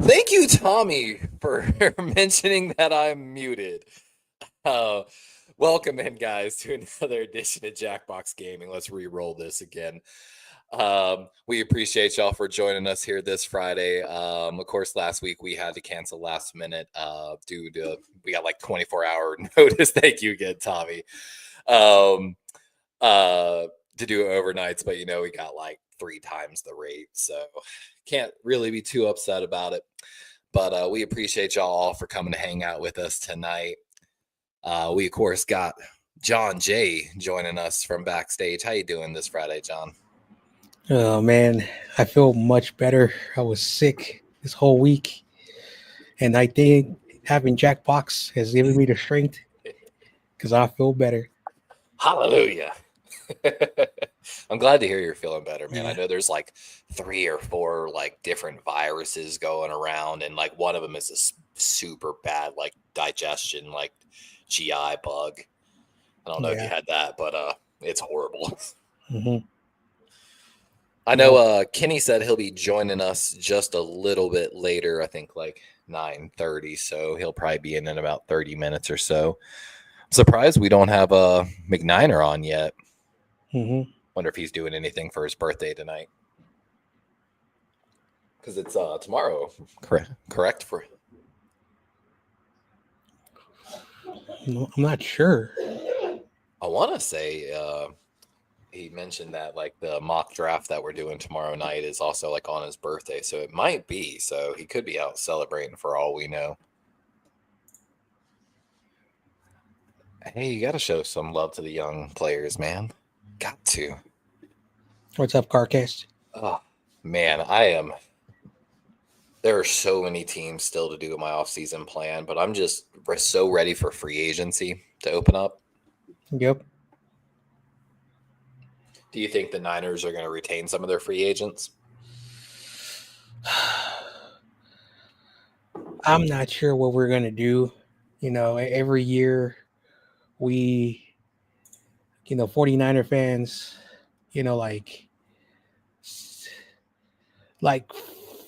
Thank you, Tommy, for mentioning that I'm muted. Uh, Welcome in, guys, to another edition of Jackbox Gaming. Let's re-roll this again. We appreciate y'all for joining us here this Friday. Of course, last week we had to cancel last minute due to we got like 24-hour notice. Thank you again, Tommy. Um, to do overnights, but we got like 3 times the rate, so can't really be too upset about it. But we appreciate y'all all for coming to hang out with us tonight. We of course got John Jay joining us from backstage. How you doing this Friday, John? Oh man, I feel much better. I was sick this whole week, and I think having Jackbox has given me the strength because I feel better. Hallelujah. I'm glad to hear you're feeling better, man. I Yeah, know there's like 3 or 4 like different viruses going around, and like one of them is a super bad like digestion, like GI bug. I don't know if you yeah. had that, but it's horrible. hmm I know Yep. Kenny said he'll be joining us just a little bit later, I think like 9:30, so he'll probably be in about 30 minutes or so. I'm surprised we don't have McNiner on yet. hmm Wonder if he's doing anything for his birthday tonight. Because it's tomorrow. Correct for I'm not sure. I want to say he mentioned that like the mock draft that we're doing tomorrow night is also like on his birthday, so it might be. So he could be out celebrating for all we know. Hey, you got to show some love to the young players, man. Got to. What's up, Carcast? Oh, man, I am. There are so many teams still to do in my offseason plan, but I'm just so ready for free agency to open up. Yep. Do you think the Niners are going to retain some of their free agents? I'm not sure what we're gonna do. Every year we, 49er fans, you know, like, like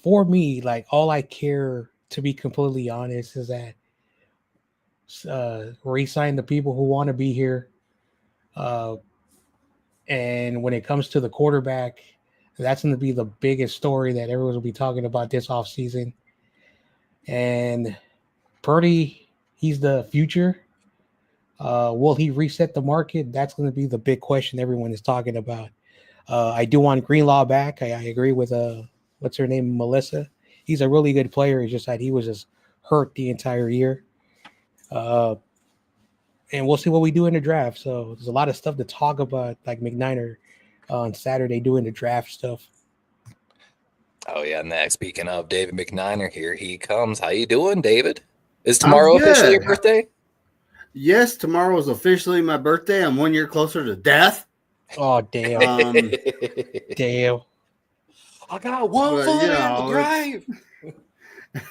for me, like all I care, to be completely honest, is that re-sign the people who want to be here. Uh, and when it comes to the quarterback, that's going to be the biggest story that everyone will be talking about this offseason. And Purdy, he's the future. Will he reset the market? That's going to be the big question everyone is talking about. I do want Greenlaw back. I agree with what's her name, Melissa. He's a really good player. It's just that he was just hurt the entire year. Uh, and we'll see what we do in the draft. So there's a lot of stuff to talk about, like McNiner on Saturday doing the draft stuff. Oh yeah, next speaking of David McNiner, here he comes. How you doing, David? Is I'm tomorrow officially your good. birthday? Yes, tomorrow is officially my birthday. I'm 1 year closer to death. Oh damn, Um, damn. I got one but foot in the it's grave. but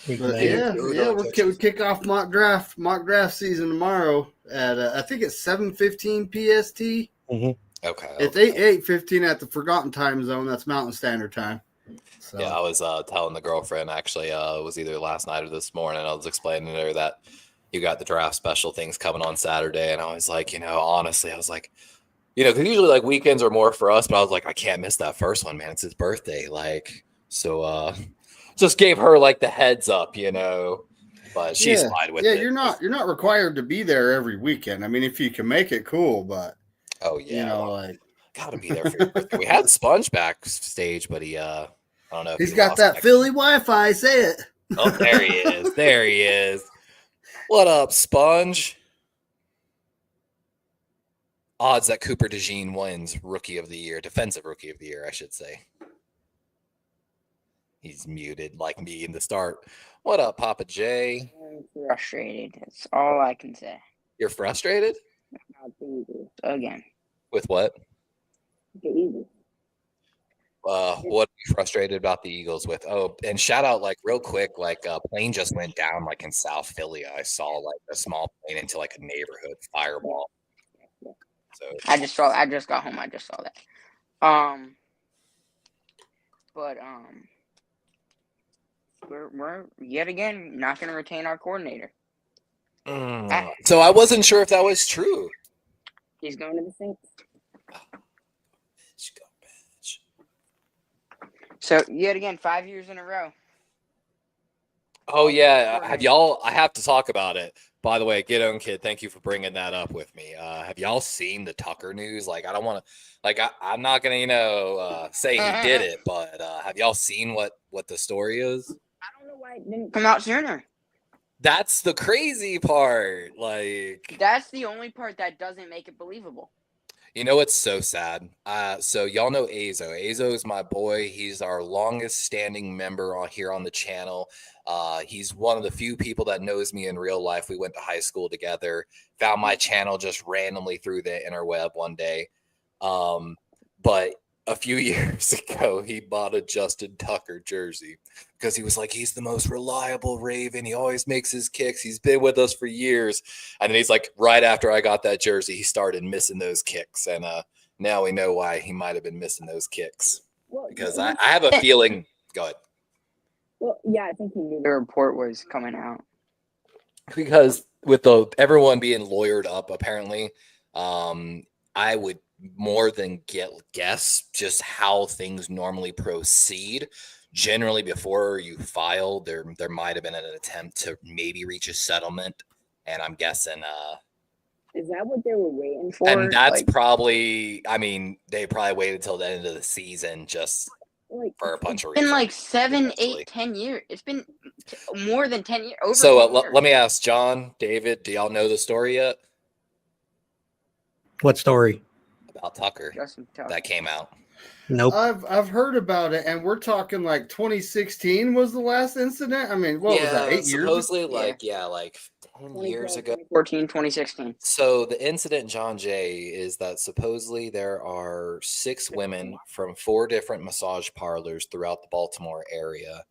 McNiner. yeah, we kick off mock draft season tomorrow at I think it's 7:15 PST. Mm-hmm. Okay, It's okay. 8:15 at the Forgotten Time Zone. That's Mountain Standard Time. Yeah, So I was telling the girlfriend actually, it was either last night or this morning. I was explaining to her that you got the draft special things coming on Saturday, and I was like, honestly, I was like, because usually like weekends are more for us, but I was like, I can't miss that first one, man. It's his birthday, like, so just gave her like the heads up. But she's yeah, fine with yeah. it. You're not required to be there every weekend. I mean, if you can make it, cool. But Oh yeah, well, like gotta be there for your birthday. We had Sponge backstage, but he I don't know if he he's got lost that connection. Philly Wi-Fi. Say it. Oh, there he is. There he is. What up, Sponge? Odds that Cooper DeJean wins Rookie of the Year, Defensive Rookie of the Year, I should say. He's muted like me in the start. What up, Papa J? I'm frustrated. That's all I can say. You're frustrated? About the Eagles again. With what? The Eagles. What are you frustrated about the Eagles with? Oh, and shout out like real quick, like a plane just went down like in South Philly. I saw like a small plane into like a neighborhood fireball. Yeah. So I just got home. I just saw that. But we're yet again not going to retain our coordinator. So I wasn't sure if that was true. He's going to the Saints. So yet again, 5 years in a row. Oh yeah, have y'all? I have to talk about it. By the way, Get On Kid, thank you for bringing that up with me. Have y'all seen the Tucker news? Like, I don't want to, like, I'm not gonna, say he did it, but have y'all seen what the story is? I don't know why it didn't come out sooner. That's the crazy part. Like, that's the only part that doesn't make it believable. You know, it's so sad. So y'all know Azo. Azo is my boy. He's our longest standing member here on the channel. He's one of the few people that knows me in real life. We went to high school together, found my channel just randomly through the interweb one day. But a few years ago, he bought a Justin Tucker jersey because he was like, he's the most reliable Raven. He always makes his kicks. He's been with us for years. And then he's like, right after I got that jersey, he started missing those kicks. And now we know why he might have been missing those kicks. Because I have a feeling. Go ahead. Well, yeah, I think he knew the report was coming out. Because with everyone being lawyered up, apparently, I would more than guess just how things normally proceed. Generally, before you file, there might have been an attempt to maybe reach a settlement, and I'm guessing is that what they were waiting for? And that's probably, I mean, they probably waited until the end of the season just for a bunch of reasons. It's been like 7, 8, 10 years. It's been more than 10 years. Over so 10 years. Let me ask John, David, do y'all know the story yet? What story? About Tucker that came out. Nope. I've heard about it, and we're talking like 2016 was the last incident. I mean, what was that? 8 years? Supposedly, like 10 years ago. 2014, 2016. So the incident, John Jay, is that supposedly there are 6 women from 4 different massage parlors throughout the Baltimore area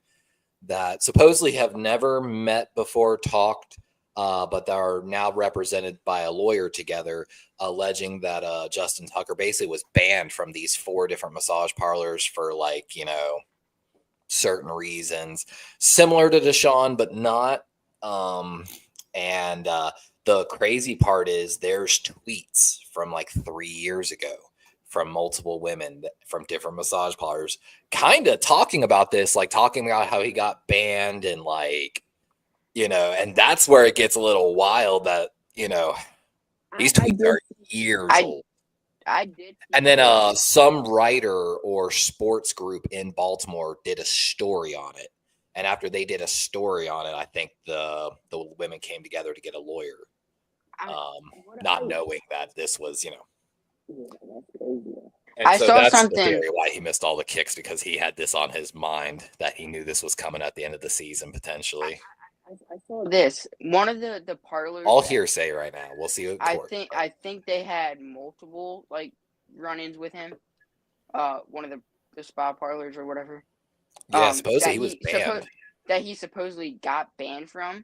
that supposedly have never met before, talked, but they are now represented by a lawyer together, alleging that Justin Tucker basically was banned from these 4 different massage parlors for certain reasons, similar to Deshaun, but not. And the crazy part is there's tweets from like 3 years ago from multiple women from different massage parlors kind of talking about this, like talking about how he got banned and and that's where it gets a little wild that, these tweets are years old. I did. And then some writer or sports group in Baltimore did a story on it. And after they did a story on it, I think the women came together to get a lawyer, not knowing that this was, Yeah, that's crazy. And I so saw that's something. the theory why he missed all the kicks, because he had this on his mind that he knew this was coming at the end of the season potentially. I saw this. One of the parlors. All hearsay right now. We'll see. I think they had multiple run-ins with him. One of the spa parlors or whatever. Yeah, supposedly he was banned. That he supposedly got banned from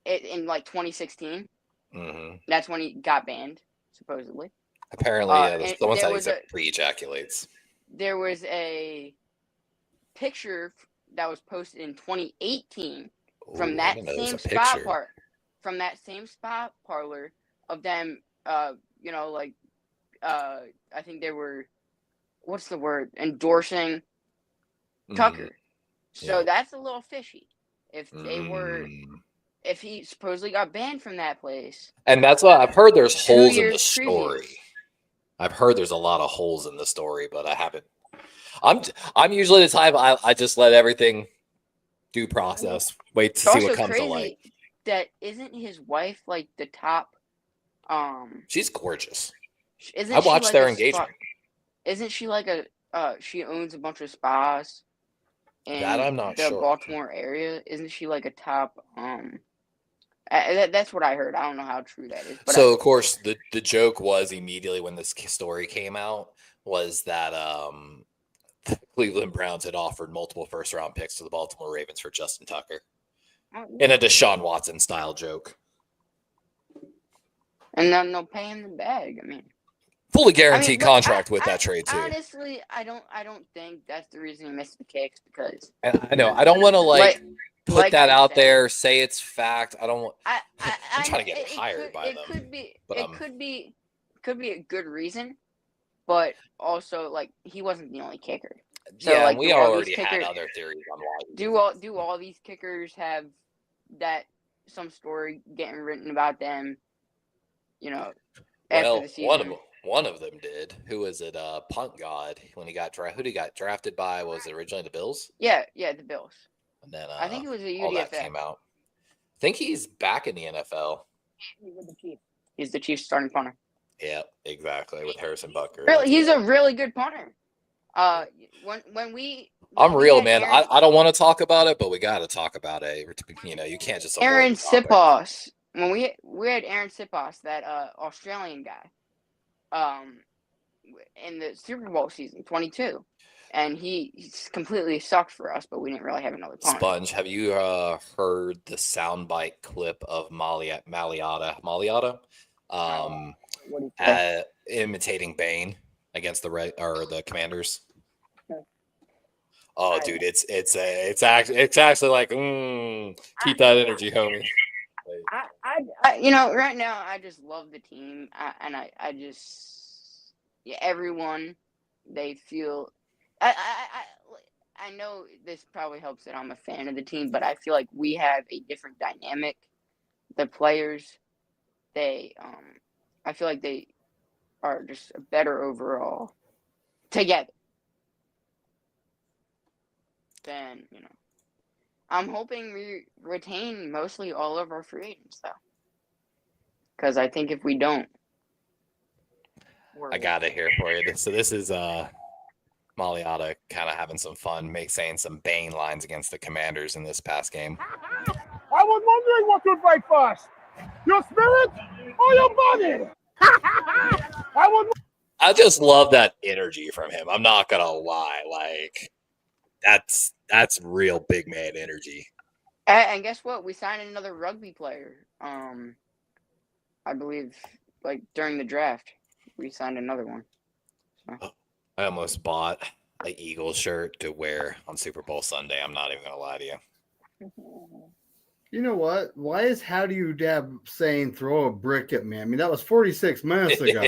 in 2016. Mm-hmm. That's when he got banned, supposedly. Apparently, someone said he pre-ejaculates. There was a picture that was posted in 2018 from that same spa parlor of them. I think they were, what's the word, endorsing Tucker. So that's a little fishy. If they were, if he supposedly got banned from that place. And that's why I've heard there's holes in the previous. story. I've heard there's a lot of holes in the story, but I haven't. I'm usually the type I just let everything due process. Wait to see what comes to light. That isn't his wife like the top. She's gorgeous. I watched their engagement. Isn't she like she owns a bunch of spas? That I'm not sure. The Baltimore area, isn't she like a top? That's what I heard. I don't know how true that is. But so of course the joke was immediately when this story came out was that the Cleveland Browns had offered multiple first-round picks to the Baltimore Ravens for Justin Tucker in a Deshaun Watson style joke. And then they'll pay him the bag. I mean, fully guaranteed but contract with that trade too. Honestly, I don't think that's the reason he missed the kicks, because And I know I don't want to put like that I out said, there, say it's fact. I don't want. I'm trying to get it hired by them. could be a good reason, but also like he wasn't the only kicker. So Yeah, like we already had other theories on why. Do all these kickers have that some story getting written about them? You know, after the season. One of them did. Who was it? Punt God when he got drafted. Who did he got drafted by? Was it originally the Bills? Yeah, the Bills. And then I think it was a UDFA. all that came out. I think he's back in the NFL. He's the Chiefs starting punter. Yeah, exactly. With Harrison Butker. Really, he's a really good punter. When we I'm real, man. Aaron, I don't want to talk about it, but we got to talk about it. You know, you can't just Aaron Sipos. When we had Aaron Sipos, that Australian guy, in the Super Bowl season 22, and he completely sucked for us, but we didn't really have another punter. Sponge, have you heard the soundbite clip of Maliata, imitating Bane against the Commanders? Oh, dude, it's actually like keep that energy, homie. I right now I just love the team, and I just everyone, they feel I know this probably helps that I'm a fan of the team, but I feel like we have a different dynamic. The players, I feel like they are just better overall together. Then, I'm hoping we retain mostly all of our free agents, though. Because I think if we don't, I got it here for you. So this is Maliata kind of having some fun, saying some Bane lines against the Commanders in this past game. I was wondering what would break first, your spirit or your body? I just love that energy from him. I'm not gonna lie, like that's real big man energy. And guess what? We signed another rugby player. I believe, like during the draft, we signed another one. So. I almost bought an Eagles shirt to wear on Super Bowl Sunday. I'm not even gonna lie to you. You know what? Why is How Do You Dab saying throw a brick at me? I mean, that was 46 minutes ago.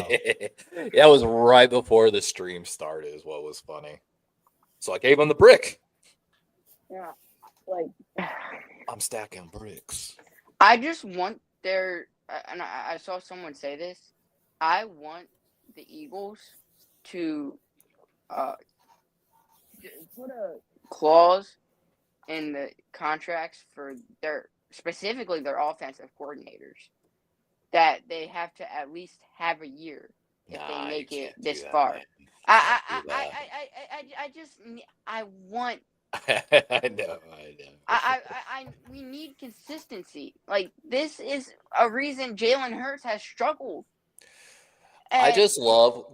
That was right before the stream started, is what was funny. So I gave him the brick. Yeah, like I'm stacking bricks. I just want and I saw someone say this. I want the Eagles to put a clause in the contracts for specifically their offensive coordinators that they have to at least have a year if they make it this far. I want. I know. We need consistency. Like, this is a reason Jalen Hurts has struggled. I just love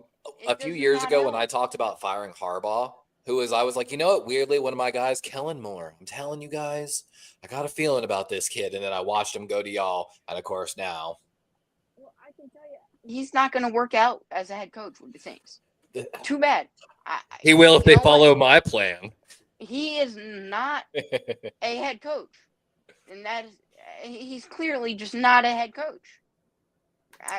a few years ago when I talked about firing Harbaugh, I was like, you know what? Weirdly, one of my guys, Kellen Moore. I'm telling you guys, I got a feeling about this kid, and then I watched him go to y'all, and of course now. Well, I can tell you, he's not going to work out as a head coach with the Saints. Too bad. He will if they follow my plan. He is not a head coach, and he's clearly just not a head coach.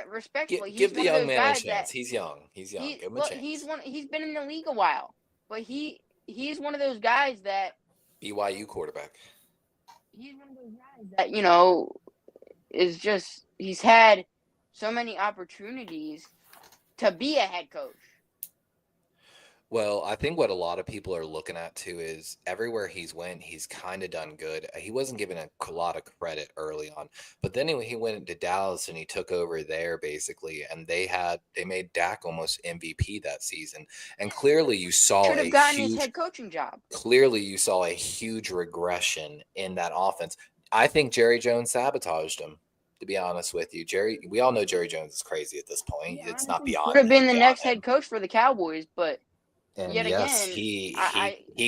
Respectfully, give the young man a chance. He's young. Give him a chance. He's been in the league a while, but he's one of those guys that BYU quarterback. He's one of those guys that is just, he's had so many opportunities to be a head coach. Well, I think what a lot of people are looking at too is everywhere he's went, he's kind of done good. He wasn't given a lot of credit early on, but then he went to Dallas and he took over there basically, and they made Dak almost MVP that season. And clearly, you saw should have gotten his head coaching job. Clearly, you saw a huge regression in that offense. I think Jerry Jones sabotaged him. To be honest with you, we all know Jerry Jones is crazy at this point. Yeah, it's not beyond. Could have been the next head coach for the Cowboys, but. And yes, he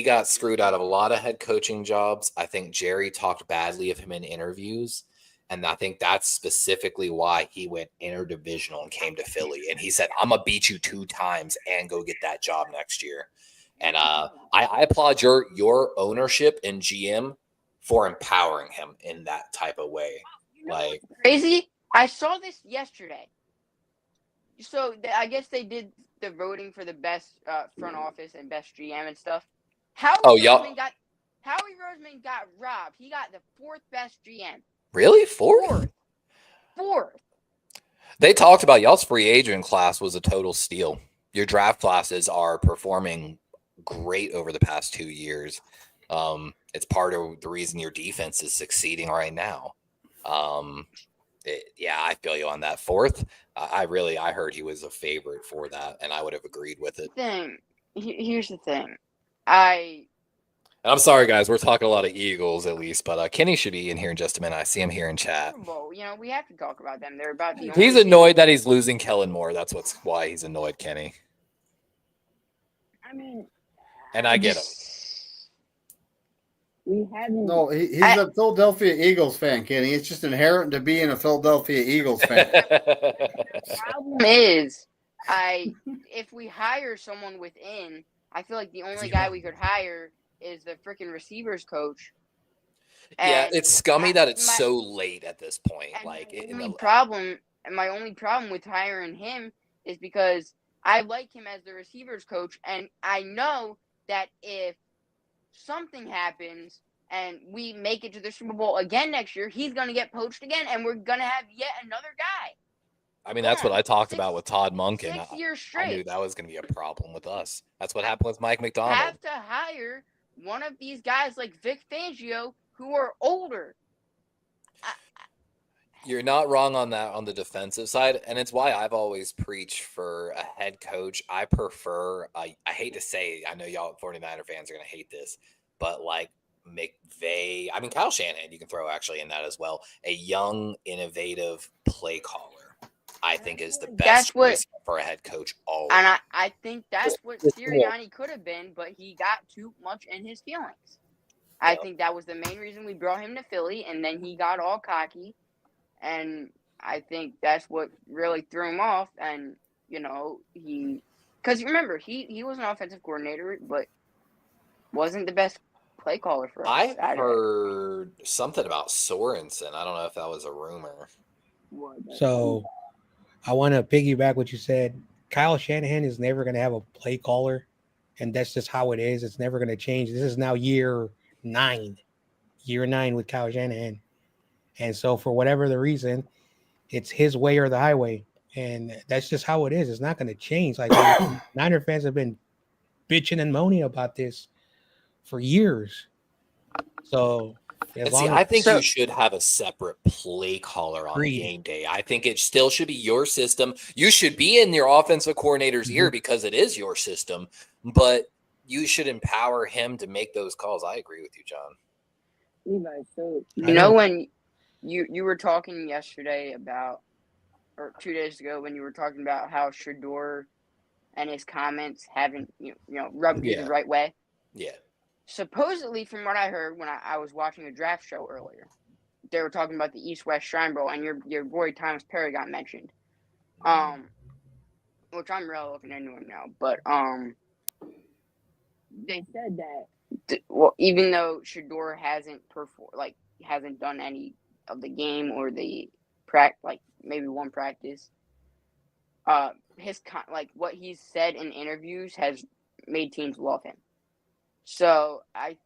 got screwed out of a lot of head coaching jobs. I think Jerry talked badly of him in interviews, And I think that's specifically why he went interdivisional and came to Philly. And he said, I'm going to beat you 2 times and go get that job next year. And I applaud your ownership and GM for empowering him in that type of way. Like, crazy. I saw this yesterday. So I guess they did the voting for the best front office and best GM and stuff. Howie Roseman got robbed. He got the 4th best GM. Really? 4th? 4th. They talked about y'all's free agent class was a total steal. Your draft classes are performing great over the past 2 years. It's part of the reason your defense is succeeding right now. I feel you on that. 4th, I heard he was a favorite for that, and I would have agreed with it. Here's the thing. I'm sorry, guys. We're talking a lot of Eagles, at least, but Kenny should be in here in just a minute. I see him here in chat. Well, we have to talk about them. They're about the He's annoyed that he's losing Kellen Moore. That's why he's annoyed, Kenny. I mean, and I get him. No, he's a Philadelphia Eagles fan, Kenny. It's just inherent to being a Philadelphia Eagles fan. The problem is, if we hire someone within, I feel like the only guy we could hire is the freaking receivers coach. Yeah, it's scummy that it's so late at this point. Like, my only problem with hiring him is because I like him as the receivers coach, and I know that if something happens and we make it to the Super Bowl again next year, he's going to get poached again, and we're going to have yet another guy. I mean, that's what I talked about with Todd Monken. 6 years straight. I knew that was going to be a problem with us. That's what happened with Mike McDonald. Have to hire one of these guys like Vic Fangio who are older. You're not wrong on that on the defensive side, and it's why I've always preached for a head coach. I prefer, I hate to say, I know y'all 49er fans are going to hate this, but like McVay, I mean, Kyle Shanahan, you can throw actually in that as well. A young, innovative play caller, I think, is the best choice for a head coach always. And I think that's what Sirianni could have been, but he got too much in his feelings. I think that was the main reason we brought him to Philly, and then he got all cocky. And I think that's what really threw him off. And, because remember, he was an offensive coordinator, but wasn't the best play caller for us. I heard something about Sorensen. I don't know if that was a rumor. So I want to piggyback what you said. Kyle Shanahan is never going to have a play caller, and that's just how it is. It's never going to change. This is now year 9 with Kyle Shanahan. And so for whatever the reason, it's his way or the highway. And that's just how it is. It's not going to change. Like, Niner fans have been bitching and moaning about this for years. So I think you should have a separate play caller on game day. I think it still should be your system. You should be in your offensive coordinator's ear because it is your system, but you should empower him to make those calls. I agree with you, John. When you were talking yesterday about, or 2 days ago, when you were talking about how Shador and his comments haven't, rubbed you the right way. Yeah. Supposedly, from what I heard when I was watching a draft show earlier, they were talking about the East-West Shrine Bowl, and your boy Thomas Perry got mentioned, which I'm really looking into him now. But they said that even though Shador hasn't hasn't done any of the game or the maybe one practice, his what he's said in interviews has made teams love him. So I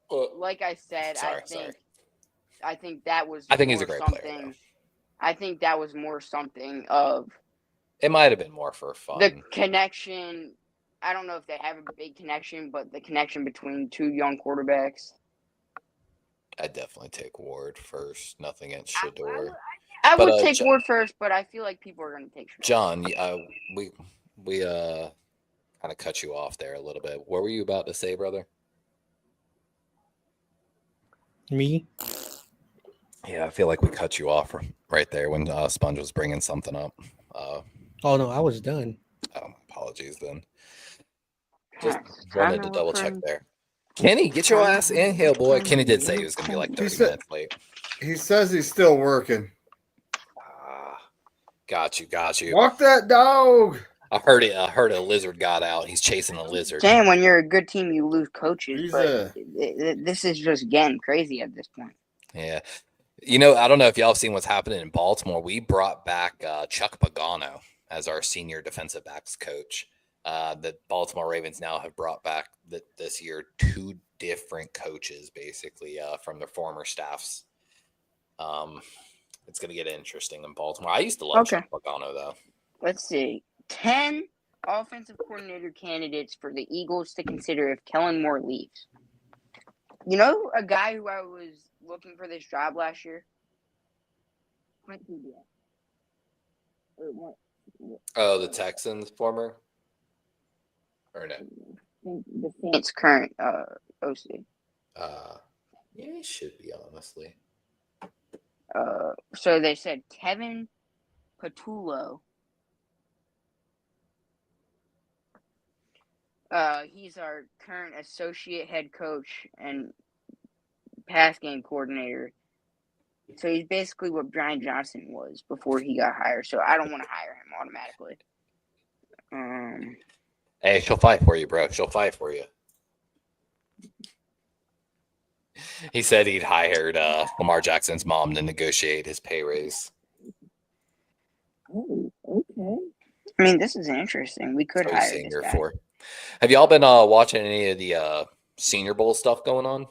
think that was. I think he's a great player. I think that was more something of. It might have been more for fun. The connection. I don't know if they have a big connection, but the connection between 2 young quarterbacks. I'd definitely take Ward first. Nothing against Shador. I would take Ward first, but I feel like people are going to take Shador. John, we kind of cut you off there a little bit. What were you about to say, brother? Me? Yeah, I feel like we cut you off right there when Sponge was bringing something up. Oh, no, I was done. Oh, apologies then. Just wanted to double check there. Kenny, get your ass in here, boy. Kenny did say he was going to be like 30 minutes late. He says he's still working. Got you. Walk that dog. I heard a lizard got out. He's chasing a lizard. Damn, when you're a good team, you lose coaches. He's But this is just getting crazy at this point. Yeah. I don't know if y'all have seen what's happening in Baltimore. We brought back Chuck Pagano as our senior defensive backs coach. The Baltimore Ravens now have brought back this year 2 different coaches, basically, from their former staffs. It's going to get interesting in Baltimore. I used to love Chuck Pagano, though. Let's see. 10 offensive coordinator candidates for the Eagles to consider if Kellen Moore leaves. You know a guy who I was looking for this job last year? Oh, the Texans former? Or no? The Saints' current OC. Yeah, he should be, honestly. So they said Kevin Patullo. He's our current associate head coach and pass game coordinator. So he's basically what Brian Johnson was before he got hired. So I don't want to hire him automatically. Hey, she'll fight for you, bro. She'll fight for you. He said he'd hired Lamar Jackson's mom to negotiate his pay raise. Oh, okay. I mean, this is interesting. We could hire this guy. Have y'all been watching any of the Senior Bowl stuff going on?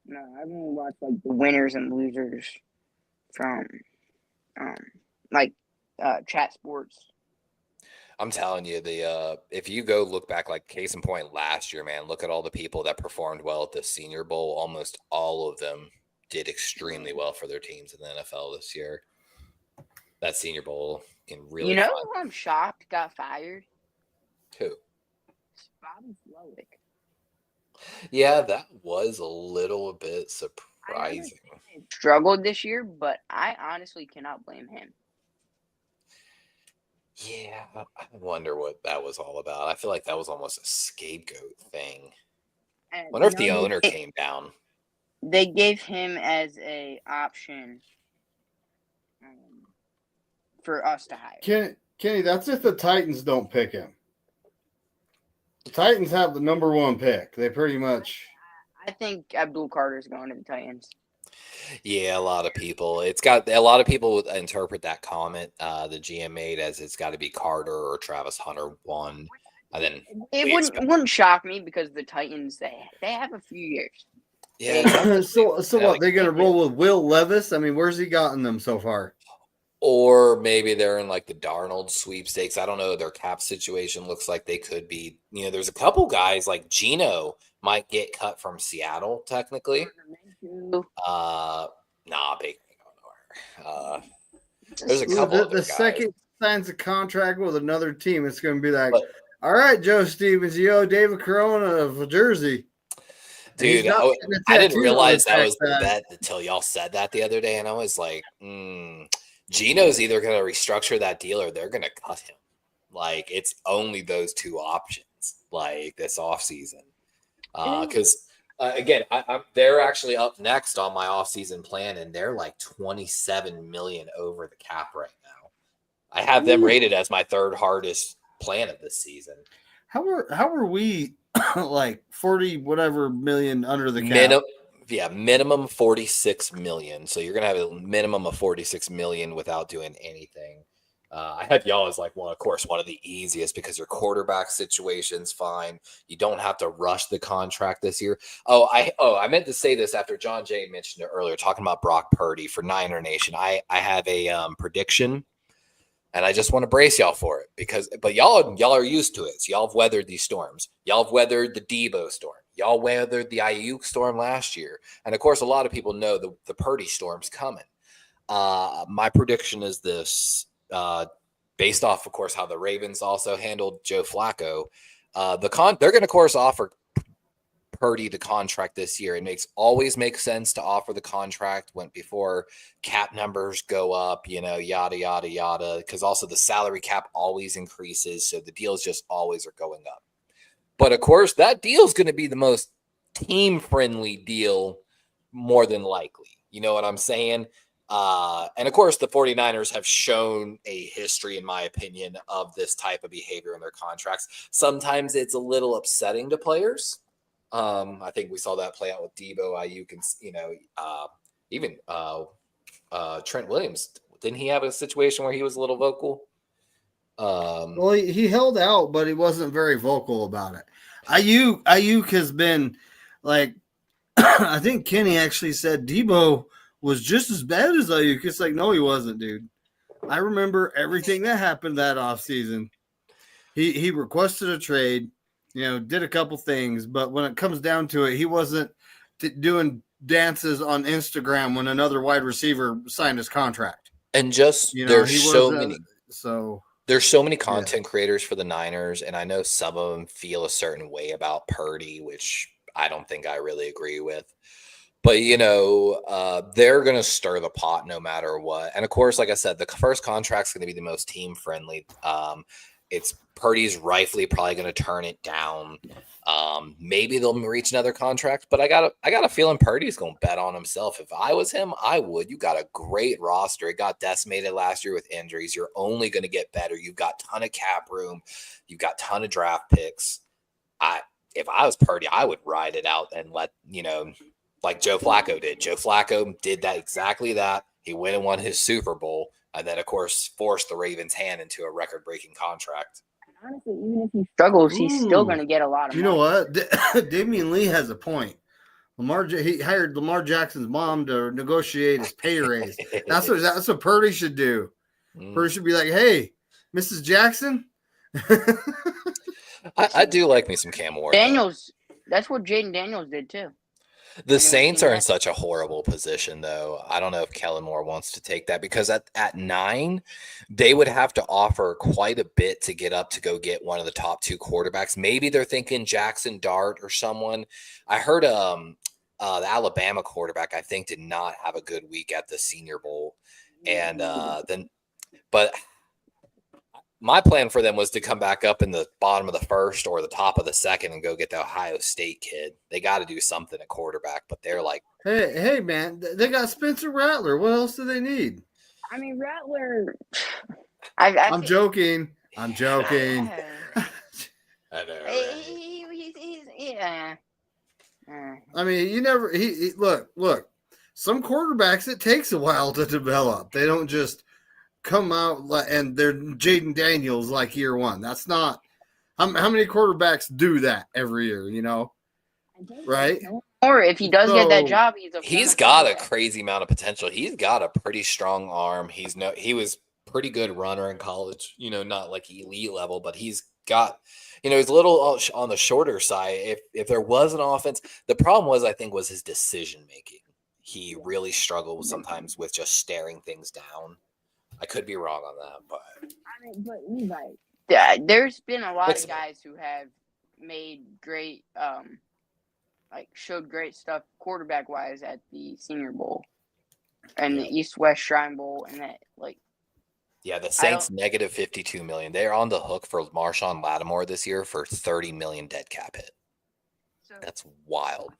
No, I've only watched like the winners and losers from Chat Sports. I'm telling you, if you go look back, like case in point last year, man, look at all the people that performed well at the Senior Bowl. Almost all of them did extremely well for their teams in the NFL this year. That Senior Bowl can really. You know who I'm shocked got fired? Who? Bobby Slowick. Yeah, that was a little bit surprising. Struggled this year, but I honestly cannot blame him. Yeah, I wonder what that was all about. I feel like that was almost a scapegoat thing. I wonder if the owner came down. They gave him as a option for us to hire. Kenny, that's if the Titans don't pick him. The Titans have the number 1 pick. They pretty much. I think Abdul Carter's going to the Titans. Yeah, a lot of people. It's got a lot of people interpret that comment the GM made as it's got to be Carter or Travis Hunter 1. And then it wouldn't shock me because the Titans they have a few years. Yeah. So what? They're gonna roll with Will Levis? I mean, where's he gotten them so far? Or maybe they're in like the Darnold sweepstakes. I don't know. Their cap situation looks like they could be. There's a couple guys like Geno might get cut from Seattle technically. Nah, Baker ain't going nowhere. There's a couple. The second signs a contract with another team, it's going to be like, all right, Joe Stevens, you owe David Corona of Jersey. Dude, I didn't realize that was the bet until y'all said that the other day, and I was like, Geno's either going to restructure that deal or they're going to cut him. Like, it's only those 2 options, like, this offseason. Because, again, they're actually up next on my offseason plan, and they're like $27 million over the cap right now. I have them rated as my 3rd hardest plan of this season. How are we like 40 whatever million under the cap? Minimum 46 million. So you're gonna have a minimum of 46 million without doing anything. I have y'all as like one of the easiest because your quarterback situation's fine. You don't have to rush the contract this year. I meant to say this after John Jay mentioned it earlier, talking about Brock Purdy for Niner Nation. I have a prediction, and I just want to brace y'all for it but y'all are used to it. So y'all have weathered these storms. Y'all have weathered the Debo storm. Y'all weathered the Ayuk storm last year. And, of course, a lot of people know the Purdy storm's coming. My prediction is this, based off, of course, how the Ravens also handled Joe Flacco. They're going to, of course, offer Purdy the contract this year. It always makes sense to offer the contract before cap numbers go up, yada, yada, yada, because also the salary cap always increases. So the deals just always are going up. But, of course, that deal is going to be the most team-friendly deal more than likely. You know what I'm saying? And of course, the 49ers have shown a history, in my opinion, of this type of behavior in their contracts. Sometimes it's a little upsetting to players. I think we saw that play out with Debo, Ayuk, and even Trent Williams. Didn't he have a situation where he was a little vocal? Well, he held out, but he wasn't very vocal about it. Ayuk has been like, I think Kenny actually said Debo was just as bad as Ayuk. It's like, no, he wasn't, dude. I remember everything that happened that offseason. He requested a trade, did a couple things, but when it comes down to it, he wasn't doing dances on Instagram when another wide receiver signed his contract. And just there's so many content creators for the Niners, and I know some of them feel a certain way about Purdy, which I don't think I really agree with. But, they're going to stir the pot no matter what. And, of course, like I said, the first contract's going to be the most team-friendly. It's Purdy's rightfully probably going to turn it down. Maybe they'll reach another contract, but I got a feeling Purdy's going to bet on himself. If I was him, I would. You got a great roster. It got decimated last year with injuries. You're only going to get better. You've got a ton of cap room. You've got a ton of draft picks. If I was Purdy, I would ride it out and let, like Joe Flacco did. Joe Flacco did exactly that. He went and won his Super Bowl. And then, of course, forced the Ravens' hand into a record-breaking contract. Honestly, even if he struggles, he's still going to get a lot of money. You know what? Damian Lee has a point. He hired Lamar Jackson's mom to negotiate his pay raise. That's what Purdy should do. Purdy should be like, hey, Mrs. Jackson. I do like me some Cam Ward. Daniels, that's what Jaden Daniels did, too. The Saints are in such a horrible position, though. I don't know if Kellen Moore wants to take that because at 9, they would have to offer quite a bit to get up to go get one of the top 2 quarterbacks. Maybe they're thinking Jackson Dart or someone. I heard the Alabama quarterback, I think, did not have a good week at the Senior Bowl. And but my plan for them was to come back up in the bottom of the first or the top of the second and go get the Ohio State kid. They got to do something at quarterback, but they're like, hey, man, they got Spencer Rattler. What else do they need? I mean, Rattler. I'm joking. I know. Yeah. I mean, look. Some quarterbacks, it takes a while to develop. They don't just come out and they're Jaden Daniels like year one. That's not how many quarterbacks do that every year, right? Or if he does get that job, he's got a crazy amount of potential. He's got a pretty strong arm. He was pretty good runner in college, not like elite level, but he's got, he's a little on the shorter side. If there was an offense, the problem was his decision making. He really struggled sometimes with just staring things down. I could be wrong on that, but Levi, yeah, there's been a lot of guys who have made great, showed great stuff quarterback wise at the Senior Bowl and the East-West Shrine Bowl, and that the Saints negative $52 million. They're on the hook for Marshawn Lattimore this year for $30 million dead cap hit. That's wild.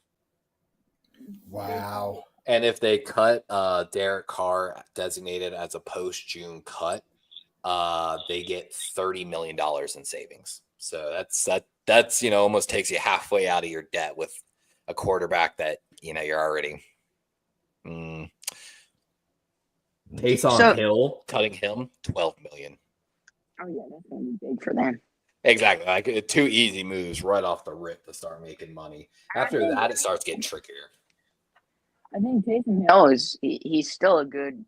Wow. And if they cut Derek Carr designated as a post-June cut, they get $30 million in savings. So that's almost takes you halfway out of your debt with a quarterback that you're already Taysom Hill, cutting him $12 million. Oh yeah, that's gonna be big for them. Exactly, like 2 easy moves right off the rip to start making money. After that, it starts getting trickier. I think Taysom Hill he's still a good,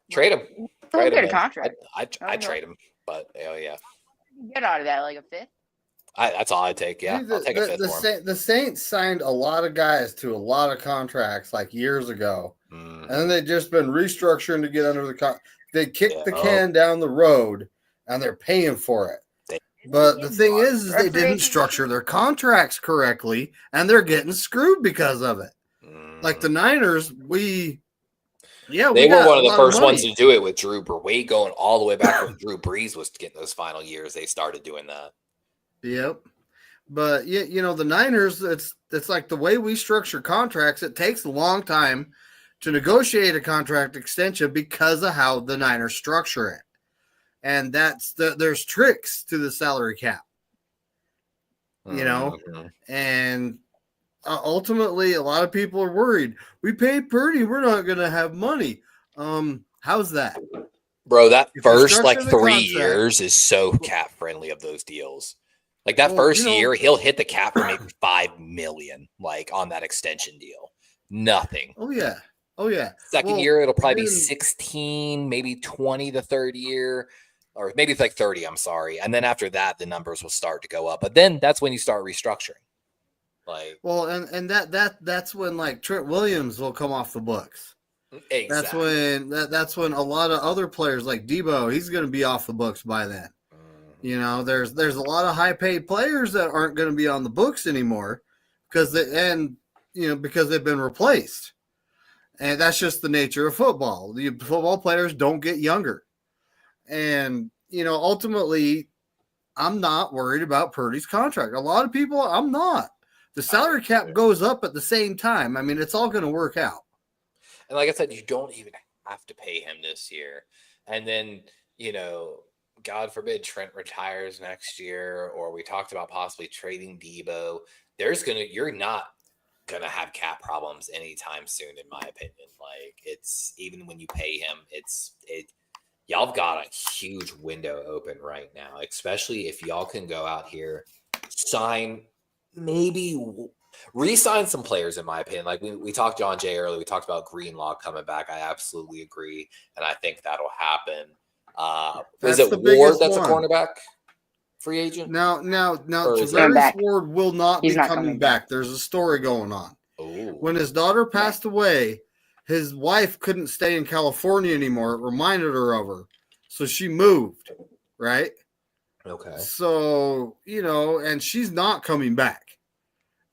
Trade him. Trade him. A contract. I'd trade him, but yeah. Get out of that like a 5th. That's all I take. Yeah, I'll take a 5th for him. The Saints signed a lot of guys to a lot of contracts like years ago, and then they've just been restructuring to get under the they kicked the can down the road, and they're paying for it. But the thing is they didn't structure their contracts correctly, and they're getting screwed because of it. Like the Niners, they were one of the first ones to do it with Drew Brees, going all the way back when Drew Brees was getting those final years. They started doing that. Yep. But the Niners, it's like the way we structure contracts. It takes a long time to negotiate a contract extension because of how the Niners structure it. And there's tricks to the salary cap, and ultimately a lot of people are worried. We paid Purdy, we're not going to have money. How's that? Bro, that If first like 3 contract- years is so cap friendly of those deals. Like that first year, he'll hit the cap for maybe $5 million, like on that extension deal. Nothing. Oh yeah. Second year, it'll probably be 16, maybe 20 the third year, or maybe it's like 30. I'm sorry. And then after that, the numbers will start to go up. But then that's when you start restructuring. Like, well, and that's when like Trent Williams will come off the books. Exactly. That's when a lot of other players like Debo, he's going to be off the books by then. There's a lot of high paid players that aren't going to be on the books anymore because they've been replaced. And that's just the nature of football. The football players don't get younger. And, ultimately, I'm not worried about Purdy's contract. A lot of people, I'm not. The salary cap goes up at the same time. I mean, it's all going to work out. And like I said, you don't even have to pay him this year. And then, God forbid Trent retires next year, or we talked about possibly trading Debo. You're not going to have cap problems anytime soon, in my opinion. Like, it's even when you pay him, y'all have got a huge window open right now, especially if y'all can go out here, re-sign some players, in my opinion. Like we talked John Jay earlier. We talked about Greenlaw coming back. I absolutely agree. And I think that'll happen. Is it Ward that's a cornerback free agent? No. Javarius Ward will not be coming back. There's a story going on. Ooh. When his daughter passed away, his wife couldn't stay in California anymore. It reminded her of her. So she moved, right? Okay. So, and she's not coming back.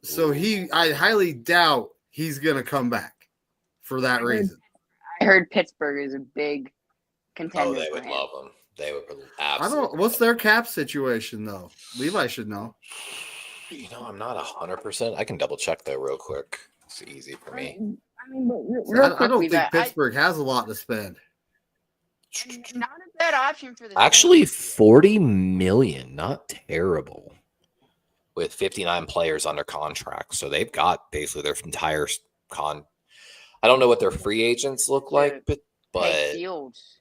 So I highly doubt he's going to come back for that reason. I heard Pittsburgh is a big contender. Oh, they would love him. They would absolutely. What's their cap situation, though? Levi should know. I'm not 100%. I can double check though real quick. It's easy for me. I don't think Pittsburgh has a lot to spend. Not a bad option for the Actually, $40 million, not terrible. With 59 players under contract, so they've got basically their entire I don't know what their free agents look like, but Fields.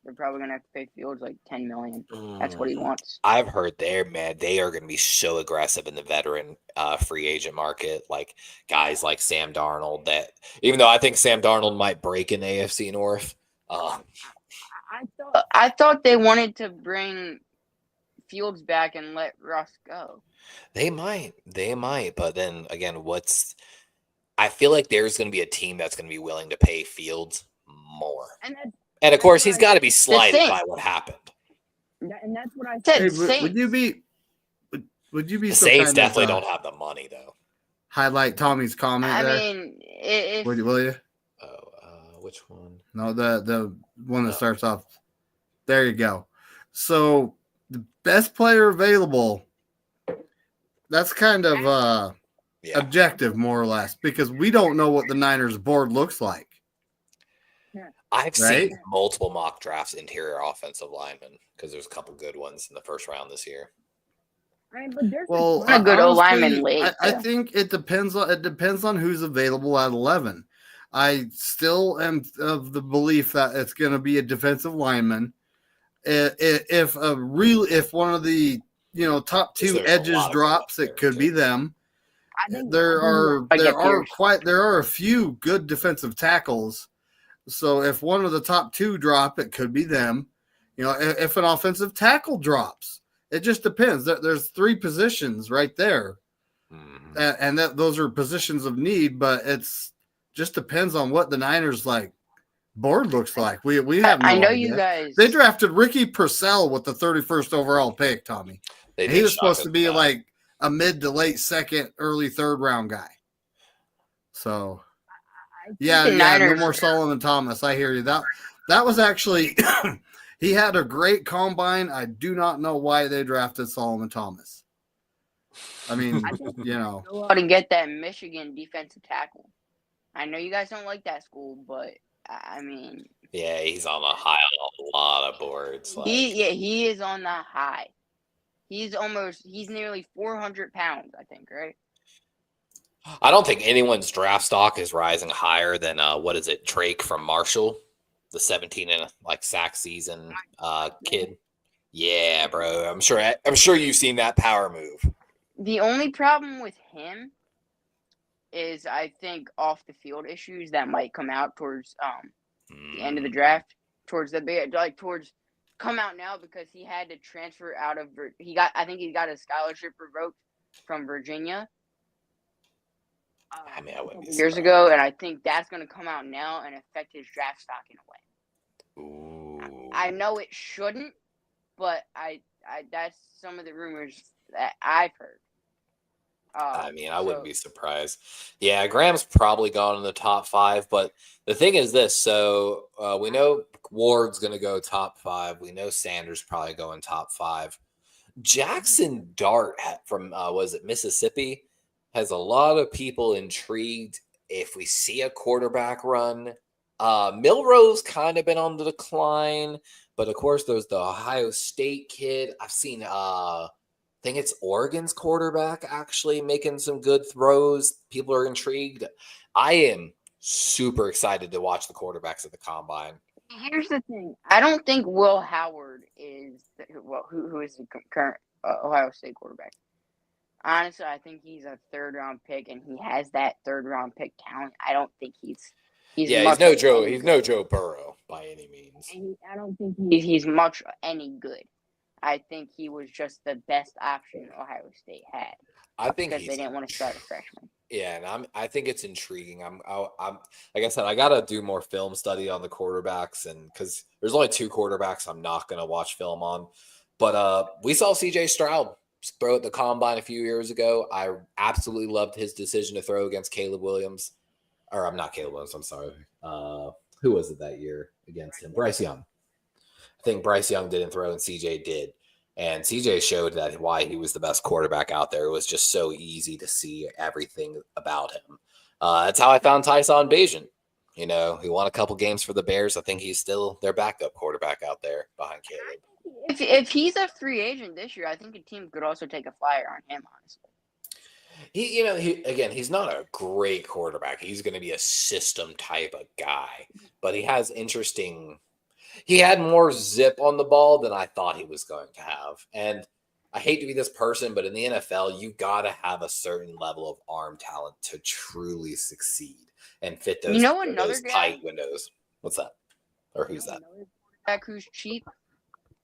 They're probably gonna have to pay Fields like $10 million. That's what he wants. I've heard they are going to be so aggressive in the veteran free agent market, like guys like Sam Darnold. That even though I think Sam Darnold might break in the AFC North, I thought they wanted to bring Fields back and let Russ go. They might, but then again, I feel like there's going to be a team that's going to be willing to pay Fields more. And of course, he's got to be slighted by what happened. And that's what I said. Hey, would you be The so Saints kind definitely of, don't have the money, though. highlight Tommy's comment I there? mean, if Will you? Which one? No, the one that starts off. There you go. So the best player available. That's kind of objective, more or less, because we don't know what the Niners board looks like. I've seen multiple mock drafts interior offensive linemen because there's a couple good ones in the first round this year. But there's a good O-lineman late. I think it depends on who's available at 11. I still am of the belief that it's going to be a defensive lineman. If one of the top two edges drops, it could be them. There are a few good defensive tackles. So if one of the top two drop, it could be them. If an offensive tackle drops, it just depends. There's three positions right there, and those are positions of need. But it's just depends on what the Niners board looks like. We have no idea. You guys. They drafted Ricky Purcell with the 31st overall pick, Tommy. He was supposed to be like a mid to late second, early third round guy. So, no more Solomon Thomas. I hear you. That was actually he had a great combine. I do not know why they drafted Solomon Thomas. I mean, to get that Michigan defensive tackle. I know you guys don't like that school, but I mean, yeah, he's on the high on a lot of boards. Like, he is on the high. He's nearly 400 pounds, I think, right? I don't think anyone's draft stock is rising higher than what is it, Drake from Marshall, the 17 and like sack season kid. Yeah, bro. I'm sure you've seen that power move. The only problem with him is I think off the field issues that might come out towards the end of the draft, towards come out now because he had to transfer out of I think he got a scholarship revoked from Virginia. I mean, I wouldn't be years ago, and I think that's going to come out now and affect his draft stock in a way. Ooh. I know it shouldn't, but I that's some of the rumors that I've heard. I mean, I wouldn't be surprised. Yeah, Graham's probably gone in the top 5, but the thing is this. So we know Ward's going to go top 5. We know Sanders probably going top 5. Jackson Dart from, was it Mississippi, has a lot of people intrigued if we see a quarterback run. Milrose kind of been on the decline, but of course there's the Ohio State kid. I've seen I think it's Oregon's quarterback actually making some good throws. People are intrigued. I am super excited to watch the quarterbacks at the combine. Here's the thing. I don't think Will Howard is who is the current Ohio State quarterback. Honestly, I think he's a 3rd-round pick, and he has that 3rd-round pick talent. I don't think he's no Joe Burrow by any means. And I don't think he's much any good. I think he was just the best option Ohio State had. I think because they didn't want to start a freshman. Yeah, and I think it's intriguing. I'm like I said, I gotta do more film study on the quarterbacks, and because there's only 2 quarterbacks I'm not gonna watch film on. But we saw C.J. Stroud throw at the combine a few years ago. I absolutely loved his decision to throw against Caleb Williams. Or I'm not Caleb Williams, I'm sorry. Who was it that year against him? Bryce Young. I think Bryce Young didn't throw and CJ did. And CJ showed that why he was the best quarterback out there. It was just so easy to see everything about him. That's how I found Tyson Bagent. You know, he won a couple games for the Bears. I think he's still their backup quarterback out there behind Caleb. If he's a free agent this year, I think a team could also take a flyer on him, honestly. He's not a great quarterback. He's going to be a system type of guy, but he has he had more zip on the ball than I thought he was going to have. And I hate to be this person, but in the NFL, you got to have a certain level of arm talent to truly succeed and fit those, those tight windows. What's that? Or who's that? Quarterback who's cheap,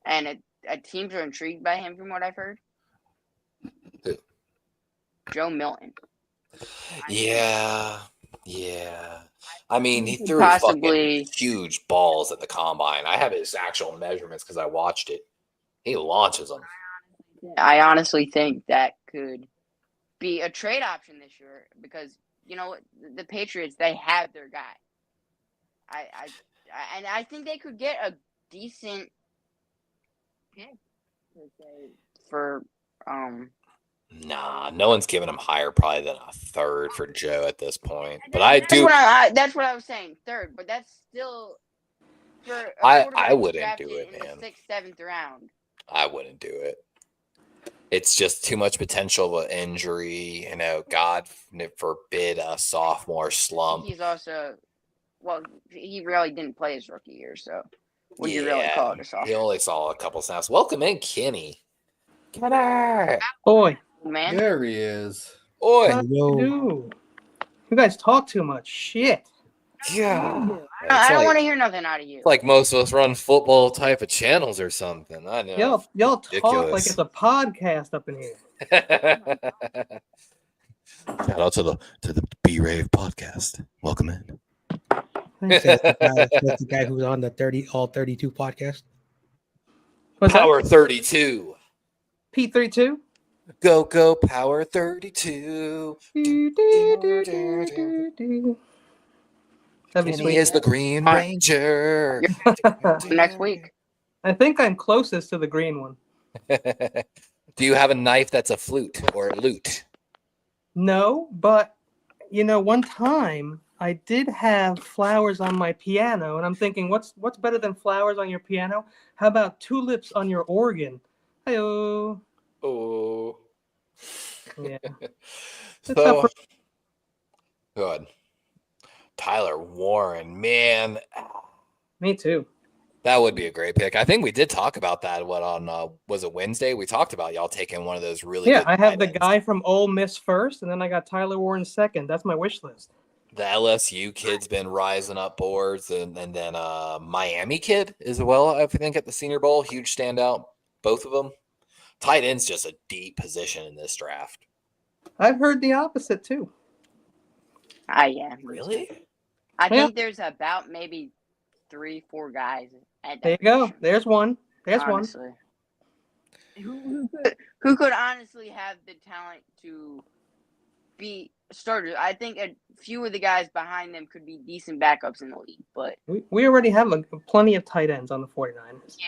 and teams are intrigued by him from what I've heard. Who? Joe Milton. Yeah. I mean, he threw fucking huge balls at the combine. I have his actual measurements because I watched it. He launches them. I honestly think that could be a trade option this year because, you know, the Patriots, they have their guy. I think they could get a decent pick for Nah, no one's giving him higher probably than a 3rd for Joe at this point. But that's what I was saying, 3rd. But that's still for I wouldn't do it, man. The 6th, 7th round. I wouldn't do it. It's just too much potential of an injury. You know, God forbid a sophomore slump. He's also, he really didn't play his rookie year, so would you really call it a sophomore? He only saw a couple snaps. Welcome in, Kenny. Kenny. Boy. Man. There he is. Oi. You guys talk too much shit. Yeah. I don't want to hear nothing out of you. It's like most of us run football type of channels or something. I know. Y'all talk like it's a podcast up in here. Shout out to the B-Rave podcast. Welcome in. That's the guy who's on the all 32 podcast. What's Power that? 32. P32. Go Power 32. That'd be sweet. He is the Green Ranger. Next week. I think I'm closest to the green one. Do you have a knife that's a flute or a lute? No, but you know, one time I did have flowers on my piano, and I'm thinking, what's better than flowers on your piano? How about tulips on your organ? Hi-oh. Oh. Yeah. So good. Tyler Warren, man. Me too. That would be a great pick. I think we did talk about that. What on was it Wednesday? We talked about y'all taking one of those really good I have the tight ends. guy from Ole Miss first, and then I got Tyler Warren second. That's my wish list. The LSU kid's been rising up boards, and then Miami kid as well. I think at the Senior Bowl, huge standout. Both of them. Tight end's just a deep position in this draft. I've heard the opposite too. Yeah. Really? I think there's about maybe 3-4 guys at that There you go. position. There's one. There's honestly. Who Who could honestly have the talent to be starters? I think a few of the guys behind them could be decent backups in the league, but we already have plenty of tight ends on the 49ers. Yeah,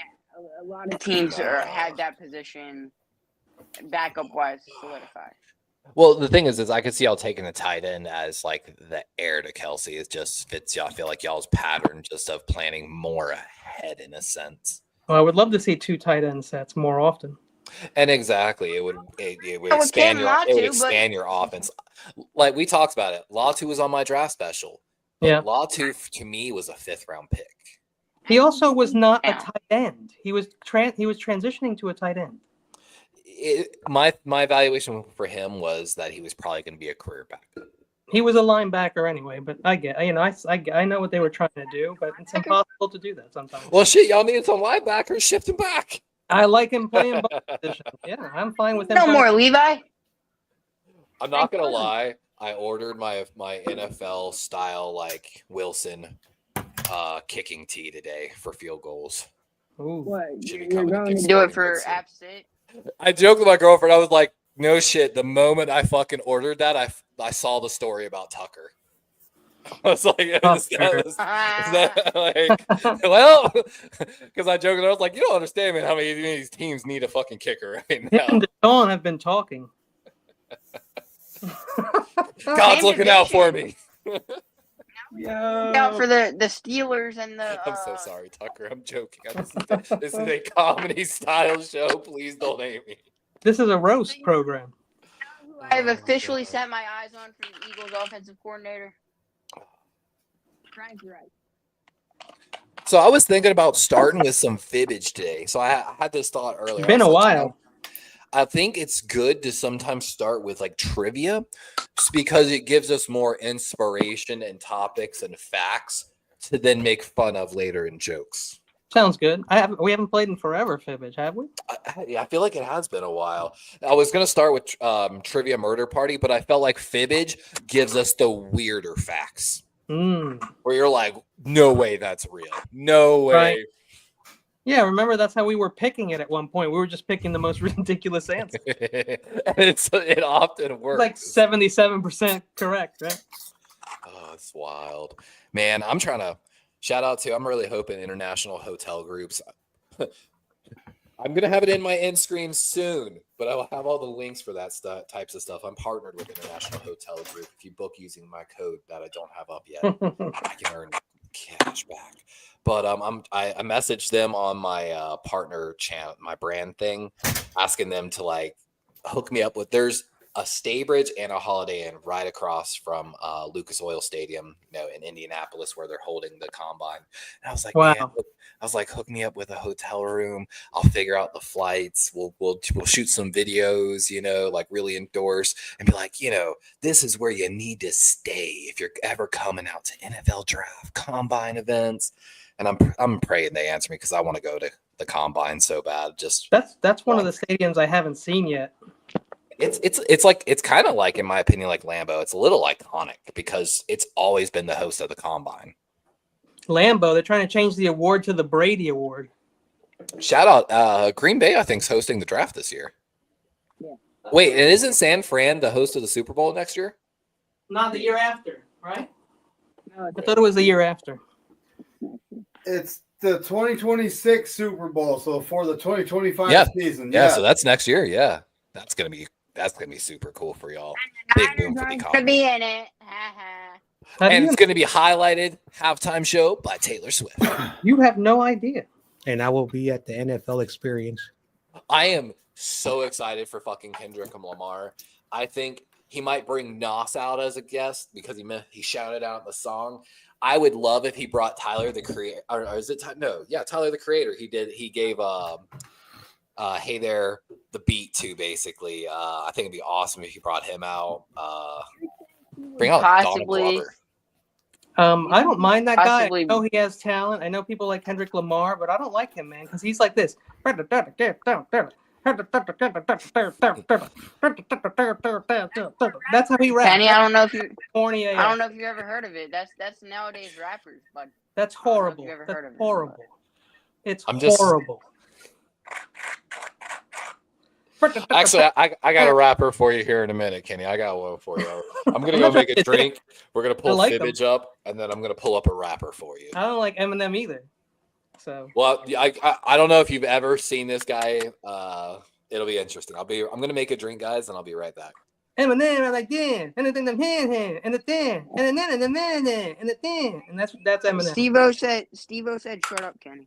a lot of teams have that position backup wise solidified. Well, the thing is I could see y'all taking a tight end as like the heir to Kelsey. It just fits y'all. I feel like y'all's pattern just of planning more ahead in a sense. Well, I would love to see 2 tight end sets more often. And exactly, it would expand your offense. Like we talked about it. Latu was on my draft special. Yeah. Latu to me was a 5th round pick. He also was not a tight end. He was transitioning to a tight end. My evaluation for him was that he was probably going to be a career back. He was a linebacker anyway, but I know what they were trying to do, but it's impossible to do that sometimes. Well, shit, y'all needed some linebackers, shift him back. I like him playing both positions. Yeah, I'm fine with him. No more Levi. I'm not gonna lie. I ordered my NFL style like Wilson kicking tee today for field goals. Ooh. What? Should be You're coming going to to Do it for App State. I joked with my girlfriend. I was like, "No shit." The moment I fucking ordered that, I saw the story about Tucker. I was like, is that like, well, because I joked, I was like, you don't understand, man, how many of these teams need a fucking kicker right now. Him and Deshaun have been talking. God's looking out for me. Out for the Steelers and the. I'm so sorry, Tucker. I'm joking. This is a comedy style show. Please don't hate me. This is a roast program. I've officially set my eyes on for the Eagles offensive coordinator. Frank's right. So I was thinking about starting with some fibbage today. So I had this thought earlier. It's been a while. I think it's good to sometimes start with like trivia just because it gives us more inspiration and topics and facts to then make fun of later in jokes. Sounds good. We haven't played in forever, Fibbage, have we? I feel like it has been a while. I was going to start with Trivia Murder Party, but I felt like fibbage gives us the weirder facts. Where you're like, no way that's real. No way. Right. Yeah, remember that's how we were picking it at one point. We were just picking the most ridiculous answer. It often works. Like 77% correct, right? Oh, it's wild. Man, I'm trying to shout out to, I'm really hoping international hotel groups. I'm going to have it in my end screen soon, but I will have all the links for that types of stuff. I'm partnered with International Hotel Group. If you book using my code that I don't have up yet, I can earn cash back. But I messaged them on my partner channel, my brand thing, asking them to like hook me up with. There's a Staybridge and a Holiday Inn right across from Lucas Oil Stadium, in Indianapolis, where they're holding the combine. And I was like, wow. Man, I was like, hook me up with a hotel room. I'll figure out the flights. We'll shoot some videos, like really endorse and be like, this is where you need to stay if you're ever coming out to NFL draft combine events. And I'm praying they answer me because I want to go to the combine so bad. Just that's one of the stadiums I haven't seen yet. It's kind of like, in my opinion, like Lambeau. It's a little iconic because it's always been the host of the combine. Lambeau, they're trying to change the award to the Brady Award. Shout out, Green Bay, I think, is hosting the draft this year. Yeah. Wait, and isn't San Fran the host of the Super Bowl next year? Not the year after, right? No, I thought it was the year after. It's the 2026 Super Bowl, so for the 2025 season. Yeah, so that's next year. Yeah, that's gonna be super cool for y'all. Big boom for the to combine. be in it. And it's going to be highlighted halftime show by Taylor Swift. You have no idea. And I will be at the NFL Experience. I am so excited for fucking Kendrick Lamar. I think he might bring Nas out as a guest because he shouted out the song. I would love if he brought Tyler the Creator. Or is it Tyler the Creator? He gave Hey There the beat to basically. I think it'd be awesome if he brought him out. Bring out Donald Glover. I don't mind that guy. Possibly. I know he has talent. I know people like Kendrick Lamar, but I don't like him, man, because he's like this. That's how he raps. Kenny, I don't know if you Corny ever heard of it. That's nowadays rappers, but that's horrible. I don't know if you've ever That's heard of it, horrible. It's just- horrible. Actually, I got a rapper for you here in a minute, Kenny. I got one for you. I'm gonna go make a drink. We're gonna pull Fibbage up, and then I'm gonna pull up a rapper for you. I don't like Eminem either. So well, I don't know if you've ever seen this guy. It'll be interesting. I'm gonna make a drink, guys, and I'll be right back. Eminem, I like then, and then and the then, and the then, and that's Eminem. Steve-O said, "Shut up, Kenny."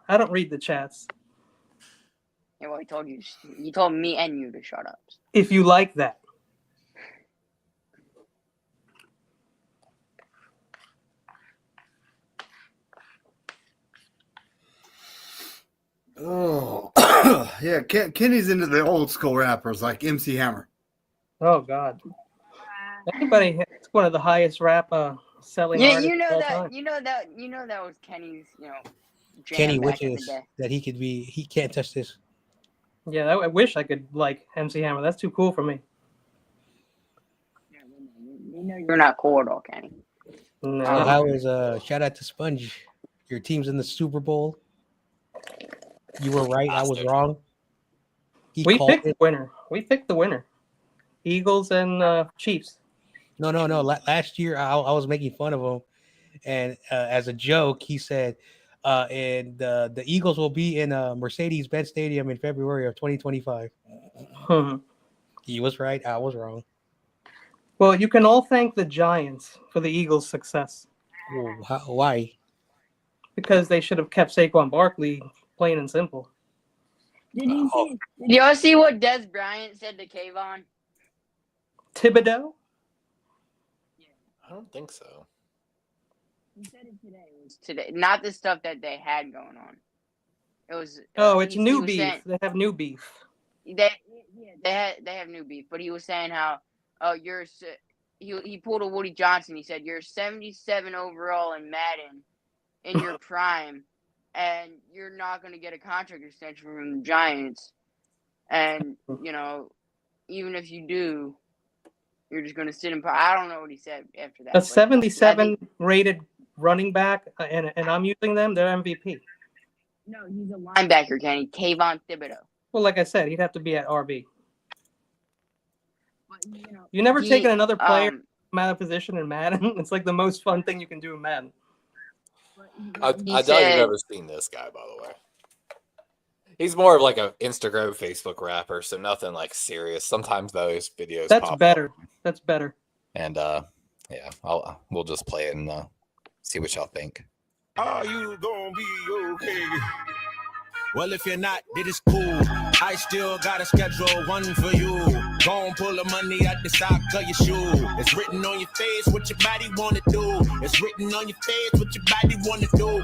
I don't read the chats. Yeah, well, he told you. He told me and you to shut up. If you like that. Oh, yeah. Kenny's into the old school rappers like MC Hammer. Oh God. It's one of the highest rap selling. Yeah, artists you know of all that. time. You know that was Kenny's. Jam Kenny back in the wishes day. that he can't touch this. Yeah, I wish I could like MC Hammer. That's too cool for me. You know you're not cool at all, Kenny. No. How was shout out to Sponge. Your team's in the Super Bowl. You were right. I was wrong. We picked the winner. Eagles and Chiefs. No. Last year I was making fun of him, and as a joke, he said, "And the Eagles will be in Mercedes-Benz Stadium in February of 2025." He was right. I was wrong. Well, you can all thank the Giants for the Eagles' success. Why? Because they should have kept Saquon Barkley, plain and simple. Did y'all see what Des Bryant said to Kayvon? Thibodeau? I don't think so. He said it today. It was today, not the stuff that they had going on. It was. It's new beef. They have new beef. They have new beef. But he was saying how he pulled a Woody Johnson. He said you're 77 overall in Madden in your prime, and you're not going to get a contract extension from the Giants. And even if you do, you're just going to sit in. I don't know what he said after that. A 77 rated running back, and I'm using them. They're MVP. No, he's a linebacker, Kenny. Kayvon Thibodeau. Well, like I said, he'd have to be at RB. But, you never taken another player out of position in Madden. It's like the most fun thing you can do in Madden. I doubt you've ever seen this guy, by the way. He's more of like an Instagram, Facebook rapper, so nothing like serious. Sometimes those videos. That's pop better. up. That's better. And we'll just play it and see what y'all think. Are you gonna be okay? Well, if you're not, it is cool. I still got a schedule one for you. Gon' pull the money out the sock of your shoe. It's written on your face what your body wanna do. It's written on your face what your body wanna do.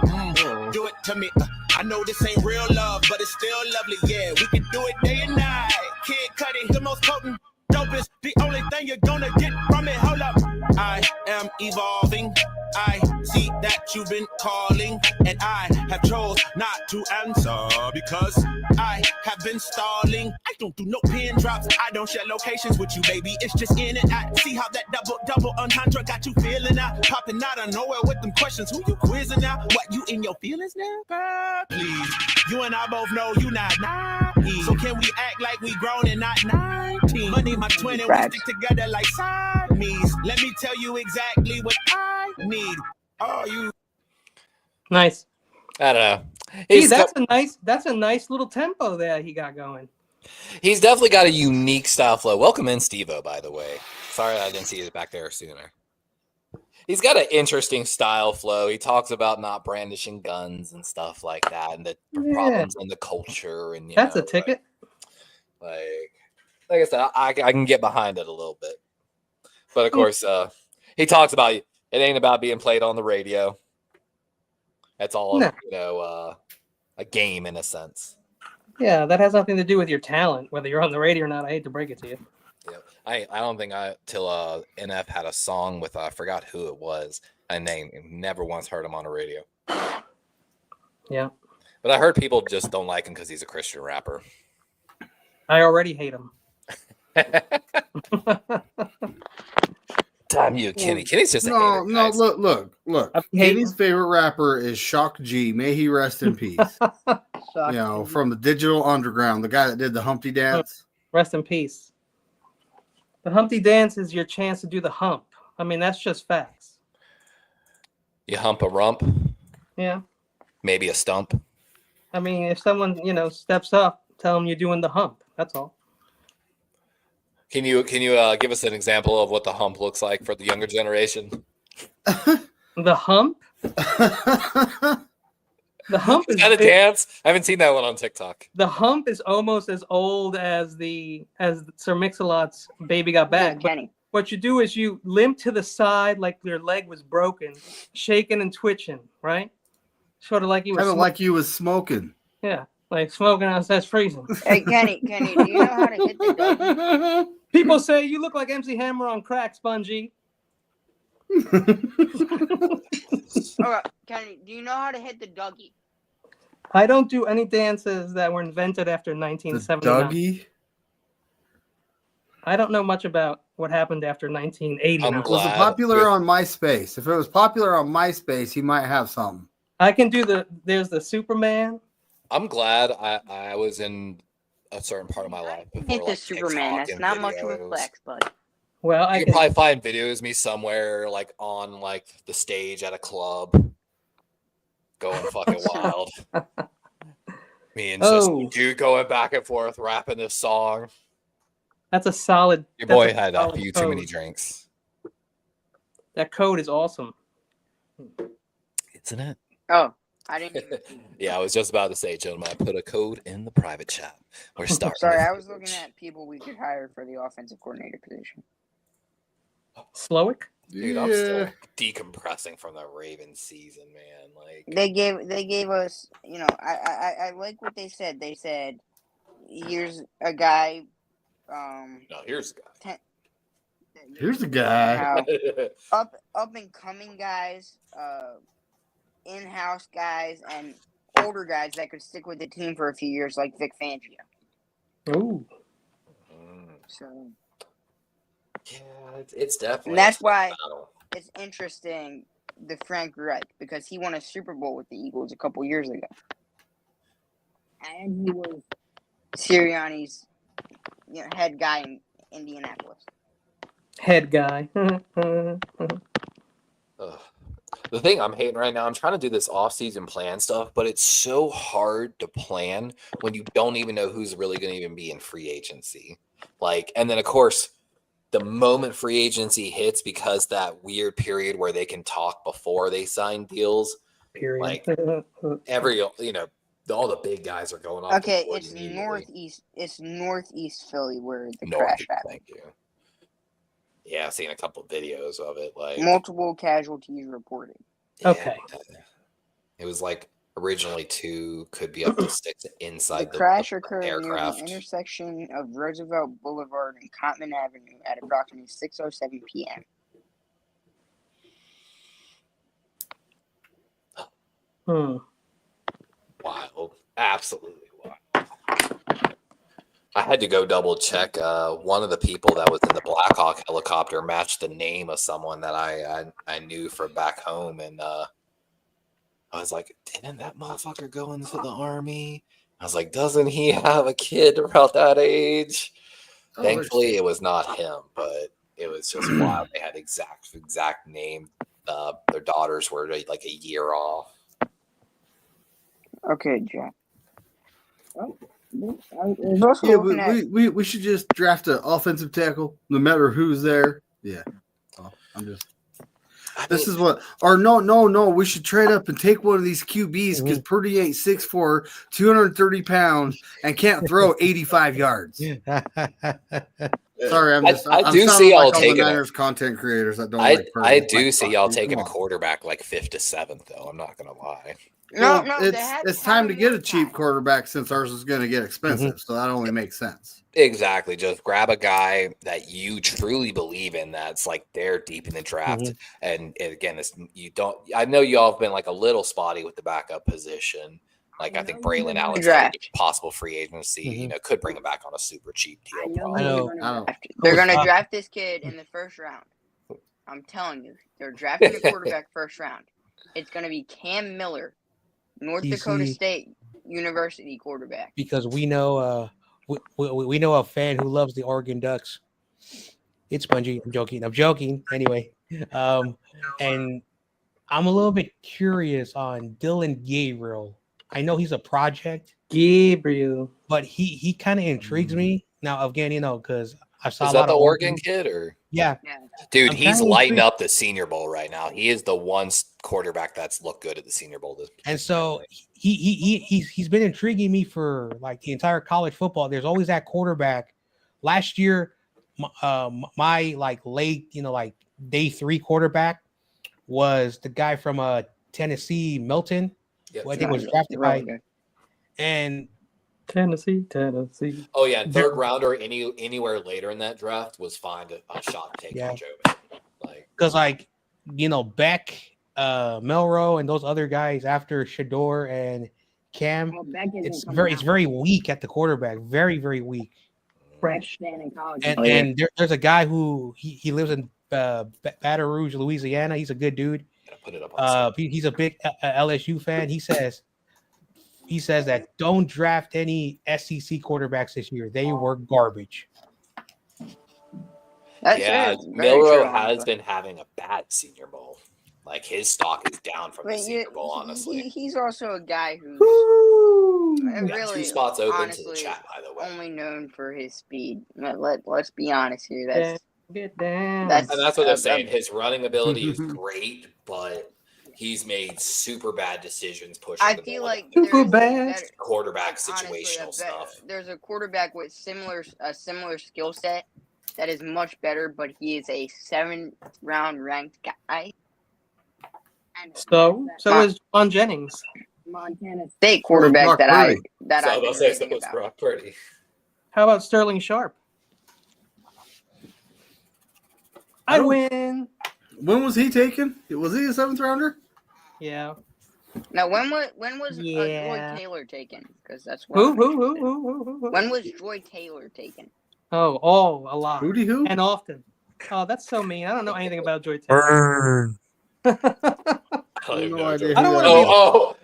Do it to me. I know this ain't real love, but it's still lovely. Yeah, we can do it day and night. Kid Cudi, the most potent, dopest. The only thing you're gonna get from it. Hold up. I am evolving. I see that you've been calling, and I have chose not to answer because I have been stalling. I don't do no pin drops. I don't share locations with you, baby. It's just in and out. See how that double entendre got you feeling out, popping out of nowhere with them questions. Who you quizzing now? What, you in your feelings now? Girl, please. You and I both know you not naive. So can we act like we grown and not 19? Money, my twin, and we stick together like Siamese. Let me tell you exactly what I need. Are you nice? I don't know. That's a nice little tempo there he got going. He's definitely got a unique style flow. Welcome in, Steve-O, by the way. Sorry I didn't see you back there sooner. He's got an interesting style flow. He talks about not brandishing guns and stuff like that, and the problems in the culture. And that's a ticket. Like I said, I can get behind it a little bit. But of course, he talks about it ain't about being played on the radio. That's all, a game in a sense. Yeah, that has nothing to do with your talent, whether you're on the radio or not. I hate to break it to you. Yeah, I don't think till NF had a song with I forgot who it was, and they never once heard him on the radio. Yeah, but I heard people just don't like him because he's a Christian rapper. I already hate him. Damn you, Kenny. Kenny's just no. Look. Kenny's favorite rapper is Shock G. May he rest in peace. From the Digital Underground, the guy that did the Humpty Dance. Rest in peace. The Humpty Dance is your chance to do the hump. I mean, that's just facts. You hump a rump. Yeah. Maybe a stump. I mean, if someone steps up, tell them you're doing the hump. That's all. Can you give us an example of what the hump looks like for the younger generation? The hump? The hump is that a dance? I haven't seen that one on TikTok. The hump is almost as old as Sir Mix-a-Lot's Baby Got Back. Kenny. What you do is you limp to the side like your leg was broken, shaking and twitching, right? Sort of like you were kind of like you was smoking. Yeah, like smoking outside freezing. Hey, Kenny, do you know how to hit the dougie? People say you look like MC Hammer on crack, Spongy. Okay, Kenny, do you know how to hit the dougie? I don't do any dances that were invented after 1979. The dougie? I don't know much about what happened after 1980. Was it popular on MySpace? If it was popular on MySpace, he might have something. I can do there's the Superman. I'm glad I was in a certain part of my life before. Hit the Superman. That's not much of a flex, bud. Well, you can probably find videos of me somewhere like on like the stage at a club going fucking wild. Me and just dude going back and forth rapping this song. That's a solid. Your boy had a few too many drinks. That code is awesome. Isn't it? Oh, I didn't. Yeah, I was just about to say, gentlemen, I put a code in the private chat. We're starting. Sorry, I was looking at people we could hire for the offensive coordinator position. Slowick? Dude, I'm still decompressing from the Ravens season, man. Like they gave us, I like what they said. They said, here's a guy. No, here's a guy. Here's a guy. Up and coming guys, in-house guys, and older guys that could stick with the team for a few years, like Vic Fangio. Ooh. So. Yeah, it's definitely. And that's why it's interesting, the Frank Reich, because he won a Super Bowl with the Eagles a couple years ago. And he was Sirianni's head guy in Indianapolis. Head guy. The thing I'm hating right now, I'm trying to do this off-season plan stuff, but it's so hard to plan when you don't even know who's really going to even be in free agency. And then, of course, the moment free agency hits, because that weird period where they can talk before they sign deals, all the big guys are going off. Okay, it's northeast. It's northeast Philly where the crash happened. Thank you. Yeah, I've seen a couple of videos of it. Multiple casualties reported. Yeah, okay. It was originally 2, could be up to 6 inside the crash occurred aircraft. Near the intersection of Roosevelt Boulevard and Cottman Avenue at approximately 6:07 p.m. Wild. Absolutely wild. I had to go double check. One of the people that was in the Blackhawk helicopter matched the name of someone that I knew from back home, and I was like, didn't that motherfucker go into the Army? I was like, doesn't he have a kid about that age? Thankfully, it was not him, but it was just wild. They had exact name. Their daughters were a year off. Okay, Jack. We should just draft an offensive tackle, no matter who's there. Yeah. Oh, I'm just. This is what, or no. We should trade up and take one of these QBs because Purdy ain't 6'4", 230 pounds, and can't throw 85 yards. Sorry, I do see y'all taking Niners content creators that don't like Purdy. I do see y'all taking a quarterback like 5th to 7th, though. I'm not gonna lie. No, it's time to get a cheap quarterback since ours is going to get expensive. So that only makes sense. Exactly. Just grab a guy that you truly believe in. That's like they're deep in the draft. And again, I know y'all have been like a little spotty with the backup position. Like I think Braylon Allen's possible free agency. Could bring him back on a super cheap deal. They're going to draft this kid in the first round. I'm telling you, they're drafting a quarterback first round. It's going to be Cam Miller, North Dakota State University quarterback. Because we know we know a fan who loves the Oregon Ducks. It's Spongy. I'm joking. Anyway, and I'm a little bit curious on Dylan Gabriel. I know he's a project, Gabriel, but he kind of intrigues me. Now again, because I saw a lot of Oregon kid, or dude, he's lighting up the Senior Bowl right now. He is the one quarterback that's looked good at the Senior Bowl. And so he's been intriguing me for like the entire college football. There's always that quarterback. Last year, my like late, like day 3 quarterback was the guy from Tennessee, Milton. Who I think was drafted by, and Tennessee. Oh yeah, third rounder anywhere later in that draft was fine a shot to take on Joe. Because Beck, Melrose, and those other guys after Shador and Cam, it's very weak at the quarterback, very very weak. Fresh stand in college, and there's a guy who he lives in Baton Rouge, Louisiana. He's a good dude. Put it up he's a big LSU fan. He says that don't draft any SEC quarterbacks this year. They were garbage. Milroe has been having a bad Senior Bowl. Like his stock is down from the Senior Bowl. Honestly, he's also a guy who's really 2 spots open to the chat. By the way, only known for his speed. Let's be honest here. Get down. That's what they're saying. His running ability is great, but he's made super bad decisions pushing. I feel like quarterback situational stuff. There's a quarterback with a similar skill set that is much better, but he is a 7th round ranked guy. So is John Jennings, Montana State quarterback I Brock Purdy. How about Sterling Sharp? I win. When was he taken? Was he a 7th rounder? Yeah. Now, when was Joy Taylor taken? Because that's who? When was Joy Taylor taken? Oh, a lot. Who? And often. Oh, that's so mean. I don't know anything about Joy Taylor. No idea.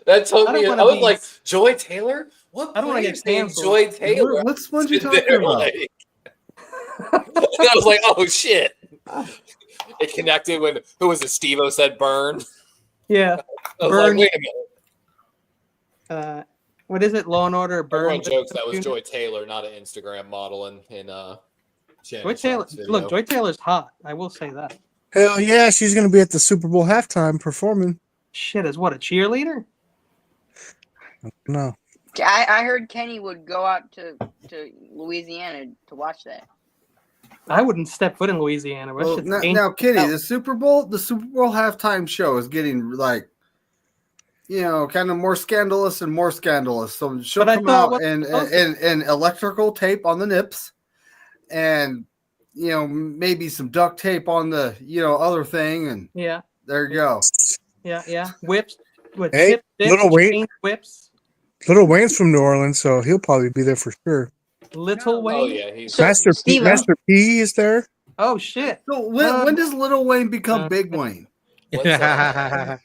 That told me. I was like, Joy Taylor? What? I don't want to get canceled. Joy Taylor. What's Spongy talking about? I was like, oh shit. It connected when who was it? Steve-O said burn. Yeah. I was Burn. like, wait a minute. What is it? Law and Order. Burn. Everyone jokes that was Joy Taylor, not an Instagram model in Joy Taylor. Look, Joy Taylor's hot. I will say that. Hell yeah, she's gonna be at the Super Bowl halftime performing. Shit, is what, a cheerleader? No. I heard Kenny would go out to Louisiana to watch that. I wouldn't step foot in Louisiana. Well, now, Kenny, the Super Bowl halftime show is getting like, kind of more scandalous and more scandalous. So she'll come out and electrical tape on the nips, and maybe some duct tape on the other thing, and there you go. Yeah, whips. Hey, Little Wayne. Whips. Little Wayne's from New Orleans, so he'll probably be there for sure. Little Wayne. Oh yeah, he's Master P is there. Oh shit! So when does Little Wayne become Big Wayne? Little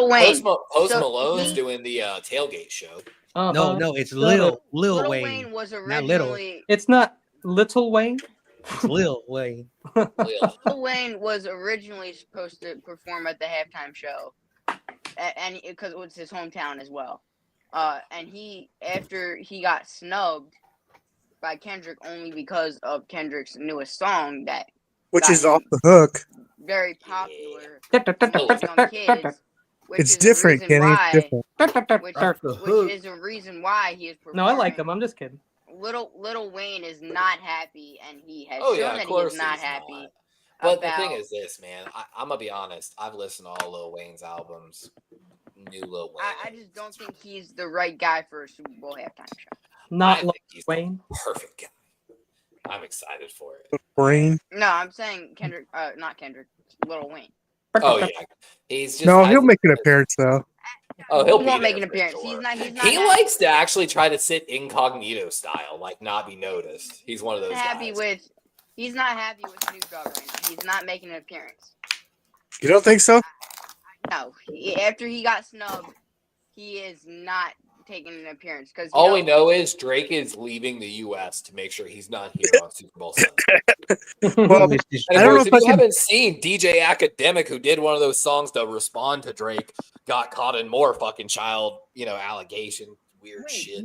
Wayne. Post Malone's doing the tailgate show. No, it's Lil Wayne. Wayne was originally. Not Little. It's not Little Wayne. It's Lil Wayne. Lil Wayne was originally supposed to perform at the halftime show, and because it was his hometown as well. And after he got snubbed by Kendrick only because of Kendrick's newest song that which is gotten off the hook. very popular with young kids. Which It's is different, a reason Kenny. why, It's different. which is a reason why he is performing. No, I like him. I'm just kidding. Little Wayne is not happy, and he has Oh shown yeah, that of course he is not he's happy. not. But about, the thing is this, man. I'm gonna be honest. I've listened to all Lil Wayne's albums. New Lil Wayne. I just don't think he's the right guy for a Super Bowl halftime show. Not Lil Wayne. Perfect guy. I'm excited for it. Brain. No, I'm saying Kendrick. Not Kendrick. Lil Wayne. Oh yeah, he's just. No, he'll make an appearance though. Oh, he'll He be won't make there an for appearance. sure. He's not He happy. likes to actually try to sit incognito style, like not be noticed. He's one of those guys. He's not happy with Snoop Dogg right now. He's not making an appearance. You don't think so? No. After he got snubbed, he is not taking an appearance because all we know is Drake is leaving the U.S. to make sure he's not here on Super Bowl Sunday. Well, and I don't know if I haven't seen DJ Academic, who did one of those songs to respond to Drake, got caught in more fucking child, allegation, weird shit.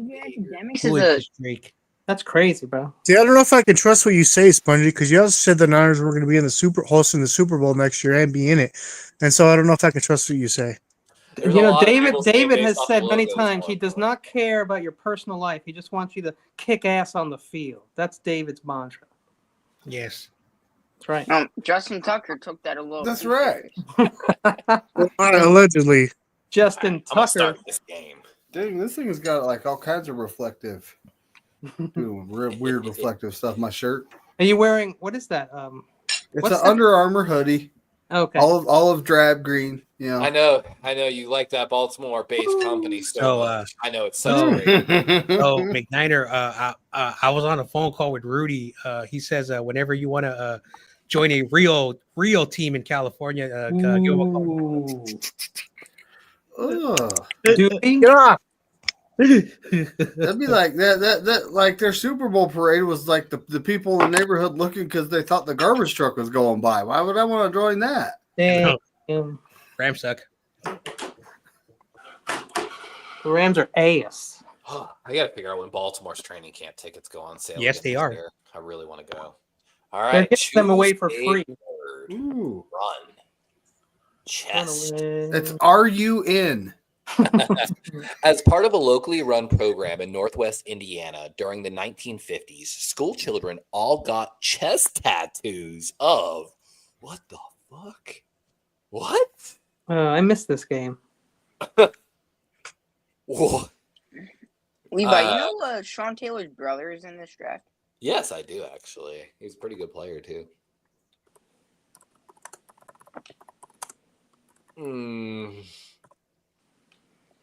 Drake. That's crazy, bro. See, I don't know if I can trust what you say, Spongy, because you also said the Niners were going to be in the hosting the Super Bowl next year and be in it, and so I don't know if I can trust what you say. David has said many times he does not care about your personal life. He just wants you to kick ass on the field. That's David's mantra. Yes. That's right. Justin Tucker took that a little. That's right. Allegedly. Justin Tucker. Start this game. Dang, this thing has got like all kinds of reflective, weird reflective stuff. My shirt. Are you wearing what is that? It's an Under Armour hoodie. Okay. Olive drab green. Yeah. I know. You like that Baltimore-based company so much. I know it's so great. Oh, McNiner, I was on a phone call with Rudy. He says whenever you want to join a real team in California, give him a call. Get off. That'd be like that like their Super Bowl parade was like the people in the neighborhood looking because they thought the garbage truck was going by. Why would I want to join that? Damn. Rams suck. The Rams are ass. I got to figure out when Baltimore's training camp tickets go on sale. Yes, they are. Year. I really want to go. All They're right. getting them away for free. Ooh. Run. Chest. It's RUN. As part of a locally run program in Northwest Indiana during the 1950s, school children all got chest tattoos of what the fuck? What? I missed this game. Whoa. Levi, Sean Taylor's brother is in this draft? Yes, I do actually. He's a pretty good player too.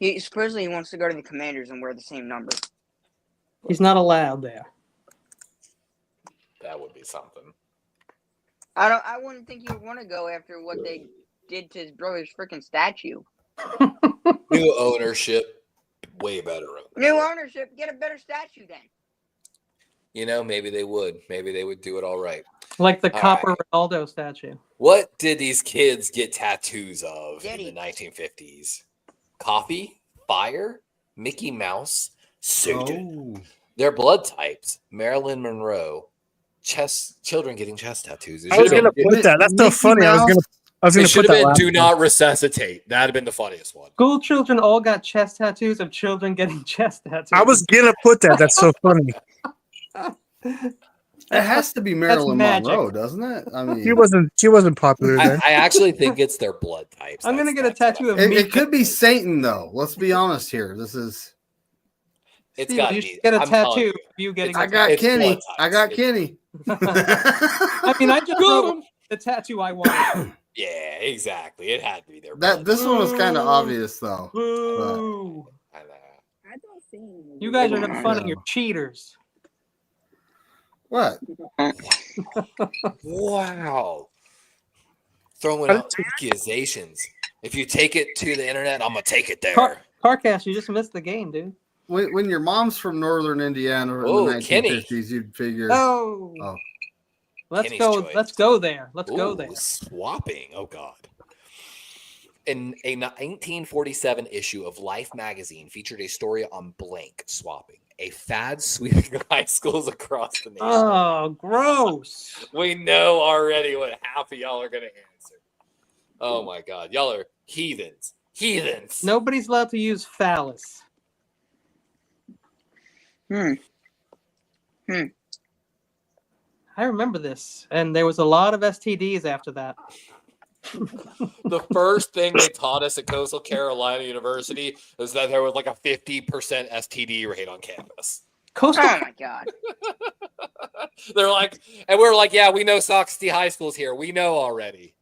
He supposedly wants to go to the Commanders and wear the same number. He's not allowed there. That would be something. I wouldn't think he would want to go after what they did to his brother's freaking statue. New ownership, way better ownership. New ownership, get a better statue then. Maybe they would. Maybe they would do it all right. Like the Copper Ronaldo statue. What did these kids get tattoos of in the 1950s? Coffee, fire, Mickey Mouse, suit. Oh. Their blood types: Marilyn Monroe. Children getting chest tattoos. I was gonna put that. That's so funny. I was gonna put that. Do not resuscitate. That'd have been the funniest one. School children all got chest tattoos of children getting chest tattoos. I was gonna put that. That's so funny. It has to be Marilyn Monroe, doesn't it? I mean, she wasn't popular then. I actually think it's their blood types. I'm gonna get a tattoo of it could be Satan, though. Let's be honest here. This is. It's Steve, got to you be. should get a tattoo of you getting. I got Kenny. I got Kenny. I mean, I just wrote the tattoo I wanted. Yeah, exactly. It had to be their. This one was kind of obvious, though. Boo. I don't see him. You guys are not funny. You're cheaters. What? Wow. Throwing out accusations. If you take it to the internet, I'm gonna take it there. Carcast, you just missed the game, dude. When your mom's from northern Indiana in the 1950s, you'd figure. Oh. Let's Kenny's go. choice. Let's go there. Let's go there. Swapping. Oh God. In a 1947 issue of Life magazine featured a story on blank swapping, a fad sweeping high schools across the nation. Oh, gross. We know already what half of y'all are going to answer. Oh my God. Y'all are heathens. Heathens. Nobody's allowed to use phallus. Hmm. I remember this, and there was a lot of STDs after that. The first thing they taught us at Coastal Carolina University is that there was like a 50% STD rate on campus. Coastal. Oh my God. They're like, and we're like, yeah, we know Sauk City High School's here. We know already.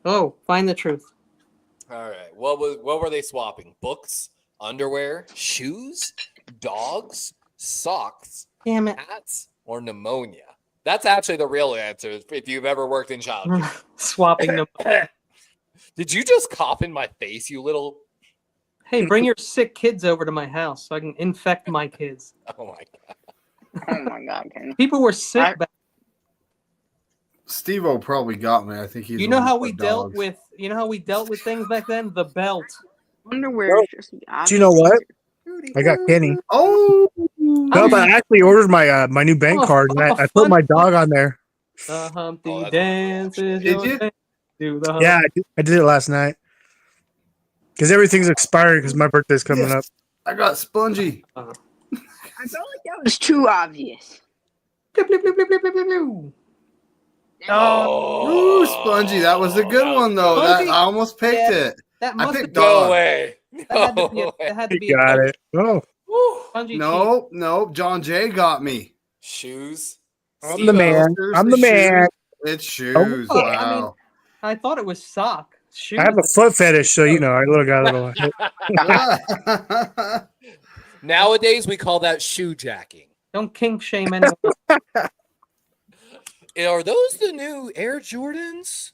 Oh, find the truth. All right. What were they swapping? Books, underwear, shoes, dogs, socks, Damn it. hats, or pneumonia? That's actually the real answer if you've ever worked in childcare. Swapping them. Did you just cough in my face, you little? Hey, bring your sick kids over to my house so I can infect my kids. Oh my God. Oh my God, Kenny. People were sick back. Steve-O probably got me. I think he's. You know how we dealt with things back then? The belt. Underwear is just the Do you know what? obvious. I got Kenny. Oh, No, but I actually ordered my my new bank card, and I put my dog on there. The Humpty Oh, that's Dance is Did your you? dance. Do the Yeah, I did it last night. Because everything's expired because my birthday's coming up. I got spongy. I felt like that was too obvious. Ooh, spongy. That was a good one though. Spongy? I almost picked Yeah. it. That I must picked No dog. way. That No had to way. be You got it. Oh, Spongy cheek. Nope. John Jay got me. Shoes. I'm the man. Seriously, I'm the man. shoes? It's shoes. Oh, Wow. I mean, I thought it was sock. Shoes. I have a foot fetish, so you know, I got a little. Nowadays, we call that shoe jacking. Don't kink shame anyone. Are those the new Air Jordans?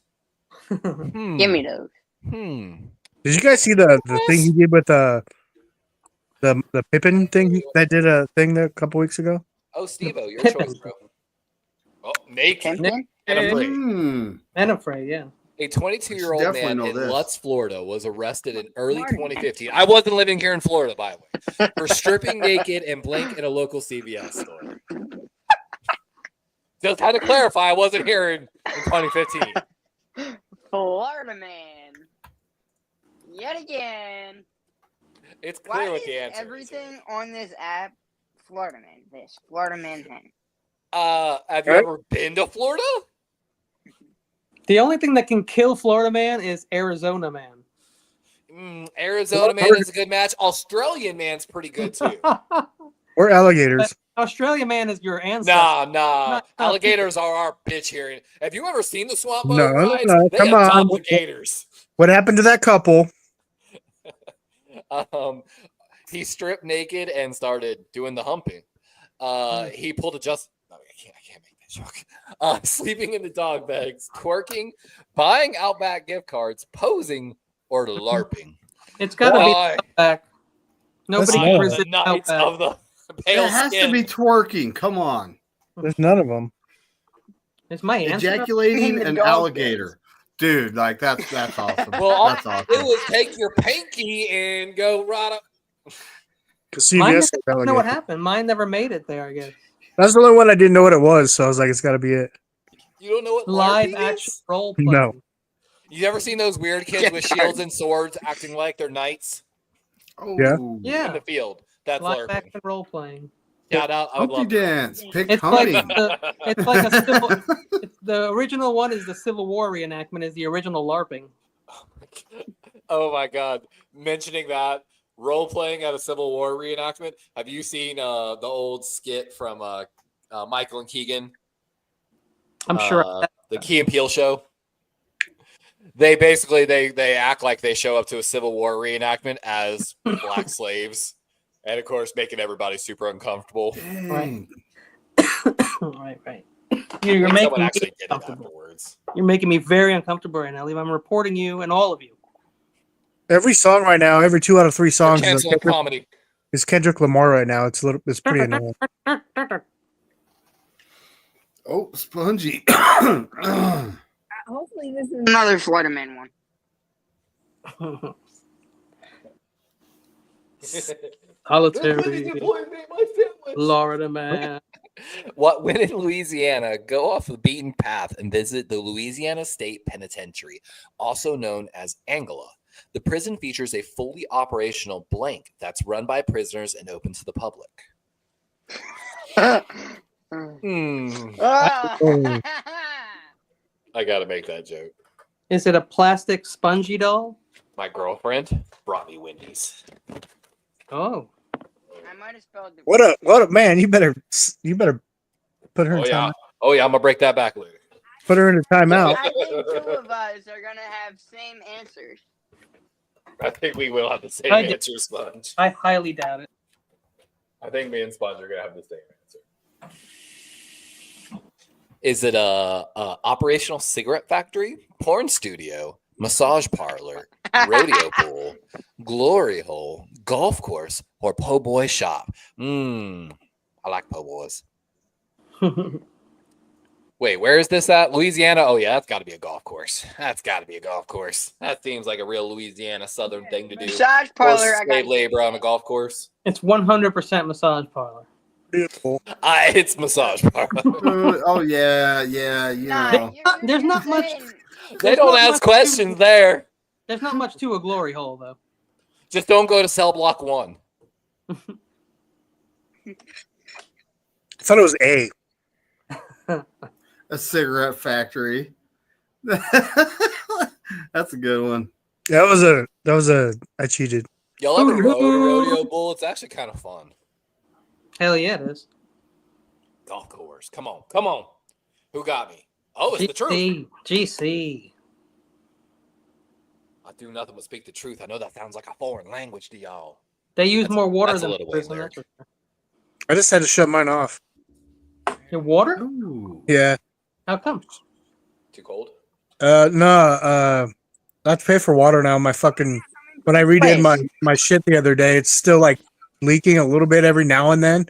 Give me those. Did you guys see the thing he did with the Pippin thing that did a thing there a couple weeks ago? Oh, Steve-O, your Pippin. choice, bro. Oh, naked Pimpin'? and afraid. And afraid, yeah. A 22-year-old Definitely man know in this. Lutz, Florida, was arrested in early 2015. I wasn't living here in Florida, by the way, for stripping naked and blank in a local CVS store. Just had to clarify, I wasn't here in 2015. Florida man. Yet again. It's clear Why what is the answer everything on this app Florida man? This Florida man thing. Have you ever been to Florida? The only thing that can kill Florida man is Arizona man. Arizona man is a good match. Australian man's pretty good too. Or alligators. Australia man is your ancestor. Nah. Not Alligators are our bitch here. Have you ever seen the swamp boat No, rides? no, They come adopt on. gators. What happened to that couple? He stripped naked and started doing the humping. He pulled a just. No, I can't make that joke. Sleeping in the dog bags, twerking, buying Outback gift cards, posing, or LARPing. It's got to be Outback. Nobody That's can not- resist The Knights Outback. of the Pale It has Skin. to be twerking. Come on. There's none of them. It's my answer. Ejaculating The an dog alligator. Dude, like that's awesome. Well, all That's you awesome. do is take your pinky and go right up. Mine CVS never know what happened. Mine never made it there, I guess. That's the only one I didn't know what it was, so I was like, it's got to be it. You don't know what Live LARPing action is? role play. No. You ever seen those weird kids with shields and swords acting like they're knights Oh, Yeah. in Yeah. the field? That's Live LARPing. action role playing. Shout out. I would Humpty love that. dance. Pick It's like hunting. it's like a civil. The original one is the Civil War reenactment. Is the original LARPing. Oh my god! Mentioning that role playing at a Civil War reenactment. Have you seen the old skit from Michael and Keegan? I'm sure. The Key and Peele show. They basically they act like they show up to a Civil War reenactment as black slaves, and of course making everybody super uncomfortable. Dang. Right. You're Someone making me actually did it uncomfortable. afterwards. You're making me very uncomfortable right now, Liam. I'm reporting you and all of you. Every song right now, every 2 out of 3 They're songs canceling comedy. is Kendrick Lamar right now. It's pretty annoying. Oh, spongy. Hopefully this is Another Florida man one. Solitary Florida man. When in Louisiana, go off the beaten path and visit the Louisiana State Penitentiary, also known as Angola. The prison features a fully operational blank that's run by prisoners and open to the public. I gotta make that joke. Is it a plastic spongy doll? My girlfriend brought me Wendy's. Oh. I might have spelled it. What a man! You better put her in timeout. Oh yeah, I'm gonna break that back later. Put her in a timeout. I think 2 of us are gonna have same answers. I think we will have the same answer, Sponge. I highly doubt it. I think me and Sponge are gonna have the same answer. Is it a operational cigarette factory, porn studio, massage parlor, rodeo pool, glory hole, golf course, or po' boy shop? I like po' boys. Wait, where is this at? Louisiana? Oh, yeah, that's got to be a golf course. That's got to be a golf course. That seems like a real Louisiana Southern thing to do. Massage parlor. Slave labor on a golf course. It's 100% massage parlor. Beautiful. It's massage parlor. Oh yeah, you know. There's not much. They don't ask questions there. There's not much to a glory hole, though. Just don't go to cell block 1. I thought it was A. A cigarette factory. That's a good one. That was a. I cheated. Y'all ever rode a rodeo bull? It's actually kind of fun. Hell yeah, it is. Golf course. Come on. Who got me? Oh, it's the truth. GC. I do nothing but speak the truth. I know that sounds like a foreign language to y'all. They use more water that's a than little prison. weird. I just had to shut mine off. Your water? Ooh. Yeah. How come? Too cold? No. I have to pay for water now. My fucking when I redid my shit the other day, it's still like leaking a little bit every now and then.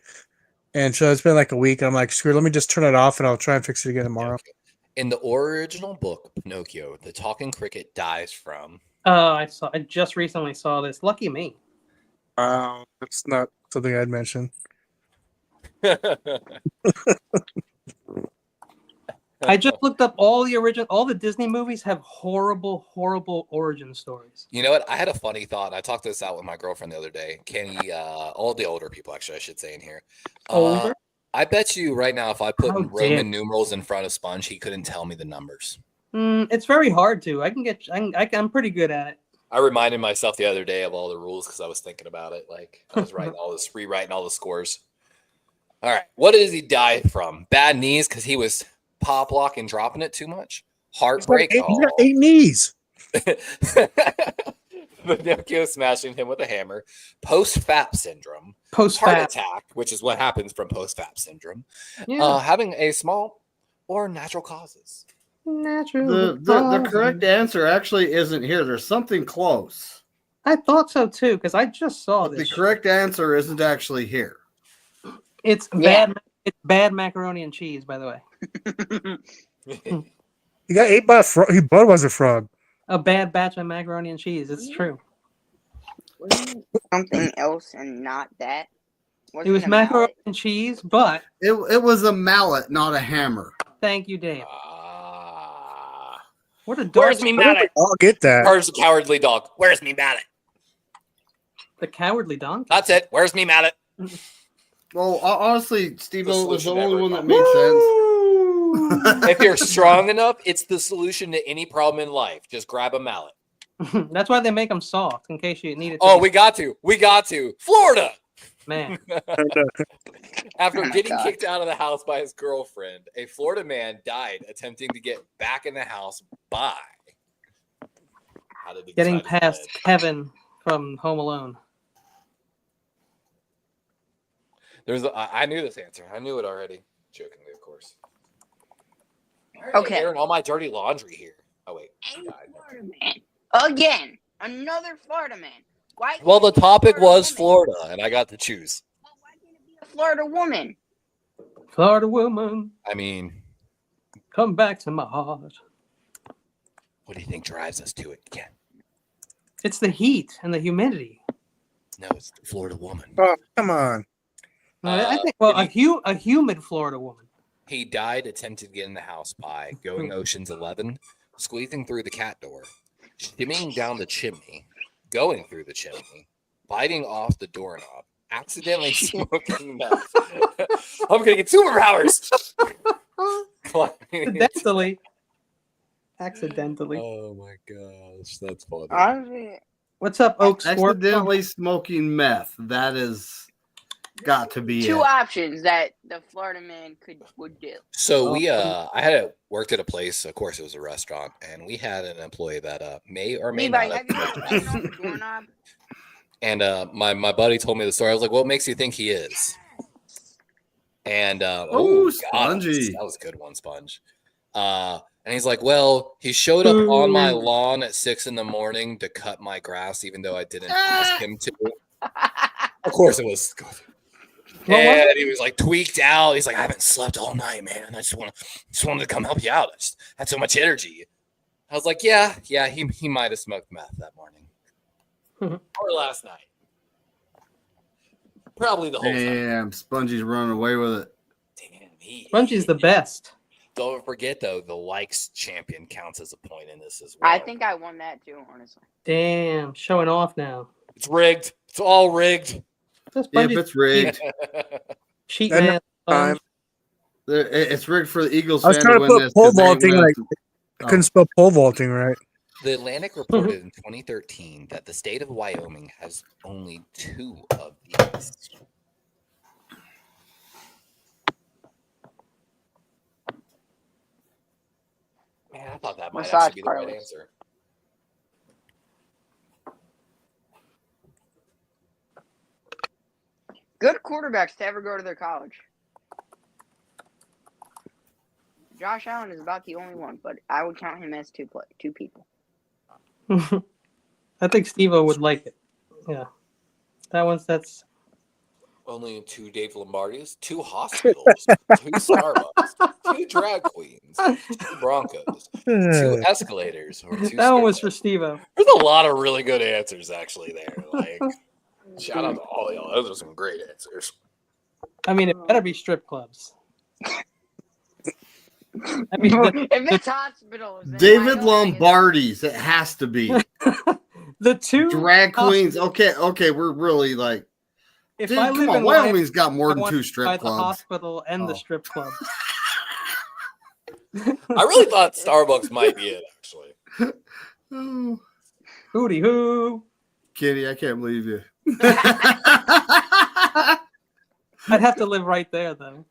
And so it's been like a week. I'm like, screw it, let me just turn it off and I'll try and fix it again tomorrow. Okay. In the original book, Pinocchio, the talking cricket dies from. I just recently saw this. Lucky me. That's not something I'd mention. I just looked up all the Disney movies have horrible origin stories. You know what? I had a funny thought. And I talked this out with my girlfriend the other day. Kenny, all the older people, actually, I should say in here. Older? I bet you right now, if I put Roman numerals in front of Sponge, he couldn't tell me the numbers. It's very hard to. I'm pretty good at it. I reminded myself the other day of all the rules because I was thinking about it. Like I was rewriting all the scores. All right, what does he die from? Bad knees because he was pop locking, dropping it too much. Heartbreak. He's got 8 knees. Pinocchio smashing him with a hammer. Post-FAP syndrome. Post-FAP. Heart attack, which is what happens from post-FAP syndrome. Yeah. Having a small or natural causes. The correct answer actually isn't here. There's something close. I thought so too because I just saw this. The correct answer isn't actually here. It's bad. It's bad macaroni and cheese, by the way. He got ate by a frog. He was a frog. A bad batch of macaroni and cheese. It's true. Something else and not that. It was macaroni and cheese, but it was a mallet, not a hammer. Thank you, Dave. What a Where's me mallet? I'll get that. Where's the cowardly dog? Where's me mallet? The cowardly donkey. That's it. Where's me mallet? Well, honestly, Steve was the solution only one ever. that made sense. If you're strong enough, it's the solution to any problem in life. Just grab a mallet. That's why they make them soft, in case you need it. Oh, we got to. Florida. Man. After getting kicked out of the house by his girlfriend, a Florida man died attempting to get back in the house by getting past Kevin from Home Alone. I knew this answer. I knew it already. Jokingly, of course. Okay. Airing all my dirty laundry here. Oh wait. Florida man. Again, another Florida man. Why? Well, the topic was Florida, and I got to choose. Well, why can't it be a Florida woman? Florida woman. I mean, come back to my heart. What do you think drives us to it, Ken? It's the heat and the humidity. No, it's the Florida woman. Oh, come on. No, I think a humid Florida woman. He died attempting to get in the house by going Ocean's 11, squeezing through the cat door, shimmying down the chimney, going through the chimney, biting off the doorknob, accidentally smoking meth. I'm gonna get superpowers. Accidentally. Oh my gosh, that's funny. What's up, Oaks? Accidentally smoking meth. That is got to be two it. options that the Florida man would do. So I had worked at a place. Of course, it was a restaurant, and we had an employee that may or may not. Have you ever bitten off the doorknob? And my buddy told me the story. I was like, "What makes you think he is?" And Spongy. That was a good one, Sponge. And he's like, "Well, he showed up on my lawn at 6 a.m. to cut my grass, even though I didn't ask him to." Of course, it was good. And he was like tweaked out. He's like, "I haven't slept all night, man. I just wanted to come help you out. I just had so much energy." I was like, "Yeah, he might have smoked meth that morning or last night, probably the whole time." Damn, Spongy's running away with it. Damn, Spongy's the best. Don't forget though, the likes champion counts as a point in this as well. I think I won that too, honestly. Damn, showing off now. It's rigged. It's all rigged. If it's rigged. Cheat man. It's rigged for the Eagles. I was trying to put pole vaulting like I couldn't spell pole vaulting right. The Atlantic reported in 2013 that the state of Wyoming has only 2 of these. Man, I thought that might actually be the right answer. Good quarterbacks to ever go to their college. Josh Allen is about the only one, but I would count him as two people. I think Steve-O would like it. Yeah. That's Only 2 Dave Lombardis, 2 hospitals, 2 Starbucks, 2 drag queens, 2 Broncos, 2 escalators, or 2 that one was for Steve-O. There's a lot of really good answers actually there. Like, shout out to all y'all. Those are some great answers. I mean, it better be strip clubs. I mean, if it's hospitals, David Lombardi's, it has to be. The 2 drag queens. Okay, we're really like. If Dude, I live in Wyoming's got more than 2 strip by clubs. The hospital and the strip club. I really thought Starbucks might be it, actually. Hootie hoo. Kitty, I can't believe you. I'd have to live right there, though.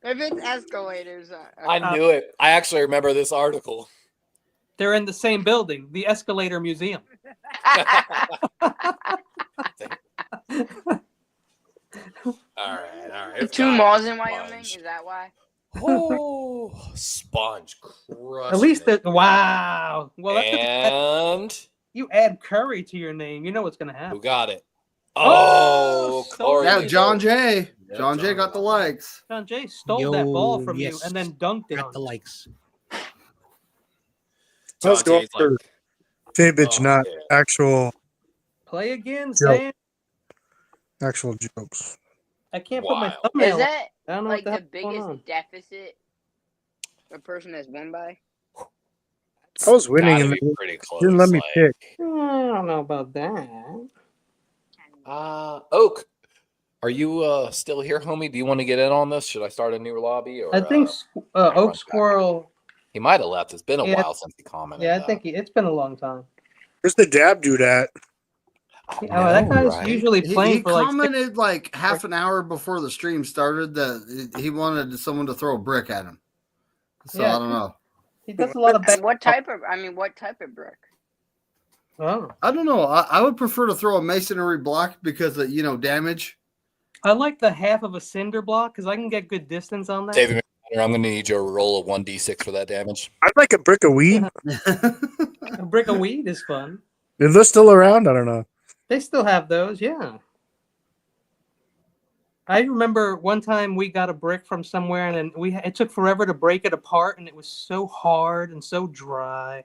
If it's escalators. I knew it. I actually remember this article. They're in the same building, the Escalator Museum. All right. 2 malls in Wyoming, is that why? Oh, Sponge crushing. At least it. Wow. Well, that's and you add Curry to your name, you know what's going to happen. who got it? Oh, Corey. Yeah, John Jay. John Jay got the likes. John Jay stole that ball from you and then dunked it on the likes. I was going for Fibage, not actual. Play again, Joke. Sam. Actual jokes. I can't put my thumbnail. Is that I don't know like what the hell's going on. biggest deficit a person has won by? I was winning and pretty close. didn't let me pick. I don't know about that. Oak, are you still here, homie? Do you want to get in on this? Should I start a new lobby? Or I think Oak Squirrel. He might have left. It's been a while since he commented. Yeah, I think it's been a long time. Where's the dab dude at? That guy's usually playing he for like. commented like half an hour before the stream started that he wanted someone to throw a brick at him. So Yeah. I don't know. He does a lot of. What type of brick? Oh. I don't know. I would prefer to throw a masonry block because of damage. I like the half of a cinder block because I can get good distance on that. David, I'm going to need you to roll a 1d6 for that damage. I'd like a brick of weed. A brick of weed is fun. Is this still around? I don't know. They still have those, yeah. I remember one time we got a brick from somewhere, and then it took forever to break it apart, and it was so hard and so dry.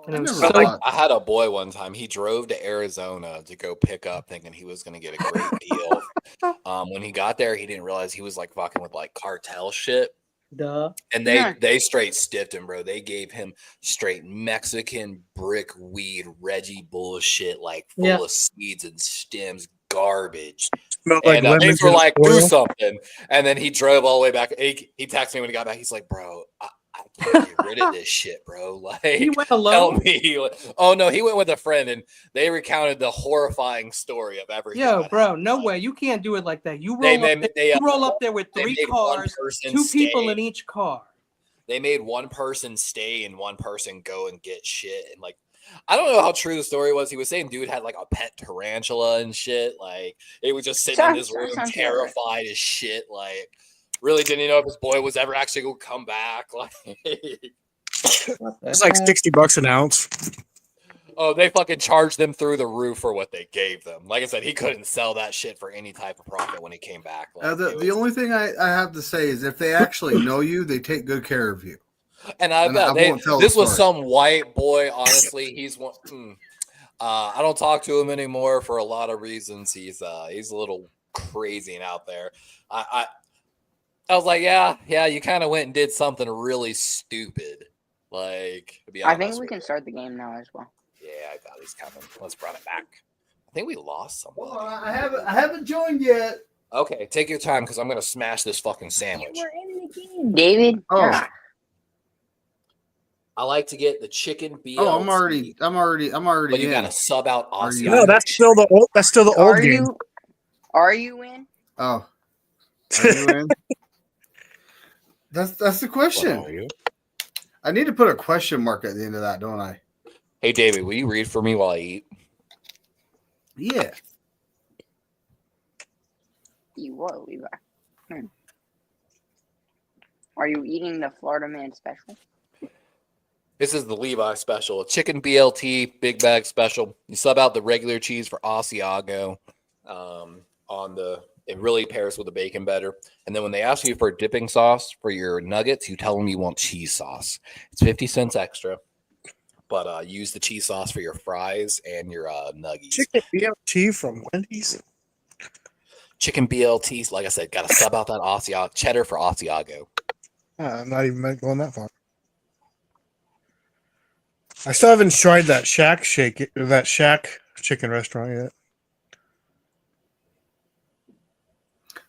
And it was never so thought- I had a boy one time. He drove to Arizona to go pick up, thinking he was going to get a great deal. When he got there, he didn't realize he was like fucking with like cartel shit. duh. And they straight stiffed him, bro. They gave him straight Mexican brick weed, Reggie bullshit, like full of seeds and stems, garbage. Smelled like And lemons these were and like, do oil. something. And then he drove all the way back. He texted me when he got back. He's like, bro, I can't get rid of this shit, bro. Like, He went tell alone. me. Oh no, he went with a friend, and they recounted the horrifying story of everything. Yo, that bro, happened. no Like, way. You can't do it like that. You They roll, you roll up there with they 3 made one cars, person 2 people stay. in each car. They made one person stay and one person go and get shit. And like, I don't know how true the story was. He was saying dude had like a pet tarantula and shit. Like, it was just sitting in his room, terrified as shit. Like, really didn't know if his boy was ever actually going to come back. Like, It's like $60 an ounce. oh, they fucking charged them through the roof for what they gave them. Like I said, he couldn't sell that shit for any type of profit when he came back. Like, the only thing I have to say is if they actually know you, they take good care of you. And I bet this was some white boy. Honestly, he's one. I don't talk to him anymore for a lot of reasons. He's a little crazy and out there. I was like, yeah, you kind of went and did something really stupid. Like, to be honest, I think we can start the game now as well. Yeah, I thought he's coming. Let's bring it back. I think we lost someone. Hold on, I haven't joined yet. Okay, take your time because I'm gonna smash this fucking sandwich. We're in the game. David. Oh. Yeah. I like to get the chicken BLT. Oh, I'm already. But you in. gotta sub out Aussie. No, that's still the old. That's still the old game. Are you in? Oh, are you in? That's the question. What are you? I need to put a question mark at the end of that, don't I? Hey, David, will you read for me while I eat? Yeah. You what, Levi? Are you eating the Florida Man special? This is the Levi special. A chicken BLT, big bag special. You sub out the regular cheese for Asiago. It really pairs with the bacon better. And then when they ask you for a dipping sauce for your nuggets, you tell them you want cheese sauce. It's 50 cents extra. But use the cheese sauce for your fries and your nuggies. Chicken BLT from Wendy's. Chicken BLTs, like I said, got to sub out that Asiago cheddar for Asiago. I'm not even going that far. I still haven't tried that Shack chicken restaurant yet.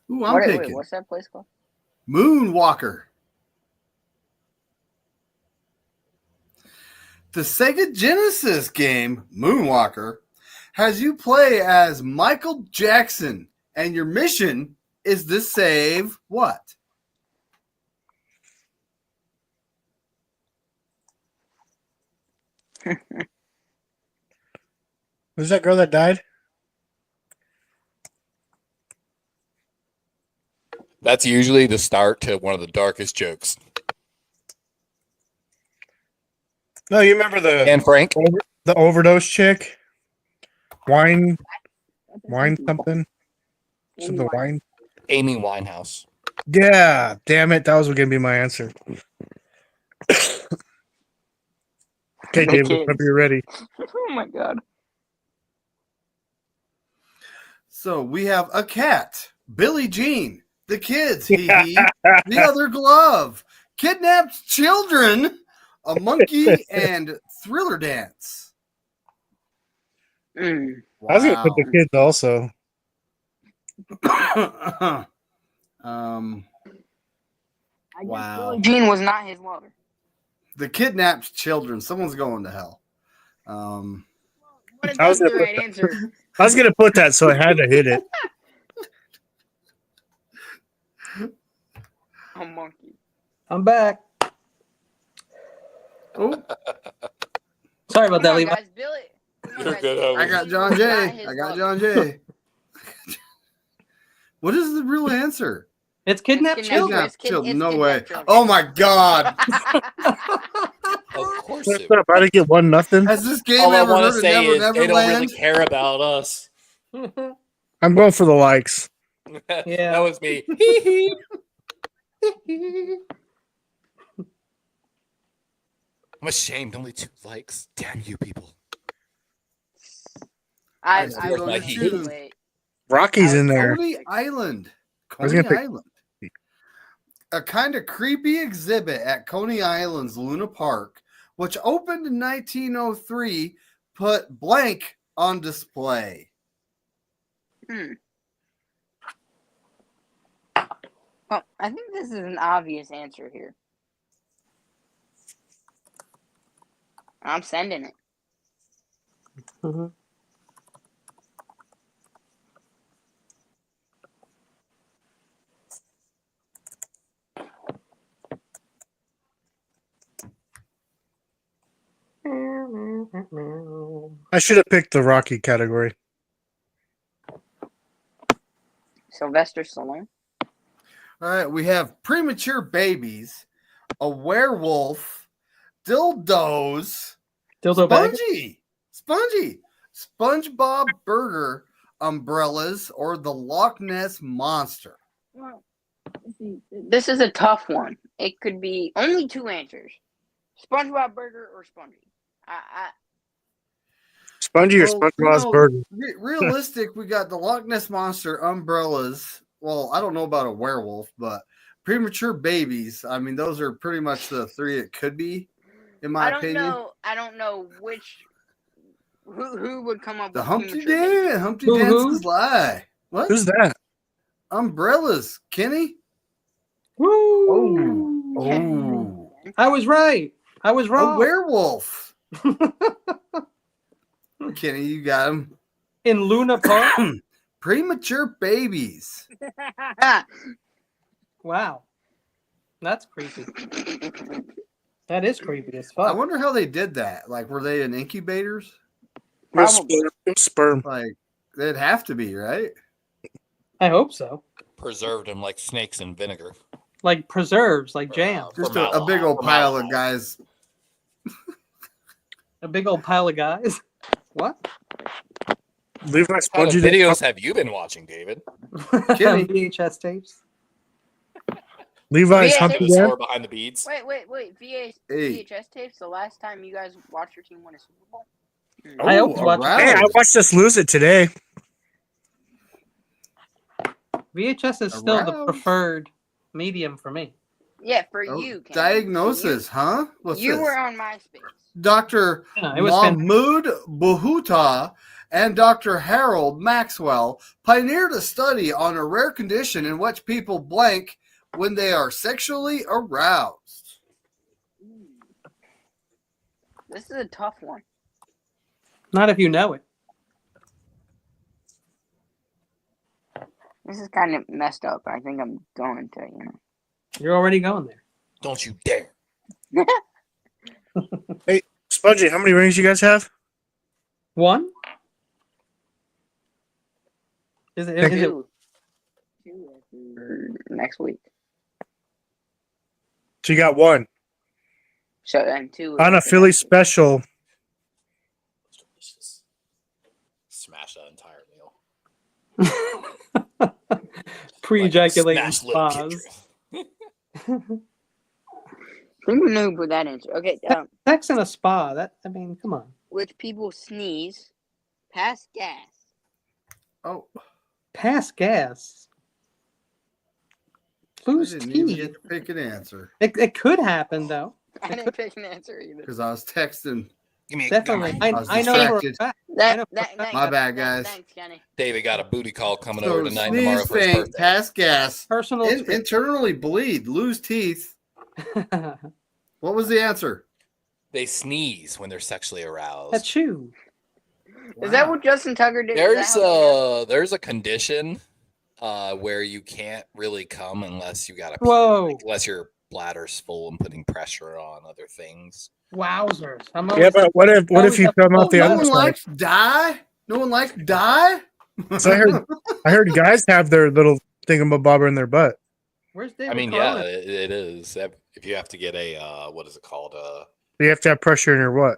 Ooh, I'm thinking. Wait, what's that place called? Moonwalker. The Sega Genesis game, Moonwalker, has you play as Michael Jackson, and your mission is to save what? Who's that girl that died? That's usually the start to one of the darkest jokes. No, you remember the And Frank? the overdose chick? Wine something? Something wine? Amy Winehouse. Yeah, damn it. That was going to be my answer. Okay, David, whenever you're ready. Oh my god. So we have a cat, Billie Jean, the kids, hee hee, the other glove, kidnapped children, a monkey, and Thriller Dance. I was going to put the kids also. Wow. Jean was not his lover. The kidnapped children. Someone's going to hell. What if I was that's the gonna right answer? I was going to put that, so I had to hit it. A monkey. I'm back. Oh, Sorry about that, Levi. Guys, Billy. Come on, You're guys. good, homie. I got John Jay. I got John Jay. What is the real answer? It's kidnapped It's children. It's Children. No kidnapped way. children. Oh my God. Of course What's it. up? I didn't get 1-0. Has this game All I ever want heard to of say Never is they don't Neverland? really care about us. I'm going for the likes. Yeah. That was me. I'm ashamed. Only 2 likes. Damn you people. I still was don't gonna choose. wait. Rocky's in there. Coney Island. I was Coney gonna pick- Island. A kind of creepy exhibit at Coney Island's Luna Park, which opened in 1903, put blank on display. Well, I think this is an obvious answer here. I'm sending it. Mhm. I should have picked the Rocky category. Sylvester Stallone. All right, we have premature babies, a werewolf, dildos, Dildo bag. Spongy, SpongeBob burger, umbrellas, or the Loch Ness monster. Well, This is a tough one. It could be only 2 answers: SpongeBob burger or Spongy. Spongy or Well, SpongeBob's you know, burger? Realistic, we got the Loch Ness monster, umbrellas. Well, I don't know about a werewolf, but premature babies. I mean, those are pretty much the 3 it could be, in my opinion. I don't know which. Who would come up The with Humpty premature babies? Dance, Humpty Who? Dance's lie. What? Who's that? Umbrellas, Kenny? Woo! Oh. I was right. I was A wrong. werewolf. Kenny, you got him. In Luna Park. Premature babies. Wow, that's creepy. That is creepy as I fuck. wonder how they did that. Like, were they in incubators? Probably. Sperm. Like, they'd have to be, right? I hope so. Preserved them like snakes in vinegar. Like preserves, like jam. Just a big old pile of guys. A big old pile of guys. What? Levi What Spongy. videos have you been watching, David? Kenny. VHS tapes. Levi's VHS Humpty The Dance. score behind the beads. Wait. Hey. VHS tapes. The last time you guys watched your team win a Super Bowl? I hope to watch aroused. Hey, I watched us lose it today. VHS is still the Aroused. preferred medium for me. Yeah, for Oh, you. Ken. diagnosis, huh? What's You this? were on MySpace. Dr. Yeah, it was Mahmoud Buhuta and Dr. Harold Maxwell pioneered a study on a rare condition in which people blank when they are sexually aroused. This is a tough one. Not if you know it. This is kind of messed up. I think I'm going to, You're already going there. Don't you dare. Hey, Spongy, how many rings you guys have? 1? Is it? Two next week. So you got 1 So then 2 on a Philly special. Delicious. Smash that entire meal. Pre-ejaculating Smash little kid spas. drink. I think we know who put that answer. Okay, Sex in a spa. Come on. which people sneeze, pass gas. Oh, Pass gas. I Lose didn't even teeth. get to pick an answer It could happen though. I didn't pick an answer either. because I was texting. Give me a Definitely. gummy. I was I know for a distracted. fact. I know for a fact. My bad, guys. Thanks, Kenny. David got a booty call coming So over tonight and tomorrow sneeze, for his faint, birthday. pass gas, Personal internally bleed, lose teeth. experience. What was the answer? They sneeze when they're sexually aroused. That's you. Is that what Justin Tucker did? Is that how There's a condition where you can't really come unless you got a Whoa. unless your bladder's full and putting pressure on other things. Wowzers. Yeah, but what if you come out the No other one side? likes die. No one likes die. So I heard guys have their little thingamabobber in their butt. Where's David? I mean, Corona? yeah, it is. If you have to get a what is it called? You have to have pressure in your what?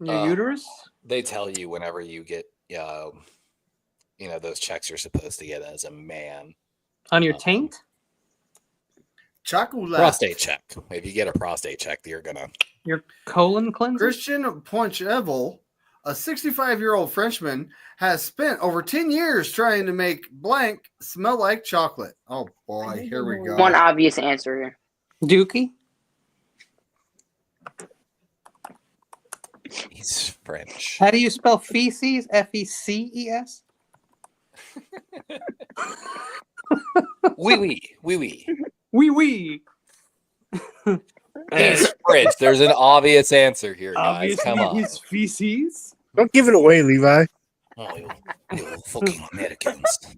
Your uterus? They tell you whenever you get those checks you're supposed to get as a man. On your taint? Chocolate. Prostate check. If you get a prostate check, you're gonna Your colon cleanser? Christian Poincheval, a 65-year-old Frenchman, has spent over 10 years trying to make blank smell like chocolate. Oh boy, here we go. One obvious answer here. Dookie? He's French. How do you spell feces? Feces? Oui. Wee. He's French. There's an obvious answer here, guys. Obviously, Come on. he's feces. Don't give it away, Levi. Oh, you fucking Americans!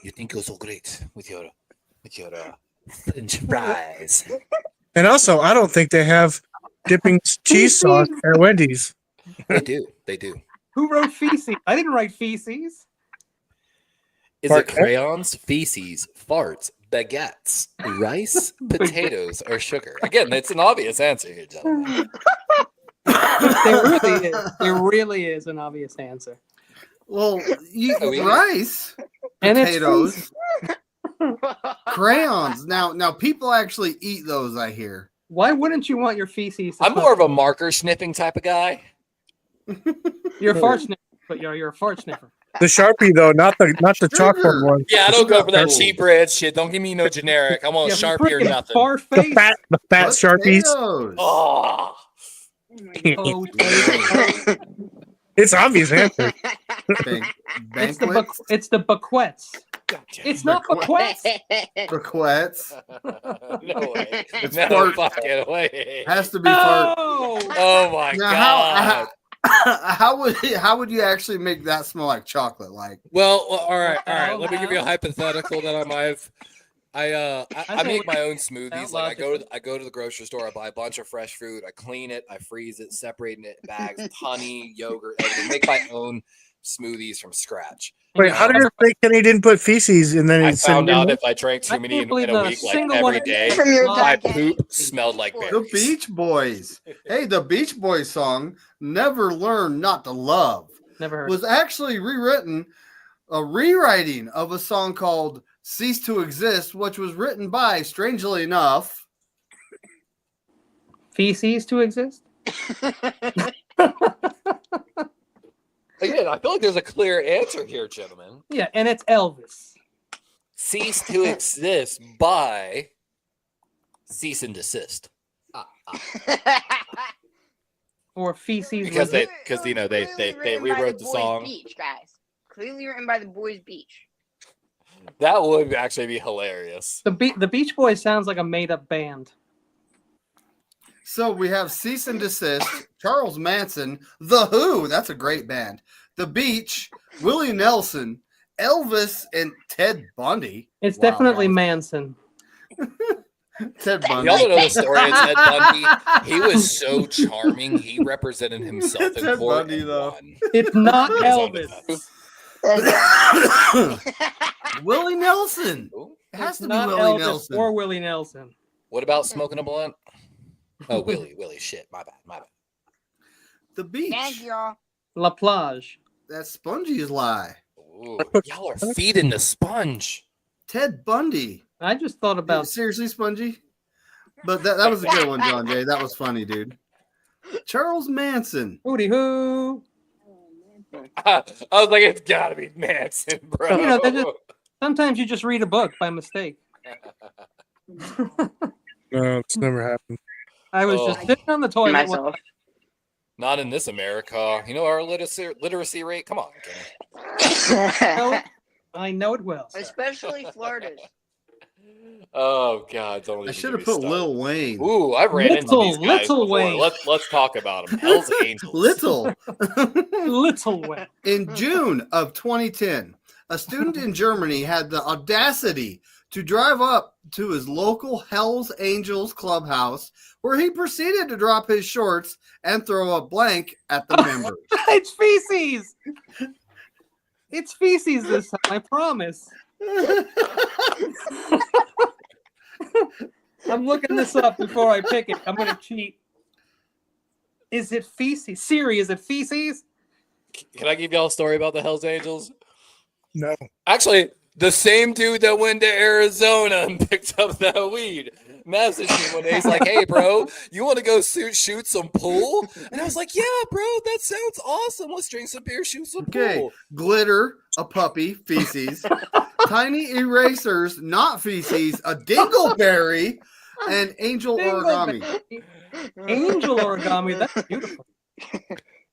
You think you're so great with your French fries. And also, I don't think they have dipping cheese sauce at Wendy's. They do. Who wrote feces? I didn't write feces. Is it crayons, feces, farts, baguettes, rice, potatoes, or sugar? Again, it's an obvious answer here, gentlemen. There really is an obvious answer. Well, rice, and potatoes, crayons. Now people actually eat those, I hear. Why wouldn't you want your feces? I'm more of a marker sniffing type of guy. You're a fart sniffer, but you're a fart sniffer. The Sharpie though, not the chalkboard one. Yeah, I don't go for that cheap red shit. Don't give me no generic. I want Sharpie or nothing. The fat Sharpies. Oh. It's obvious answer. It's the Bequets. It's not Bequets. Bequets. No way. It's No fart. fucking way. Has to be fart. Oh my Now, god. How would you actually make that smell like chocolate? Like, well, all right. Let me give you a hypothetical that I might have. I make my own smoothies. Like I go to the grocery store. I buy a bunch of fresh fruit. I clean it. I freeze it, separating it in bags with honey, yogurt, everything. Make my own smoothies from scratch. Wait, how did it think Kenny didn't put feces and then I he found out if I drank too many in a week, like every day, my poop smelled like berries. the Beach Boys. Hey, the Beach Boys song "Never Learn Not to Love" Never heard. was actually rewritten, a rewriting of a song called "Cease to Exist," which was written by, strangely enough, feces to exist. Again, I feel like there's a clear answer here, gentlemen. Yeah, and it's Elvis. Cease to exist by cease and desist. Or feces Because was they rewrote the song. Beach, guys. Clearly written by the Boys Beach. That would actually be hilarious. The Beach Boys sounds like a made up band. So we have Cease and Desist, Charles Manson, The Who, that's a great band, The Beach, Willie Nelson, Elvis, and Ted Bundy. It's definitely Manson. Ted Bundy. Y'all don't know the story of Ted Bundy. He was so charming. He represented himself in Ted court. Bundy, though. It's not Elvis. Willie Nelson. It has to be Not Willie Elvis Nelson. or Willie Nelson. What about smoking a blunt? Oh, Willie, shit. My bad. The Beach. Thank y'all. La Plage. That's Spongy's lie. Ooh, y'all are feeding the sponge. Ted Bundy. I just thought about seriously, Spongy. But that was a good one, John Jay. That was funny, dude. Charles Manson. Hootie hoo. I was like, it's gotta be Manson, bro. You know, sometimes you just read a book by mistake. No, it's never happened. I was just sitting on the toilet. Myself. Not in this America. You know our literacy rate? Come on, Kenny. I know it well. Sir. Especially Florida's. Oh God! Don't I should have put Lil Wayne. Ooh, I've ran into these guys Little before. Wayne. Let's talk about them. Hell's Angels. Little Wayne. In June of 2010, a student in Germany had the audacity to drive up to his local Hell's Angels clubhouse, where he proceeded to drop his shorts and throw a blank at the members. It's feces. It's feces this time. I promise. I'm looking this up before I pick it. I'm going to cheat. Is it feces? Siri, is it feces? Can I give y'all a story about the Hell's Angels? No. Actually, the same dude that went to Arizona and picked up that weed. messaged me one day. He's like, "Hey, bro, you want to go shoot some pool?" And I was like, "Yeah, bro, that sounds awesome. Let's drink some beer, shoot some pool." Glitter, a puppy, feces. Tiny erasers, not feces. A dingleberry, and angel origami. Angel origami. That's beautiful.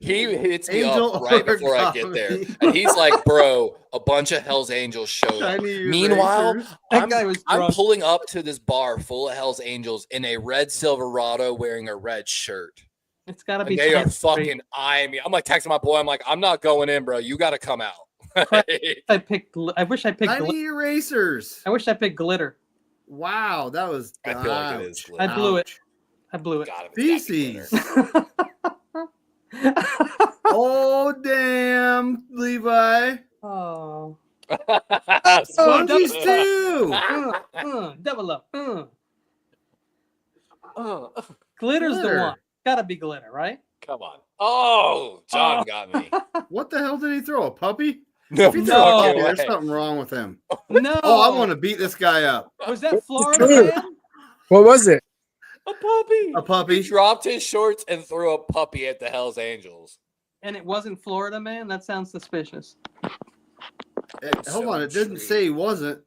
He hits me Angel up right before I get there, and he's like, "Bro, a bunch of Hell's Angels showed up." Shiny Meanwhile, erasers. I'm pulling up to this bar full of Hell's Angels in a red Silverado wearing a red shirt. It's got to And be. they are fucking eyeing me. I'm like texting my boy. I'm like, "I'm not going in, bro. You got to come out." I picked. I wish I picked. Tiny erasers. I wish I picked glitter. Wow, that was. I feel like it is glitter. I blew it. I blew it. Feces. Oh damn, Levi. Oh. Sponges too. Double up. Glitter's the one. Gotta be glitter, right? Come on. Oh, John got me. What the hell did he throw? A puppy? No, If he threw a puppy, there's something wrong with him. No. Oh, I want to beat this guy up. Was that Florida man? What was it? A puppy. A puppy. He dropped his shorts and threw a puppy at the Hell's Angels. And it wasn't Florida man? That sounds suspicious. Hold on, it didn't say he wasn't.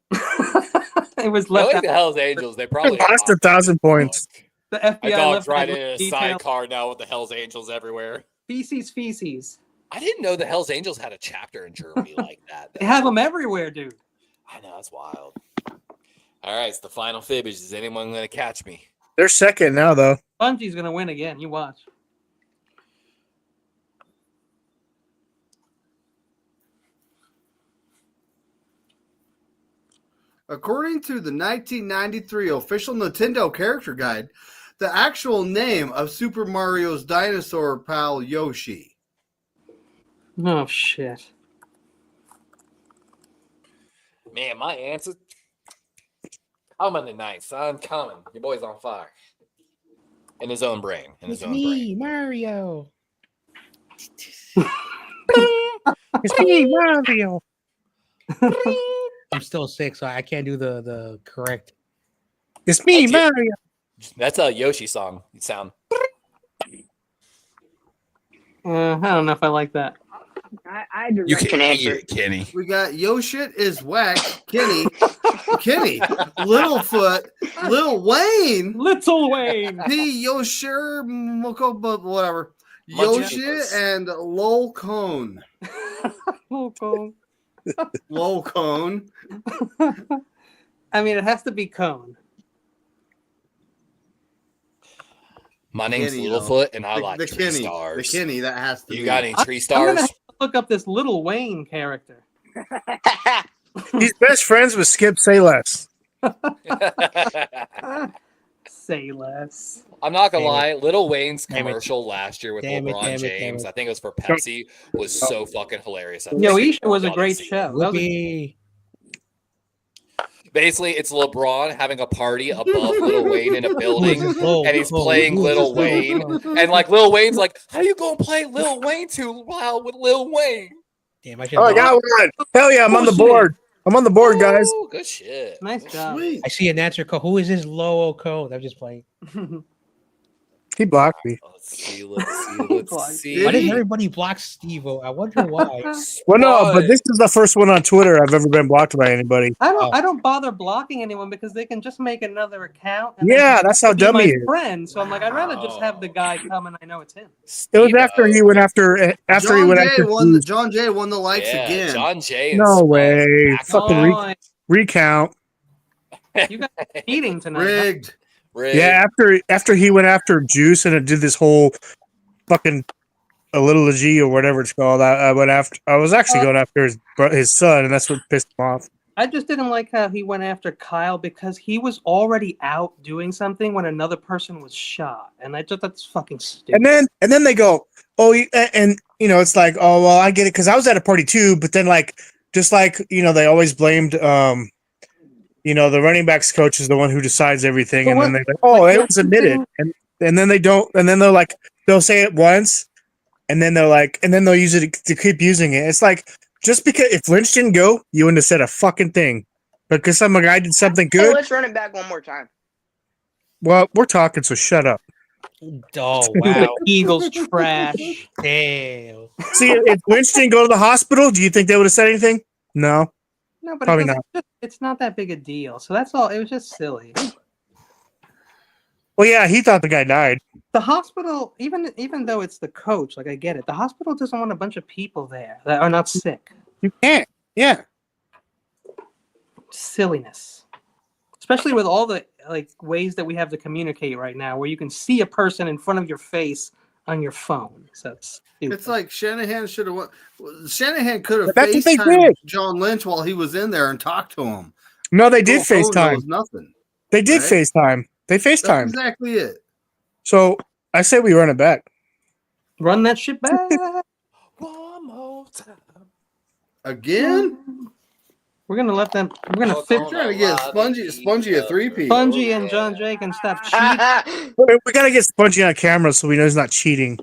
It was I left like out. the Hell's Angels. They probably Lost 1,000 points. The FBI My dog's left right out in a detail. sidecar now with the Hell's Angels everywhere. Feces. I didn't know the Hell's Angels had a chapter in Germany like that. They have them everywhere, dude. I know, that's wild. All right, it's the final fibbage. Is anyone going to catch me? They're second now, though. Bungie's gonna win again. You watch. According to the 1993 official Nintendo character guide, the actual name of Super Mario's dinosaur pal Yoshi. Oh shit. Man, my answer. Coming tonight, son. Coming. Your boy's on fire. In his own brain. In his own brain. Mario. It's me, Mario. I'm still sick, so I can't do the correct. It's me, Mario. That's a Yoshi song. You sound. I don't know if I like that. I direct You can hear it, Kenny. We got Yoshit is whack, Kenny, Littlefoot, Lil Wayne, Little Wayne, P. Yosher, Moko, but whatever. Yoshit and Lol Cone. Lol Cone. Lol Cone. I mean, it has to be Cone. My name's Kenny, Littlefoot, and I like the tree Kenny, stars. the Kenny, that has to be. You got any tree I'm stars? gonna have to look up this Little Wayne character. He's best friends with Skip Say Less. Say less. I'm not gonna Damn lie, Lil Wayne's Damn it. commercial last year with Damn it, LeBron damn it, damn James, it. I think it was for Pepsi, was so fucking hilarious. Yoisha was a Y'all great see it. show. That was a- Whoopee. Basically, it's LeBron having a party above Lil Wayne in a building, Lil? and he's Lil, playing who is Lil this Wayne, Lil? and like Lil Wayne's like, "How you gonna play Lil Wayne too loud with Lil Wayne?" Damn, I should. Oh, I got one. Hell yeah, I'm on the board. I'm on the board, guys. Oh, good shit. Nice job. Sweet. I see an answer code. Who is this Lowell code? I'm just playing. He blocked me. Let's see. Let's see. Why did everybody block Steve-O? I wonder why. Well, no, but this is the first one on Twitter I've ever been blocked by anybody. I don't bother blocking anyone because they can just make another account. And Yeah, then that's how be dumb my he is. friend. So I'm like, I'd rather just have the guy come and I know it's him. It was after he went after he went after. John Jay won the likes Yeah, again. John Jay. and No Spud way. back Fucking on. recount. You got eating tonight. huh? Rigged. Yeah, after he went after Juice and it did this whole fucking a little G or whatever it's called. I went after. I was actually going after his son, and that's what pissed him off. I just didn't like how he went after Kyle because he was already out doing something when another person was shot, and I just that's fucking stupid. And then they go, oh, and you know, it's like, oh well, I get it because I was at a party too. But then just like you know, they always blamed you know, the running backs coach is the one who decides everything, and then they're like, oh, it was admitted, and then they don't, and then they're like, they'll say it once, and then they're like, and then they'll use it to keep using it. It's like, just because if Lynch didn't go, you wouldn't have said a fucking thing, but because some guy did something Hey, good. let's run it back one more time. Well, we're talking, so shut up. Oh The wow! Eagles trash. Damn. See, if Lynch didn't go to the hospital, do you think they would have said anything? No. No, but Probably it's not that big a deal. So that's all. It was just silly. Well, yeah, he thought the guy died. The hospital, even though it's the coach, like I get it, the hospital doesn't want a bunch of people there that are not sick. You can't. Yeah. Silliness, especially with all the ways that we have to communicate right now, where you can see a person in front of your face on your phone. So it's stupid. It's like Shanahan should have. Shanahan could have That's what they FaceTimed did. John Lynch while he was in there and talked to him. No, they did Phone FaceTime. knows nothing. They did right? FaceTime. They That's FaceTimed. exactly it. So I say we run it back. Run that shit back. One more time. Again? We're gonna let them. We're gonna fit. I'm trying to get Spongy a 3-peat. Spongy and John Jay can stop cheating. We got to get Spongy on camera so we know he's not cheating.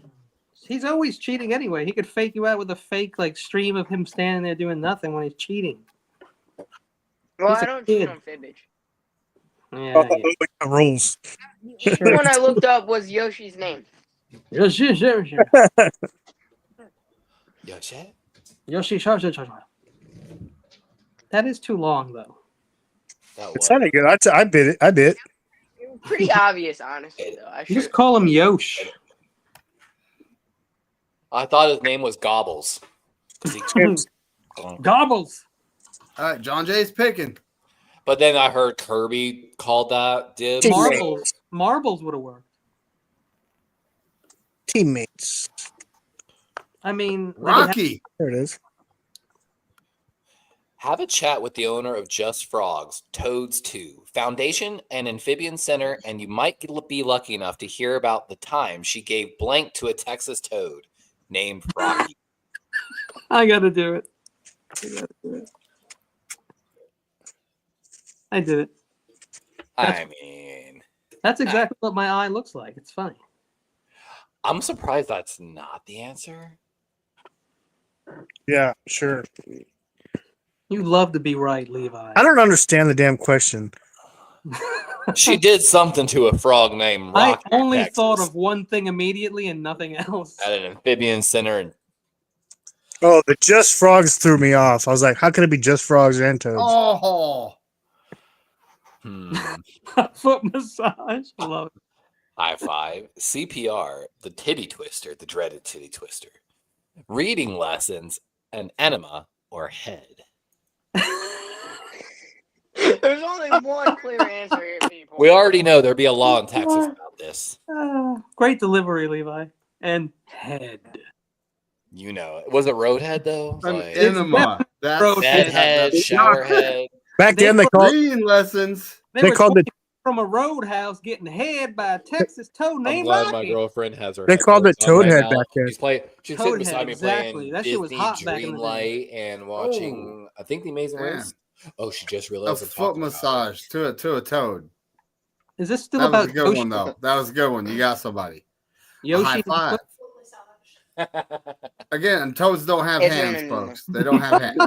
He's always cheating anyway. He could fake you out with a fake stream of him standing there doing nothing when he's cheating. Well, He's I a don't cheat kid. on Fibbage. Yeah, The rules. The one I looked up was Yoshi's name. Yoshi. Yoshi? That is too long though. It sounded good. I bit it. I bit. Pretty obvious, honestly, though. I You should just call him Yosh. I thought his name was Gobbles. 'Cause he chips. Gobbles. All right, John Jay's picking. But then I heard Kirby called that dibs. Marbles would have worked. Teammates. I mean, Rocky. There it is. Have a chat with the owner of Just Frogs, Toads 2, Foundation and Amphibian Center, and you might be lucky enough to hear about the time she gave blank to a Texas toad named Rocky. I gotta do it. I did it. I mean, That's exactly what my eye looks like. It's funny. I'm surprised that's not the answer. Yeah, sure. You love to be right, Levi. I don't understand the damn question. She did something to a frog named Rocky. I only Texas, thought of one thing immediately and nothing else. at an amphibian center. And Oh, the Just Frogs threw me off. I was like, how could it be Just Frogs and Toads? Oh. Foot massage. I love it. high five. CPR, the titty twister, the dreaded titty twister. Reading lessons, an enema or head. There's only one clear answer here, people. We already know there'd be a law in Texas about this. Great delivery, Levi. And head. You know it. Was it Roadhead though? An Like, enema. That's bedhead, showerhead. Back then they called reading lessons. they were called it from a roadhouse getting head by a Texas toad I'm named glad my Rocky. girlfriend has her. They called it headphones on right Toadhead now. back then. She's sitting beside Toadhead, me exactly. playing That shit was Disney hot back in the day. Dreamlight and watching. I think The Amazing Damn. Race. Oh, she just A realized. I'm foot talking about massage to a toad. Is this still That was about a good Yoshi? one though. That was a good one. You got somebody. A Yoshi high and five. it. Again, toads don't have It's hands, an- folks. They don't have hands.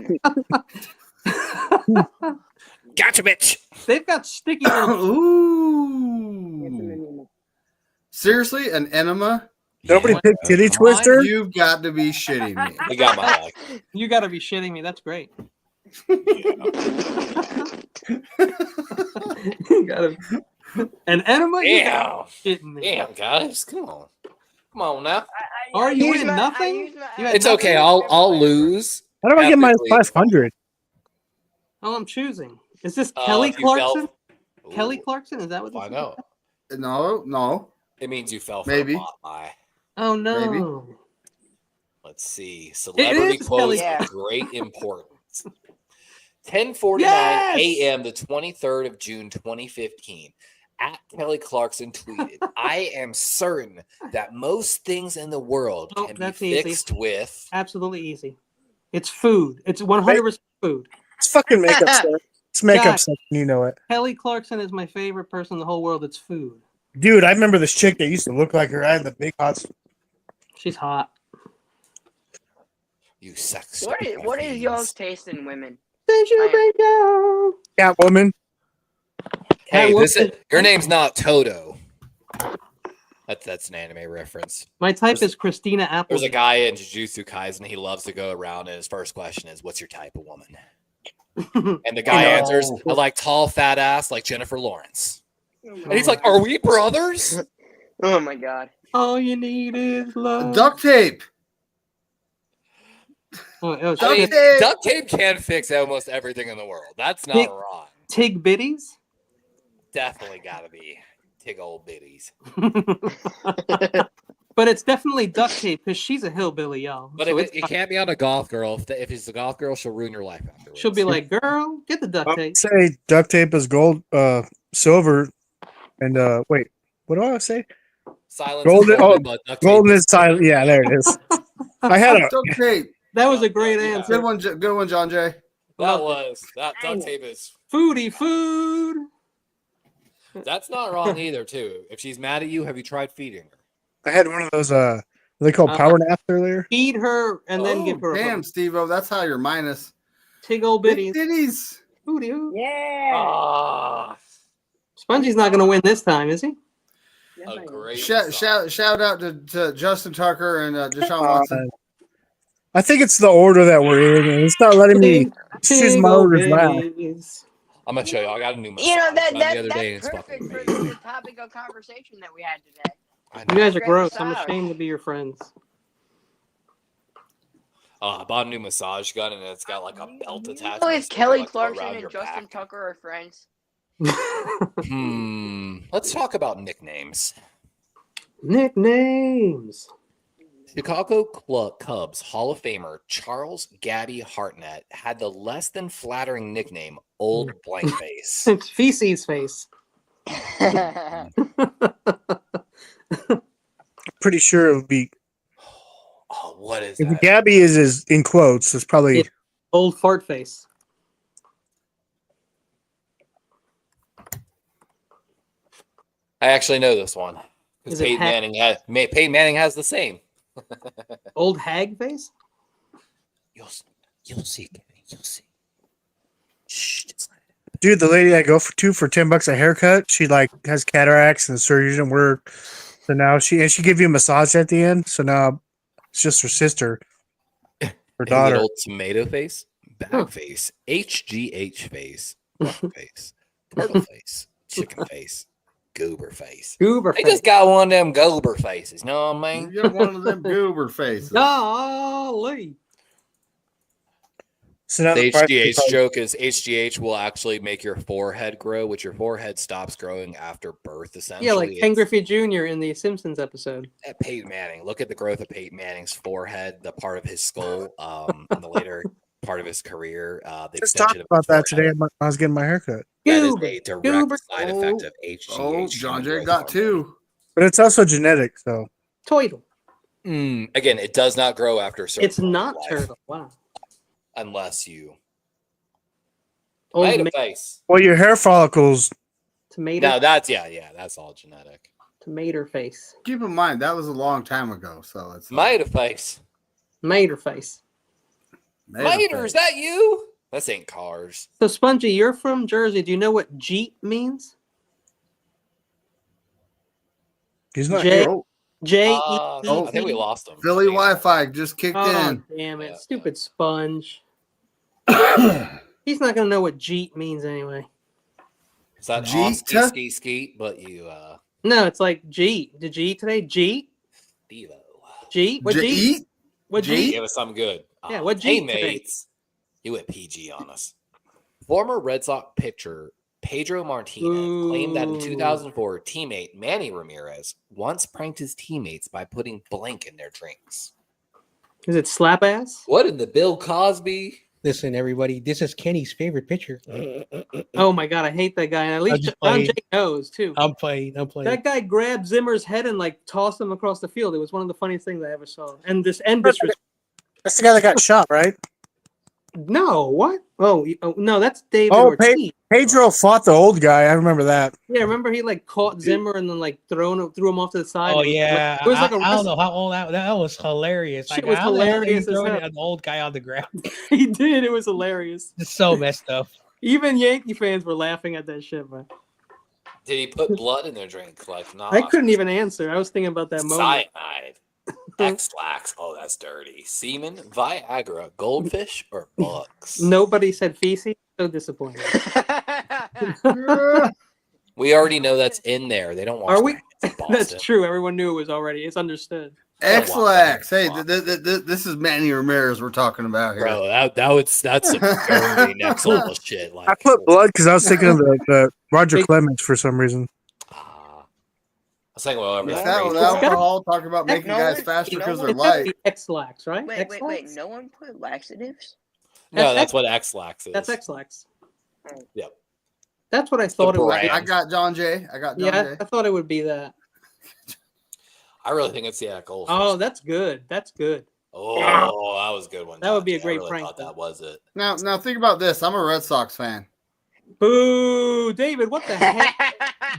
Gotcha, bitch. They've got sticky little Ooh. Seriously, an enema? Nobody picked Titty Come on. Twister? You've got to be shitting me. You got my back. You gotta be shitting me. That's great. You gotta an enema? You Damn. gotta be shitting me. Damn, guys. Come on now. Are you used in my- nothing? I used my- You had It's okay. I'll lose. How do I get my Ethically, 500? Oh, I'm choosing. Is this Kelly if you fell- Clarkson? Ooh, Kelly Clarkson? Is that what this I is? know. No. It means you fell for Maybe. a bot lie. Oh no. Let's see. Celebrity is quotes Kelly. of great importance. 10:49 Yes! a.m. the 23rd of June 2015. At Kelly Clarkson tweeted, "I am certain that most things in the world Oh, can be that's easy. fixed with." Absolutely easy. It's food. It's 100% food. It's fucking makeup stuff. It's makeup God. stuff. You know it. Kelly Clarkson is my favorite person in the whole world. It's food. Dude, I remember this chick that used to look like her. I had the big hot. She's hot. You sex. What is y'all's taste in women? Catwoman. Hey, Catwoman- your name's not Toto. That's an anime reference. My type is Christina Applegate. There's a guy in Jujutsu Kaisen. He loves to go around, and his first question is, "What's your type of woman?" And the guy answers, "I like tall, fat ass, like Jennifer Lawrence." And he's like, "Are we brothers?" Oh my god. All you need is love. Duct tape. Oh, I mean, tape. duct tape can fix almost everything in the world. That's not wrong. Tig Bitties? Definitely gotta be Tig old bitties. But it's definitely duct tape because she's a hillbilly, y'all. But So if it can't be on a golf girl. If it's a golf girl, she'll ruin your life afterwards. she'll be like, "Girl, get the duct tape." Say duct tape is gold, silver, and wait, what do I say? Silence Golden. is golden, but duct tape Golden is silent. Yeah, there it is. I had a Duct tape. That was a great answer. Good one, John Jay. that duct tape is Foodie food. that's not wrong either. Too. If she's mad at you, have you tried feeding her? I had one of those. They called power naps earlier. Feed her and then give her a Damn, Steve-O, that's how you're minus. Tig old bitties. Bitties. Foodie food. Yeah. Spongy's not going to win this time, is he? A great Shout out to Justin Tucker and Deshaun Watson. I think it's the order that we're in, and it's not letting me choose my orders now. I'm gonna show you. I got a new massage You know the other that's day. And it's perfect fucking for amazing. the topic of conversation that we had today. You guys are Great gross. I'm massage. ashamed to be your friends. I bought a new massage gun, and it's got like a belt attached. Oh, to if it, so Kelly like, go Clarkson around and your Justin back. Tucker are friends. Let's talk about nicknames. Nicknames. Chicago Cubs Hall of Famer Charles Gaddy Hartnett had the less than flattering nickname Old Blank Face. It's feces face. Pretty sure it would be. Oh, what is If that? Gabby is in quotes, it's probably Old fart face. I actually know this one because Is it Peyton Manning has the same. Old hag face? You'll see, Kenny. You'll see. Shh, just let it. dude. The lady I go for $10 a haircut. She like has cataracts and the surgery didn't work. So now she give you a massage at the end. So now it's just her sister, her daughter. Old tomato face, bag face, HGH face, rock face, purple face, chicken face, goober face. Goober They face. just got one of them goober faces. You know what I mean? You got one of them goober faces. Golly. So now The the price HGH is probably- joke is HGH will actually make your forehead grow, which your forehead stops growing after birth, essentially. Yeah, like Ken It's- Griffey Jr. in the Simpsons episode. at Peyton Manning. Look at the growth of Peyton Manning's forehead, the part of his skull, in the later part of his career. The Just extension talked of about his that forehead. today. when I was getting my haircut, That is Goober. a direct Goober. side effect of HGH. Oh, John Jay human got growth two. but it's also genetic. So Toidle. hormone. Again, it does not grow after a certain It's point in not life, turtle. Wow. unless you Old made a ma- face. well, your hair follicles. tomato. No, that's that's all genetic. Tomato face. Keep in mind that was a long time ago, so it's Made a face. Mater face. Mater, is that you? This ain't cars. So Spongy, you're from Jersey. Do you know what Jeet means? He's not J- here. J-E-E-T. I think we lost him. Philly Wi-Fi just kicked Oh, in. damn it. Yeah. Stupid sponge. He's not going to know what Jeet means anyway. Is that Jeet? ski skeet? But you No, it's like Jeet. Did you eat today? Jeet? Devo. Jeet? What Jeet? Eat? What Jeet? Give us something good. Yeah, what Hey, Jeet today? mates. He went PG on us. Former Red Sox pitcher Pedro Martinez claimed that in Ooh. 2004, teammate Manny Ramirez once pranked his teammates by putting blank in their drinks. Is it slap ass? What in the Bill Cosby? Listen, everybody, this is Kenny's favorite pitcher. Oh my God, I hate that guy. And at least just John playing. Jay knows too. I'm playing. That guy grabbed Zimmer's head and like tossed him across the field. It was one of the funniest things I ever saw. And this That's the guy that got shot, right? No, what? Oh, no, that's David Oh, Ortiz. Pedro fought the old guy. I remember that. Yeah, remember he like caught Zimmer and then like threw him off to the side. Oh It was yeah, like, it was like a I don't know how old that was hilarious. Shit Like, was how the hell hilarious did as you throw hell. an old guy on the ground? He did. It was hilarious. It's so messed up. Even Yankee fans were laughing at that shit, man. Did he put blood in their drink? Like, nah. I couldn't even answer. I was thinking about that moment. Cyanide. X-lax. Oh, that's dirty. Semen, Viagra, goldfish, or bugs? Nobody said feces. So disappointed. We already know that's in there. They don't wash. Are we? Their hands in Boston. That's true. Everyone knew it was already. It's understood. X-Lax. Hey, this is Manny Ramirez we're talking about here. Bro, that's some dirty next level shit. Like, I put blood because I was thinking of the Roger Clemens for some reason. I was thinking, well, Is that with alcohol? Talking about making guys faster because they're light. X-Lax, right? Wait. No one put laxatives? No, that's what X-Lax is. That's X-Lax. Yep. That's what I thought it was. I got John Jay. I thought it would be that. I really think it's gold. Oh, that's good. That's good. Oh, that was a good one. That would be a I great really prank. thought that was it. Now think about this. I'm a Red Sox fan. Boo, David! What the heck?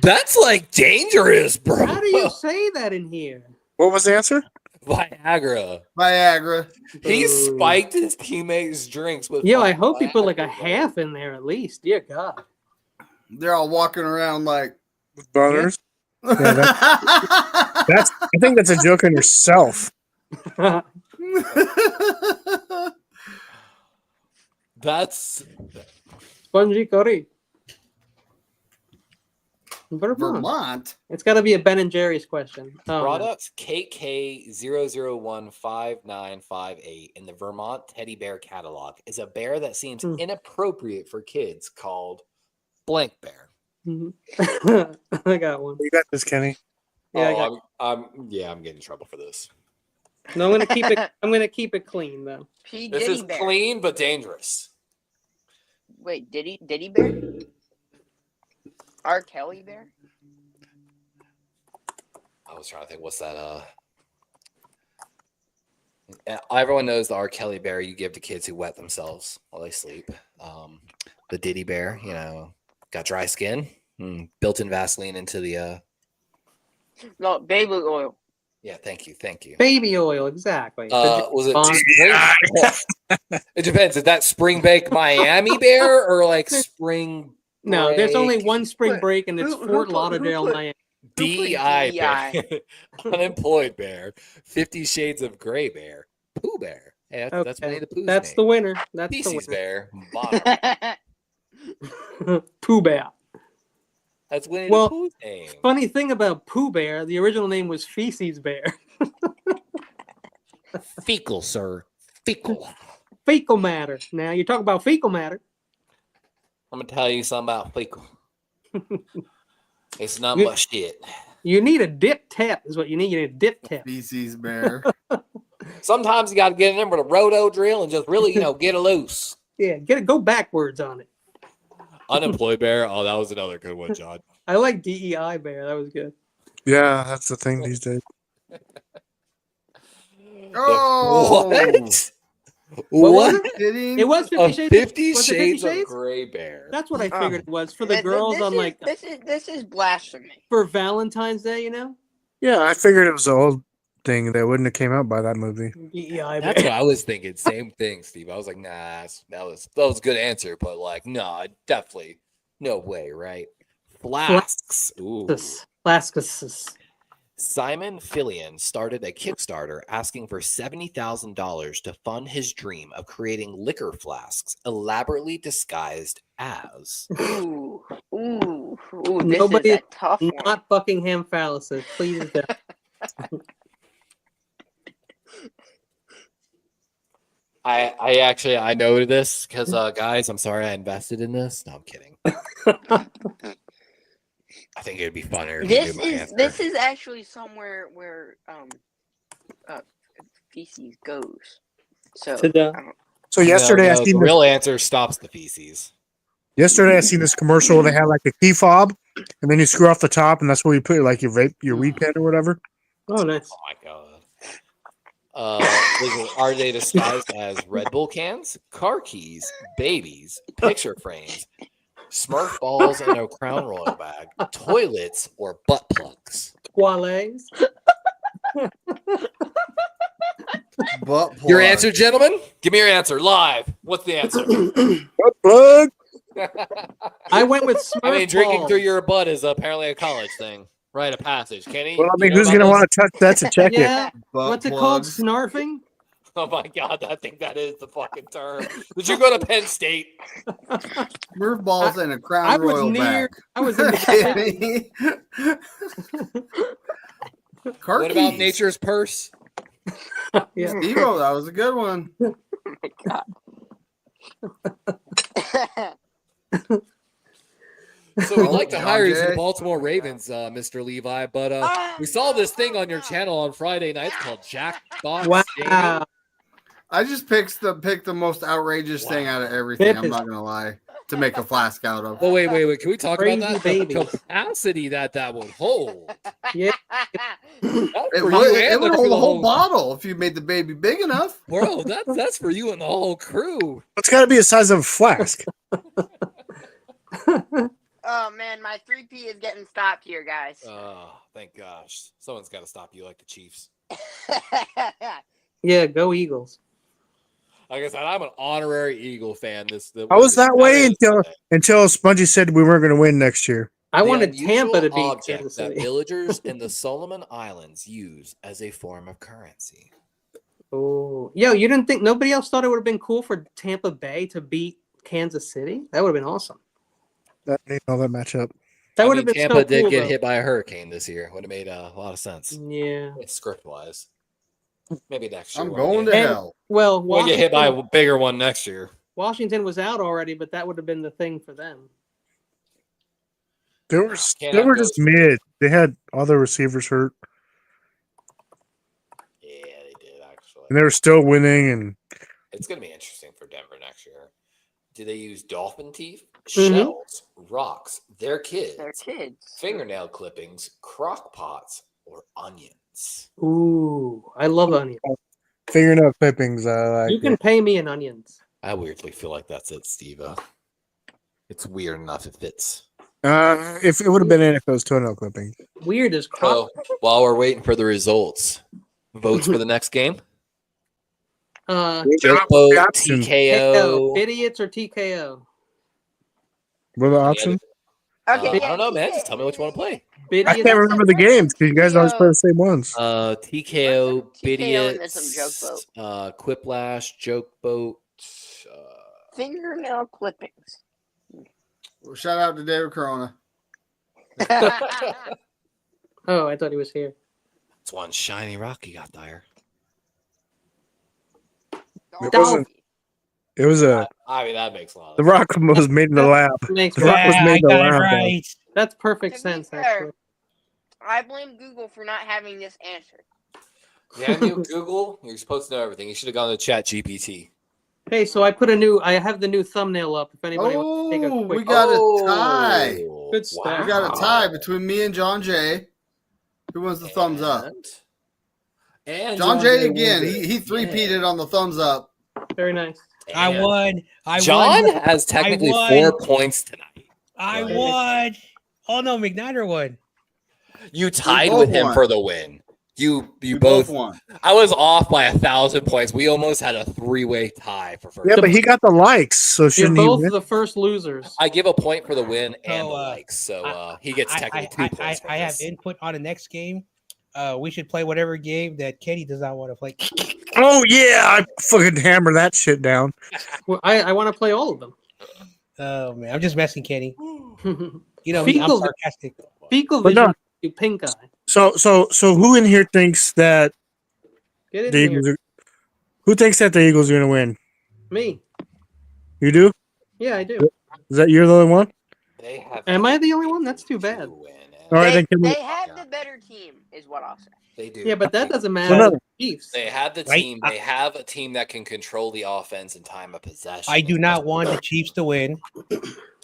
That's like dangerous, bro. How do you say that in here? What was the answer? Viagra. Boo. He spiked his teammates' drinks with. Yo, I hope he put Viagra, like a half in there at least. Dear God. They're all walking around like boners. Yeah, I think that's a joke on yourself. That's Spongy curry. Vermont. It's got to be a Ben and Jerry's question. Products KK0015958 in the Vermont Teddy Bear catalog is a bear that seems inappropriate for kids called blank bear. I got one. You got this, Kenny. Yeah, I'm getting in trouble for this. No, I'm gonna keep it. I'm gonna keep it clean though. This is clean but dangerous. Wait, Diddy Bear? R. Kelly Bear? I was trying to think. What's that? Everyone knows the R. Kelly bear you give to kids who wet themselves while they sleep. The Diddy bear, got dry skin. Built-in Vaseline into the. No, baby oil. Yeah, thank you. Baby oil, exactly. Was it? It depends. Is that Spring Break Miami bear or like Spring? No, there's only Break- one spring break, and it's Fort Lauderdale, Miami. DEI bear, unemployed bear, 50 Shades of Gray bear, Pooh Bear. Hey, that's Winnie the Pooh's That's name. the winner. That's Feces the bear, winner. Pooh Bear. That's Winnie the Pooh's name. Funny thing about Pooh Bear, the original name was Feces Bear. Fecal, sir. Fecal. Fecal matter. Now you talk about fecal matter. I'm gonna tell you something about fecal. It's not much shit. You need a dip tap, is what you need. You need a dip tap. Feces bear. Sometimes you got to get in there with a roto drill and just really, get it loose. Yeah, go backwards on it. Unemployed bear. Oh, that was another good one, John. I like DEI Bear. That was good. Yeah, that's the thing these days. Oh, what? It was 50 Shades. 50 was it Shades 50 of Gray Bear. That's what I figured it was for the girls on like. This is blasphemy. For Valentine's Day, Yeah, I figured it was an old thing that wouldn't have came out by that movie. DEI That's what I was thinking. Same thing, Steve. I was like, nah, that was a good answer, but like, no, definitely no way, right? Flasks. Ooh. Flasks. Simon Fillion started a Kickstarter asking for $70,000 to fund his dream of creating liquor flasks elaborately disguised as. Ooh. Nobody, this is a tough one. Not Buckingham fallacies, please. I know this because guys, I'm sorry I invested in this. No, I'm kidding. I think it'd be funner. This is actually somewhere where feces goes. So yesterday I seen the real answer stops the feces. Yesterday I seen this commercial. They had like a key fob, and then you screw off the top, and that's where you put like your weed pen or whatever. Oh, nice. Oh my god. Are they disguised as Red Bull cans, car keys, babies, picture frames, Smurf balls in a Crown Royal bag, toilets, or butt plugs? Toilets. Butt plug. Your answer, gentlemen? Give me your answer live. What's the answer? Butt plug. I went with Smurf I mean, drinking balls. through your butt is apparently a college thing. Rite of passage. Kenny? Well, I do you mean, know who's about gonna those? want to touch that to check it? Yeah. Butt What's it called? plugs. Snarfing? Oh my God, I think that is the fucking term. Did you go to Penn State? Smurf balls and a Crown I was Royal near. back. I was in Mississippi. Car What about keys. Nature's Purse? Yeah. Steve-O, that was a good one. So we'd like to John hire you to Jay. the Baltimore Ravens, Mr. Levi, but we saw this thing on your channel on Friday nights called JackboxTV. Wow. I just picked the most outrageous thing out of everything. I'm not gonna lie, to make a flask out of. Oh wait. Can we talk Crazy about that? babies. The capacity that would hold. Yeah. It would hold a whole bottle if you made the baby big enough. Bro, that's for you and the whole crew. It's got to be the size of a flask. Oh man, my 3P is getting stopped here, guys. Oh, thank gosh. Someone's got to stop you like the Chiefs. Yeah, go Eagles. Like I said, I'm an honorary Eagle fan. I was that way until Spongy said we weren't going to win next year. I wanted Tampa to beat object Kansas that City. villagers in the Solomon Islands use as a form of currency. Oh, yo, you didn't think nobody else thought it would have been cool for Tampa Bay to beat Kansas City? That would have been awesome. That made all that matchup. That would have been Tampa so did cool, get though. hit by a hurricane this year. Would have made a lot of sense. Yeah. Script wise. Maybe next year. I'm we'll going get- to hell. Well, We'll get hit by a bigger one next year. Washington was out already, but that would have been the thing for them. They were just mid. They had all their receivers hurt. Yeah, they did actually. And they were still winning. And It's going to be interesting for Denver next year. Do they use dolphin teeth, Mhm. shells, rocks, their kids, fingernail clippings, crock pots, or onions? Ooh, I love onions. fingernail clippings. You can pay me in onions. I weirdly feel like that's it, Steve. It's weird enough it fits. If it would have been in if it was toenail clipping. Weird as So while we're waiting for the results, votes for the next game. Joke boat, TKO. Idiots or TKO? What are the options? I don't know, man. Just tell me what you want to play. I can't remember the games because you guys always play the same ones. TKO, TKO and some joke Idiots, Quiplash, Joke Boat. Fingernail clippings. Well, shout out to David Corona. Oh, I thought he was here. It's one shiny rock you got there. It was a. I mean, that makes a lot of The rock was made in the lab. The rock was made in the lab. That's perfect sense, actually. I blame Google for not having this answer. Yeah, you Google. You're supposed to know everything. You should have gone to ChatGPT. Hey, so I have the new thumbnail up. If anybody wants to take a quick. We got a tie. Good stuff. We got a tie between me and John Jay. Who wins the thumbs up? And John Jay again. He three-peated on the thumbs up. Very nice. I won. John won. has technically I 4 won. points tonight. I won. Oh no, McNider won. You tied both with him won. for the win. You both both won. I was off by 1,000 points. We almost had a 3-way tie for first. Yeah, but he got the likes, so You're shouldn't he both win? the first losers. I give a point for the win and the So, likes, so he gets technically 2 points. I have input on the next game. We should play whatever game that Kenny does not want to play. Oh yeah, I fucking hammer that shit down. Well, I want to play all of them. Oh man, I'm just messing, Kenny. You know, I'm Fecal- sarcastic. Fecal But vision, no. you pink eye. So who in here thinks that Get in the here. Eagles are, who thinks that the Eagles are going to win? Me. You do? Yeah, I do. Is that you're the only one? They have Am I the only one? That's too bad. All right, then can we- They have the better team, is what I'll say. They do. Yeah, but that doesn't matter. Well, no. to the Chiefs. They have the Right. team. They have a team that can control the offense in time of possession. I do not want the Chiefs to win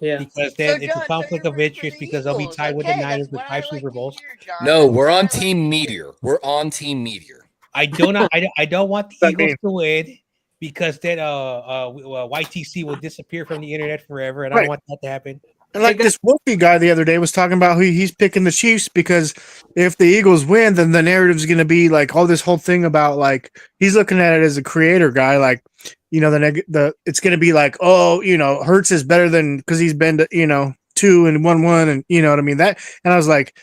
Yeah. because then So, it's John, a conflict you're of rooting for interest the because they'll be Eagles. tied with the Okay, Niners that's with what 5 I Super like to Bowls. hear, John. No, we're on That's what I Team like to Meteor. We're on Team Meteor. I do not. I don't want the That Eagles mean- to win because then YTC will disappear from the internet forever, and I Right. don't want that to happen. And like this Wolfie guy the other day was talking about who he's picking the Chiefs because if the Eagles win, then the narrative's going to be like all this whole thing about like he's looking at it as a creator guy, like it's going to be like, oh, Hurts is better than because he's been to 2-1-1, and you know what I mean that. And I was like,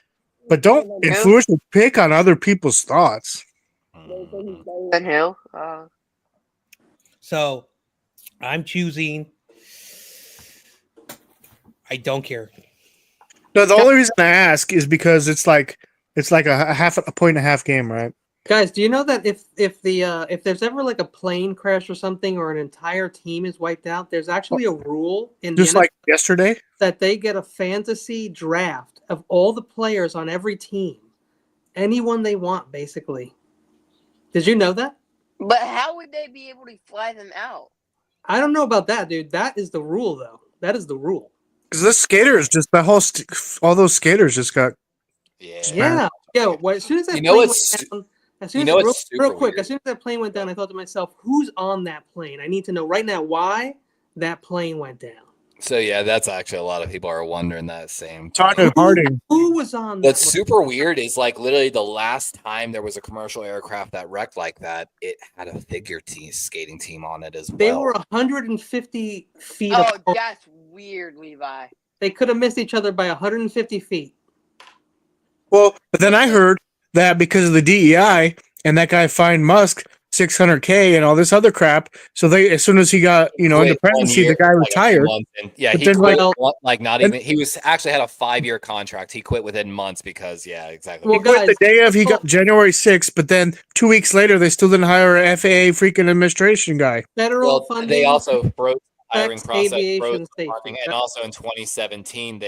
but don't influence your pick on other people's thoughts. Ben Hill. So I'm choosing. I don't care. No, the only reason I ask is because it's like a point and a half game, right? Guys, do you know that if there's ever like a plane crash or something, or an entire team is wiped out, there's actually a rule in just the like yesterday that they get a fantasy draft of all the players on every team, anyone they want, basically. Did you know that? But how would they be able to fly them out? I don't know about that, dude. That is the rule, though. That is the rule. Because this skaters just all those skaters just got yeah. Well, as soon as that as soon as that plane went down, I thought to myself, who's on that plane? I need to know right now why that plane went down. So yeah, that's actually a lot of people are wondering that same. Harding. Who was on? What's super weird is like literally the last time there was a commercial aircraft that wrecked like that, it had a figure skating team on it as well. They were 150 feet. Oh, that's weird, Levi. They could have missed each other by 150 feet. Well, but then I heard that because of the DEI and that guy fined Musk $600K and all this other crap. So they, as soon as he got, into presidency, the guy retired. Yeah, he quit. Not even. He was actually had a 5-year contract. He quit within months because, exactly. Well, he quit the day of he got January 6th, but then 2 weeks later, they still didn't hire an FAA freaking administration guy. Federal funding. They also broke the hiring process, aviation safety. And also in 2017,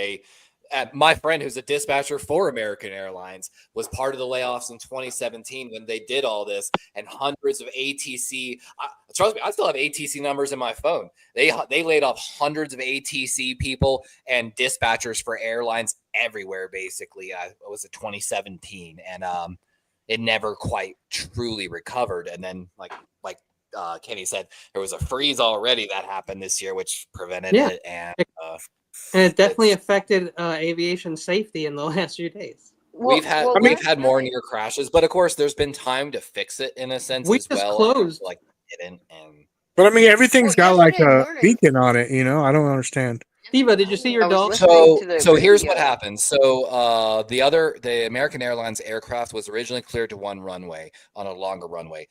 my friend who's a dispatcher for American Airlines was part of the layoffs in 2017 when they did all this, and hundreds of ATC. Trust me, I still have ATC numbers in my phone. They laid off hundreds of ATC people and dispatchers for airlines everywhere. Basically, it was 2017, and it never quite truly recovered. And then, like Kenny said, there was a freeze already that happened this year, which prevented it. And it definitely affected aviation safety in the last few days. We've had more near crashes, but of course, there's been time to fix it in a sense we as just well. Closed. But I mean, everything's got like a beacon on it. I don't understand. Diva, did you see your dog? So here's what happened. So the American Airlines aircraft was originally cleared to one runway on a longer runway.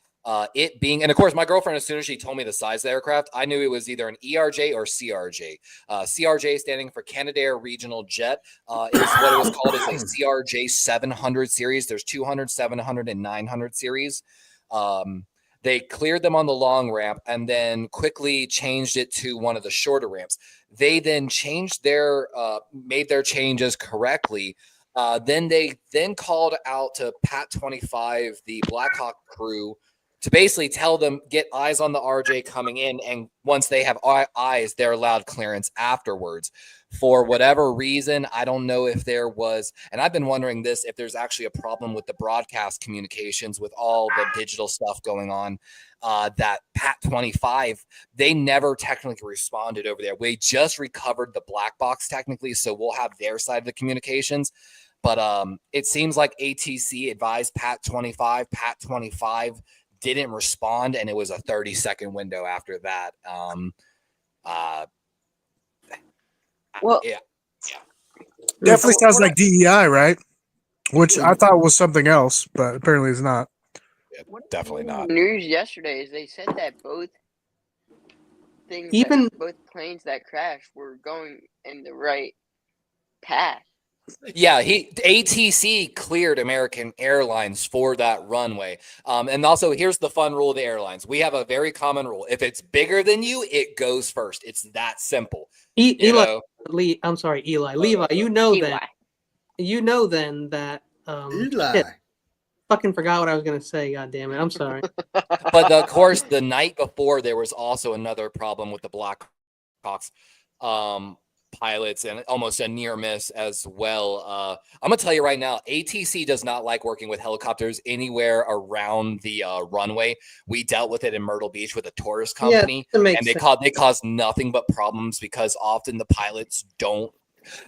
It being, and of course, my girlfriend, as soon as she told me the size of the aircraft, I knew it was either an ERJ or CRJ. CRJ standing for Canadair Regional Jet is what it was called as a CRJ 700 series. There's 200, 700, and 900 series. They cleared them on the long ramp and then quickly changed it to one of the shorter ramps. They then changed made their changes correctly. Then they called out to Pat 25, the Black Hawk crew, to basically tell them, get eyes on the RJ coming in, and once they have eyes, they're allowed clearance afterwards. For whatever reason, I don't know if there was, and I've been wondering this, if there's actually a problem with the broadcast communications with all the digital stuff going on, that Pat 25, they never technically responded over there. We just recovered the black box technically, so we'll have their side of the communications. But it seems like ATC advised Pat 25. Pat 25 didn't respond, and it was a 30-second window after that. Definitely sounds like DEI, right? Which I thought was something else, but apparently it's not. Yeah, definitely not. News yesterday is they said that both planes that crashed were going in the right path. Yeah, ATC cleared American Airlines for that runway. And also, here's the fun rule of the airlines. We have a very common rule. If it's bigger than you, it goes first. It's that simple. Eli, Levi, you know then that Eli. shit. Fucking forgot what I was gonna say. God damn it! I'm sorry. But of course, the night before there was also another problem with the Black Hawks pilots and almost a near miss as well. I'm gonna tell you right now, ATC does not like working with helicopters anywhere around the runway. We dealt with it in Myrtle Beach with a tourist company, and they caused nothing but problems because often the pilots don't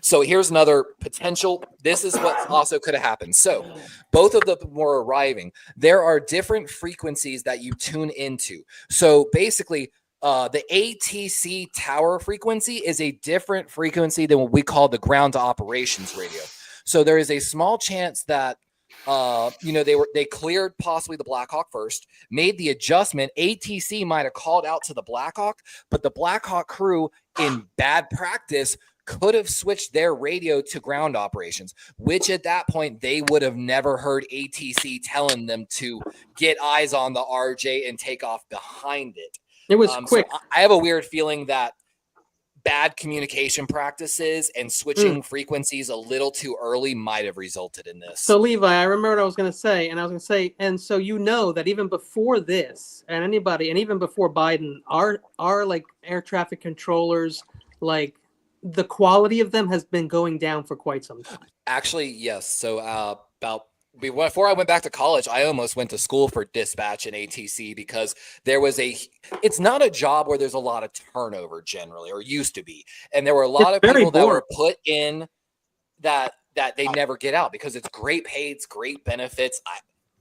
So here's another potential. This is what also could have happened. So both of them were arriving. There are different frequencies that you tune into. So basically, the ATC tower frequency is a different frequency than what we call the ground to operations radio. So there is a small chance that they cleared possibly the Blackhawk first, made the adjustment. ATC might have called out to the Blackhawk, but the Blackhawk crew in bad practice could have switched their radio to ground operations, which at that point they would have never heard ATC telling them to get eyes on the RJ and take off behind it. It was quick. So I have a weird feeling that bad communication practices and switching frequencies a little too early might have resulted in this. So Levi, I remember what I was going to say, and so you know that even before this, and even before Biden, our like air traffic controllers, like the quality of them has been going down for quite some time. Actually, yes. So before I went back to college, I almost went to school for dispatch and ATC because it's not a job where there's a lot of turnover generally, or used to be. And there were a lot of people that were put in that they never get out because it's great pay, it's great benefits.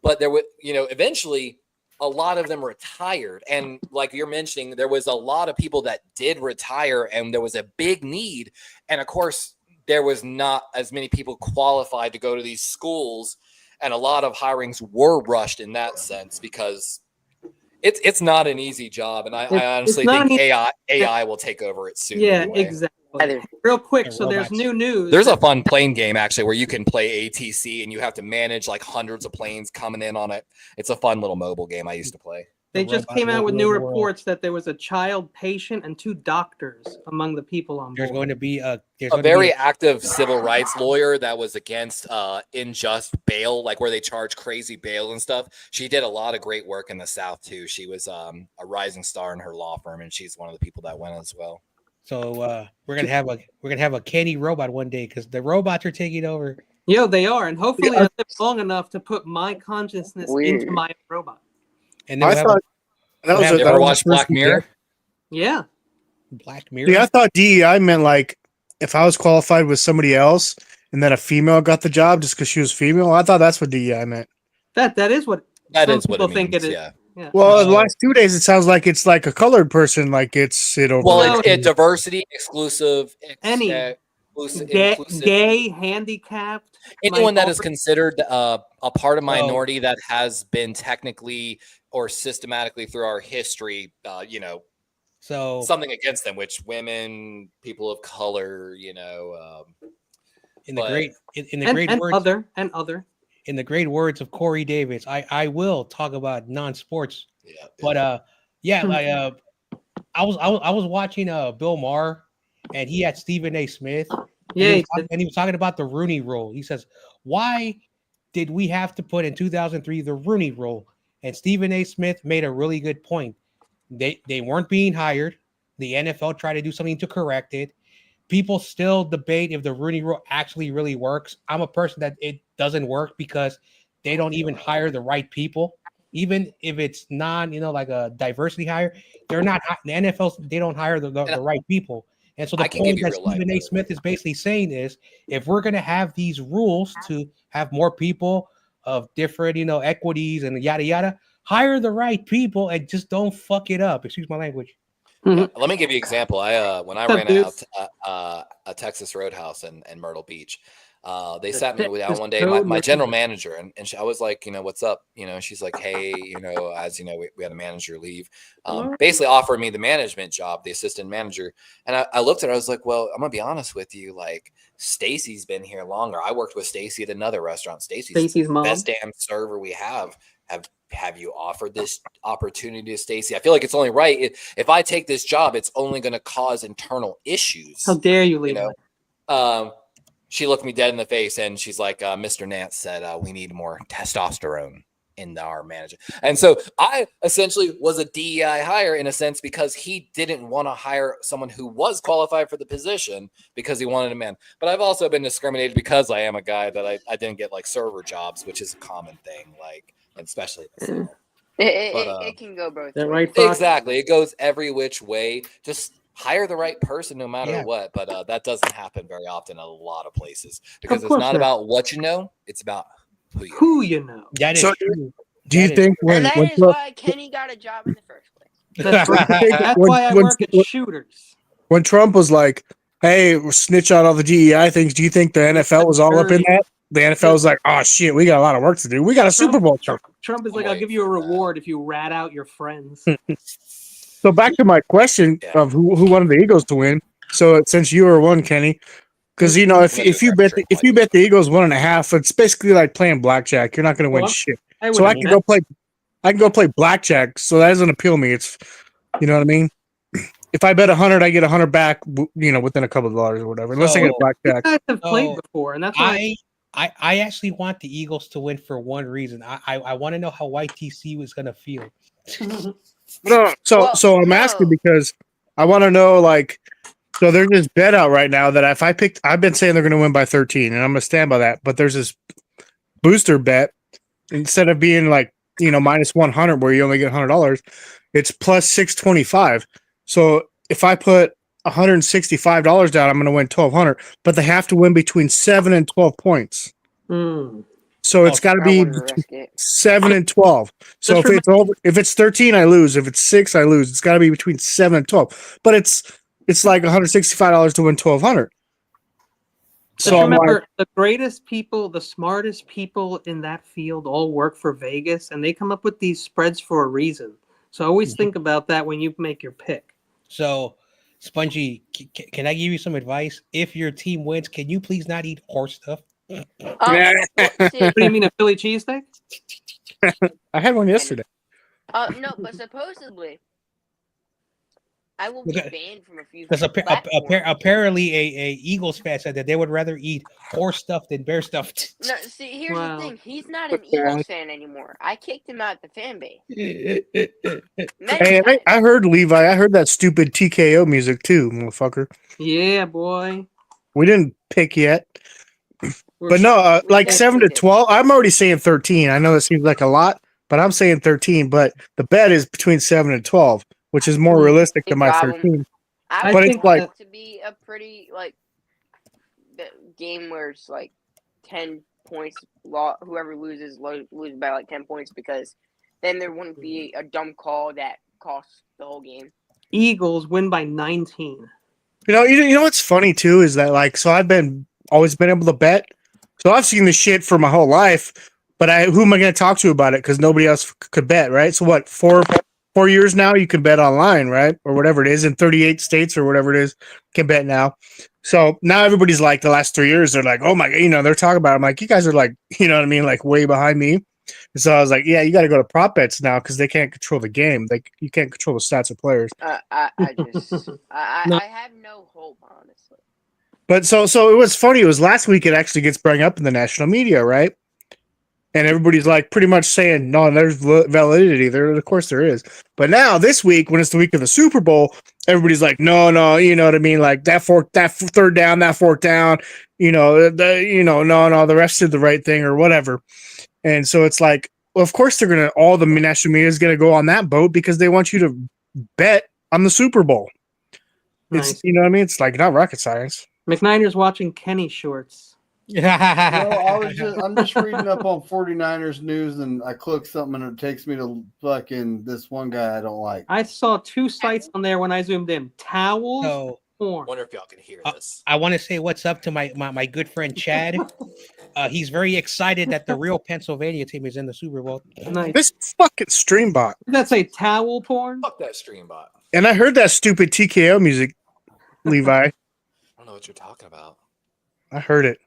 But there would, eventually a lot of them retired. And like you're mentioning, there was a lot of people that did retire and there was a big need. And of course, there was not as many people qualified to go to these schools. And a lot of hirings were rushed in that sense because it's not an easy job. And I honestly think AI will take over it soon. Yeah, anyway. exactly. Real quick, so there's new news. There's a fun plane game actually where you can play ATC and you have to manage like hundreds of planes coming in on it. It's a fun little mobile game I used to play. They just came out with new reports that there was a child patient and 2 doctors among the people on board. There's going to be a very active civil rights lawyer that was against unjust bail, like where they charge crazy bail and stuff. She did a lot of great work in the South too. She was a rising star in her law firm, and she's one of the people that went as well. So we're gonna have a candy robot one day because the robots are taking over. Yo, they are, and hopefully I live long enough to put my consciousness into my robot. And then I thought that was ever watched Black Mirror? Yeah. Black Mirror. Yeah, I thought DEI meant like if I was qualified with somebody else and then a female got the job just because she was female. I thought that's what DEI meant. That is what people think it is. Yeah. Yeah. Well, the last 2 days it sounds like it's like a colored person, like it's diversity, exclusive, gay, handicapped, anyone that is considered a part of minority that has been technically or systematically through our history, so something against them, which women, people of color, in the great words of Corey Davis, I will talk about non-sports. Yeah. But I was watching Bill Maher, and he had Stephen A. Smith. Yeah, and he was talking about the Rooney Rule. He says, "Why did we have to put in 2003 the Rooney Rule?" And Stephen A. Smith made a really good point. They weren't being hired. The NFL tried to do something to correct it. People still debate if the Rooney Rule actually really works. I'm a person that it doesn't work because they don't even hire the right people. Even if it's non, like a diversity hire, they're not the NFL. They don't hire the right people. And so the point that Stephen A. Smith is basically saying is, if we're going to have these rules to have more people of different, equities and yada yada, hire the right people and just don't fuck it up. Excuse my language. Yeah. Let me give you an example. When I ran out a Texas Roadhouse in Myrtle Beach, they sat me down one day, my general manager, and I was like, what's up? She's like, hey, as we had a manager leave, basically offered me the management job, the assistant manager. And I looked at her, I was like, well, I'm gonna be honest with you, like Stacy's been here longer. I worked with Stacy at another restaurant. Stacy's mom, best damn server we have. Have you offered this opportunity to Stacy? I feel like it's only right. If I take this job, it's only going to cause internal issues. How dare you leave? She looked me dead in the face and she's like, Mr. Nance said, we need more testosterone in our manager. And so I essentially was a DEI hire in a sense because he didn't want to hire someone who was qualified for the position because he wanted a man. But I've also been discriminated because I am a guy that I didn't get like server jobs, which is a common thing. Like, especially it can go both ways. Right, exactly. It goes every which way. Just hire the right person no matter Yeah. what. But that doesn't happen very often in a lot of places because it's course not not. about what you know; it's about who you know. Who you know? That is So, true. do you That is think And when that when is why Kenny got a job in the first place. That's right. That's when- why I when- work at Shooters. when Trump was like, "Hey, we'll snitch on all the DEI things," do you think the NFL was all up in that? The NFL was like, "Oh shit, we got a lot of work to do. We got a Super Bowl." Trump is I'm like, I'll waiting give you a for that. reward if you rat out your friends. So back to my question of who wanted the Eagles to win. So since you were one, Kenny, because you know if you bet the Eagles 1.5, it's basically like playing blackjack. You're not going to win Well, shit. I So I wouldn't can go play. I can go play blackjack. So that doesn't appeal me. It's, you know what I mean. If I bet 100, I get 100 back. You know, within a couple of dollars or whatever. Unless I get a blackjack. You guys have played before, and that's why I actually want the Eagles to win for one reason. I want to know how YTC was going to feel. No, so I'm asking because I want to know, like, so there's this bet out right now that if I picked, I've been saying they're going to win by 13, and I'm going to stand by that. But there's this booster bet instead of being like, you know, minus 100 where you only get $100, it's plus 625. So if I put $165 down, I'm going to win 1,200. But they have to win between 7 and 12 points. So it's got to be between 7 and 12. So if it's over, if it's 13, I lose. If it's 6, I lose. It's got to be between 7 and 12. But it's like $165 to win 1,200. So remember, the greatest people, the smartest people in that field all work for Vegas, and they come up with these spreads for a reason. So always think about that when you make your pick. So, Spongy, can I give you some advice? If your team wins, can you please not eat horse stuff? What do you mean, a Philly cheesesteak? I had one yesterday. No, but supposedly, I will be banned from a few Because platforms. apparently a Eagles fan said that they would rather eat horse stuff than bear stuff. No, see, here's the thing. He's not an Eagles fan anymore. I kicked him out of the fan base. Hey, I heard Levi. I heard that stupid TKO music too, motherfucker. Yeah, boy. We didn't pick yet. But no, like 7 to 12. I'm already saying 13. I know that seems like a lot, but I'm saying 13. But the bet is between 7 and 12, which is more realistic than my 13. I But would it's like it to be a pretty game where it's like 10 points. Whoever loses by like 10 points, because then there wouldn't be a dumb call that costs the whole game. Eagles win by 19. you know what's funny too is that, like, so I've always been able to bet. So I've seen this shit for my whole life, but who am I going to talk to about it? Because nobody else could bet, right? So what, 4 years now you can bet online, right? Or whatever it is, in 38 states or whatever it is, can bet now. So now everybody's like, the last 3 years, they're like, oh my, they're talking about it. I'm like, you guys are like, you know what I mean? Like way behind me. And so I was like, yeah, you got to go to prop bets now because they can't control the game. You can't control the stats of players. I have no hope, honestly. But so it was funny. It was last week. It actually gets brought up in the national media, right? And everybody's like pretty much saying, no, there's validity there. Of course there is. But now this week, when it's the week of the Super Bowl, everybody's like, no, you know what I mean? Like that third down, that fourth down, no, the refs did the right thing or whatever. And so it's like, well, of course all the national media is going to go on that boat because they want you to bet on the Super Bowl. Nice. It's, you know what I mean? It's like not rocket science. McNiner's watching Kenny shorts. I'm just reading up on 49ers news, and I click something and it takes me to fucking this one guy I don't like. I saw 2 sites on there when I zoomed in. Towels. I wonder if y'all can hear this. I want to say what's up to my good friend Chad. He's very excited that the real Pennsylvania team is in the Super Bowl. Nice. This fucking stream bot. Did that say towel porn? Fuck that stream bot. And I heard that stupid TKO music, Levi. I don't know what you're talking about. I heard it.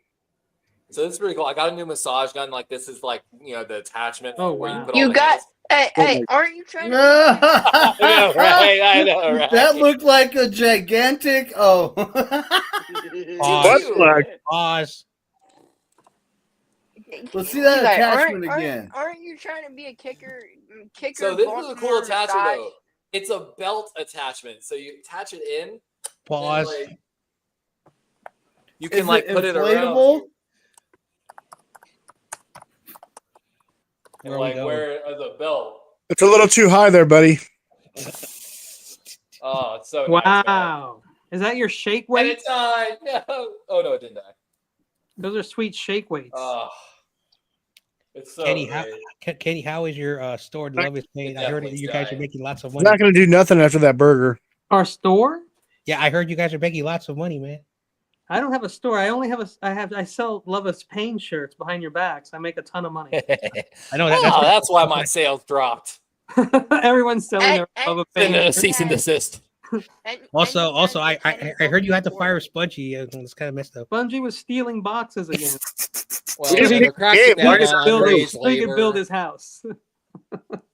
So this is pretty cool. I got a new massage gun. Like this is like the attachment. Oh where wow! You, put You all the got handles. hey, aren't you trying to? I know, right? That looked like a gigantic. Pause. Let's see that attachment again. Aren't you trying to be a kicker? So this is a cool attachment though. It's a belt attachment. So you attach it in. Pause. And, you can put it inflatable? around. And wear it as a belt. It's a little too high there, buddy. Oh, it's so nice, man. Wow. Is that your shake weight? And it died. No. Oh no, it didn't die. Those are sweet shake weights. Oh, it's so Kenny, great. Kenny, how is your store? Love is paid. I heard that you guys are making lots of It's money. not going to do nothing after that burger. Our store? Yeah, I heard you guys are making lots of money, man. I don't have a store. I only have I sell Love Us Pain shirts behind your backs. I make a ton of money. I know That's why my sales dropped. Everyone's selling their Love Us Pain. And cease and desist. Also, I heard you had to fire Spongy. It's kind of messed up. Spongy was stealing boxes again. Well, they're cracking down on wage so he could labor. build his house.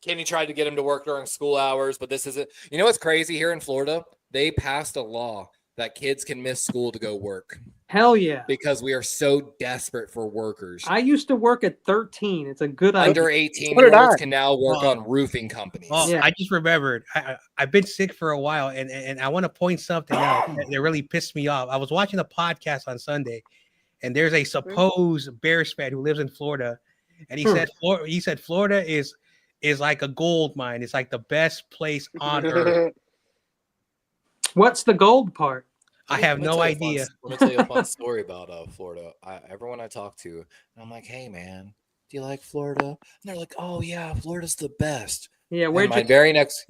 Kenny tried to get him to work during school hours, but this isn't. You know what's crazy here in Florida? They passed a law that kids can miss school to go work. Hell yeah. Because we are so desperate for workers. I used to work at 13. It's a good idea. Under 18-year-olds can now work on roofing companies. Oh, yeah. I just remembered. I've been sick for a while, and I want to point something out that really pissed me off. I was watching a podcast on Sunday, and there's a supposed Bears fan who lives in Florida, and he said Florida is like a gold mine. It's like the best place on earth. What's the gold part? I have no idea. Let me tell you a fun story about Florida. Everyone I talk to, I'm like, hey, man, do you like Florida? And they're like, oh, yeah, Florida's the best. Yeah, my very next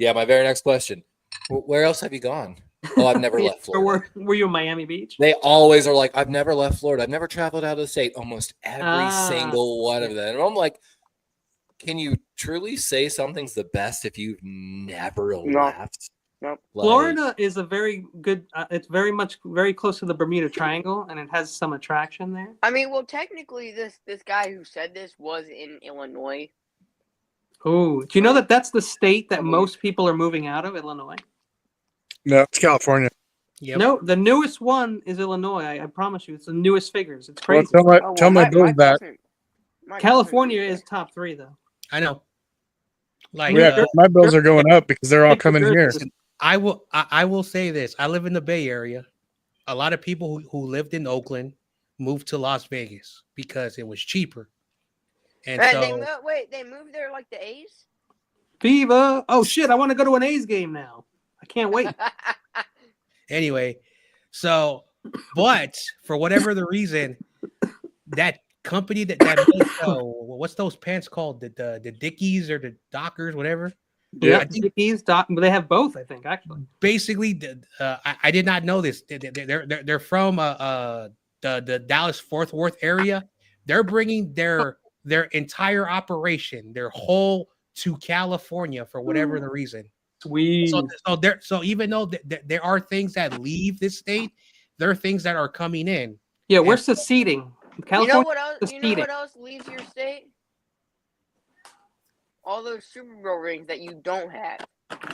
question, where else have you gone? Oh, I've never left Florida. Were you in Miami Beach? They always are like, I've never left Florida. I've never traveled out of the state. Almost every single one of them. And I'm like, can you truly say something's the best if you've never left? Nope. Florida is a very good. It's very close to the Bermuda Triangle, and it has some attraction there. I mean, well, technically, this guy who said this was in Illinois. Oh, do you know that that's the state that most people are moving out of? Illinois. No, it's California. Yep. No, the newest one is Illinois. I promise you, it's the newest figures. It's crazy. Well, tell my bills that. California is top 3, though. I know. Like, yeah, my bills are going up because they're all coming here. I will say this. I live in the Bay Area. A lot of people who lived in Oakland moved to Las Vegas because it was cheaper. And they moved there like the A's? Viva! Oh shit! I want to go to an A's game now. I can't wait. Anyway, but for whatever the reason, that company that makes what's those pants called? The Dickies or the Dockers, whatever. Yeah, Dickies, they have both, I think, actually. Basically, I did not know this. They're from the Dallas Fort Worth area. They're bringing their entire operation, their whole, to California for whatever the reason. Sweet. So even though there are things that leave this state, there are things that are coming in. Yeah, we're seceding. California, you know what else leaves your state? All those Super Bowl rings that you don't have.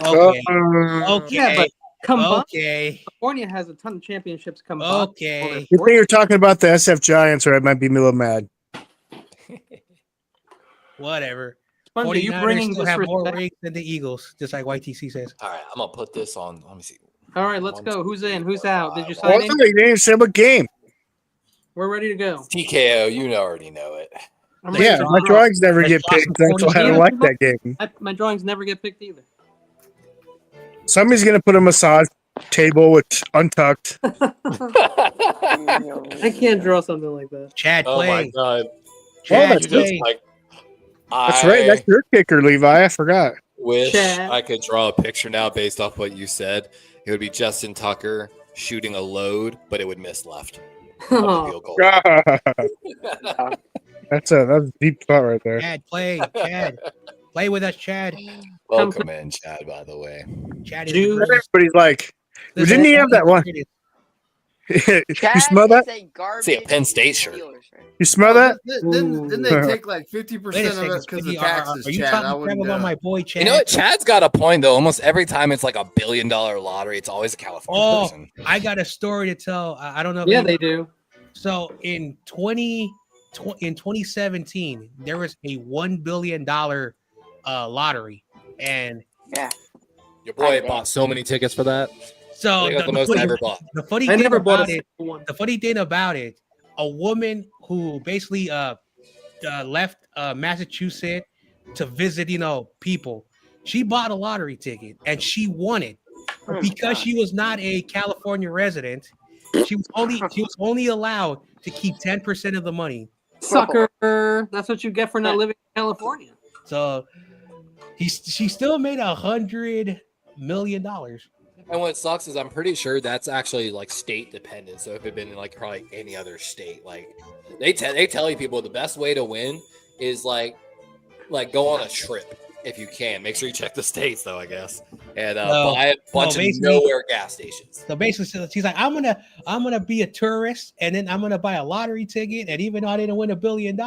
Okay. Yeah, but California has a ton of championships coming. Okay. You think you're talking about the SF Giants, or I might be a little mad. Whatever. Spongy, you bringing still have more rings than the Eagles, just like YTC says. All right, I'm gonna put this on. Let me see. All right, let's go. Who's in? Who's out? Did you sign in? They didn't say what game. We're ready to go. TKO, you already know it. Yeah, my drawings never get picked. That's why I don't like that game. My drawings never get picked either. Somebody's gonna put a massage table with untucked. I can't draw something like that. Chad, play. Oh my god. Chad, play. That's right. That's your kicker, Levi. I forgot. Wish I could draw a picture now based off what you said. It would be Justin Tucker shooting a load, but it would miss left. That's a deep thought right there. Chad, play. Chad, play with us, Chad. Welcome in, Chad. By the way, Chad. Everybody's like, didn't he have that one? You smell that? See a Penn State shirt. You smell that? Didn't they take like 50% of it because of taxes, Chad? I wouldn't about my boy, Chad? You know what? Chad's got a point though. Almost every time it's like $1 billion lottery, it's always a California person. I got a story to tell. I don't know. Yeah, they do. So in 2017, there was a $1 billion lottery, and your boy bought so many tickets for that. So the most I ever bought. The funny thing about it, a woman who basically left Massachusetts to visit, people. She bought a lottery ticket and she won it. But because she was not a California resident, she was only allowed to keep 10% of the money. Sucker. That's what you get for not living in California. So she still made $100 million. And what sucks is I'm pretty sure that's actually like state dependent. So if it had been in like probably any other state, like they tell you people the best way to win is like go on a trip if you can. Make sure you check the states though, I guess, and buy a bunch of nowhere gas stations. So basically, she's like, I'm gonna be a tourist, and then I'm gonna buy a lottery ticket. And even though I didn't win $1 billion,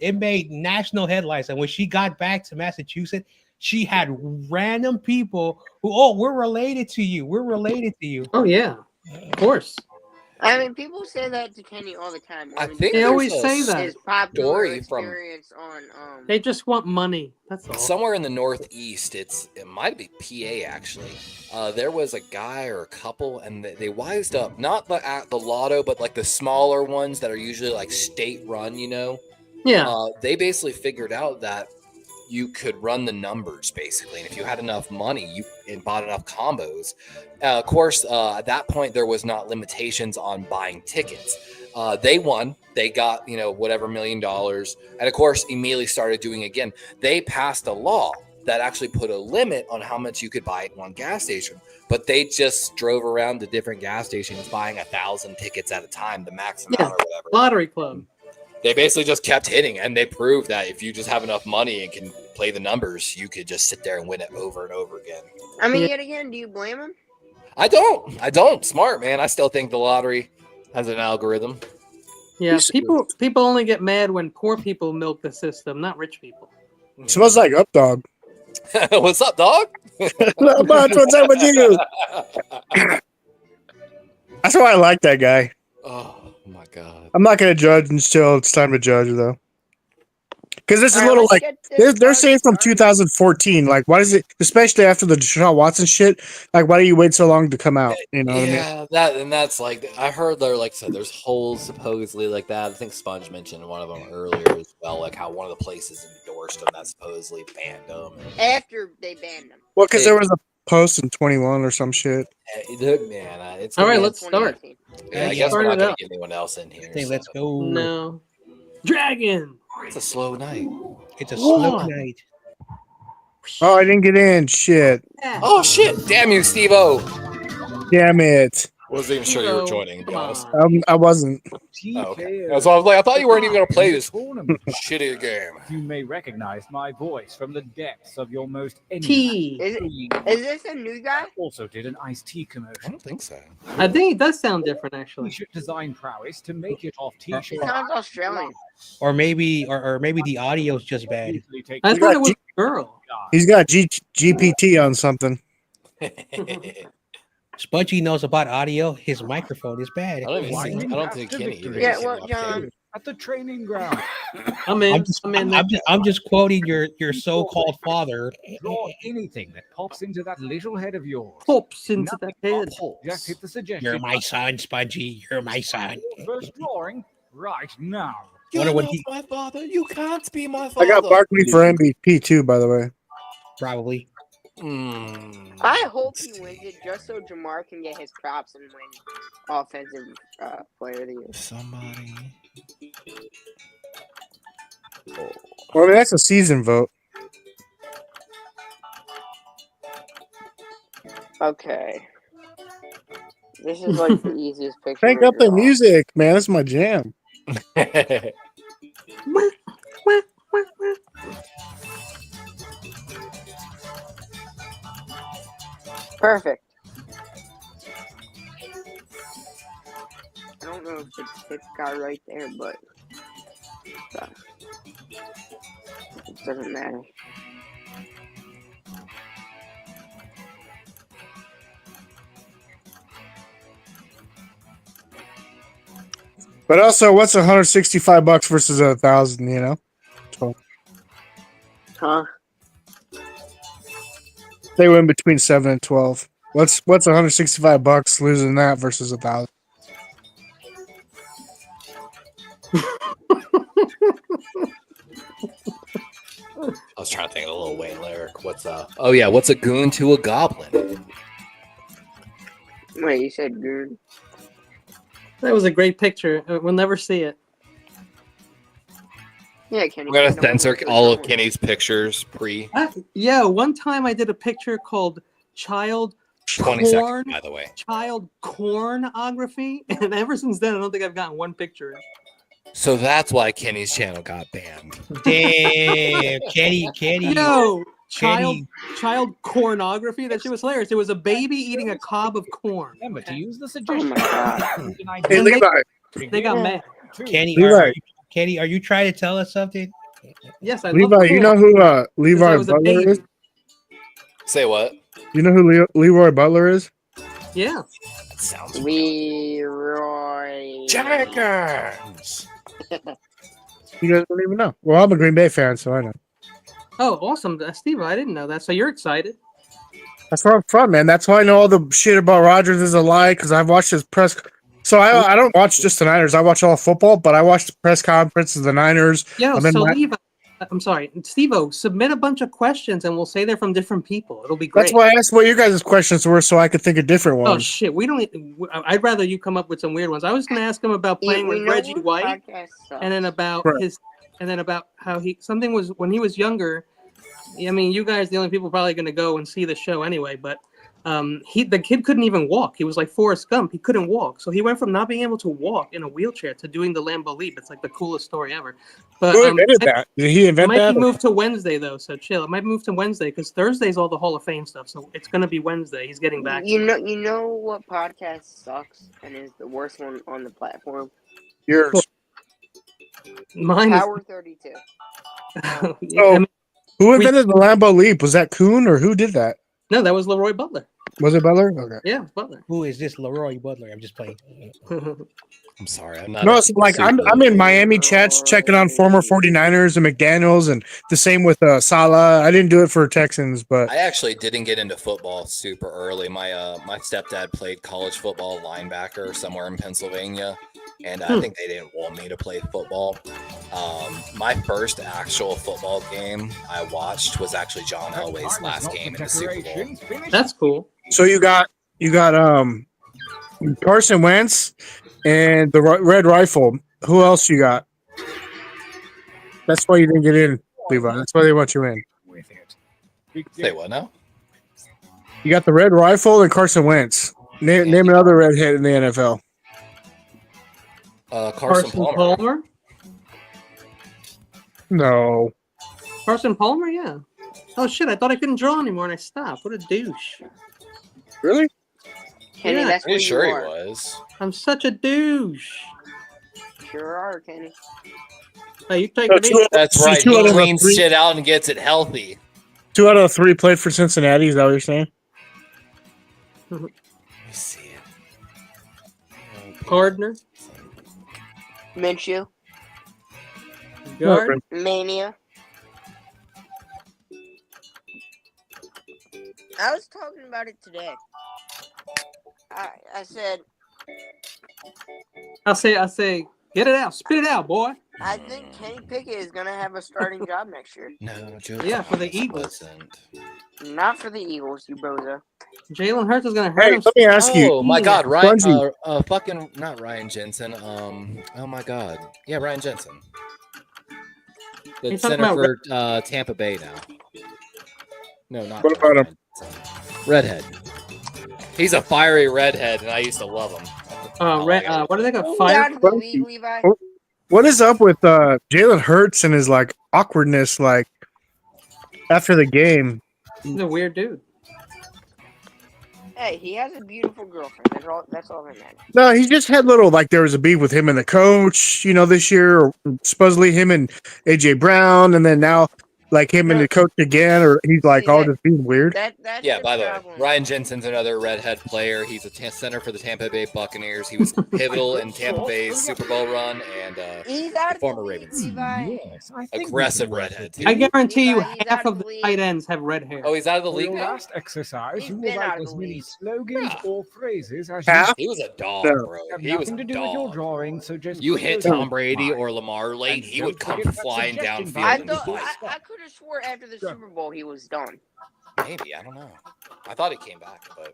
it made national headlines. And when she got back to Massachusetts, she had random people who, we're related to you. We're related to you. Oh yeah, of course. I mean, people say that to Kenny all the time. I think they always say that. His popular experience on they just want money. That's all. Somewhere in the Northeast, it might be PA actually. There was a guy or a couple, and they wised up. Not the lotto, but like the smaller ones that are usually like state run. You know. Yeah. They basically figured out that you could run the numbers basically, and if you had enough money and bought enough combos, of course at that point there was not limitations on buying tickets. They won, they got whatever $1 million, and of course immediately started doing again. They passed a law that actually put a limit on how much you could buy at one gas station, but they just drove around to different gas stations buying 1,000 tickets at a time, the max amount or whatever. Lottery club. They basically just kept hitting, and they proved that if you just have enough money and can play the numbers, you could just sit there and win it over and over again. I mean, yet again, do you blame him? I don't. Smart, man. I still think the lottery has an algorithm. Yeah, people only get mad when poor people milk the system, not rich people. Smells like Up Dog. What's up, dog? Not much. What's up with you? That's why I like that guy. Oh my god. I'm not gonna judge until it's time to judge, though. Because this is a little like they're saying from 2014. Like, why is it? Especially after the Deshaun Watson shit. Like, why do you wait so long to come out? You know? Yeah, that's like I heard there said there's holes supposedly like that. I think Sponge mentioned one of them earlier as well. Like how one of the places endorsed them that supposedly banned them after they banned them. Well, because there was a post in 21 or some shit. Man, it's all right. Let's start. Yeah, I guess we're not gonna get anyone else in here. Hey, so. let's go. No, Dragon. It's a slow night. It's a slow night. Oh, I didn't get in. Shit. Oh shit! Damn you, Steve-O. Damn it. Wasn't even sure you were joining, to be honest. I wasn't. Oh, okay. So I was like, I thought you weren't even going to play this shitty game. You may recognize my voice from the depths of your most T. Is this a new guy? Also did an iced tea commercial. I don't think so. I think it does sound different, actually. T-shirt design prowess to make it off t-shirt. It sounds Australian. Or maybe the audio's just bad. I thought it was a girl. He's got GPT on something. Spongy knows about audio. His microphone is bad. I don't think Kenny. Yeah, well, John. At the training ground. I'm just quoting your so-called father. Draw anything that pops into that little head of yours. Pops into that head. Just hit the suggestion. You're my son, Spongy. You're my son. First drawing right now. You're not my father. You can't be my father. I got Barkley for MVP too, by the way. Probably. I hope he wins it just so Jamar can get his props and win offensive player of the year. Somebody. Well, I mean, that's a season vote. Okay. This is like the easiest picture. Crank up the music, man. That's my jam. Perfect. I don't know if it's this guy right there, but it doesn't matter. But also, what's $165 versus $1,000? You know, so Huh? they win between 7 and 12. What's $165 losing that versus $1,000? I was trying to think of a Lil Wayne lyric. What's a goon to a goblin? Wait, you said good? That was a great picture. We'll never see it. Yeah, Kenny. I'm gonna censor all of Kenny's pictures pre. Yeah, one time I did a picture called Child 20 Corn, seconds, by the way. Child Cornography, and ever since then, I don't think I've gotten one picture. So that's why Kenny's channel got banned. Damn, Kenny. Yo, child cornography. That shit was hilarious. It was a baby eating a cob of corn. Remember to use the Oh suggestion. my god. Hey, And Levi. they got mad. Kenny, are you trying to tell us something? Yes, I love Levi, corn. you know who Levi was a Butler baby. is? Say what? You know who Leroy Butler is? Yeah. That sounds Leroy Jenkins. You guys don't even know. Well, I'm a Green Bay fan, so I know. Oh, awesome, Steve. I didn't know that. So you're excited? That's where I'm from, man. That's why I know all the shit about Rodgers is a lie because I've watched his press. So I don't watch just the Niners. I watch all football, but I watch the press conferences of the Niners. Yo, so Levi, I'm sorry, Steve-O, submit a bunch of questions and we'll say they're from different people. It'll be great. That's why I asked what your guys' questions were, so I could think of different ones. Oh shit, we don't. I'd rather you come up with some weird ones. I was going to ask him about playing with Reggie White, and then about about how something was when he was younger. I mean, you guys, the only people probably going to go and see the show anyway, but. The kid couldn't even walk. He was like Forrest Gump. He couldn't walk. So he went from not being able to walk in a wheelchair to doing the Lambo Leap. It's like the coolest story ever. But who invented that? Did he invent that? It might be moved to Wednesday though, so chill. It might move to Wednesday because Thursday's all the Hall of Fame stuff. So it's gonna be Wednesday. He's getting back. You know what podcast sucks and is the worst one on the platform? Yours. Mine Power 32. Who invented the Lambo Leap? Was that Kuhn or who did that? No, that was Leroy Butler. Was it Butler? Okay. Yeah, Butler. Who is this Leroy Butler? I'm just playing. I'm sorry. I'm not. No, so like I'm in Miami chats checking on former 49ers and McDaniels, and the same with Salah. I didn't do it for Texans, but I actually didn't get into football super early. My stepdad played college football linebacker somewhere in Pennsylvania, and I think they didn't want me to play football. My first actual football game I watched was actually John Elway's last game in the Super Bowl. That's cool. So you got Carson Wentz and the Red Rifle. Who else you got? That's why you didn't get in, Levi. That's why they want you in. Say what now? You got the Red Rifle and Carson Wentz. Name another redhead in the NFL. Carson Palmer. No. Carson Palmer, yeah. Oh shit! I thought I couldn't draw anymore, and I stopped. What a douche. Really? Kenny, that's Pretty what sure you he are. was. I'm such a douche. Sure are, Kenny. Hey, you take it easy. That's right. He cleans shit out and gets it healthy. 2 out of 3 played for Cincinnati. Is that what you're saying? Let me see it. Gardner. Minshew. Guard. Mania. I was talking about it today. I said. I say, get it out, spit it out, boy. I think Kenny Pickett is gonna have a starting job next year. No, Yeah, for the Eagles. Not for the Eagles, you bozo. Jalen Hurts is gonna hurt him. Let me ask you. Oh my God, Ryan! Bungie. Fucking not Ryan Jensen. Oh my God, yeah, Ryan Jensen. The You're talking center about for Tampa Bay now. No, not. What about him? Redhead. He's a fiery redhead, and I used to love him. What do they got? Get Fire. out of the league, Levi. What is up with Jalen Hurts and his like awkwardness like after the game? He's a weird dude. Hey, he has a beautiful girlfriend. That's all that matters. No, he just had little like there was a beef with him and the coach, this year, or supposedly him and AJ Brown, and then now like him and the coach again, or he's like all just being weird. Yeah, by the way, Ryan Jensen's another redhead player. He's a center for the Tampa Bay Buccaneers. He was pivotal in Tampa Bay's Super Bowl run and He's out of former the Ravens. Levi. Aggressive redhead. Too. I guarantee you, He's half out of of the the league. tight ends have red hair. Oh, he's out of the For league your now? last exercise, He's you will been out write of as the many league. slogans or phrases as Half? He was a dog, No. bro. have He was nothing a to do with your dog. drawing, so just You put hit those Tom Brady aside. or Lamar late, And he would don't come forget that flying suggestion downfield I and box. thought fight. I could have swore after the Super Bowl he was done. Maybe, I don't know. I thought he came back, but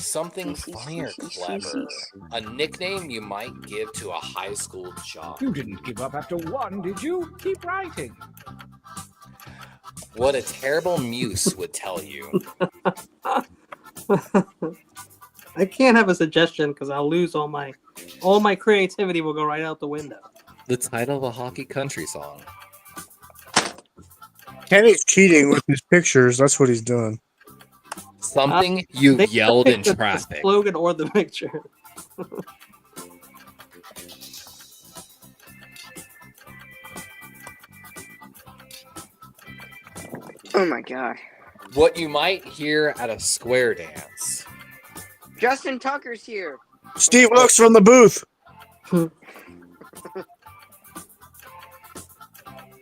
Something funny or clever. A nickname you might give to a high school jock. You didn't give up after one, did you? Keep writing. What a terrible muse would tell you. I can't have a suggestion because I'll lose all my creativity will go right out the window. The title of a hockey country song. Kenny's cheating with his pictures. That's what he's doing. Something you They yelled in picked the traffic. slogan or the picture. Oh my god. What you might hear at a square dance. Justin Tucker's here. Steve Wilkes from the booth.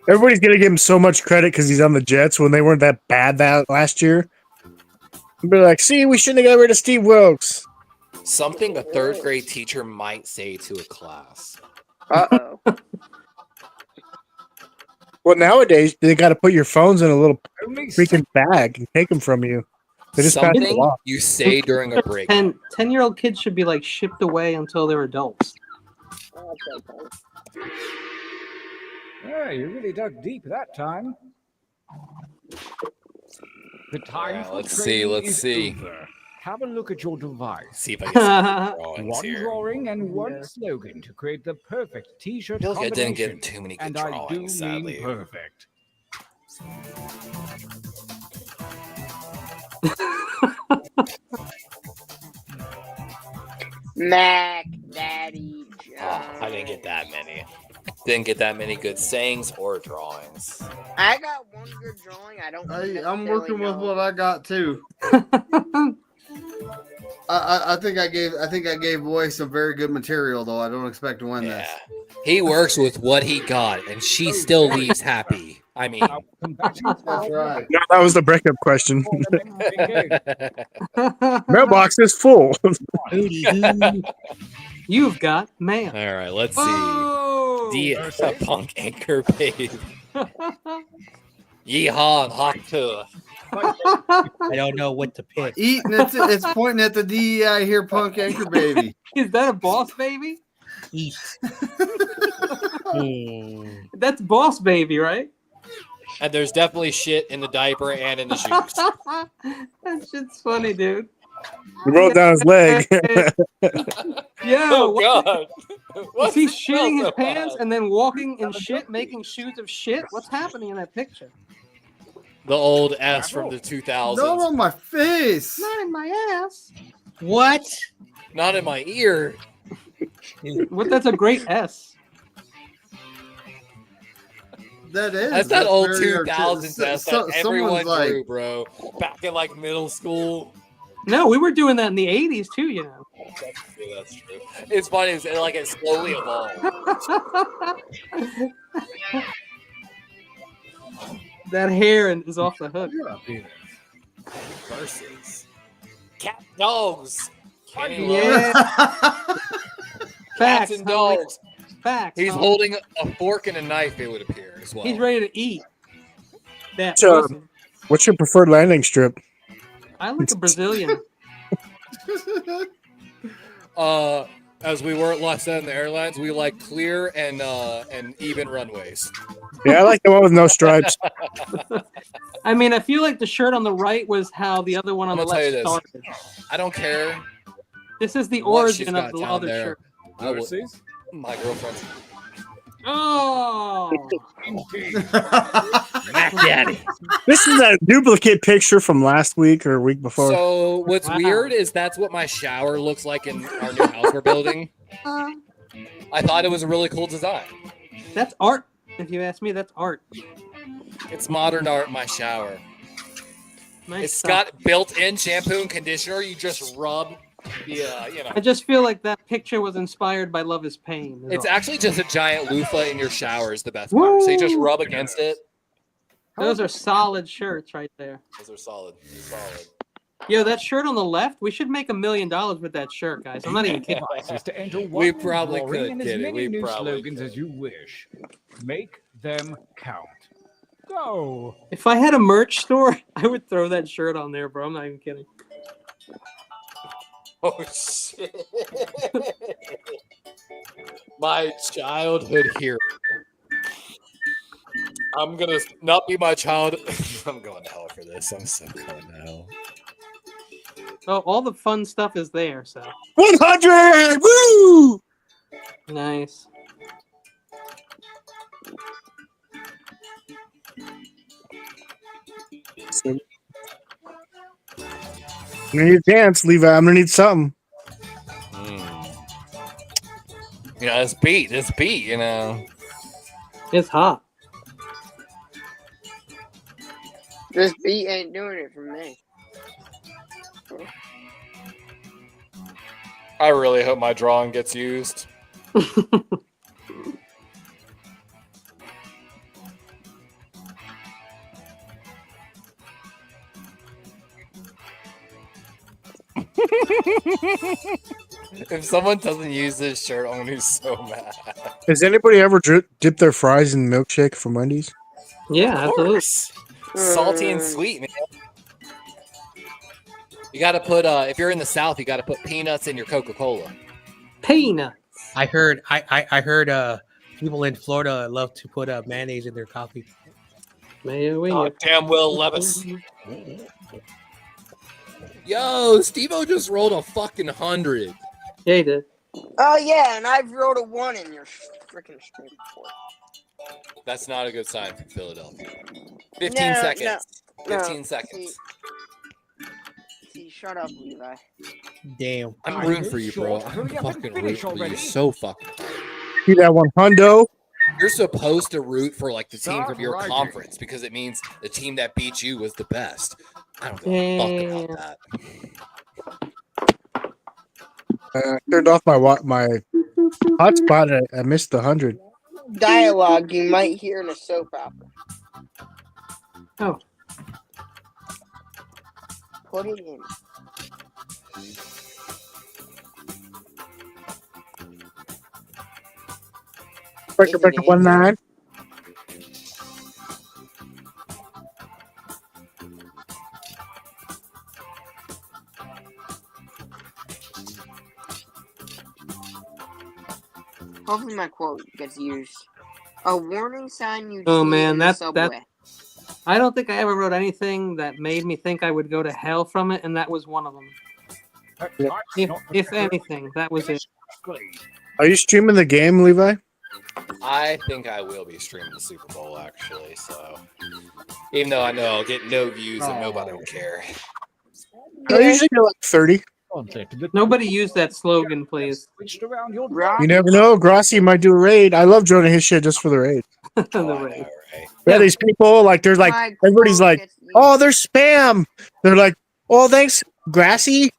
Everybody's gonna give him so much credit because he's on the Jets when they weren't that bad that last year. Be like, see, we shouldn't have got rid of Steve Wilkes. Something a third grade teacher might say to a class. Uh-oh. Well, nowadays they got to put your phones in a little freaking bag and take them from you. They just pass the Something law. you say during a break. 10-year-old kids should be like shipped away until they're adults. Yeah, you really dug deep that time. The time Yeah, for let's see, training let's is see. over. Have a look at your device. See if I can get some drawings One here. drawing and one slogan to create the perfect T-shirt I feel like I didn't combination. get too many good And I do drawings, mean sadly. perfect. Mac Daddy Jones. Oh, I didn't get that many. Didn't get that many good sayings or drawings. I got one good drawing. I don't. I'm working with what I got too. I think I gave away some very good material though. I don't expect to win this. He works with what he got, and she still leaves happy. I mean, That's right. No, that was the breakup question. Mailbox is full. You've got mail. All right, let's see. Oh! The punk anchor babe. Yeehaw and hot tour. I don't know what to pick. Eating it's pointing at the DEI here, punk anchor baby. Is that a boss baby? Eat. That's boss baby, right? And there's definitely shit in the diaper and in the shoes. That shit's funny, dude. He rolled down his leg. Yeah. Oh God! Is he shitting his pants and then walking in shit, making shoes of shit? What's happening in that picture? The old S from the 2000s. Not on my face. Not in my ass. What? Not in my ear. What? That's a great S. That is. That's that old very 2000s S that someone's everyone like, drew, bro. Back in like middle school. No, we were doing that in the 80s too, you know. That's true. It's funny. It's like it slowly evolved. That hair is off the hook. Versus cat dogs. Yeah. Cats Facts, and homie. dogs. Facts. He's homie. holding a fork and a knife, it would appear as well. He's ready to eat. That. So, Listen, what's your preferred landing strip? I like a Brazilian. As we were last said in the airlines, we like clear and even runways. Yeah, I like the one with no stripes. I mean, I feel like the shirt on the right was how the other one on I'm the gonna left tell you started. this. I don't care. This is the what she's origin got of the down other there. shirt. I will, my girlfriend's Oh, Mac Daddy. This is a duplicate picture from last week or week before. So what's Wow. weird is that's what my shower looks like in our new house we're building. I thought it was a really cool design. that's art. If you ask me, that's art. It's modern art, my shower. Nice It's stuff. got built-in shampoo and conditioner. You just rub the, I just feel like that picture was inspired by Love Is Pain. is It's all. actually just a giant loofah in your shower is the best part. So you just rub against it. Those are solid shirts right there. Those are solid. Solid. Yo, that shirt on the left, we should make $1 million with that shirt, guys. I'm not even kidding. Devices to enter We one probably drawing could and as get it. many We new probably slogans as you wish. Make them count. Go. If I had a merch store, I would throw that shirt on there, bro. I'm not even kidding. Oh shit! My childhood hero. I'm gonna not be my child. I'm going to hell for this. I'm so going to hell. Oh, all the fun stuff is there. So 100. Woo! nice. I'm gonna need a dance, Levi. I'm gonna need something. You know, this beat, you know. It's hot. This beat ain't doing it for me. I really hope my drawing gets used. If someone doesn't use this shirt, I'm gonna be so mad. Has anybody ever dipped their fries in milkshake from Wendy's? Yeah, absolutely. Salty and sweet, man. You got to put if you're in the South, you got to put peanuts in your Coca-Cola. Peanuts. I heard people in Florida love to put mayonnaise in their coffee. Damn Will Levis. Yo, Steve-O just rolled a fucking 100. Yeah, he did. Oh yeah, and I've rolled a 1 in your freaking stream before. That's not a good sign for Philadelphia. 15 seconds. 15 seconds. See, shut up, Levi. Damn. I'm rooting for you, bro. I'm fucking rooting for you so fucking hard. See that one, hundo? You're supposed to root for like the team from your conference because it means the team that beat you was the best. I don't give a fuck about that. I turned off my hotspot. I missed the 100. Dialogue you might hear in a soap opera. Oh. Put it in. Breaker 19. Hopefully my quote gets used. A warning sign you Oh see man, in the that subway. I don't think I ever wrote anything that made me think I would go to hell from it, and that was one of them. If anything, that was it. Are you streaming the game, Levi? I think I will be streaming the Super Bowl actually. So even though I know I'll get no views and nobody will care. I usually get like 30. Nobody use that slogan, please. You never know. Grassi might do a raid. I love joining his shit just for the raid. The raid. Yeah, these people like there's like everybody's like, oh, they're spam. They're like, oh, thanks, Grassi.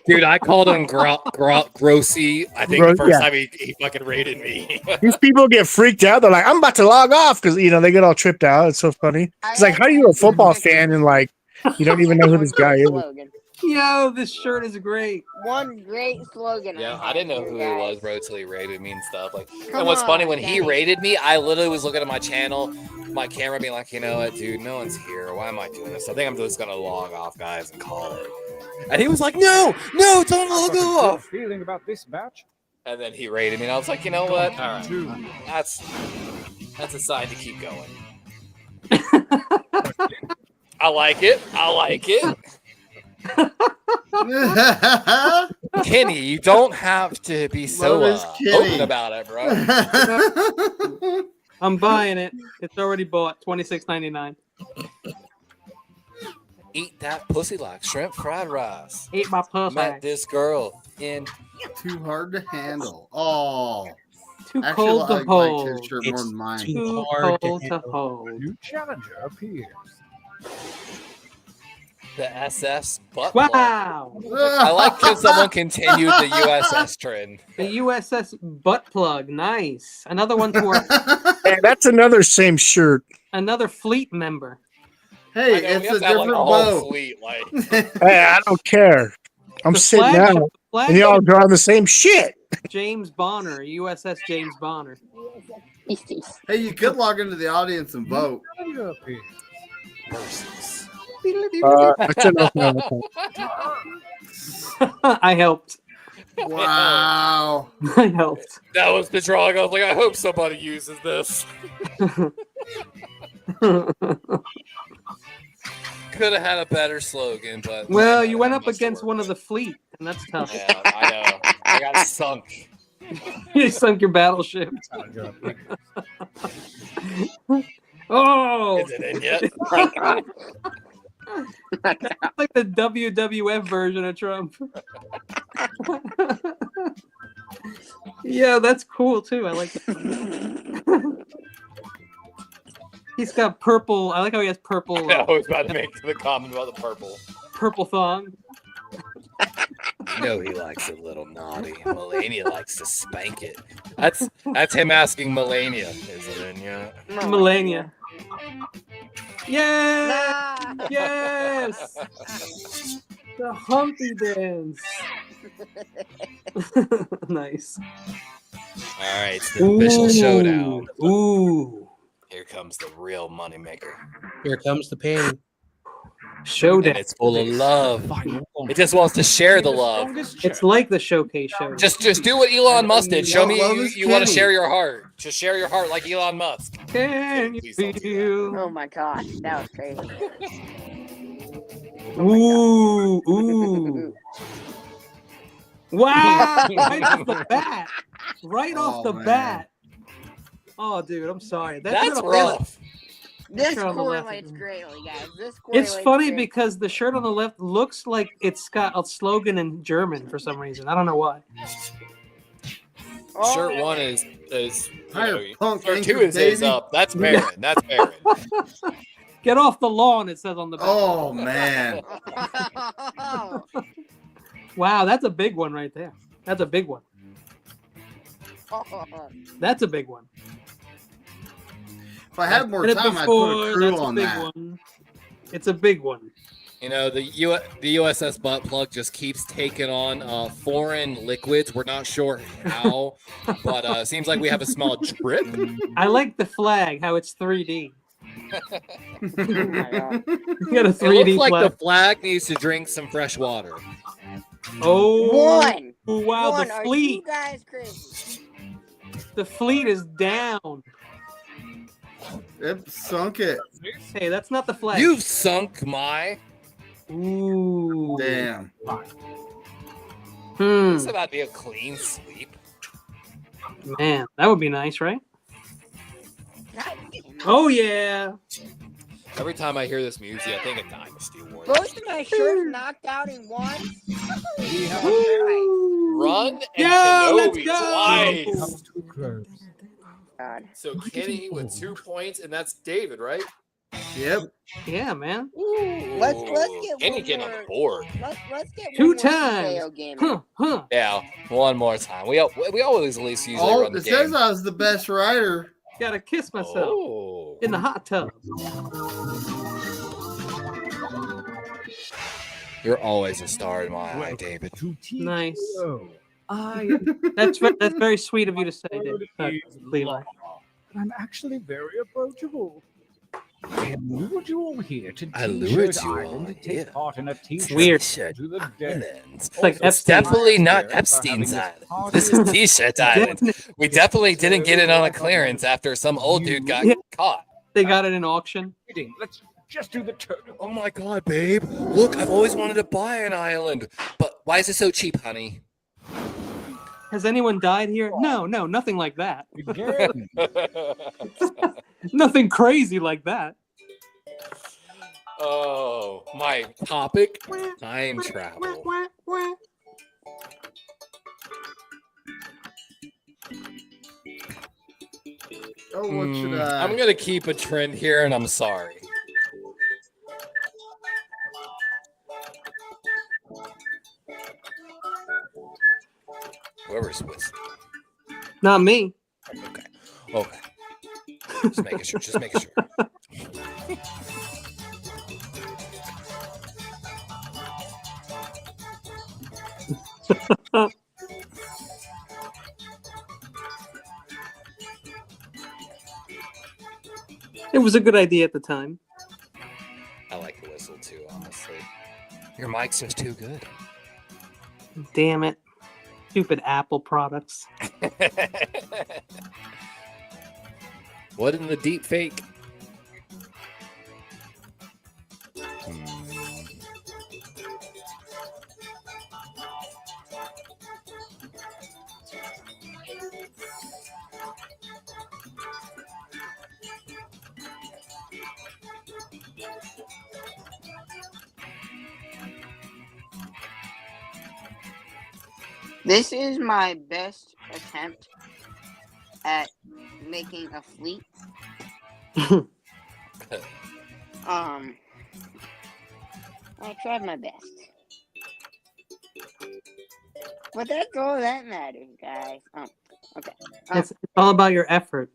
Dude, I called him Grossy. I think the first time he fucking raided me. These people get freaked out. They're like, I'm about to log off because they get all tripped out. It's so funny. It's like, how are you a football fan and like you don't even know who this guy is? Yo, this shirt is great. One great slogan. Yeah, I didn't know who he was, bro, till he raided me and stuff. Like, and what's funny, when he raided me, I literally was looking at my channel, my camera being like, you know what, dude, no one's here. Why am I doing this? I think I'm just gonna log off, guys, and call it. And he was like, no, don't log off. Feeling about this match? And then he raided me, and I was like, you know what? All right, that's a sign to keep going. I like it. Kenny, you don't have to be so open about it, bro. I'm buying it. It's already bought. $26.99. Eat that pussy like shrimp fried rice. Eat my pussy. Met this girl in Too hard to handle. Oh. Too Actually, cold to I like hold. his shirt more than mine. Too cold to hold. New challenger appears. the SS butt. Wow. I like how someone continued the USS trend. The USS butt plug. Nice. Another one for Hey, that's another same shirt. another fleet member. Hey, it's a different boat. Fleet, like. Hey, I don't care. I'm The sitting flagship- down, the flagship and y'all drawing the same shit. James Bonner, USS James Bonner. Hey, you could log into the audience and vote. Versus. I should open up. I helped. Wow. I helped. That was the drawing. I was like, I hope somebody uses this. Could have had a better slogan, but well, you went up against one of the fleet, and that's tough. Yeah, I know. I got sunk. You sunk your battleship. Oh! Is it in yet? Like the WWF version of Trump. Yeah, that's cool too. I like that. He's got purple. I like how he has purple. I was about to make the comment about the purple. Purple thong. No, he likes it a little naughty. Melania likes to spank it. That's him asking Melania. Is it in yet? Melania. Yes! Yes! The Humpty dance. Nice. All right, it's the official showdown. Ooh. Here comes the real moneymaker. Here comes the pain. Showdown. And it's full of love. It just wants to share the love. It's like the showcase show. Just do what Elon Musk did. Show me you want to Kenny. share your heart. Just share your heart like Elon Musk. Can you Please don't do feel? Oh my gosh, that was crazy. Ooh, ooh. Wow! Right off the bat. Right off the man. bat. Oh, dude, I'm sorry. That's rough. This Shirt on the left. correlates greatly, guys. This It's correlates funny greatly. because the shirt on the left looks like it's got a slogan in German for some reason. I don't know why. Oh, Shirt one is Higher punk shirt anchor, two is baby. up. That's Baron. That's Baron. Get off the lawn, it says on the back. Oh man. Wow, that's a big one right there. That's a big one. That's a big one. If I had more Said it time, I'd before, put a crew that's on big that. one. It's a big one. You know, the USS butt plug just keeps taking on foreign liquids. We're not sure how, but seems like we have a small drip. I like the flag, how it's 3D. Oh my God. You got a It 3D looks like flag. the flag needs to drink some fresh water. Oh, One. wow, One. the Are fleet. you guys crazy? The fleet is down. It sunk it. Hey, that's not the flag. You've sunk my. Ooh. Damn. Hmm. This is about to be a clean sweep. Man, that would be nice, right? God damn it. Oh, yeah. Every time I hear this music, I think of Dynasty Warriors. Both of my shirts knocked out in one. Woo. Run and Yeah, let's Kenobi go. twice. God. So Kenny with 2 points, and that's David, right? Yep. Yeah, man. Let's get Kenny one getting on more- the board. Let's get Two one more times. Video game. Huh. Yeah, one more time. We always at least usually Oh, run the it says game. I was the best writer. Gotta kiss myself Oh. in the hot tub. You're always a star in my eye, David. Nice. I That's very sweet of you to say, David. Levi. I'm actually very approachable. I lured you all here to I lured T-shirt you all Island to here. take part in a T-shirt weird. to the death. It's like It's Epstein. definitely not Epstein's Island. This is T-shirt Island. We definitely didn't get it on a clearance after some old dude got Yeah. caught. They got it in auction. Let's just do the turn. Oh my god, babe. Look, I've always wanted to buy an island. But why is it so cheap, honey? Has anyone died here? No, nothing like that. Again. Nothing crazy like that. Oh, my topic? Time travel. Oh, what should I? I'm going to keep a trend here, and I'm sorry. Whoever's whistling. Not me. Okay. Just making sure. Just making sure. It was a good idea at the time. I like the whistle too, honestly. Your mic's just too good. Damn it. Stupid Apple products. What in the deep fake? This is my best attempt at making a fleet. I tried my best. But that's all that matters, guys. Okay. It's all about your effort.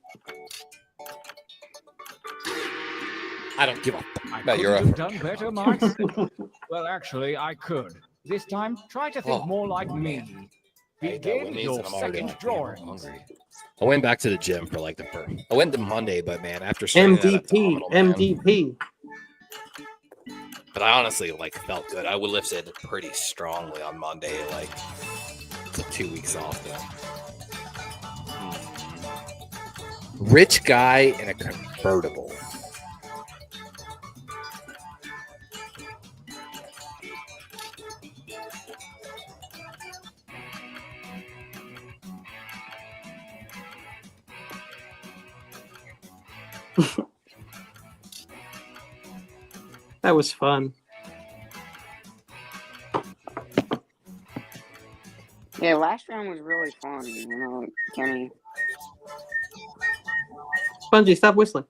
I don't give a I about could your have effort. done better myself. Well, actually, I could. This time, try to think more like me. Begin your second drawing. I went back to the gym for like the first. I went to Monday, but man, after starting that abdominal, man, MVP. but I honestly like felt good. I would lifted pretty strongly on Monday. Like took 2 weeks off though. Rich guy in a convertible. That was fun. Yeah, last round was really fun, you know, Kenny. Spongy, stop whistling.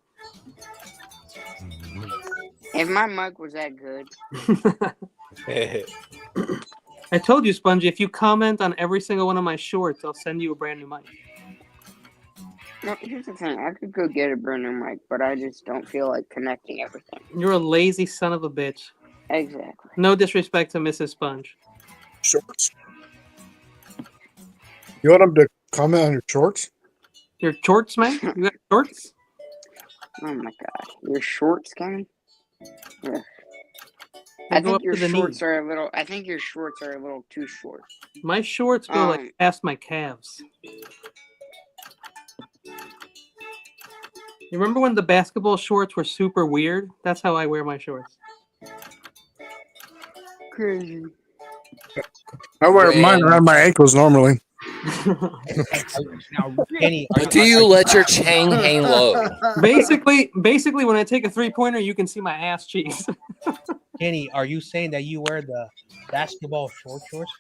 If my mic was that good. I told you, Spongy, if you comment on every single one of my shorts, I'll send you a brand new mic. No, here's the thing. I could go get a brand new mic, but I just don't feel like connecting everything. You're a lazy son of a bitch. Exactly. No disrespect to Mrs. Sponge. Shorts. You want him to comment on your shorts? Your shorts, man? You got shorts? Oh my god. Your shorts, Kenny? Yeah. They I go think up your to the shorts knee. are a little. I think your shorts are a little too short. My shorts go like past my calves. You remember when the basketball shorts were super weird? That's how I wear my shorts. Crazy. I wear mine around my ankles normally. Kenny, But do you let your chain hang low? Basically, when I take a 3-pointer, you can see my ass cheeks. Kenny, are you saying that you wear the basketball shorts?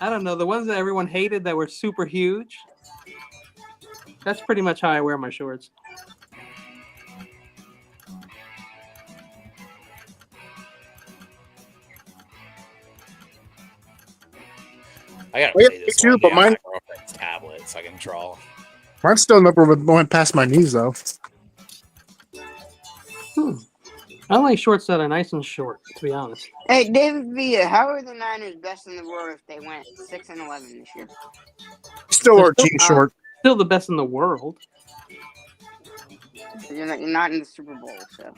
I don't know, the ones that everyone hated that were super huge. That's pretty much how I wear my shorts. I gotta Yeah, play this me too, one but on mine- my girlfriend's tablet so I can draw. Mine's still never went past my knees though. I like shorts that are nice and short, to be honest. Hey, David Villa, how are the Niners best in the world if they went 6-11 this year? Still wear jean short. Still the best in the world. You're not in the Super Bowl, so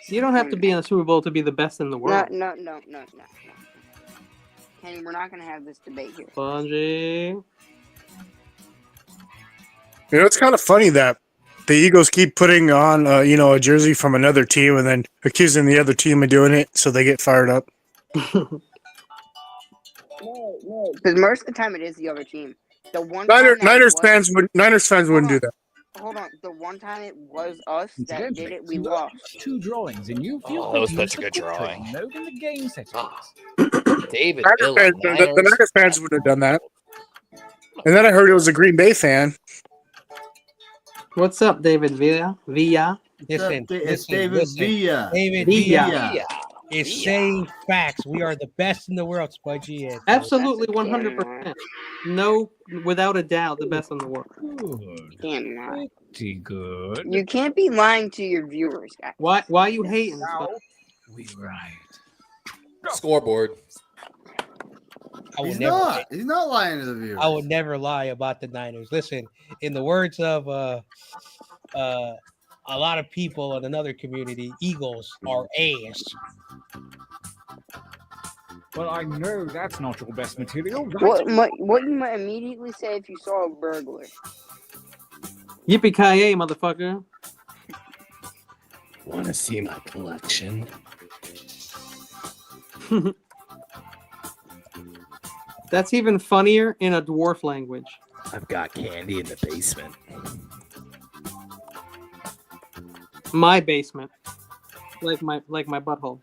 You don't have to be in the Super Bowl to be the best in the world. No. Kenny, we're not gonna have this debate here. Spongy. You know, it's kind of funny that the Eagles keep putting on, a jersey from another team and then accusing the other team of doing it, so they get fired up. No, because most of the time it is the other team. The one Niners fans wouldn't do that. Hold on. The one time it was us that did it, we lost. 2 drawings, and you feel That was such a good drawing. Note in the game settings. David The Niners fans would have done that. And then I heard it was a Green Bay fan. What's up, David Villa? It's David Villa. David Villa is saying facts. We are the best in the world, Spudgy. And Absolutely, 100%. No, without a doubt, the best in the world. Damn not. Pretty good. You can't be lying to your viewers, guys. Why are you hating? We right. Scoreboard. He's not lying to the viewers. I would never lie about the Niners. Listen, in the words of a lot of people in another community, Eagles are ass. Well, I know that's not your best material, right? What you might immediately say if you saw a burglar? Yippee-ki-yay, motherfucker. Want to see my collection? That's even funnier in a dwarf language. I've got candy in the basement. My basement. Like my butthole.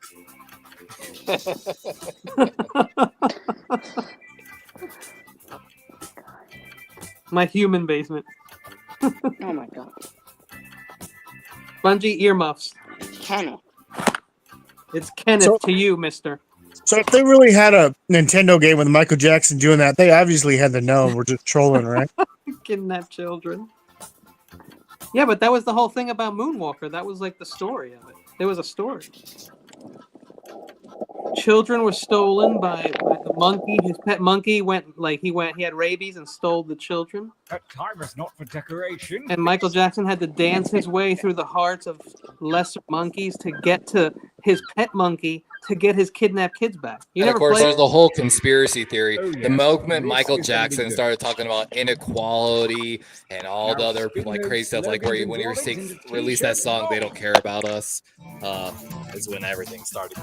My human basement. Oh my god. Bungie earmuffs. Kenneth. It's Kenneth So- to you, mister. So if they really had a Nintendo game with Michael Jackson doing that, they obviously had to know. We're just trolling, right? Kidnap children. Yeah, but that was the whole thing about Moonwalker. That was like the story of it. There was a story. Children were stolen by the monkey. His pet monkey he had rabies and stole the children. That time is not for decoration. And Michael Jackson had to dance his way through the hearts of lesser monkeys to get to his pet monkey to get his kidnapped kids back. You And of never course, played? there's the whole conspiracy theory. Oh, The yes. moment This Michael is gonna be Jackson good. started talking about inequality and all the Now, other speaking like of crazy stuff, like when he slogans and released that t-shirts, song, "They Don't Care About Us," is when everything started,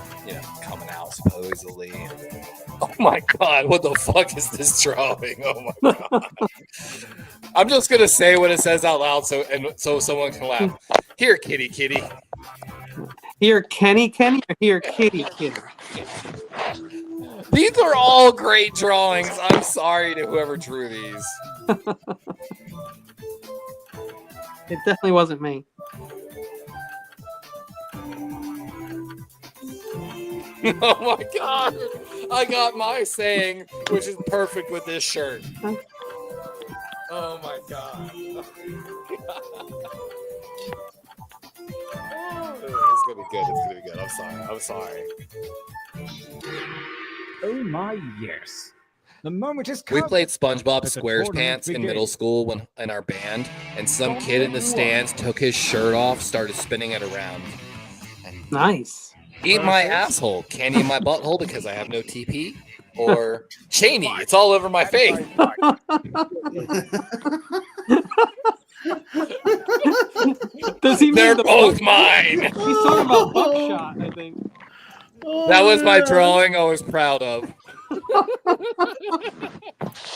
coming out supposedly. Oh my god, what the fuck is this drawing? Oh my god. I'm just gonna say what it says out loud so someone can laugh. Here, kitty, kitty. Here, Kenny, or here, Kitty. These are all great drawings. I'm sorry to whoever drew these. It definitely wasn't me. Oh my god! I got my saying, which is perfect with this shirt. Oh my god. It's gonna be good. It's gonna be good. I'm sorry. Oh my yes. The moment is We come. played SpongeBob Let the SquarePants tournament in middle begin. school in our band, and some kid in the stands took his shirt off, started spinning it around. Nice. Eat my asshole, candy in my butthole because I have no TP, or Cheney, it's all over my face. Does he mean They're the both buck- mine. He's talking about buckshot, I think. That was my drawing I was proud of.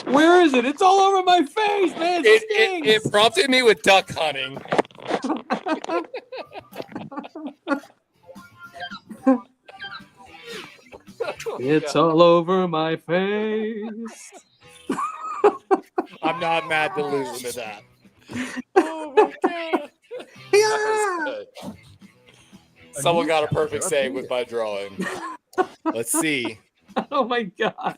Where is it? It's all over my face, man. It prompted me with duck hunting. It's all over my face. I'm not mad to lose him to that. Oh my god. That was good. Someone got a perfect save with my drawing. Let's see. Oh my god.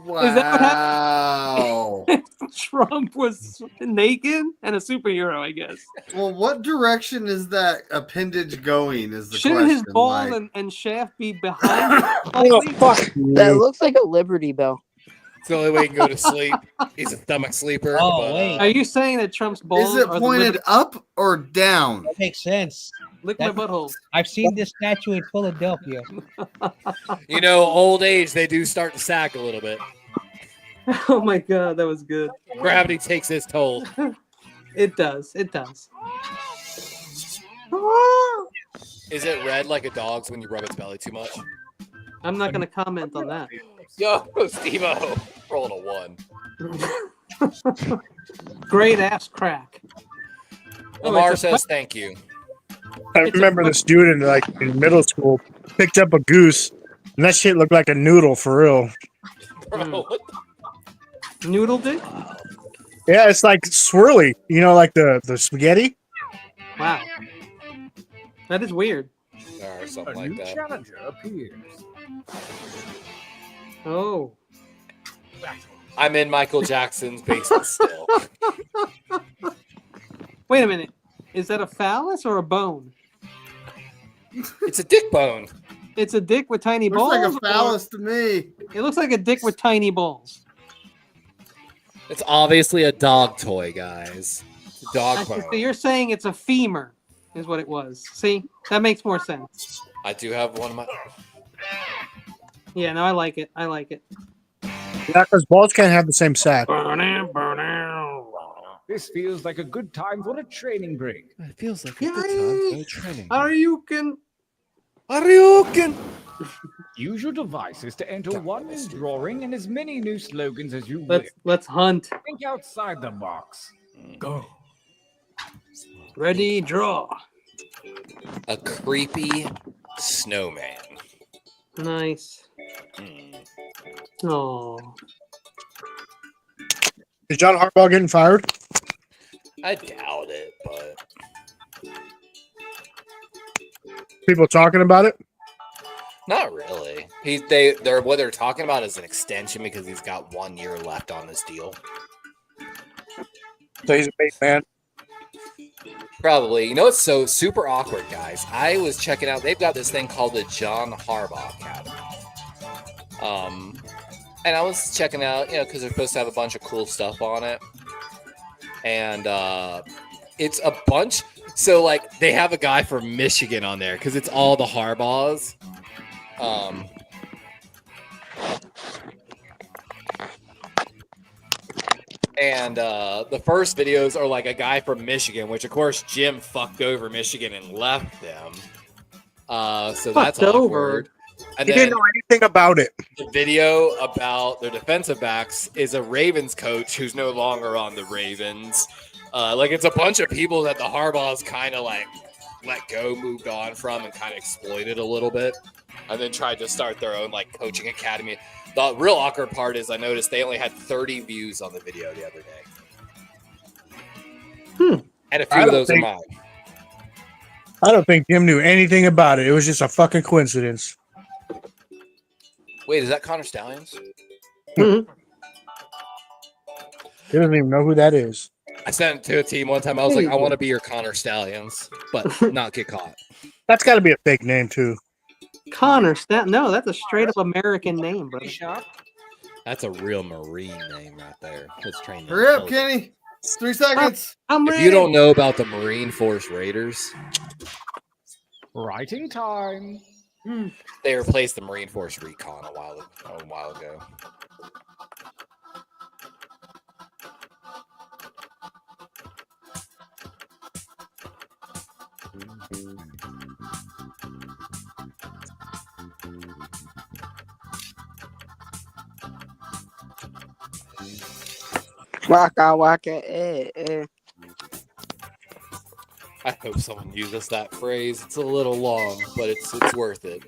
Wow. Is that what happened? Trump was naked and a superhero, I guess. Well, what direction is that appendage going? Is the Shouldn't question. his ball like- and shaft be behind? That looks like a Liberty Bell. It's the only way he can go to sleep. He's a stomach sleeper. Oh, but, wait. Are you saying that Trump's balls Is it are pointed the up or down? That makes sense. Lick my butthole. I've seen this statue in Philadelphia. Old age, they do start to sack a little bit. Oh my god, that was good. Gravity takes its toll. It does. It does. Is it red like a dog's when you rub its belly too much? I'm not going to comment on that. Yo, Steve-O, rolling a 1. Great ass crack. Lamar says thank you. I remember this dude in middle school picked up a goose, and that shit looked like a noodle for real. Bro, what the Noodle dick? Yeah, it's like swirly, like the spaghetti. Wow. That is weird. or something A like new that. challenger appears. Oh. I'm in Michael Jackson's basement still. Wait a minute. Is that a phallus or a bone? It's a dick bone. It's a dick with tiny Looks balls? like a or- phallus to me. It looks like a dick with tiny balls. It's obviously a dog toy, guys. It's a dog So bone. you're saying it's a femur, is what it was. See? That makes more sense. I do have one of my. Yeah, no, I like it. I like it. Yeah, because balls can't have the same sack. This feels like a good time for a training break. It feels like a good time for a training. Aryuken. Use your devices to enter one new drawing and as many new slogans as you wish. Let's hunt. Think outside the box. Go. Ready, draw. A creepy snowman. Nice. Oh. Is John Harbaugh getting fired? I doubt it, but People talking about it? not really. They're what they're talking about is an extension because he's got 1 year left on this deal. So he's a big man. Probably. You know, it's so super awkward, guys. I was checking out. They've got this thing called the John Harbaugh Academy. And I was checking out, because they're supposed to have a bunch of cool stuff on it. And it's a bunch. So, like, they have a guy from Michigan on there because it's all the Harbaughs. And the first videos are like a guy from Michigan, which of course Jim fucked over Michigan and left them. So that's awkward. And He didn't know anything about it. The video about their defensive backs is a Ravens coach who's no longer on the Ravens. Like it's a bunch of people that the Harbaughs kind of like let go, moved on from, and kind of exploited a little bit, and then tried to start their own like coaching academy. The real awkward part is I noticed they only had 30 views on the video the other day. And a few of those are mine. I don't think Jim knew anything about it. It was just a fucking coincidence. Wait, is that Connor Stallions? He doesn't even know who that is. I sent it to a team one time. I was like, I want to be your Connor Stallions, but not get caught. That's got to be a fake name, too. Connor No, that's a straight up American name, brother. That's a real Marine name right there. Let's train. Hurry up, Kenny. 3 seconds. I'm If you don't know about the Marine Force Raiders, Writing time. they replaced the Marine Force Recon a while ago. Waka waka. I hope someone uses that phrase. It's a little long, but it's worth it.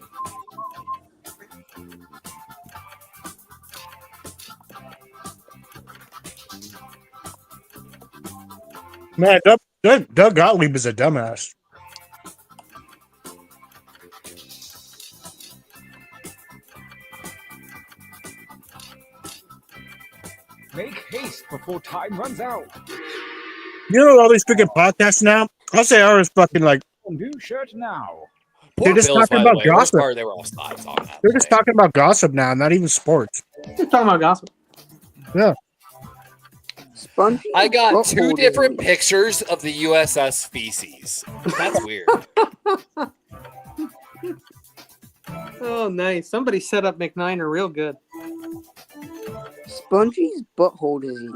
Man, Doug Gottlieb is a dumbass. Make haste before time runs out. You know all these freaking podcasts now? I'll say ours fucking like New shirt now. they're just talking about gossip. They were all sides on that. They're just talking about gossip now, not even sports. You're talking about gossip. Yeah. I got 2 different pictures of the USS Feces. That's weird. Oh, nice. Somebody set up McNiner real good. Spongie's butthole disease.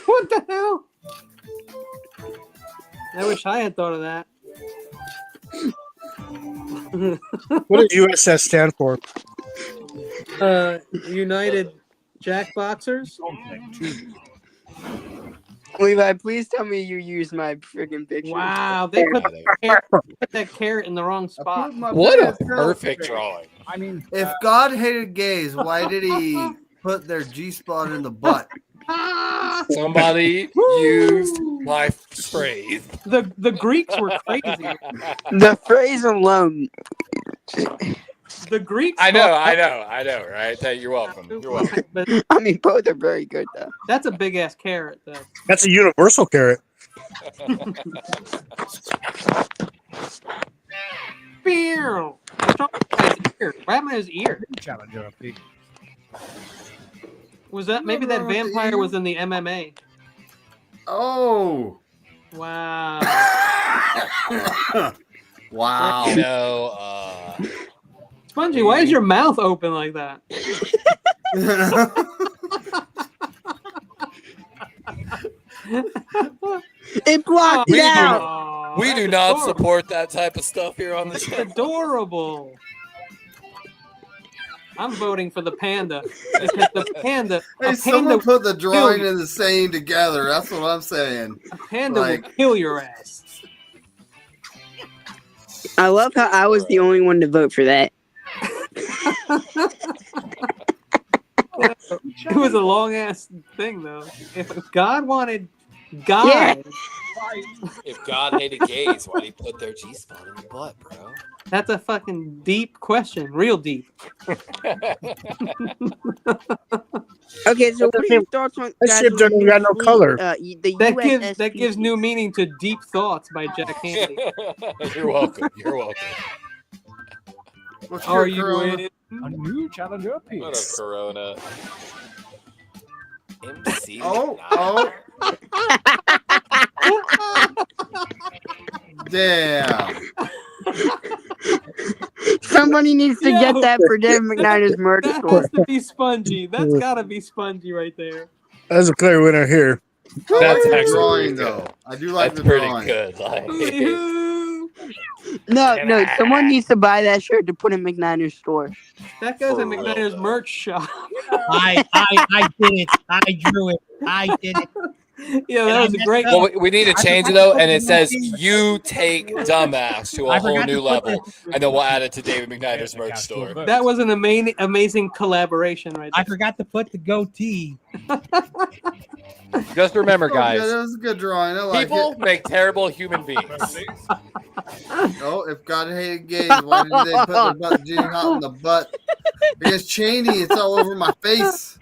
What the hell? I wish I had thought of that. What does USS stand for? United Jackboxers. Levi, please tell me you used my friggin' picture. Wow, they put that carrot in the wrong spot. What a perfect drawing. I mean, If God hated gays, why did he put their G-spot in the butt? Somebody used my phrase. The Greeks were crazy. The phrase alone. The Greeks. I know, right? You're welcome. You're welcome. But I mean, both are very good, though. that's a big ass carrot, though. That's a universal carrot. Beer. What happened to his ear? Challenger. Was that maybe that vampire was in the MMA? Oh. Wow. Wow. You know, Spongy, why is your mouth open like that? It blocked it out. We do not support that type of stuff here on the show. Adorable. I'm voting for the panda because the panda. Hey, someone put the drawing and the saying together. That's what I'm saying. A panda will kill your ass. I love how I was the only one to vote for that. It was a long ass thing though. If God wanted God, If God hated gays, why'd he put their G-spot in the butt, bro? that's a fucking deep question, real deep. Okay, so what are your thoughts on That ship doesn't got no color. That gives new meaning to Deep Thoughts by Jack Handy. You're welcome. You're welcome. Are you winning? A new challenger appears. What a Corona. MC. Oh. Damn. Somebody needs to get that for David McNider's merch That store. has to be Spongy. That's gotta be Spongy right there. That's a clear winner here. That's the actually drawing, pretty though. good. I do like That's the pretty drawing. good. Like, No, someone needs to buy that shirt to put in McNider's store. That goes in McNider's merch shop. I did it. I drew it. I did it. Yeah, that was a great. Well, we need to change it though, and it says "You take dumbass to a whole new level," and then we'll add it to David McNider's merch store. That was an amazing collaboration, right there. I forgot to put the goatee. Just remember, guys, that was a good drawing. I like people it. make terrible human beings. Oh, if God hated gays, why did they put their butt Gene Hot in the butt? Because Cheney, it's all over my face.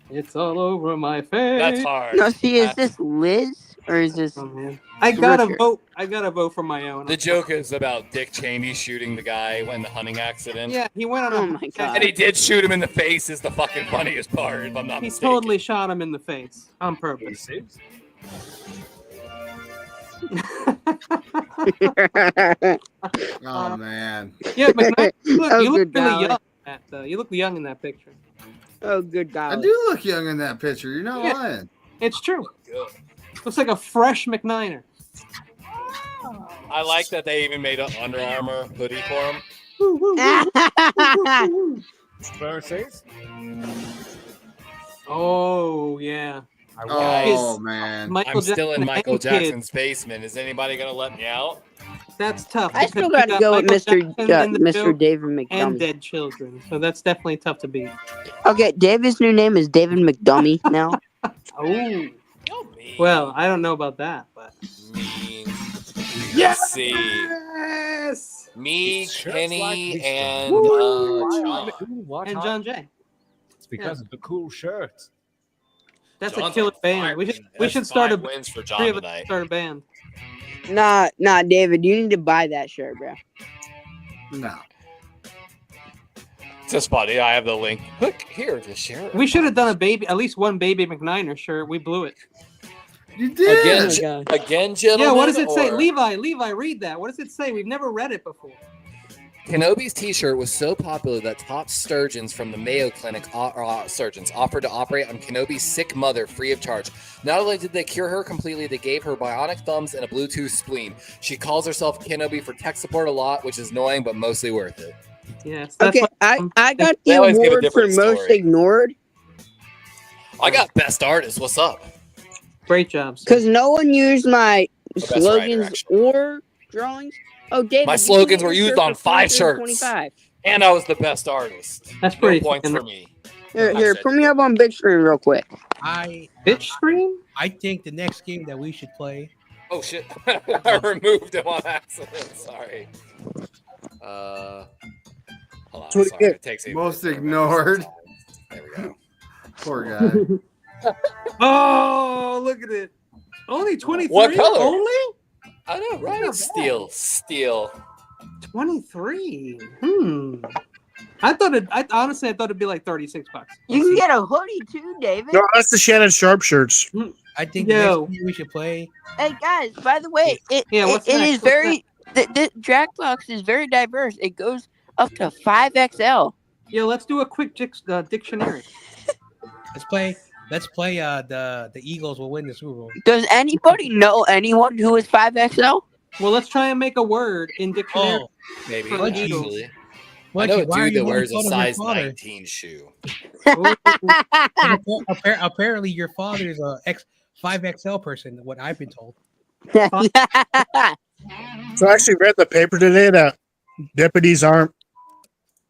It's all over my face. That's hard. No, see, is this Liz or is this? Oh, man. I gotta vote. I gotta vote for my own. The joke is about Dick Cheney shooting the guy when the hunting accident. Yeah, he went on a. Oh my god! And he did shoot him in the face. Is the fucking funniest part, if I'm not He mistaken. totally shot him in the face on purpose. Oh man. Yeah, McKnight, you Oh, look good really golly. young. In that, though. You look young in that picture. Oh, good I God! do look young in that picture. You're not lying. It's true. Looks like a fresh McNiner. I like that they even made an Under Armour hoodie for him. Versus. Oh yeah. Oh man. I'm still in Jackson Michael and Jackson's basement. Is anybody gonna let me out? That's tough. I still because got you to go with Michael Jackson in the Mr. show David and McDummy. dead children. So that's definitely tough to beat. Okay, David's new name is David McDummy now. Oh. Well, I don't know about that, but Let's see. yes. Me, Shirts Kenny, like this and one. John. And John Jay. It's because of the cool shirts. That's John's a killer on band. fire, We man. should That's start a 5 wins for three John of us tonight. start a band. Nah, David, you need to buy that shirt, bro. No. Just funny. I have the link. Look here to share it. We should have done at least one Baby McNiner shirt. We blew it. You did. Again, again, gentlemen. Yeah, what does it say? or- Levi, read that. What does it say? We've never read it before. Kenobi's T-shirt was so popular that top surgeons from the Mayo Clinic surgeons offered to operate on Kenobi's sick mother free of charge. Not only did they cure her completely, they gave her bionic thumbs and a Bluetooth spleen. She calls herself Kenobi for tech support a lot, which is annoying but mostly worth it. Yes. Okay, I got They the always give a award for different most story. ignored I got best artist. What's up? Great job. because no one used my best writer, slogans actually. or drawings. Oh, David, My you can slogans get were your used shirt on for 5 $23.25. shirts. And I was the best artist. That's No pretty points fucking- for me. Here, put me up on big screen real quick. Bitch screen? I think the next game that we should play. Oh shit! I removed him on accident. Sorry. Hold on. That's what Sorry. It takes a Most minute. ignored. There we go. Poor guy. Oh, look at it. Only 23? What color? Only? I know, right? Not bad. Steel. 23. I honestly thought it'd be like $36. You can get a hoodie too, David. No, that's the Shannon Sharp shirts. I think Yo. the next game we should play. Hey guys, by the way, it Yeah, what's is next? very the Jackbox is very diverse. It goes Up to 5XL. Yo, let's do a quick dictionary. Let's play the Eagles will win the Super Bowl. Does anybody know anyone who is 5XL? Well, let's try and make a word in dictionary. Oh, maybe for the Eagles. actually. I know a dude that wears a size 19 shoe. Apparently, your father is a 5XL person. What I've been told. So I actually read the paper today that deputies aren't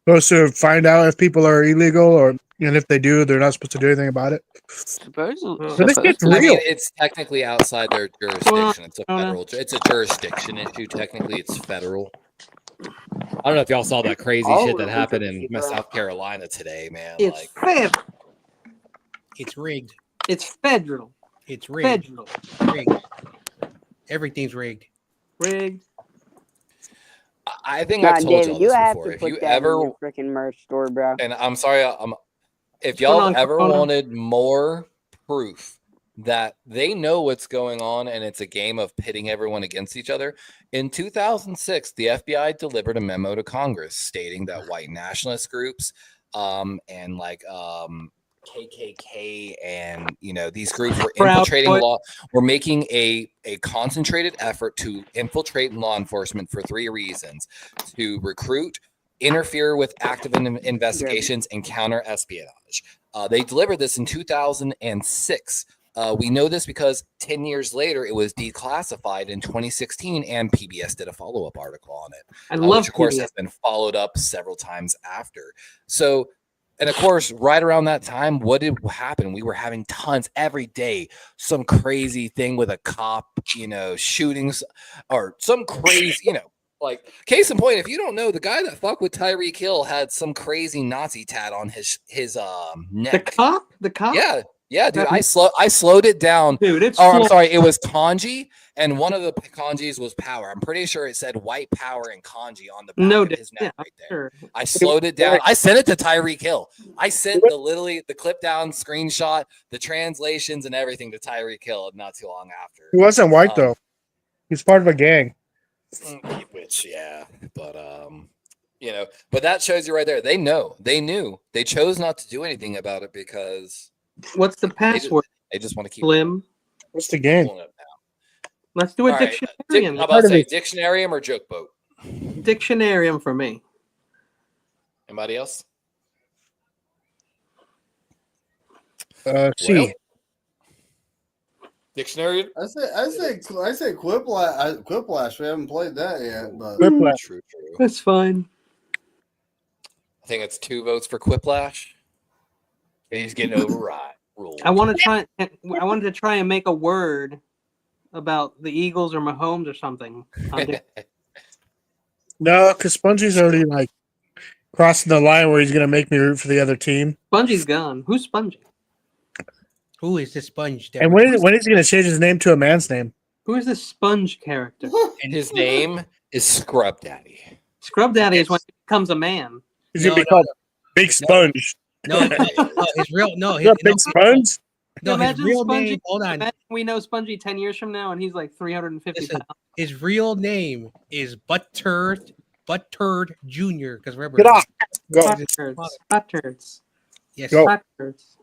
supposed to find out if people are illegal, or and if they do, they're not supposed to do anything about it. Supposedly, So this gets real. I mean, it's technically outside their jurisdiction. It's a federal. It's a jurisdiction issue. Technically, it's federal. I don't know if y'all saw that crazy shit that happened in South Carolina today, man. It's federal. It's rigged. It's federal. It's rigged. Federal. Rigged. Everything's rigged. Rigged. I think I've told y'all this before. If you ever freaking merch store, bro. And I'm sorry, if y'all ever wanted more proof that they know what's going on and it's a game of pitting everyone against each other, in 2006, the FBI delivered a memo to Congress stating that white nationalist groups and like KKK and these groups were infiltrating we're making a concentrated effort to infiltrate law enforcement for 3 reasons: to recruit, interfere with active investigations, and counter espionage. They delivered this in 2006. We know this because 10 years later, it was declassified in 2016, and PBS did a follow-up article on it, which of course has been followed up several times after. So, and of course, right around that time, what did happen? We were having tons every day, some crazy thing with a cop, shootings, or some crazy, like case in point. If you don't know, the guy that fucked with Tyreek Hill had some crazy Nazi tat on his neck. The cop. Yeah, dude. I slowed it down. Dude, it's. I'm sorry. It was kanji, and one of the kanjis was power. I'm pretty sure it said white power and kanji on the back of his neck right there. Sure. I slowed it down. I sent it to Tyreek Hill. I sent the clip down screenshot, the translations, and everything to Tyreek Hill not too long after. He wasn't white though. He's part of a gang. Which, but but that shows you right there. They knew. They chose not to do anything about it because. What's the password? They just want to keep Slim. What's the game? Let's do a dictionarium. How about say dictionarium or joke boat? Dictionarium for me. Anybody else? See. Dictionary. I say Quiplash. We haven't played that yet, but True. That's fine. I think it's 2 votes for Quiplash. He's getting override rules. I wanted to try and make a word about the Eagles or Mahomes or something. No, because Spongy's already like crossing the line where he's gonna make me root for the other team. Spongy's gone. Who's Spongy? Who is this Sponge? And when is he gonna change his name to a man's name? Who is this Sponge character? And his name is Scrub Daddy. Scrub Daddy is when he becomes a man. He's gonna be called Big Sponge. His real Big Sponge. No, his real Spongy, name. Hold on. We know Spongy 10 years from now, and he's like 350 pounds. His real name is Butturd Jr. Because remember, get off. Go. Butturds. Yes, Butturds.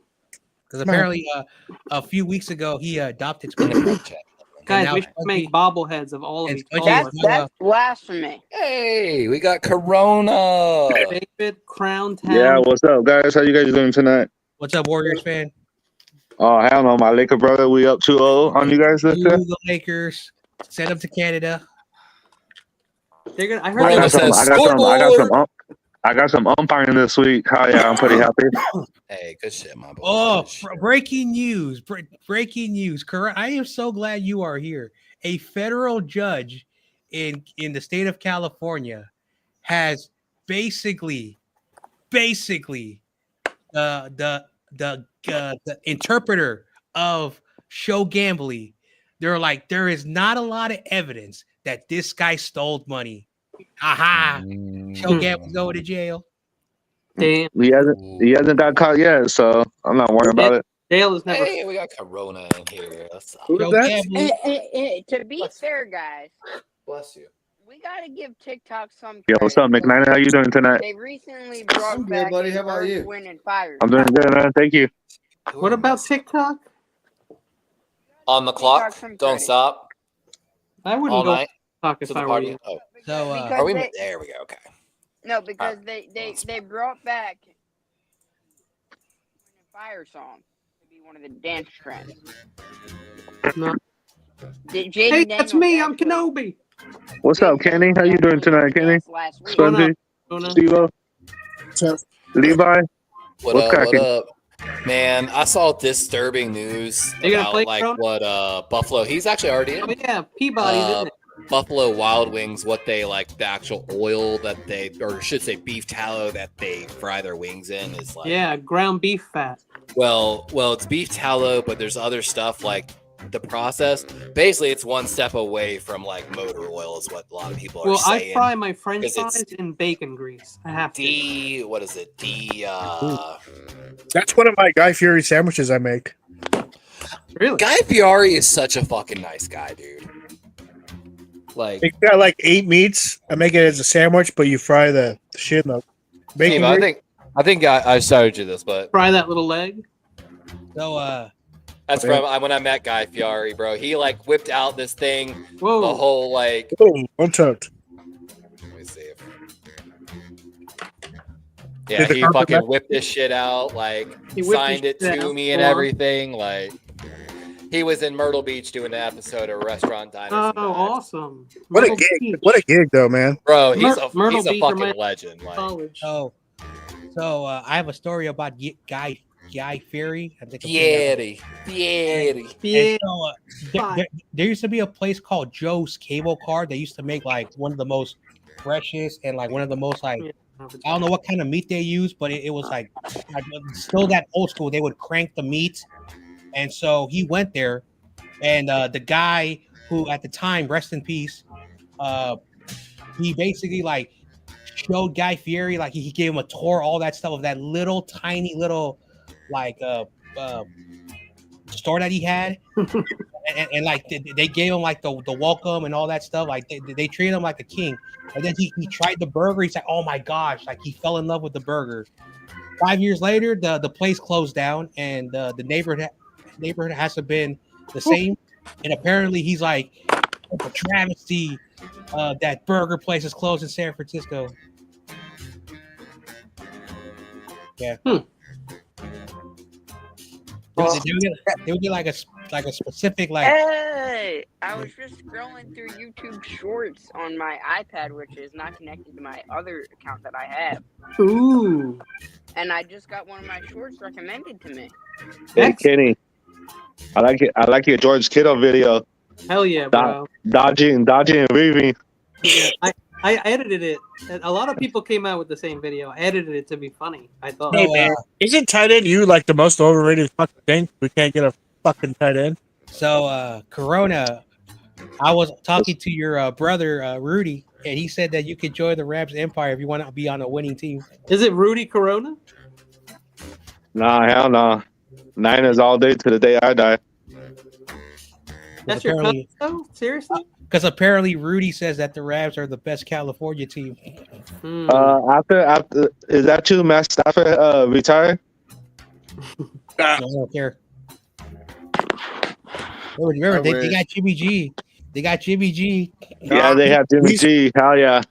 Because apparently, a few weeks ago, he adopted Spongy. Guys, we should make bobbleheads of all of these. That's blasphemy. Hey, we got Corona. David Crown Town. Yeah, what's up, guys? How you guys doing tonight? What's up, Warriors fan? Oh, hell no, my Laker brother. We up 2-0 on you guys this year? The Lakers sent them to Canada. They're gonna. I heard. I got some umpiring this week. Oh, yeah, I'm pretty happy. Hey, good shit, my boy. Oh, breaking news! Breaking news! Correct. I am so glad you are here. A federal judge in the state of California has basically the interpreter of Show Gambly. They're like, there is not a lot of evidence that this guy stole money. Aha! Show Gambly going to jail. Damn. He hasn't got caught yet, so I'm not worried about it. Dale is never. Hey, we got Corona in here. To be fair, guys. Bless you. We gotta give TikTok some Yo, credit. what's up, McKnight? How you doing tonight? They recently brought I'm good, back buddy. a How about Earth, you? Wind, and Fire. I'm doing good, man. Thank you. What about TikTok? On the clock. some Don't credit. stop. I wouldn't All go night TikTok to if the I were party. you. Oh, So Because are we? they- There we go. Okay. No, because they brought back Wind and Fire song to be one of the dance trends. No. Jaden Hey, that's Daniels me. I'm actually- Kenobi. What's up, Kenny? How you doing tonight, Kenny? last week. Spongy? Steve-O? Levi? What What's up? cracking? What up? Man, I saw disturbing news You gonna about play like Corona? what Buffalo. He's actually already in. Oh yeah, Peabody's in it. Buffalo Wild Wings, what they like, the actual oil that they, or should say beef tallow that they fry their wings in is like, Yeah, ground beef fat. well, it's beef tallow, but there's other stuff like the process. Basically, it's one step away from like motor oil, is what a lot of people are Well, saying. I fry my French 'cause it's fries in bacon grease. I have to. What is it? That's one of my Guy Fieri sandwiches I make. Really? Guy Fieri is such a fucking nice guy, dude. Like, It's got like 8 meats. I make it as a sandwich, but you fry the shit in the bacon. Steve, grease. I think I started you this, but Fry that little leg. So that's from when I met Guy Fieri, bro. He like whipped out this thing, Whoa. the whole like. Boom, untucked. Let me see. Yeah, Did the he carpet fucking mess- whipped this shit out, like He whipped signed the it shit to out. me and Go on. everything. Like, he was in Myrtle Beach doing an episode of Restaurant Diners. Oh, and Dives. awesome. What a Myrtle gig! Beach. What a gig, though, man. Bro, he's Myrtle a Beach fucking reminds- legend. Like, College. so I have a story about Guy Fieri. I think Fieri. And Yeah. so, there used to be a place called Joe's Cable Car. They used to make like one of the most freshest and like one of the most like, I don't know what kind of meat they use, but it was like still that old school. They would crank the meat, and so he went there, and the guy who at the time, rest in peace, he basically like showed Guy Fieri, like he gave him a tour, all that stuff of that little tiny little like store that he had, and like they gave him like the welcome and all that stuff. Like they treated him like a king. And then he tried the burger. He's like, oh my gosh, like he fell in love with the burger. 5 years later, the place closed down, and the neighborhood hasn't been the same. And apparently, he's like, it's a travesty that burger place is closed in San Francisco. Yeah. They would get like a specific like. Hey, I was just scrolling through YouTube Shorts on my iPad, which is not connected to my other account that I have, Ooh. and I just got one of my shorts recommended to me. Hey, Kenny. I like your George Kittle video. Hell yeah, bro. Dodging and weaving. Yeah, I edited it. And a lot of people came out with the same video. I edited it to be funny, I thought. Hey, man, isn't tight end you like the most overrated fucking thing? We can't get a fucking tight end. So, Corona, I was talking to your brother, Rudy, and he said that you could join the Rams Empire if you want to be on a winning team. Is it Rudy Corona? Nah, hell no. Niners all day to the day I die. That's your cousin, though? Seriously? Because apparently Rudy says that the Rams are the best California team. After is that true? Matt Stafford retired? I don't care. Remember, they got Jimmy G. They got Jimmy G. Yeah, they have Jimmy G. Hell yeah.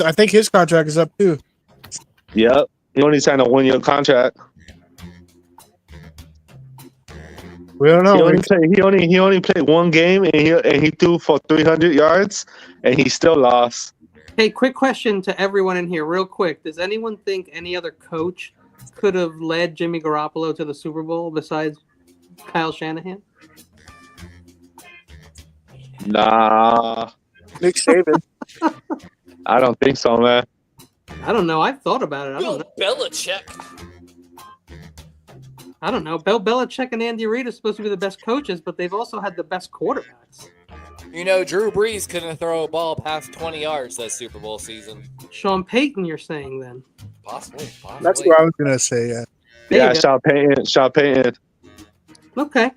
I think his contract is up too. Yep. He only signed a 1-year contract. We don't know. He only played one game and he threw for 300 yards and he still lost. Hey, quick question to everyone in here, real quick. Does anyone think any other coach could have led Jimmy Garoppolo to the Super Bowl besides Kyle Shanahan? Nah. Nick Saban. I don't think so, man. I don't know. I've thought about it. I don't know. Belichick. I don't know. Bill Belichick and Andy Reid are supposed to be the best coaches, but they've also had the best quarterbacks. You know, Drew Brees couldn't throw a ball past 20 yards that Super Bowl season. Sean Payton, you're saying then? Possibly. That's what I was gonna say. Yeah. There Yeah, you go. Sean Payton. Okay.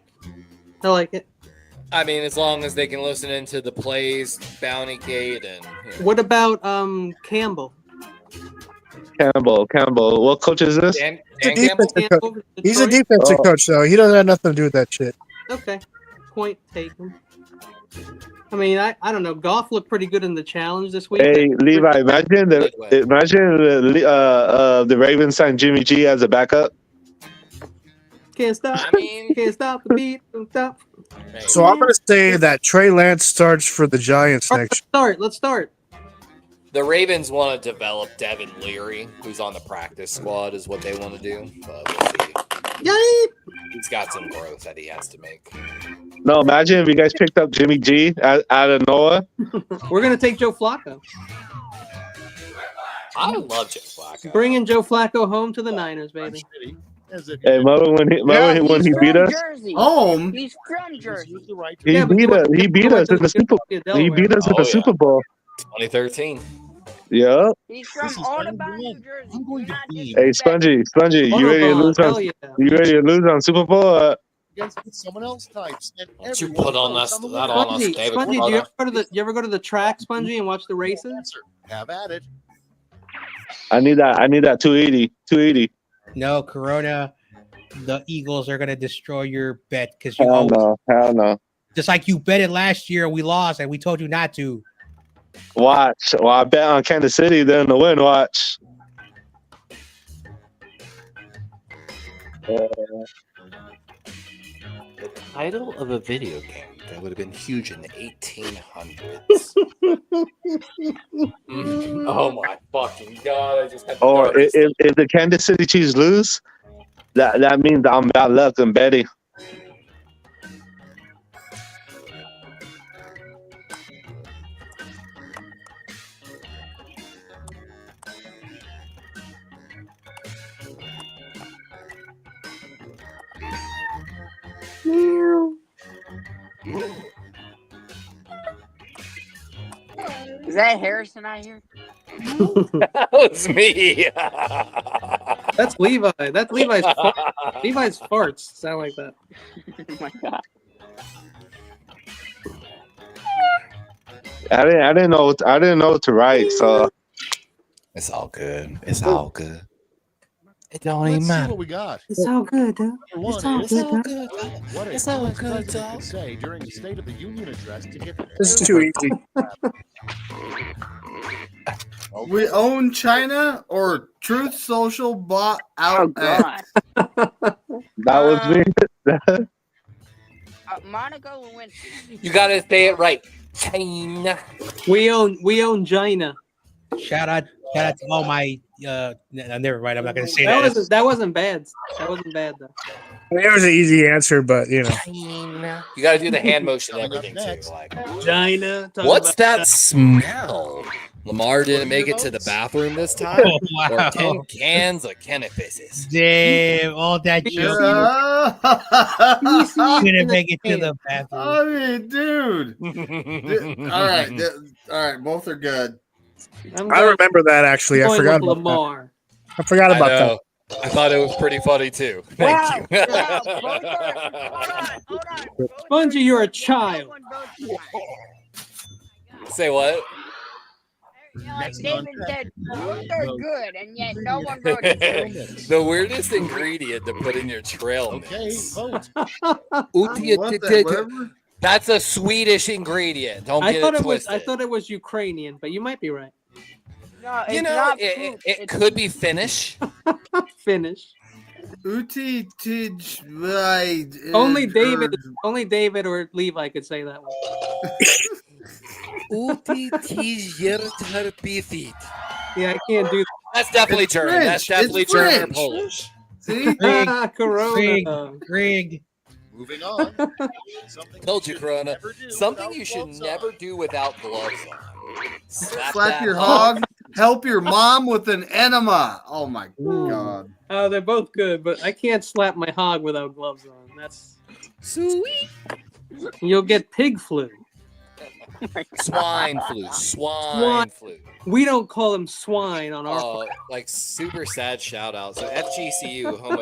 I like it. I mean, as long as they can listen into the plays, Bounty Gate, and What about Campbell? Campbell. What coach is this? Dan Defensive Campbell? coach. He's a defensive coach, though. He doesn't have nothing to do with that shit. Okay, point taken. I mean, I don't know. Goff looked pretty good in the challenge this week. Hey, Levi, imagine the Ravens signed Jimmy G as a backup. Can't stop. Can't stop the beat. Don't stop. So I'm going to say that Trey Lance starts for the Giants next year. Let's start. The Ravens want to develop Devin Leary, who's on the practice squad, is what they want to do. But we'll see. Yay! He's got some growth that he has to make. No, imagine if you guys picked up Jimmy G out of Noah. We're going to take Joe Flacco. I love Joe Flacco. Bringing Joe Flacco home to the Niners, baby. Hey, remember when he beat us? Home. He's from Jersey. He beat us in the Super Bowl. He beat us in the Super Bowl. 2013. Yeah. He's from Audubon, New Jersey. Hey, Spongy, you ready to lose on? You ready to lose on Super Bowl? Against someone else types. What you put on that on us, David? Spongy, do you ever go to the track, Spongy, and watch the races? Have at it. I need that 280. No, Corona. The Eagles are gonna destroy your bet because you Hell no. Just like you bet it last year, we lost, and we told you not to. Watch. Well, I bet on Kansas City then to win. Watch. The title of a video game that would have been huge in the 1800s. Oh my fucking god! I just had. Or if the Kansas City Chiefs lose, that means I'm bad luck and betting. Is that Harrison I hear? That was me. That's Levi. That's Levi's. Levi's farts sound like that. Oh my god. I didn't know what to write, so it's all good. It's all good. It don't even Let's see matter. what we got. It's all good, dude. It's all good, good. What It's all good, president dog. could say during the State of the Union address to get This is too easy. We own China or Truth Social bought out. God. that was me. Monaco Lewinsky. You gotta say it right. China. We own China. Shout out to all my. Never mind. I'm not gonna say That that. wasn't bad. That wasn't bad though. It was an easy answer, but you know. China. You gotta do the hand motion and everything too. Like, China. what's that smell? Lamar didn't make it to the bathroom this time. Oh, wow. Or 10 cans of cannabis. Damn, all that joke. Couldn't make it to the bathroom. I mean, dude. All right, both are good. I remember that actually. I forgot about Lamar. that. I forgot about I that. know. I thought it was pretty funny too. Thank you. Spongy, you're a child. Say what? David said they're good, and yet no one voted for it. The weirdest ingredient to put in your trail mix. vote. That's a Swedish ingredient. Don't get it twisted. I thought it was Ukrainian, but you might be right. No, You know, it could be Finnish. Finnish. Uti Tij. Only David or Levi could say that one. Yeah, I can't do that. That's definitely It's German. French. That's definitely It's German or French. Polish. See? Corona. Greg. Moving on. Told you, Corona. Something you should never do without gloves on. Slap your hog. Help your mom with an enema. Oh my god. Oh, they're both good, but I can't slap my hog without gloves on. That's sweet. You'll get pig flu. Swine flu. Swine flu. We don't call them swine on our. Like super sad shout out. So FGCU, home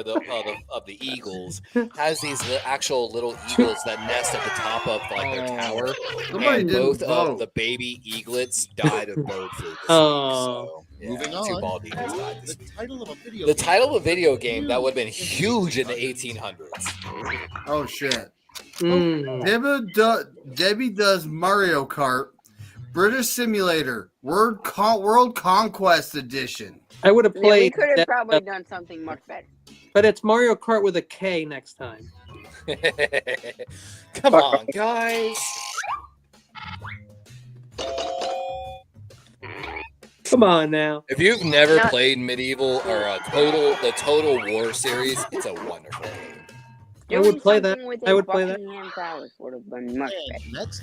of the Eagles, has these actual little eagles that nest at the top of like their tower, and both of the baby eaglets died of bird flu. So, yeah, Moving two on. bald eagles died. The title of a video. The title of a video game that would have been huge in the 1800s. Oh shit. Mm. Debbie does Mario Kart, British Simulator, World Conquest Edition. I would have We played. could have that- probably done something much better. But it's Mario Kart with a K next time. Come on, guys. Come on now. If you've never Not- played Medieval or the Total War series, it's a wonderful game. I would play that. Doing something with I a would play that. Buckingham Palace would have been much better. Next,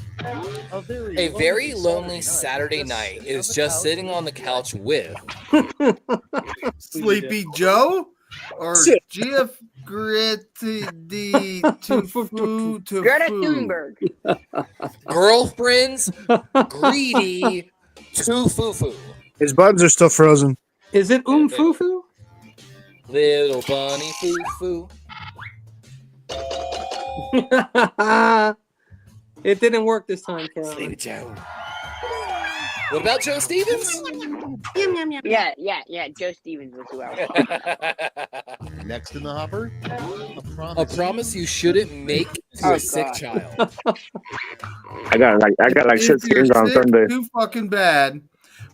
A very lonely Saturday night is just sitting on the couch with Sleepy Joe or GF Gritty Greta Thunberg. girlfriends greedy to foo-foo. His buttons are still frozen. Is it Fufu? Little bunny foo-foo. It didn't work this time, Carolyn. Sleepy Joe. What about Joe Stevens? Yeah. Joe Stevens was who I was. next in the hopper, A promise you shouldn't make to a sick child. I got like If 6 you're games on sick Sunday. too fucking bad,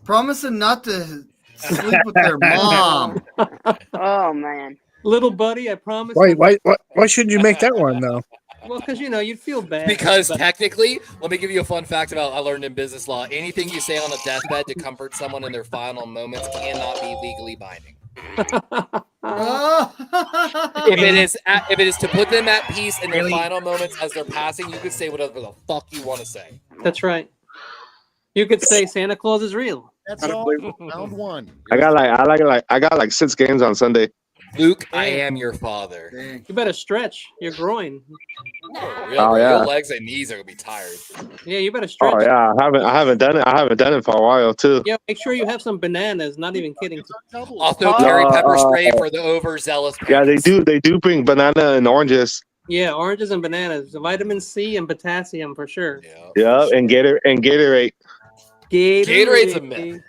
promising not to sleep with their mom. Oh man. Little buddy, I promise. Why should you make that one though? Well, because you'd feel bad. Because technically, let me give you a fun fact about I learned in business law. Anything you say on a deathbed to comfort someone in their final moments cannot be legally binding. If it is to put them at peace in their final moments as they're passing, you could say whatever the fuck you want to say. That's right. You could say Santa Claus is real. That's all. Round one. I got like 6 games on Sunday. Luke, I am your father. You better stretch your groin. Your legs and knees are gonna be tired. Yeah, you better stretch. Oh yeah, I haven't done it for a while too. Yeah, make sure you have some bananas. Not even kidding. Also, carry pepper spray for the overzealous parents. Yeah, they do bring banana and oranges. Yeah, oranges and bananas, vitamin C and potassium for sure. Yeah, and Gatorade. Gatorade's a myth.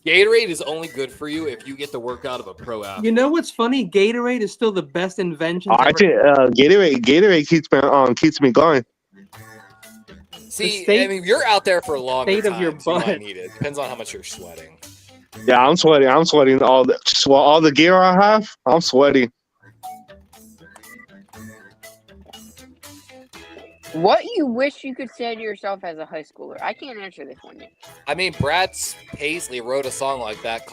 Gatorade is only good for you if you get the workout of a pro athlete. You know what's funny? Gatorade is still the best invention. I think Gatorade keeps me going. See, I mean, you're out there for a long state time. of your so you might butt. need it. Depends on how much you're sweating. Yeah, I'm sweating. I'm sweating all the gear I have. I'm sweating. What you wish you could say to yourself as a high schooler? I can't answer this one yet. I mean, Brad Paisley wrote a song like that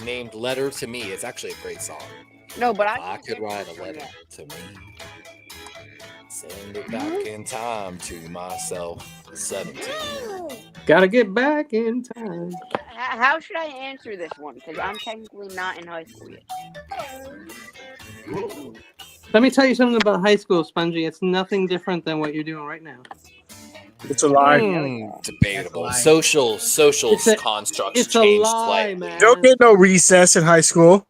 named "Letter to Me." It's actually a great song. No, but I could write a letter to me, send it back in time to myself, 17. Gotta get back in time. How should I answer this one? Because I'm technically not in high school yet. Let me tell you something about high school, Spongy. It's nothing different than what you're doing right now. It's a lie. Debatable. Social constructs it's a changed lie, slightly. man. Don't get no recess in high school.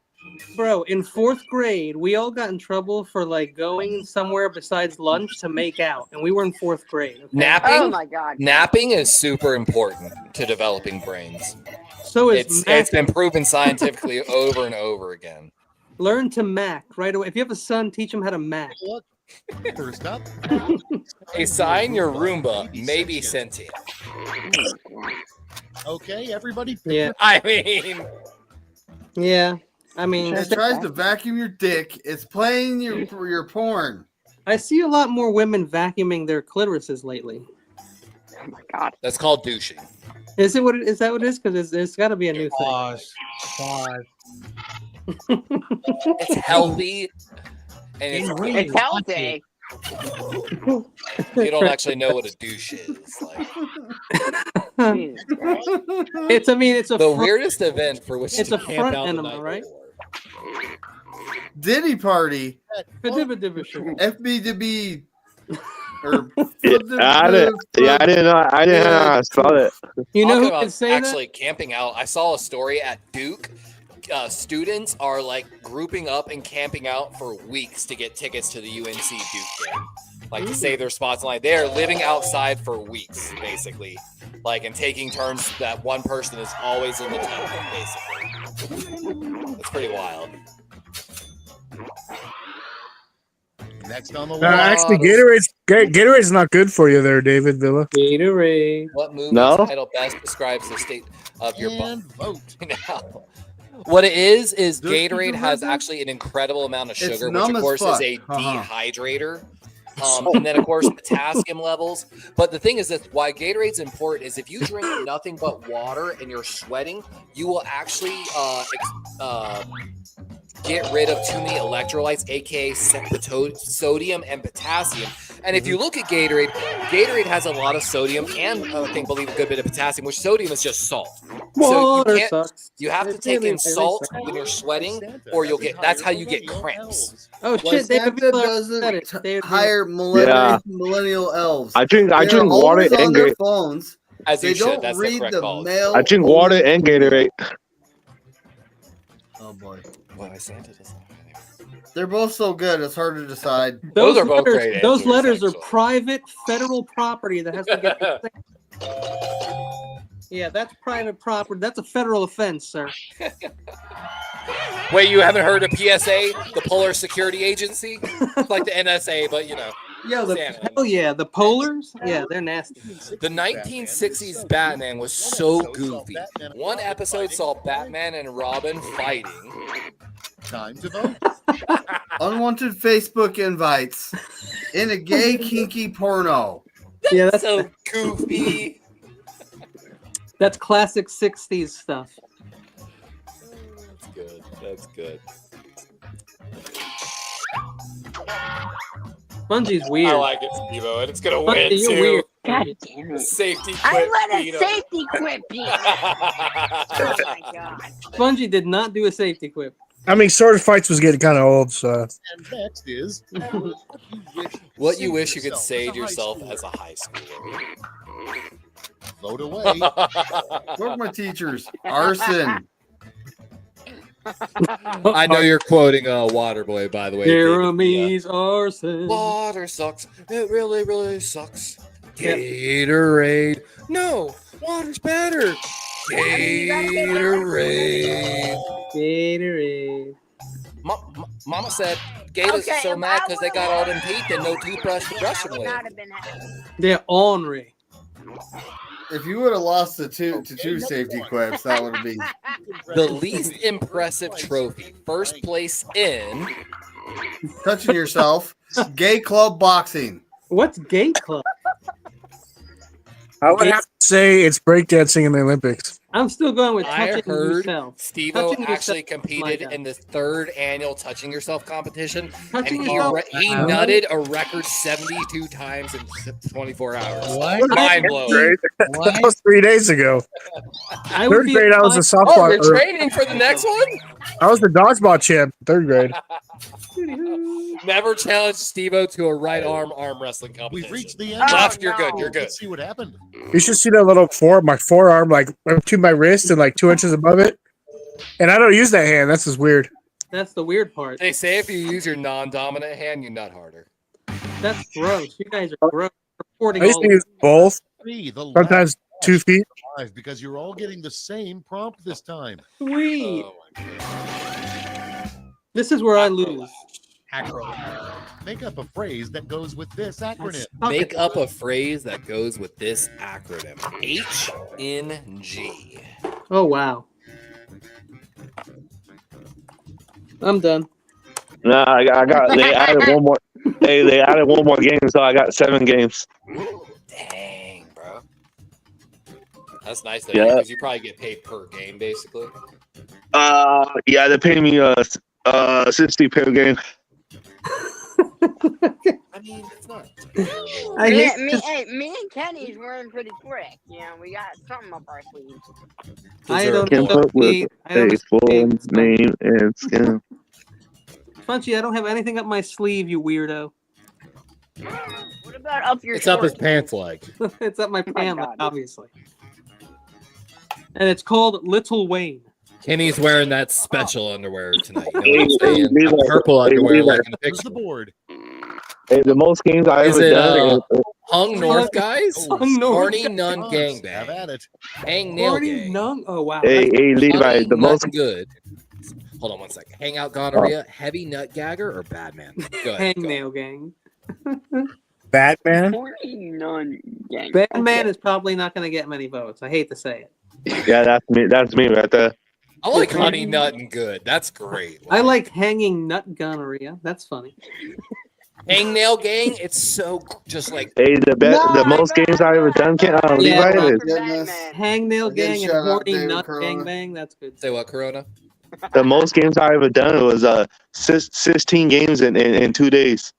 Bro, in 4th grade, we all got in trouble for like going somewhere besides lunch to make out, and we were in 4th grade. Okay? Napping. Oh my god. Napping is super important to developing brains. So is it's been proven scientifically over and over again. Learn to Mac right away. If you have a son, teach him how to Mac. First up, A sign your Roomba may be sentient. okay, everybody. Yeah. I mean, Yeah. I mean, It tries to vacuum your dick. It's playing your porn. I see a lot more women vacuuming their clitorises lately. Oh my god. that's called douching. Is it what it is? That what it is? Because it's got to be a new thing. Pause. It's healthy, and It's healthy. you don't actually know what a douche is. Like, It's. I mean, it's a. the front- weirdest event for which It's to a camp front out the enema, night right? before. Diddy party. Ba-dibba-dibba-shoo. FB to be Or I didn't know. I didn't know how to spell it. You know Talking who about can say actually camping out. I saw a story at Duke. Students are like grouping up and camping out for weeks to get tickets to the UNC Duke game, like to save their spots in line. They are living outside for weeks, basically, like and taking turns. That one person is always in the tent, basically. It's pretty wild. Next on the list. Actually, Gatorade's not good for you there, David Villa. Gatorade. What movie No? title best describes the state of your body? And vote. Now, what it is Dirty Gatorade has River? actually an incredible amount of It's sugar, which numb of as course is fuck. a Uh-huh. dehydrator. And then of course potassium levels. But the thing is that why Gatorade's important is if you drink nothing but water and you're sweating, you will actually get rid of too many electrolytes, aka sodium and potassium. And if you look at Gatorade, Gatorade has a lot of sodium and I believe a good bit of potassium, which sodium is just salt. Water So sucks. you have to It take really, in really salt sucks. when you're sweating, or you'll get. That's how you get cramps. Oh shit! David Santa Villa said doesn't it. David Villa. hire Yeah. millennial elves. I drink They're water always on and their Gatorade. phones. As They you should. don't That's the read correct the call. mail. I drink water and Gatorade. Oh boy, Why Santa doesn't. they're both so good. It's hard to decide. Those are both great Those answers, letters are actually. private federal property that has to get. Yeah, that's private property. That's a federal offense, sir. Wait, you haven't heard of PSA, the Polar Security Agency? It's like the NSA, but you know. Yeah, Santa. hell yeah, the polars. Yeah, they're nasty. The 1960s Batman was so goofy. One episode saw Batman and Robin fighting. Time to vote. Unwanted Facebook invites in a gay kinky porno. Yeah, that's So goofy. That's classic '60s stuff. That's good. That's good. Bungie's weird. I like it, Steve-O, and it's gonna Bungie, win you're too. weird. God damn it. Safety quit. I let a Vito. safety quit beat. Oh my god. Bungie did not do a safety quip. I mean, Sword Fights was getting kind of old, so. And next is What you wish you could say to yourself yourself as a high schooler. Vote away. Fuck my teachers. Arson. I know you're quoting Waterboy, by the way. Jeremy's arson. Water sucks. It really, really sucks. Gatorade. No, water's better. Gatorade. Gatorade. Mama said Gators Okay, are so if mad I because they got all them teeth and no toothbrush to brush them with. They're ornery. If you would have lost the two safety quips, that would have been The least impressive trophy. First place in. touching yourself. Gay club boxing. What's gay club? I would have to say it's breakdancing in the Olympics. I'm still going with I touching heard yourself. Steve-O Touching actually yourself, competed my God. in the 3rd annual Touching Yourself competition, Touching and he yourself? he nutted a record 72 times in 24 hours. What? Mind blowing. That was 3 days ago. I would Third be grade, I was a fine- Oh, softball. you're or- training for the next one? I was the dodgeball champ. 3rd grade. Never challenge Steve-O to a right arm wrestling We've competition. reached the end. Left, you're good. You're good. Let's see what happened. You should see that little my forearm, like up to my wrist and like 2 inches above it. And I don't use that hand. That's just weird. That's the weird part. They say if you use your non-dominant hand, you nut harder. That's gross. You guys are gross. Reporting I used all to use both. The Sometimes 2 feet. last because you're all getting the same prompt this time. Sweet. Oh my God. This is where I lose. Make up a phrase that goes with this acronym. Make up a phrase that goes with this acronym. HNG. Oh wow. I'm done. Nah, I got. They added one more. Hey, they added one more game, so I got 7 games. Dang, bro. That's nice though, Yeah. because you probably get paid per game, basically. Yeah, they pay me 60 per game. I mean, it's not. I hate Me and Kenny's running pretty quick. You know, we got something up our sleeves. I don't Can know. put with a full name and skin. Funchy, I don't have anything up my sleeve, you weirdo. What about up your It's up his shorts? pants leg. It's up my pant leg, God. obviously. And it's called Little Wayne. Kenny's wearing that special underwear tonight. You know Hey, what I'm saying? Levi, That purple hey, underwear Levi. like in the Here's picture. the board. Hey, the most games I Is ever it done. Hung North guys? Hung North Horny guys. Nun Have Gangbang. at it. Hang Nail Horny Gang. Nung. Oh wow. Hey, That's- Levi, Honey the Nut most. Good. Hold on one second. Hangout Gonorrhea, Heavy Nut Gagger, or Badman? Go ahead. Hangnail Gang. Batman. Horny Nun Gang. Batman is probably not going to get many votes. I hate to say it. Yeah, that's me. That's me right there. I like Honey Nut and Good. That's great. I like Hanging Nut Gonorrhea. That's funny. Hangnail Gang. It's so just like Hey, the most games I ever done, Yeah, Levi, is Hangnail Again, Gang and shout out Horny David Nut Corona. Gangbang. That's good. say what, Corona? the most games I ever done was 16 games in 2 days.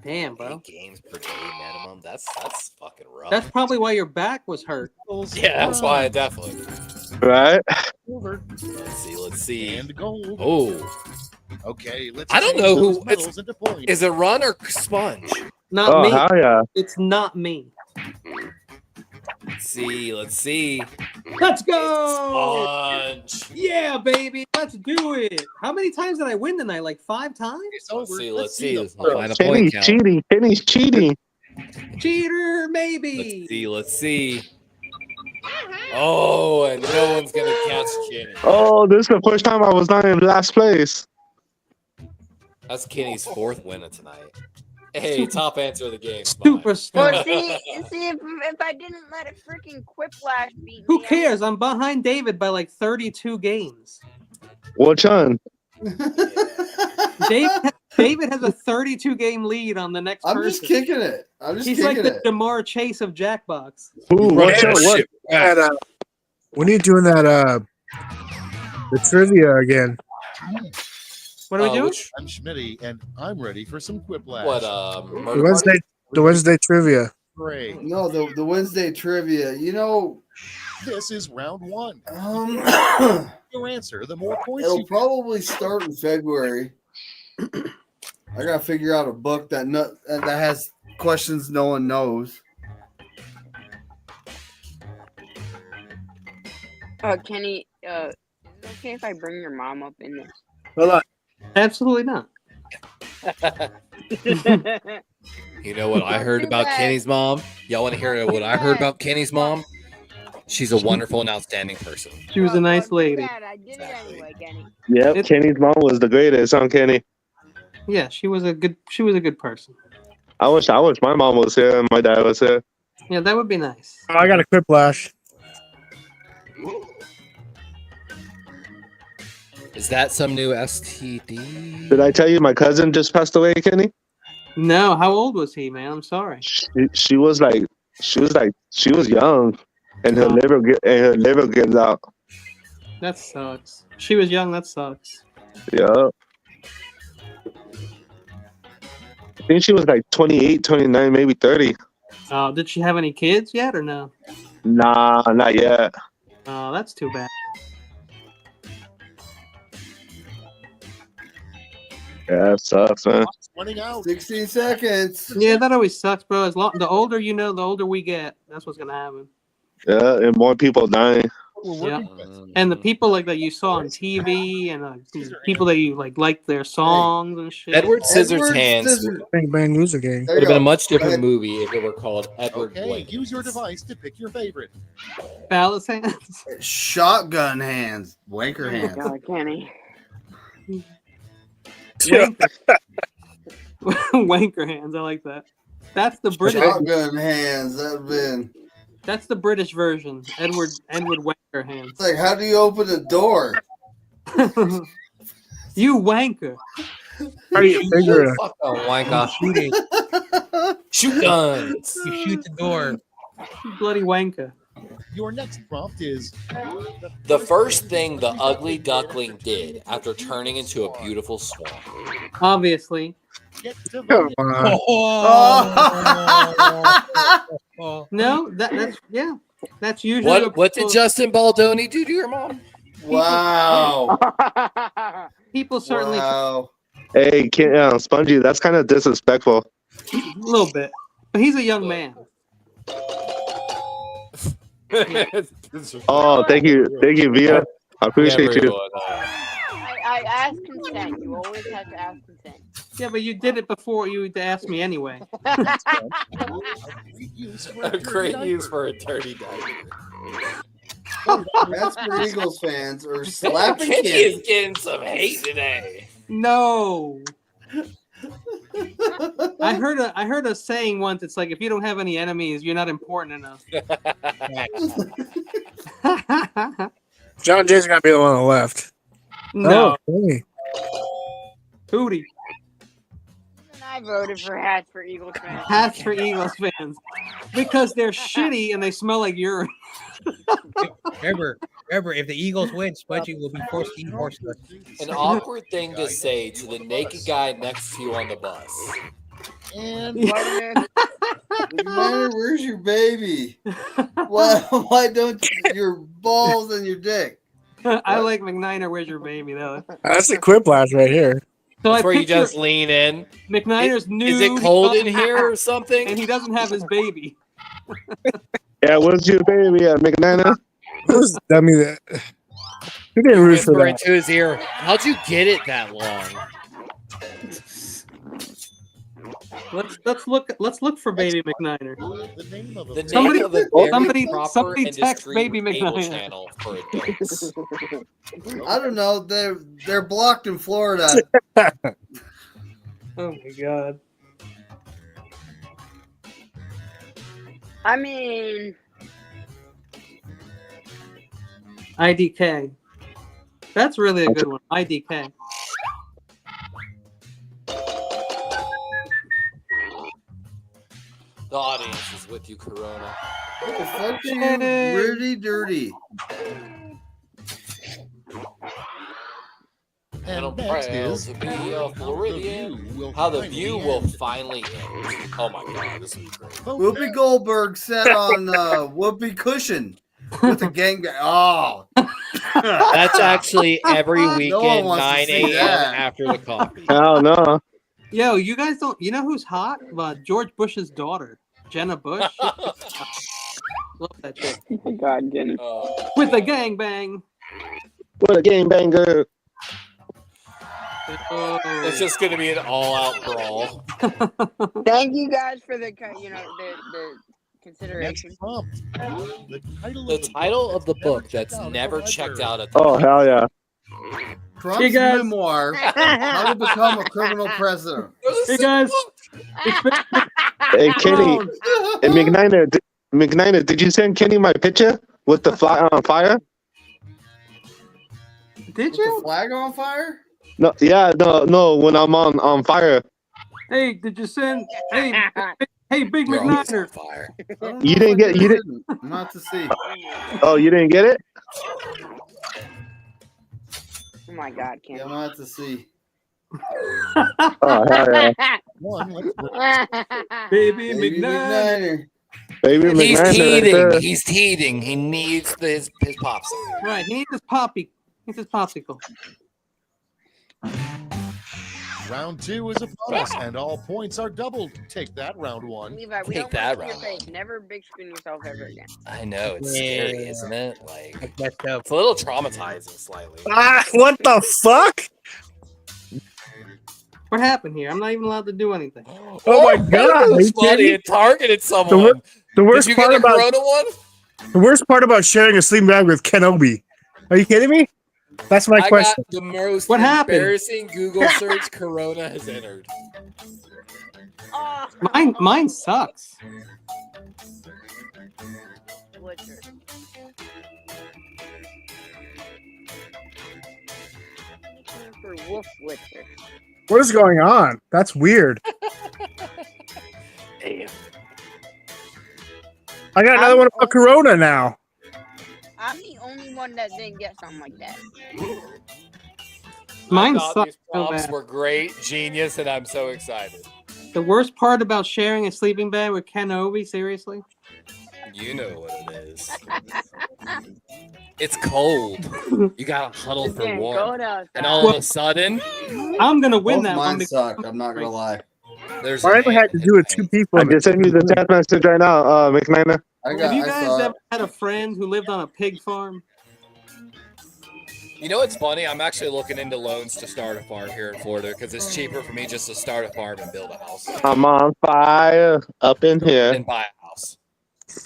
Damn, bro. 8 games per day minimum. That's fucking rough. That's probably why your back was hurt. Yeah, that's why I definitely. Right? Let's see. And gold. Oh, Okay, let's I don't change know those who. medals into points. Is it Run or Sponge? Not Oh, me. hell yeah. It's not me. Let's see. Let's see. Let's go. Sponge. Yeah, baby. Let's do it. How many times did I win tonight? Like 5 times? Let's see. Let's see. the Let's find a point Kenny's count. cheating. Kenny's cheating. Cheater, maybe. Let's see. Let's see. Oh, and no one's gonna catch Kenny. Oh, this is the first time I was not in last place. That's Kenny's 4th win of tonight. Hey, top answer of the game. Superstar. Well, see if I didn't let a freaking Quiplash beat Who me, cares? I'm behind David by like 32 games. Which one? David has a 32 game lead on the next I'm person. just kicking it. I'm just He's kicking like the it. Jamar Chase of Jackbox. Who? What's up? What? When are you doing that? The trivia again. What are we doing? I'm Schmitty, and I'm ready for some quiplash. What? The Wednesday trivia. Great. No, the Wednesday trivia. You know, This is round 1. it'll Your answer, the more points you probably start in February. I gotta figure out a book that has questions no one knows. Kenny, is it okay if I bring your mom up in this? Hold on. Absolutely not. You know what I heard about Kenny's mom? Y'all want to hear what I heard about Kenny's mom? She's a wonderful and outstanding person. She was a nice lady. I did it anyway, Kenny. Yep, Kenny's mom was the greatest, huh, Kenny? Yeah, she was a good person. I wish my mom was here and my dad was here. Yeah, that would be nice. Oh, I got a quiplash. Is that some new STD? Did I tell you my cousin just passed away, Kenny? No, how old was he, man? I'm sorry. She was young, and her liver gives out. That sucks. She was young. That sucks. Yeah. I think she was like 28, 29, maybe 30. Did she have any kids yet or no? Nah, not yet. Oh, that's too bad. Yeah, it sucks, man. 16 seconds. Yeah, that always sucks, bro. The older you know, the older we get. That's what's gonna happen. Yeah, and more people dying. Yeah. And the people like that you saw on TV and people that you liked their songs and shit. Edward Scissorhands Bang Bang Music Game. would have been a much different movie if it were called Edward Okay, Blake. use your device to pick your favorite. Phallus hands. Shotgun hands. Wanker Oh my hands. God, Kenny. Wanker hands. I like that. That's the British. Shotgun hands. That's the British version. Edward Wanker hands. It's like, how do you open a door? You wanker. How do you figure it? Fuck a wanker. Shoot guns. You shoot the door. You bloody wanker. Your next prompt is The first thing the ugly duckling did after turning into a beautiful swan. Obviously. get to Come vote. on. No, that's usually What did Justin Baldoni do to your mom? Wow. People certainly. Wow. Hey, Spongy, that's kind of disrespectful. A little bit, but he's a young man. Oh, thank you, Via. I appreciate you. I asked consent. You always have to ask consent. Yeah, but you did it before you asked me anyway. A great use for a dirty diaper. That's for Eagles fans or slapping Kenny kids. is getting some hate today. No. I heard a saying once. It's like, if you don't have any enemies, you're not important enough. John Jay's gonna be the one on the left. No. Oh, okay. Hootie. And I voted for hats for Eagles fans. Hats for Eagles fans. Because they're shitty and they smell like urine. Remember, if the Eagles win, Spudgy will be forced to eat horse nuts. An awkward thing to say to the naked guy next to you on the bus. And where's your baby? Why don't your balls and your dick? I like McNiner. Where's your baby though? That's a quiplash right here. So That's where you picture just lean in. McNiner's nude. Is it cold in here or something? And he doesn't have his baby. Yeah, where's your baby at, McNiner? Who's dummy that? Who didn't root for Whisper that? into his ear. How'd you get it that long? Let's look for baby McNiner. The name of The Somebody- name of a very somebody- proper somebody and text discreet baby cable McNiner. channel for adults. I don't know. They're blocked in Florida. Oh my god. I mean, IDK. That's really a good one. IDK. The audience is with you, Corona. What the fuck are you, Dirty Dirty? And I'm next proud is to be a Floridian. How the view will finally end. Oh my god, this will be great. Whoopi Goldberg sat on Whoopi cushion with a gangbang. Oh, That's actually every No one weekend, wants to 9 see a.m. that. after the coffee. Hell no. Yo, you guys don't. You know who's hot? George Bush's daughter, Jenna Bush. Love that chick. oh my God, Jenny. With a gangbang. What a game banger. Oh. It's just going to be an all-out brawl. Thank you guys for the consideration. Next prompt. The title of the book that's never checked out at the Oh, hell yeah. Trump's Hey, guys. memoir: How to Become a Criminal President. Hey guys. Hey, Kenny. Hey, McNiner, did you send Kenny my picture with the fly on fire? Did With you? the flag on fire? No, yeah, no. When I'm on fire, Hey, did you send? Hey, Big You're always on McNiner. fire. I don't You know didn't if I get- you did. Not to see. oh, you didn't get it? Oh my God, Yeah, Ken. I'm not to see. Oh, hell yeah. One. Let's Baby Baby McNiner. Baby He's McNiner right teething. there. He's teething. He needs his popsicle. Right, he needs his poppy. He needs his popsicle. Round two is upon us, and all points are doubled. Take that, round one. Levi, we Take don't that want to see your round. face. Never big screen yourself ever again. I know. It's Yeah. scary, isn't it? Like, Messed up. it's a little traumatizing slightly. Ah, what the fuck? What happened here? I'm not even allowed to do anything. Oh my god! Are you Funny, kidding me? it targeted someone. The worst Did you part get a about Corona one? the worst part about sharing a sleeping bag with Kenobi. Are you kidding me? That's my I question. got the most What happened? embarrassing Google search Corona has entered. Oh, Mine sucks. Blitzer. For Wolf Blitzer. What is going on? That's weird. Damn. I got another one about Corona now. I'm the only one that didn't get something like that. Mine I thought sucks these so prompts bad. were great, genius, and I'm so excited. The worst part about sharing a sleeping bag with Kenobi, seriously? You know what it is. It's cold. You gotta huddle for Again, warmth. go And all of a sudden, I'm gonna win Both that one. mine suck. I'm not gonna lie. There's Why do I have to do it two people? I just sent you the chat message right now, McNiner. Have you guys ever had a friend who lived on a pig farm? You know what's funny? I'm actually looking into loans to start a farm here in Florida because it's cheaper for me just to start a farm and build a house. I'm on fire up in here. And buy a house.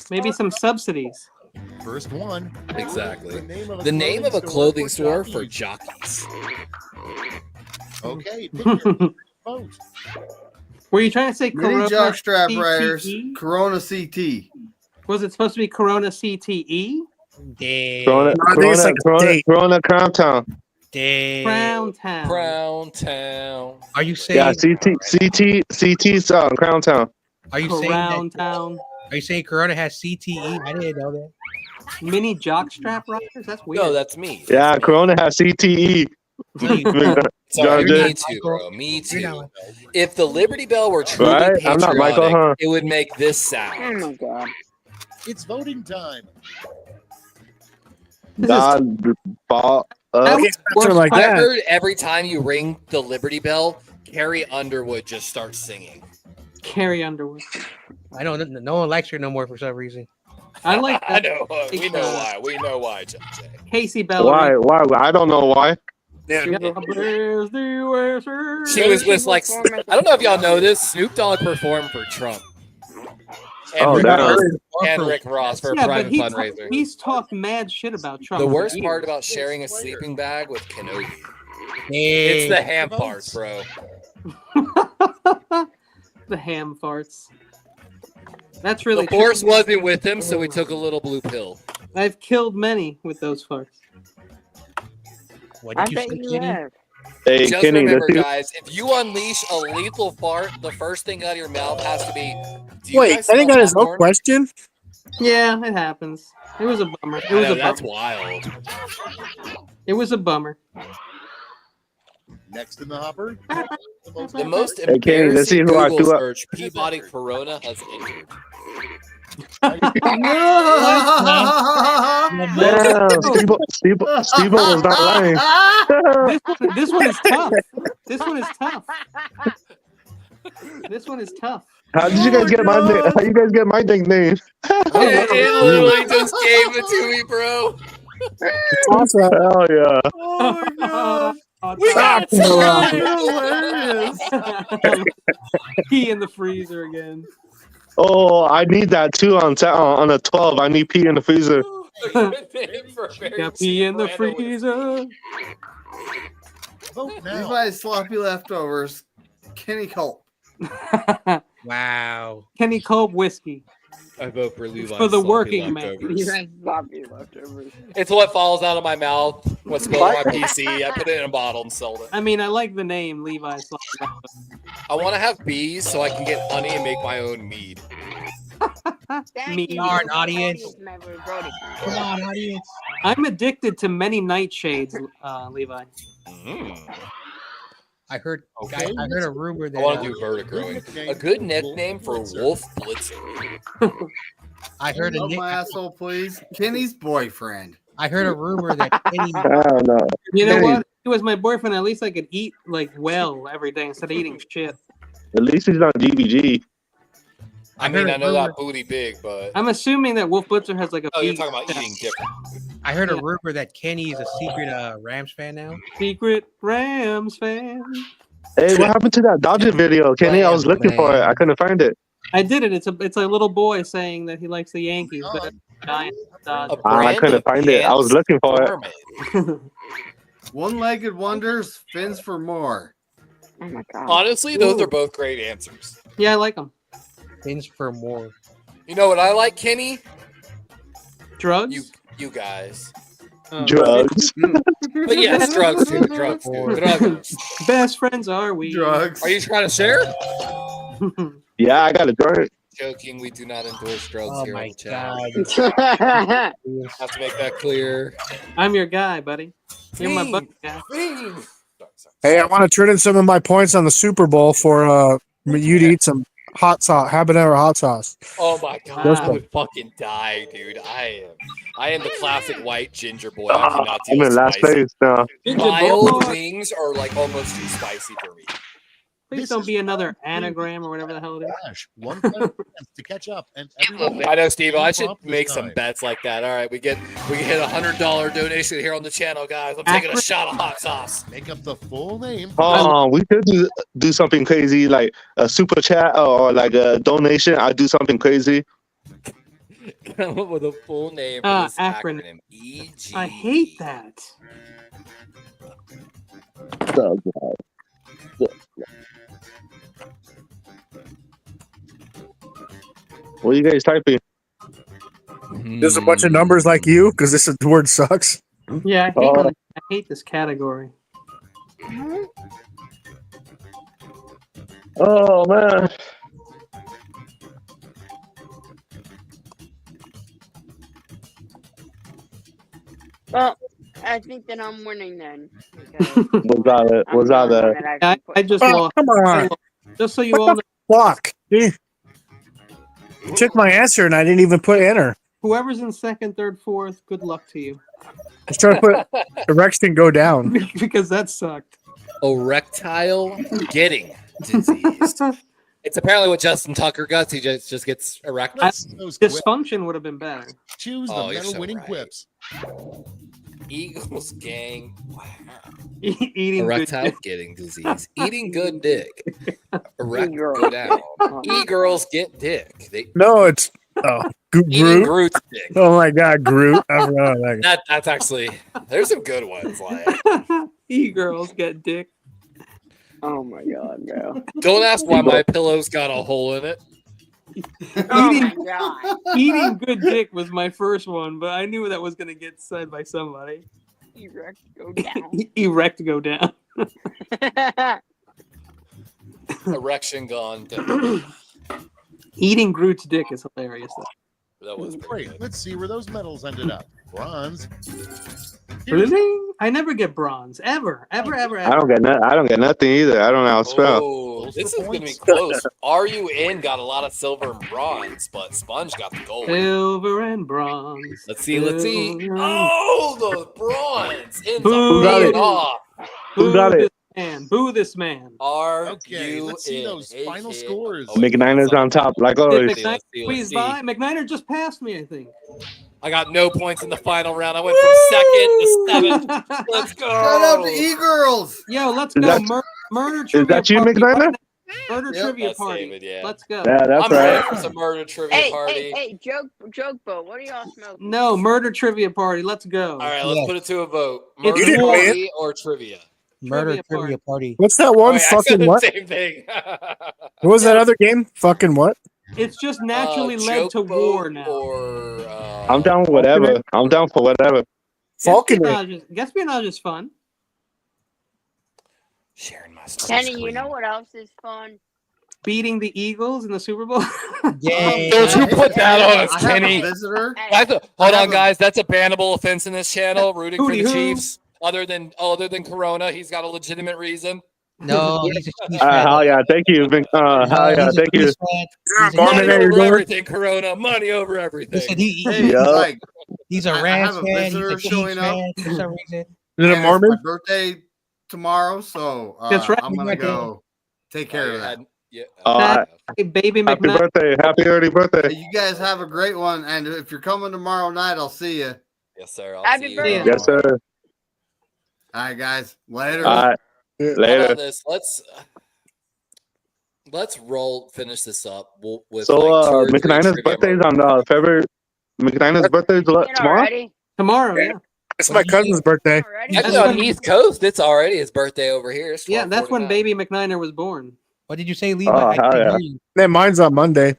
Maybe some subsidies. First one. Exactly. The name of a clothing store for jockeys. Okay. Pick your vote. Were you trying to say Mini Corona jockstrap CTE? riders, Corona CT. Was it supposed to be Corona CTE? Corona Crown Town. Crown Town. Crown Town. Are you saying? Yeah, CT's Crown Town. Are you saying Crown that? Town. Are you saying Corona has CTE? I didn't know that. Mini jockstrap riders? That's weird. No, that's me. Yeah, Corona has CTE. Sorry, me too, bro. Me too. If the Liberty Bell were truly Right? patriotic, I'm not Michael, huh? it would make this sound. Oh my god. It's voting time. God, ball like I that. heard every time you ring the Liberty Bell, Carrie Underwood just starts singing. Carrie Underwood. I know no one likes her no more for some reason. I like I that. know. We know why. We know why, Jay. Casey Bell. Why? I don't know why. She was with like I don't know if y'all know this. Snoop Dogg performed for Trump. And Rick Ross for a private fundraiser. He's talked mad shit about Trump. The worst part about sharing a sleeping bag with Kenobi. It's the ham parts, bro. The ham farts. That's really the force wasn't with him, so he took a little blue pill. I've killed many with those farts. What did you say, Kenny? Hey, Just Kenny, remember, guys, if you unleash a lethal fart, the first thing out of your mouth has to be. Wait, I think that is no question. Yeah, it happens. It was a bummer. It was a bummer. That's wild. It was a bummer. Next in the hopper. The most Hey, Kenny, let's see embarrassing who I Google threw up. search Peabody Corona has entered. Damn, Steve was not lying. This one is tough. This one is tough. This one is tough. How did you guys get my name? How you guys get my nickname? It literally just gave it to me, bro. It's awesome. Hell yeah. Oh my god. We got hilarious. Pee in the freezer again. Oh, I need that too on a 12. I need pee in the freezer. Got pee in the freezer. Vote now. Levi's sloppy leftovers. Kenny Culp. Wow. Kenny Culp whiskey. I vote for Levi. For the working man. It's what falls out of my mouth. What's going on my PC? I put it in a bottle and sold it. I mean, I like the name Levi's. I want to have bees so I can get honey and make my own mead. Me. Darn audience. Come on, audience. I'm addicted to many nightshades, Levi. I heard a rumor that I want to do vertigrowing. A good nickname for Wolf Blitzer. I heard a my asshole, please. Kenny's boyfriend. I heard a rumor that Kenny. I don't know. You know what? If he was my boyfriend, at least I could eat like well every day instead of eating shit. At least he's not GBG. I mean, I know that booty big, but I'm assuming that Wolf Blitzer has like a. oh, you're talking about eating different. I heard a rumor that Kenny is a secret Rams fan now. Secret Rams fan. Hey, what happened to that Dodger video, Kenny? I was looking for it. I couldn't find it. I did it. It's a little boy saying that he likes the Yankees, but I couldn't find it. I was looking for it. One-legged wonders, fins for more. Oh my god. Honestly, those are both great answers. Yeah, I like them. Fins for more. You know what I like, Kenny? Drugs. You guys. Drugs. But yes, drugs too. Drugs too. Drugs. Best friends are we? Drugs. Are you trying to share? Yeah, I got a drink. Joking. We do not endorse drugs here on the God. channel. Have to make that clear. I'm your guy, buddy. You're my buddy guy. Hey, I want to turn in some of my points on the Super Bowl for you to eat some hot sauce, habanero hot sauce. Oh my god, I would fucking die, dude. I am the classic white ginger boy. I cannot I'm do in last spicy. place now. Mild wings are like almost too spicy for me. Please This don't is be another round two. anagram or whatever the hell it is. Flash. One final chance to catch up, and everyone. I know, Steve. I should prompt this make some time. bets like that. All right, we hit $100 donation here on the channel, guys. I'm taking a shot of hot sauce. Make up the full name. We could do something crazy like a super chat or like a donation. I do something crazy. Come up with a full name for this acronym. EG. I hate that. So, what are you guys typing? There's a bunch of numbers like you because this word sucks. Yeah, I hate this category. Oh man. Well, I think that I'm winning then. Was that it? Was that it? I just Oh, lost. come on. Just so you all know, Fuck. You took my answer and I didn't even put enter. whoever's in second, third, fourth, good luck to you. I was trying to put erection go down. Because that sucked. Erectile getting disease. It's apparently what Justin Tucker gets. He just gets erected. Dysfunction would have been better. Choose Oh, the you're so medal-winning right. quips. Eagles gang. Wow. Eating Erectile good dick. getting disease. Eating good dick. Erect go down. E-girls get dick. They No, it's eating Groot. Groot's dick. Oh my god, Groot. I forgot about that. That's actually there's some good ones. Like E-girls get dick. Oh my god, bro. don't ask why my pillow's got a hole in it. Oh Eating, my god. eating good dick was my first one, but I knew that was going to get said by somebody. Erect go down. Erect go down. Erection gone. Eating Groot's dick is hilarious, though. That was Great. Let's see where those medals ended up. Bronze. Really? I never get bronze. Ever. I don't get nothing either. I don't know how to spell. Oh, this is gonna be close. RUN got a lot of silver and bronze, but Sponge got the gold. Silver and bronze. Let's see. Silver and- Oh, the bronze ends Boo. up got paying it? off. Who got it? Man, boo this man. Okay, let's see those final scores. McNiner's on top, like Did always. McKnight squeeze by? McKnighter just passed me, I think. I got no points in the final round. I went from second to seventh. Let's go. Shout out to E-girls. Yo, let's Is go. that- Murder Is trivia that you, party. McNiner? Murder Yep. trivia That's party. David, yeah. Let's go. Yeah, that's I'm ready right. for some murder trivia Hey, party. hey, joke boat. What are y'all smoking? No, murder trivia party. Let's go. All right, let's Yeah. put it to a vote. You Murder didn't win. party or trivia? Murder Trivia trivia party. What's that Oh, one wait, I said fucking the what? same thing. What was that other game? Fucking what? It's just naturally led Joke to boat war now. Or, I'm down for whatever. I'm down for whatever. Falcon. Espionage is fun. sharing my Kenny, screen. you know what else is fun? Beating the Eagles in the Super Bowl. Yeah. Don't you put that on us, I have Kenny. a visitor. Hold I on, have a- guys. That's a bannable offense in this channel. Rooting for Hootie the hoo. Chiefs. Other than Corona, he's got a legitimate reason. No, he's a Chiefs fan. Hell yeah, thank you. Hell yeah, He's a thank you. Chiefs fan. He's a- Morning, Money there, over Dork. everything, Corona. Money over everything. Listen, Hey, Yeah. like, he's a I Rams have a fan. He's visitor a Chiefs showing up. fan for some reason. Is it and a it's Mormon? my birthday tomorrow, so That's right. I'm gonna go take care of that. Yeah. Hey, baby Happy McKnight. birthday. Happy early birthday. Hey, you guys have a great one, and if you're coming tomorrow night, I'll see you. Yes, sir. I'll Happy see you. birthday. Yes, sir. All right, guys. Later. All right. How Later. about this? Let's finish this up. With So, like two or three McNiner's trivia birthday's moments. on February. McNiner's birthday's tomorrow? Already? Tomorrow, yeah. It's my cousin's birthday. Already? Actually, on the East Coast, it's already his birthday over here. It's Yeah, that's when 12:49. baby McNiner was born. What did you say, Levi? Oh, I hell couldn't yeah. hear you. Man, mine's on Monday.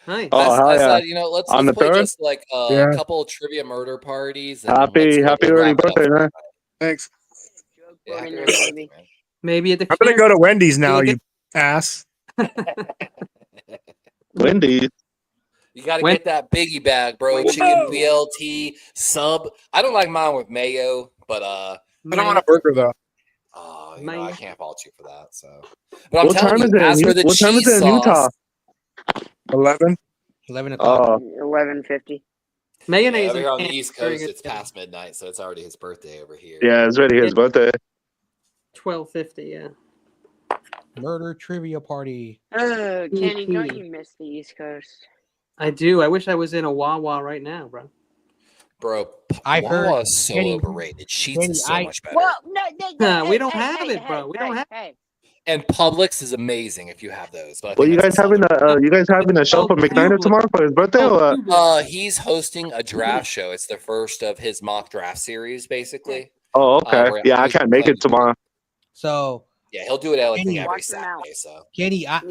Nice. Oh, hell I yeah. said, let's On the play third? just like a Yeah. couple of trivia murder parties. And Happy let's early wrap it up. birthday, man. Thanks. Joke Yeah, boat happy in early there, birthday, baby. man. Maybe at the I'm gonna go to Wendy's now, you ass. Wendy's. You got to get that biggie bag, bro. Chicken BLT sub. I don't like mine with mayo, but I don't want a burger though. I can't fault you for that. So, but I'm What telling time you, is it? as for the What time is cheese it in Utah? sauce, 11. 11 o'clock. 11:50. Mayonnaise. over here on the and East very Coast, good it's past midnight, so it's already his birthday over here. Yeah, it's already his birthday. 12:50. Yeah. Murder trivia party. Kenny, don't you miss the East Coast? I do. I wish I was in a Wawa right now, bro. Bro, I've heard Wawa is so Kenny- overrated. Sheets Kenny, is so much better. Well, no, We don't have it, bro. We don't have. And Publix is amazing if you have those. But I Well, think you guys having a show for McNiner tomorrow for his birthday? Or what? He's hosting a draft show. It's the first of his mock draft series, basically. Oh, okay. Yeah, I can't make it tomorrow. So yeah, he'll do it every Watch your Saturday. mouth. So Kenny, I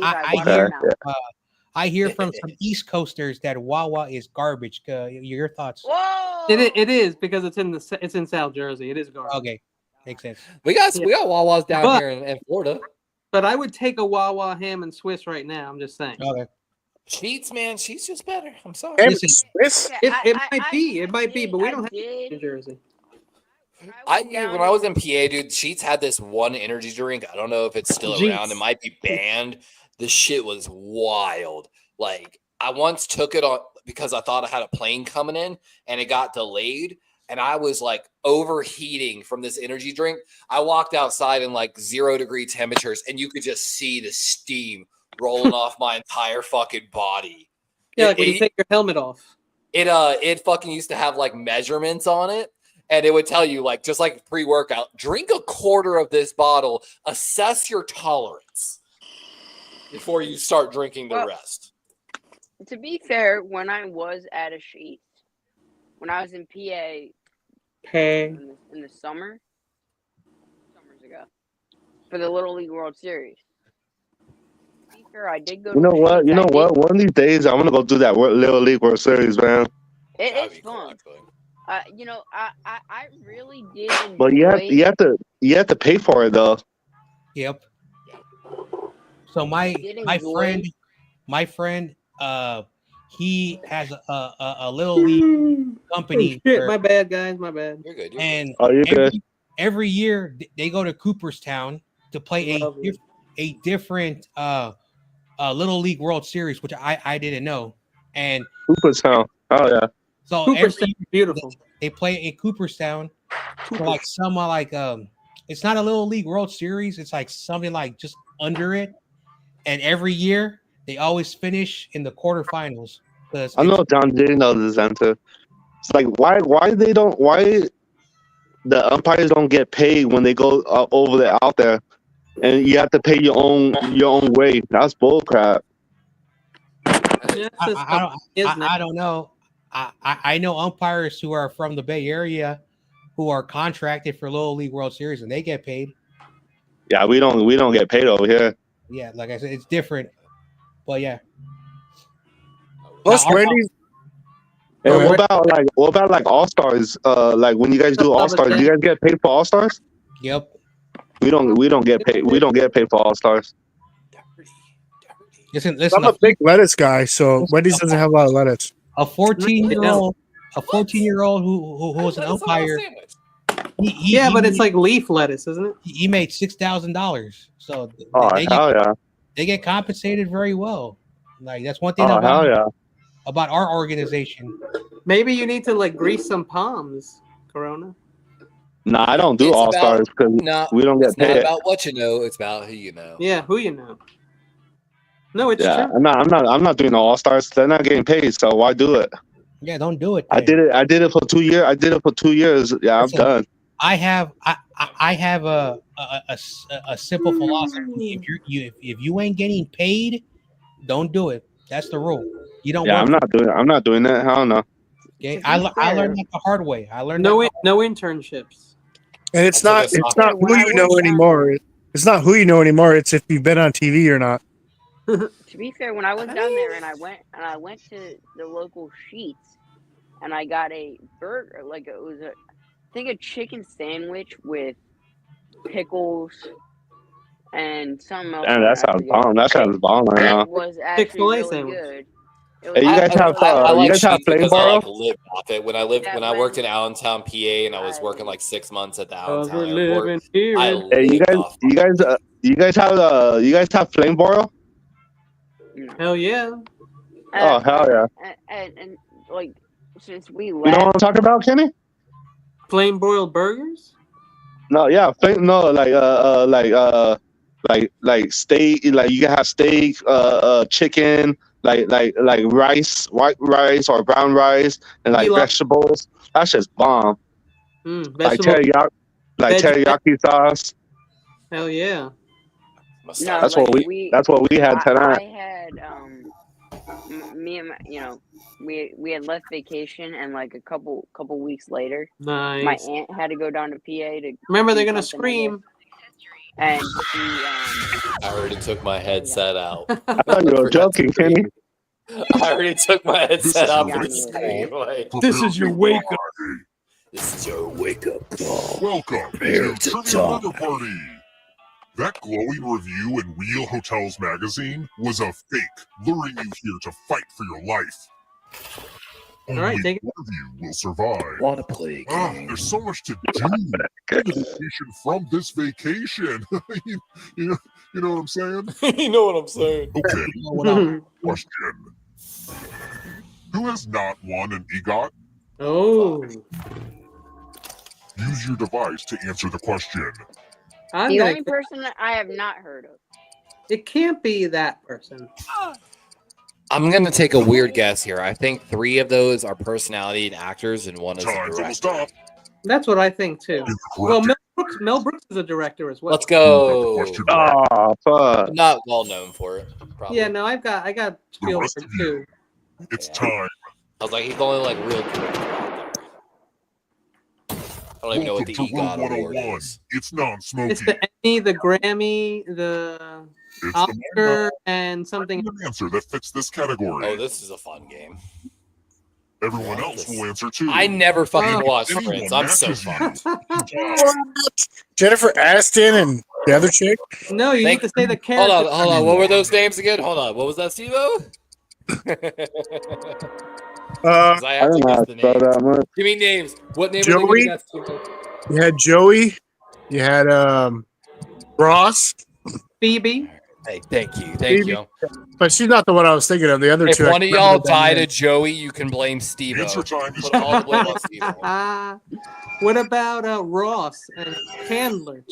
hear from some East Coasters that Wawa is garbage. Your thoughts? Whoa! It is because it's in South Jersey. It is garbage. Okay, makes sense. We got Wawas down here in Florida. But I would take a Wawa ham and Swiss right now. I'm just saying. Okay. Sheets, man, she's just better. I'm sorry. Swiss? It might be, but we don't have it in Jersey. When I was in PA, dude, Sheets had this one energy drink. I don't know if it's still around. It might be banned. This shit was wild. Like, I once took it on because I thought I had a plane coming in and it got delayed. And I was like overheating from this energy drink. I walked outside in like 0-degree temperatures and you could just see the steam rolling off my entire fucking body. Yeah, like when you take your helmet off. It fucking used to have like measurements on it. And it would tell you, like, just like pre-workout, drink a quarter of this bottle, assess your tolerance before you start drinking the rest. To be fair, when I was at a Sheets, when I was in PA in the summers ago, for the Little League World Series. To be fair, I did go to You know what? One of these days, I'm gonna go do that Little League World Series, man. It's fun. I really did enjoy. But you have to pay for it though. Yep. So my friend, he has a little league company. Shit, my bad, guys. My bad. You're good. And you're good. Every year they go to Cooperstown to play a different Little League World Series, which I didn't know. And Cooperstown. Oh yeah. So Cooperstown, beautiful. They play in Cooperstown. Like it's not a Little League World Series. It's like something like just under it. And every year they always finish in the quarterfinals. I know John didn't know this answer. It's like why the umpires don't get paid when they go out there, and you have to pay your own way. That's bullcrap. I don't know. I know umpires who are from the Bay Area who are contracted for Little League World Series and they get paid. Yeah, we don't get paid over here. Yeah, like I said, it's different. But yeah. Plus, Wendy's. And what about like All Stars? Like when you guys do All Stars, do you guys get paid for All Stars? Yep. We don't get paid. We don't get paid for All Stars. Listen. I'm a big lettuce guy, so Wendy's doesn't have a lot of lettuce. A 14-year-old who was an umpire. But it's like leaf lettuce, isn't it? He made $6,000. So they get compensated very well. Like that's one thing about our organization. Maybe you need to like grease some palms, Corona. Nah, I don't do All Stars because we don't get paid. It's not about what you know; it's about who you know. Yeah, who you know. No, it's true. I'm not doing the All Stars. They're not getting paid, so why do it? Yeah, don't do it. I did it for 2 years. I did it for 2 years. Yeah, I'm done. I have a simple philosophy. If you ain't getting paid, don't do it. That's the rule. You don't. Yeah, I'm not doing that. I don't know. Okay, I learned that the hard way. I learned no internships. And it's not who you know anymore. It's not who you know anymore. It's if you've been on TV or not. To be fair, when I was down there and I went to the local Sheets and I got a burger, like it was a chicken sandwich with pickles and something else. And that sounds bomb. That sounds bomb right now. It was actually really good. Hey, you guys have Flame Borough? Lived off it when I worked in Allentown, PA, and I was working like 6 months at the Allentown airport. Hey, you guys have Flame Borough? Hell yeah! Oh hell yeah! And like since we left, you know what I'm talking about, Kenny? Flame broiled burgers? No, yeah, like like steak, like you can have steak, chicken, like rice, white rice or brown rice, and like vegetables. That's just bomb. Like teriyaki sauce. Hell yeah. No, That's like what we had tonight. I had me and we had left vacation, and like a couple weeks later, my Nice. aunt had to go down to PA to Remember, they're do gonna something, I guess. scream. And she I already took my headset out. I thought you were joking, Kenny. I already took my headset out for the screen. Like, This is your wake up. This is your wake up call. Welcome Prepare to to Trivia die. Burger Party. That glowing review in Real Hotels magazine was a fake, luring you here to fight for your life. All right, take it. One of you will survive. Want to play? There's so much to do. Vacation from this vacation. you know what I'm saying? You know what I'm saying. Okay. Question. Who has not won an EGOT? Oh. Use your device to answer the question. The only person that I have not heard of. It can't be that person. I'm gonna take a weird guess here. I think 3 of those are personality and actors, and 1 is a director. That's what I think too. Well, Mel Brooks is a director as well. Let's go. Oh, fuck. Not well known for it. Probably. Yeah, no, I got Spielberg too. It's time. I was like, he's the only like real director out there. I don't even know what the EGOT award is. It's non-smoking. It's the Emmy, the Grammy, the Oscar, and something. An answer that fits this category. Oh, this is a fun game. Everyone else will answer too. I never fucking watched Friends. I'm so fucked. Jennifer Aniston and the other chick. No, you have to say the character. Hold on. What were those names again? Hold on. What was that, Steve-O? I have to guess the name. Give me names. What name Joey? were they giving that, Steve-O? You had Joey. You had Ross. Phoebe. Hey, thank you. But she's not the one I was thinking of. The other If two. one of y'all died to Joey, you can blame Steve-O. Answer time is Put all the blame on Steve-O. What about Ross and Chandler?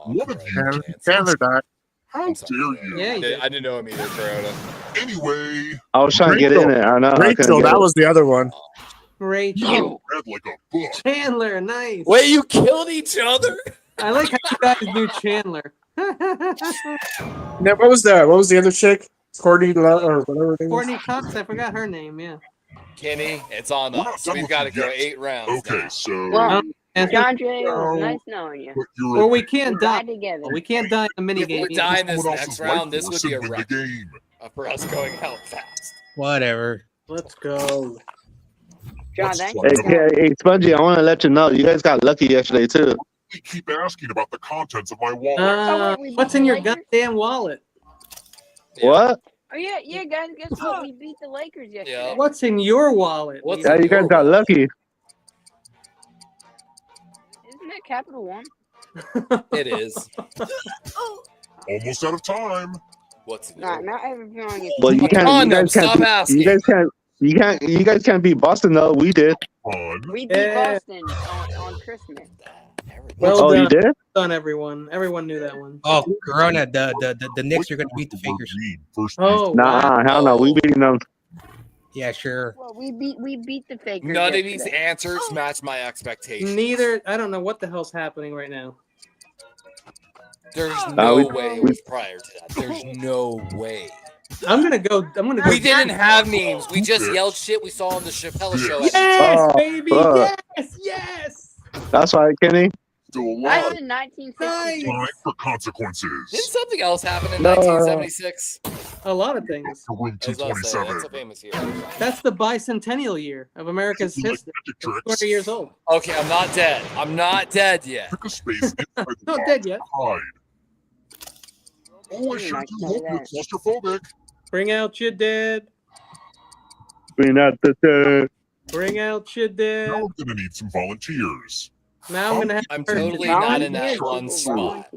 One of you. Chandler died. How dare you? Yeah, I didn't know him either, Corona. Anyway. I was trying to get in there. I know. Rachel, that was the other one. Rachel. Read like a book. Chandler, nice. Wait, you killed each other? I like how you guys knew Chandler. Now, what was that? What was the other chick? Courtney or whatever her name is? Courtney Cox, I forgot her name, yeah. Kenny, it's on us. We've got to go 8 rounds. Okay, now. so. Well, And John Jay, it was nice knowing you. Well, we can't die together. We can't die in the mini If game. we die in this next round, this would be a in the record game. for us going out fast. Whatever. Let's go. John, thank Hey, Spongy, I want to let you know you guys got lucky yesterday too. You keep asking about the contents of my wallet. What's in your goddamn wallet? What? Oh yeah, guys. Guess what? We beat the Lakers yesterday. What's in your wallet? Yeah, you guys got lucky. Isn't it Capital One? It is. Almost out of time. What's in Not everyone. Well, you can't. You guys can't beat Boston though. We did. We beat Boston on Christmas. Well done. You did? Done, everyone. Everyone knew that one. Oh, Corona, the Knicks are going to beat the Fakers. Oh, nah, hell no. We beating them. Yeah, sure. Well, we beat the Fakers. None of yesterday. these answers match my expectations. Neither. I don't know what the hell's happening right now. There's no way it was prior to that. There's no way. I'm gonna go. We didn't have names. We just yelled shit we saw on the Chappelle show. Yes, baby. fuck. Yes. That's right, Kenny. Still That alive. was in 1966. Time for consequences. Didn't something else happen in No. 1976? A lot of things. Room I was about to say, 227. that's a famous year. That's the bicentennial year of America's history. It's 20 years old. Okay, I'm not dead. I'm not dead yet. Pick a space inside the Not box dead yet. to hide. Oh, I sure do hope you're claustrophobic. Bring out your dead. Bring out the Bring out your dead. Now I'm gonna need some volunteers. Now I'm gonna have I'm to totally not in that one spot.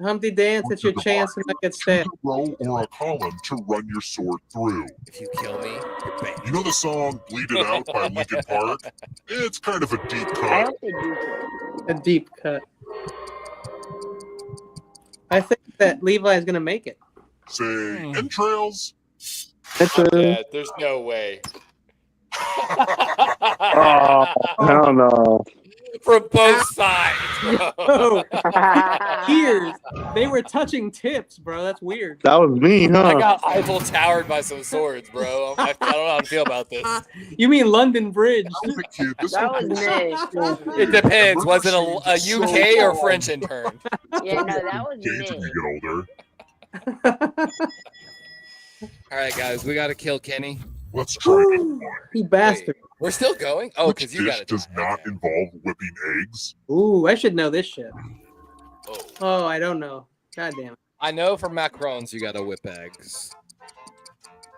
Humpty dance. It's your chance to not get stabbed. A row or a column to run your sword through. If you kill me, you're banned. You know the song "Bleed It Out" by Linkin Park? It's kind of a deep I cut. hope they do. A deep cut. I think that Levi is going to make it. Say entrails. I'm dead. There's no way. Oh, hell no. From both sides, bro. Cheers. They were touching tips, bro. That's weird. That was me, huh? I got Eiffel Towered by some swords, bro. I don't know how to feel about this. You mean London Bridge? That was me. It depends. Was it a UK or French intern? Yeah, no, that was When me. you get older. All right, guys, we got to kill Kenny. Let's try it. You bastard. We're still going? Oh, Which because you got dish it. does not involve whipping eggs? Ooh, I should know this shit. Oh. Oh, I don't know. God damn it. I know for macarons you got to whip eggs.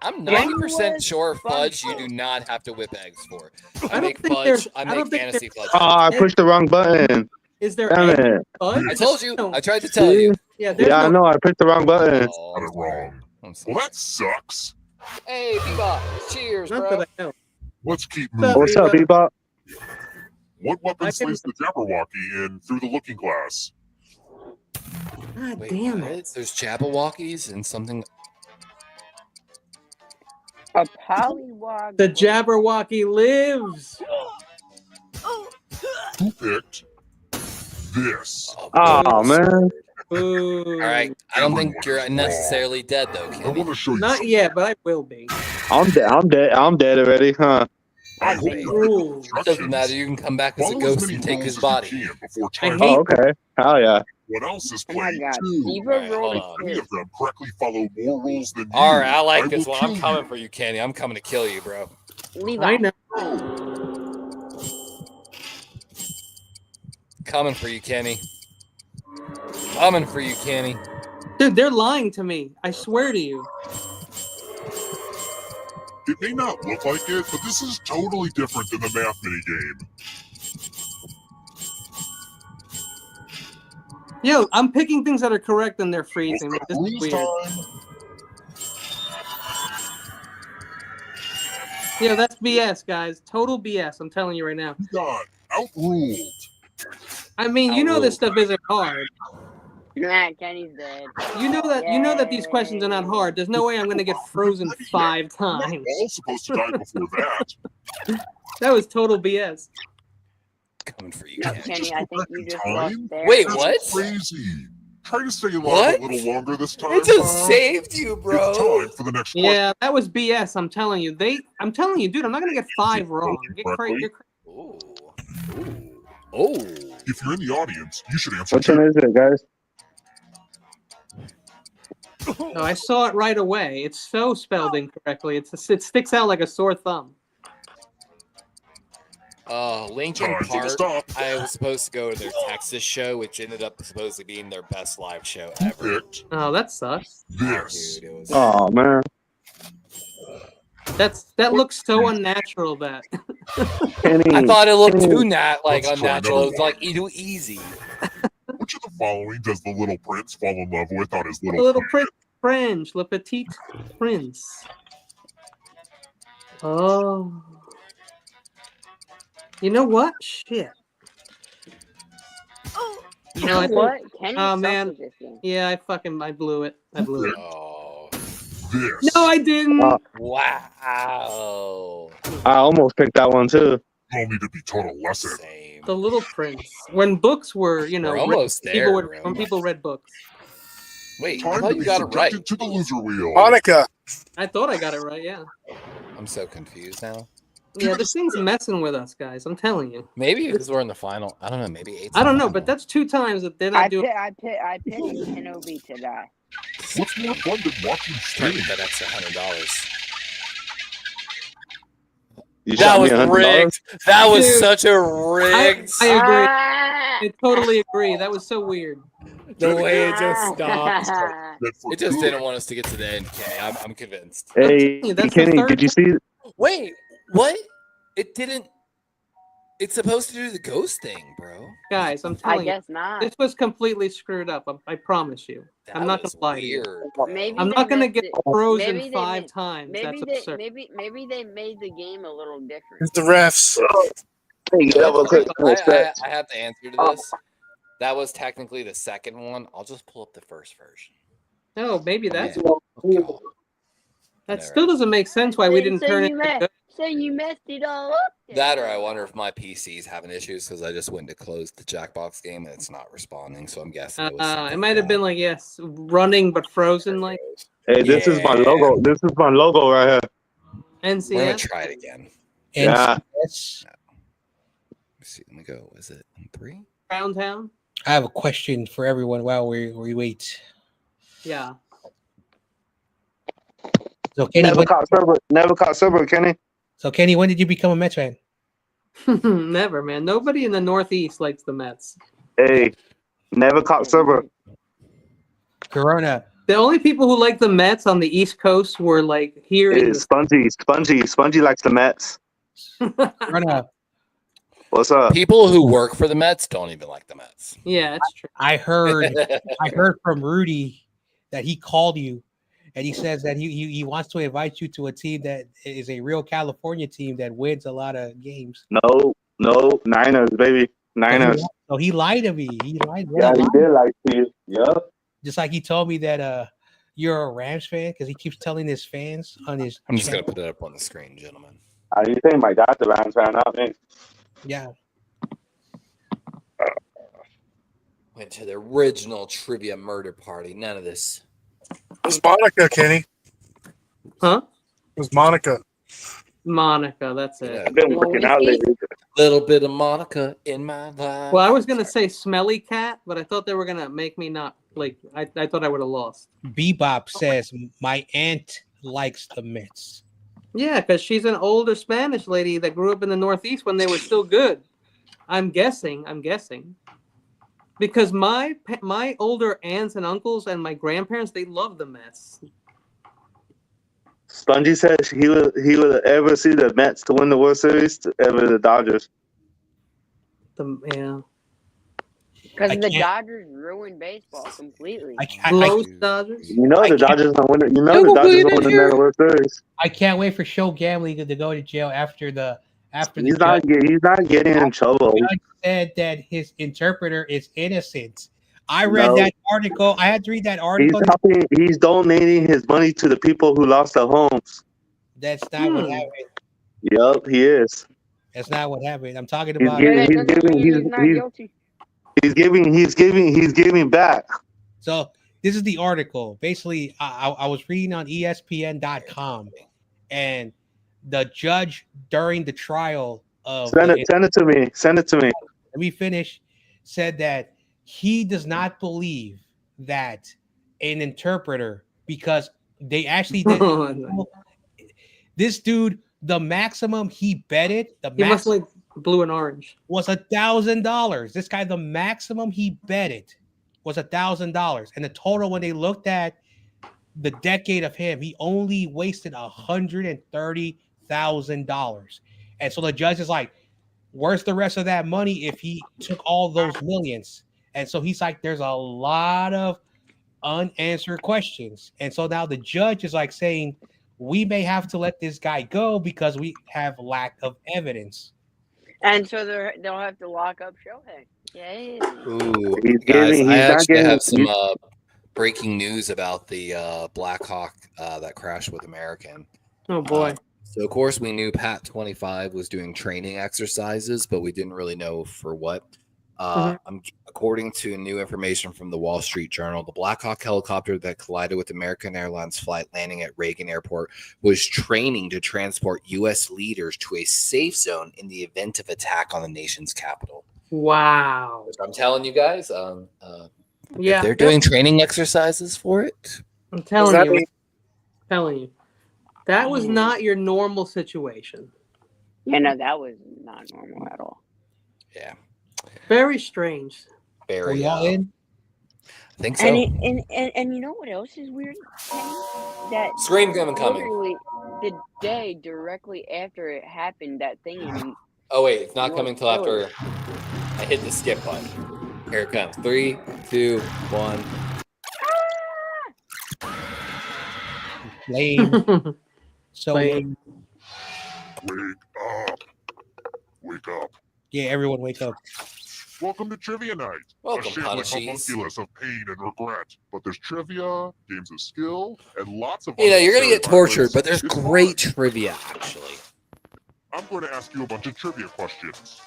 I'm 90% sure fudge you do not have to whip eggs for. I make fudge. I make fantasy fudge. Oh, I pushed the wrong button. Is there Damn egg it. fudge? I told you. I tried to tell you. Yeah, there's Yeah, I no know. I pushed the wrong button. Got it wrong. Well, that sucks. Hey, Bebop. Cheers, Not bro. that I know. Let's keep moving. What's up, Bebop? What weapon I can- slays the Jabberwocky in Through the Looking Glass? God Wait, damn what? it. There's Jabberwockies and something. A pollywog. The Jabberwocky lives. Who picked this? Oh, man. Ooh. All right. I don't think you're necessarily dead, though, I Kenny. want to show you Not something. yet, but I will be. I'm dead. I'm dead. I'm dead already, huh? I hope you Ooh. read the Doesn't matter. instructions. You can come back as a Follow ghost many and take rules his as body. you can before I time. hate- Oh, okay. Hell yeah. What else is Oh my played god. too? Diva Alright, rolled hold a on. Many two. of them correctly follow more rules than you. All right, I like this will one. I'm kill coming you. for you, Kenny. I'm coming to kill you, bro. Levi. I know. Coming for you, Kenny. Coming for you, Kenny. Dude, they're lying to me. I swear to you. It may not look like it, but this is totally different than the math minigame. Yo, I'm picking things that are correct and they're freezing. Well, This is rules weird. time. Yeah, that's BS, guys. Total BS. I'm telling you right now. You got outruled. I mean, you know this stuff isn't hard. Nah, Kenny's dead. You know that these questions are not hard. There's no way I'm gonna get frozen 5 We're not times. all supposed to die before that. That was total BS. Coming for you, Yeah, Kenny. Kenny, just I think correct you in just time? lost there. Wait, That's what? crazy. Try to stay alive What? a little longer this time. It just saved you, It's bro. time for the next question. Yeah, that was BS. I'm telling you. I'm telling you, dude. I'm not gonna get 5 wrong. Get crazy. Ooh. Ooh. Oh. If you're in the audience, you should answer Which one is it, guys? No, I saw it right away. It's so spelled incorrectly. It sticks out like a sore thumb. Lincoln Time to Park. stop. I was supposed to go to their Texas show, which ended up supposedly being their best live show ever. Picked Oh, that sucks. this. Dude, it was Oh, man. That looks so unnatural. That Kenny. I thought it looked Kenny. too Let's try unnatural. It was another like too easy. Which of the following does the little prince fall in love with on his the little, little planet? French, Le Petit Prince. Oh, you know what? Shit. You No, know I think- what? Kenny Oh, sucks man. at this game. Yeah, I blew it. I blew it. Oh. This. No, I didn't. Wow. I almost picked that one, too. You'll need to be taught a lesson. Same. The Little Prince. When books were, We're read, almost there, bro. when people read books. Wait, I Time thought to you be got it right. subjected to the loser wheel. Hanukkah. I thought I got it right. Yeah. I'm so confused now. Yeah, this thing's messing with us, guys. I'm telling you. Maybe because we're in the final. I don't know. Maybe 8. I don't know, but that's 2 times that they're not doing. I picked Kenobi to die. What's more fun than watching Try to streaming? get that extra $100. You That shot was me $100? rigged. That was Dude, such a rigged. I agree. Ah! I totally agree. That was so weird. The way it just stopped. That for It just good. didn't want us to get to the end, Kenny. I'm convinced. Hey, you, that's the Kenny, third did you see? Wait, what? It didn't. It's supposed to do the ghost thing, bro. Guys, I'm I telling you. guess not. This was completely screwed up. I promise you. That I'm not was gonna lie to you. weird, bro. Maybe I'm they not gonna meant get it- frozen maybe they 5 meant- times. That's absurd. Maybe they made the game a little different. It's the refs. Hey, double click. I have to answer to this. That was technically the second one. I'll just pull up the first version. Oh, maybe that's Man. that still doesn't make sense why we didn't turn it. So you messed it all up. That, or I wonder if my PC's having issues because I just went to close the Jackbox game and it's not responding. So I'm guessing It might have been like running but frozen. Like, hey, this is my logo. This is my logo right here. NCS. We're gonna try it again. Yeah. NCS. Let's see. Let me go. Is it in 3? Crown Town. I have a question for everyone while we wait. Yeah. So Kenny, never caught silver, Kenny. So Kenny, when did you become a Mets fan? Never, man. Nobody in the Northeast likes the Mets. Hey, never caught silver. Corona. The only people who like the Mets on the East Coast were like here. Spongy likes the Mets. Corona. What's up? People who work for the Mets don't even like the Mets. Yeah, it's true. I heard from Rudy that he called you and he says that he wants to invite you to a team that is a real California team that wins a lot of games. No, Niners, baby. Niners. So he lied to me. He lied. Yeah, he did lie to you. Yep. Just like he told me that you're a Rams fan because he keeps telling his fans on his I'm just channel. gonna put it up on the screen, gentlemen. You think my dad's a Rams fan, not me. Yeah. Went to the original trivia murder party. None of this. It was Monica, Kenny. Huh? It was Monica. Monica, that's it. I've been working out lately. Little bit of Monica in my life. Well, I was gonna say Smelly Cat, but I thought they were gonna make me not like. I thought I would have lost. Bebop says my aunt likes the Mets. Yeah, because she's an older Spanish lady that grew up in the Northeast when they were still good. I'm guessing. Because my older aunts and uncles and my grandparents, they love the Mets. Spongy said he would ever see the Mets to win the World Series ever the Dodgers. Yeah. Because the Dodgers ruined baseball completely. Dodgers. You know the Dodgers don't win it. You know the Dodgers don't win the World Series. I can't wait for Show Gambling to go to jail after He's not getting in trouble. The judge said that his interpreter is innocent. I read that article. I had to read that article. He's donating his money to the people who lost their homes. That's not what happened. Yep, he is. That's not what happened. I'm talking He's about. He's giving back. So this is the article. Basically, I was reading on ESPN.com, and the judge during the trial of send it to me. Let me finish. Said that he does not believe that an interpreter, because they actually did. This dude, the maximum he betted, must like blue and orange, was $1,000. This guy, the maximum he betted was $1,000, and the total when they looked at the decade of him, he only wasted $130,000. And so the judge is like, where's the rest of that money if he took all those millions? And so he's like, there's a lot of unanswered questions. And so now the judge is like saying, we may have to let this guy go because we have lack of evidence. And so they'll have to lock up Shohei. Yay. Ooh, guys, I actually have some breaking news about the Black Hawk that crashed with American. Oh, boy. So, of course, we knew Pat 25 was doing training exercises, but we didn't really know for what. According to new information from the Wall Street Journal, the Black Hawk helicopter that collided with American Airlines flight landing at Reagan Airport was training to transport U.S. leaders to a safe zone in the event of attack on the nation's capital. Wow. I'm telling you guys, if they're doing training exercises for it. I'm telling you. That was not your normal situation. Yeah, no, that was not normal at all. Yeah. Very strange. Very. I think so. And you know what else is weird? That Scream coming. Literally, the day directly after it happened, that thing. Oh wait, it's not coming till after I hit the skip button. Here it comes. 3, 2, 1. Lame. So Wake up. Wake up. yeah, everyone wake up. Welcome to Trivia Night. Welcome, a shambling Punishies. homunculus of pain and regret. But there's trivia, games of skill, and lots of You know, you're gonna get unnecessary tortured, violence. but there's It's great fun. trivia actually. I'm going to ask you a bunch of trivia questions.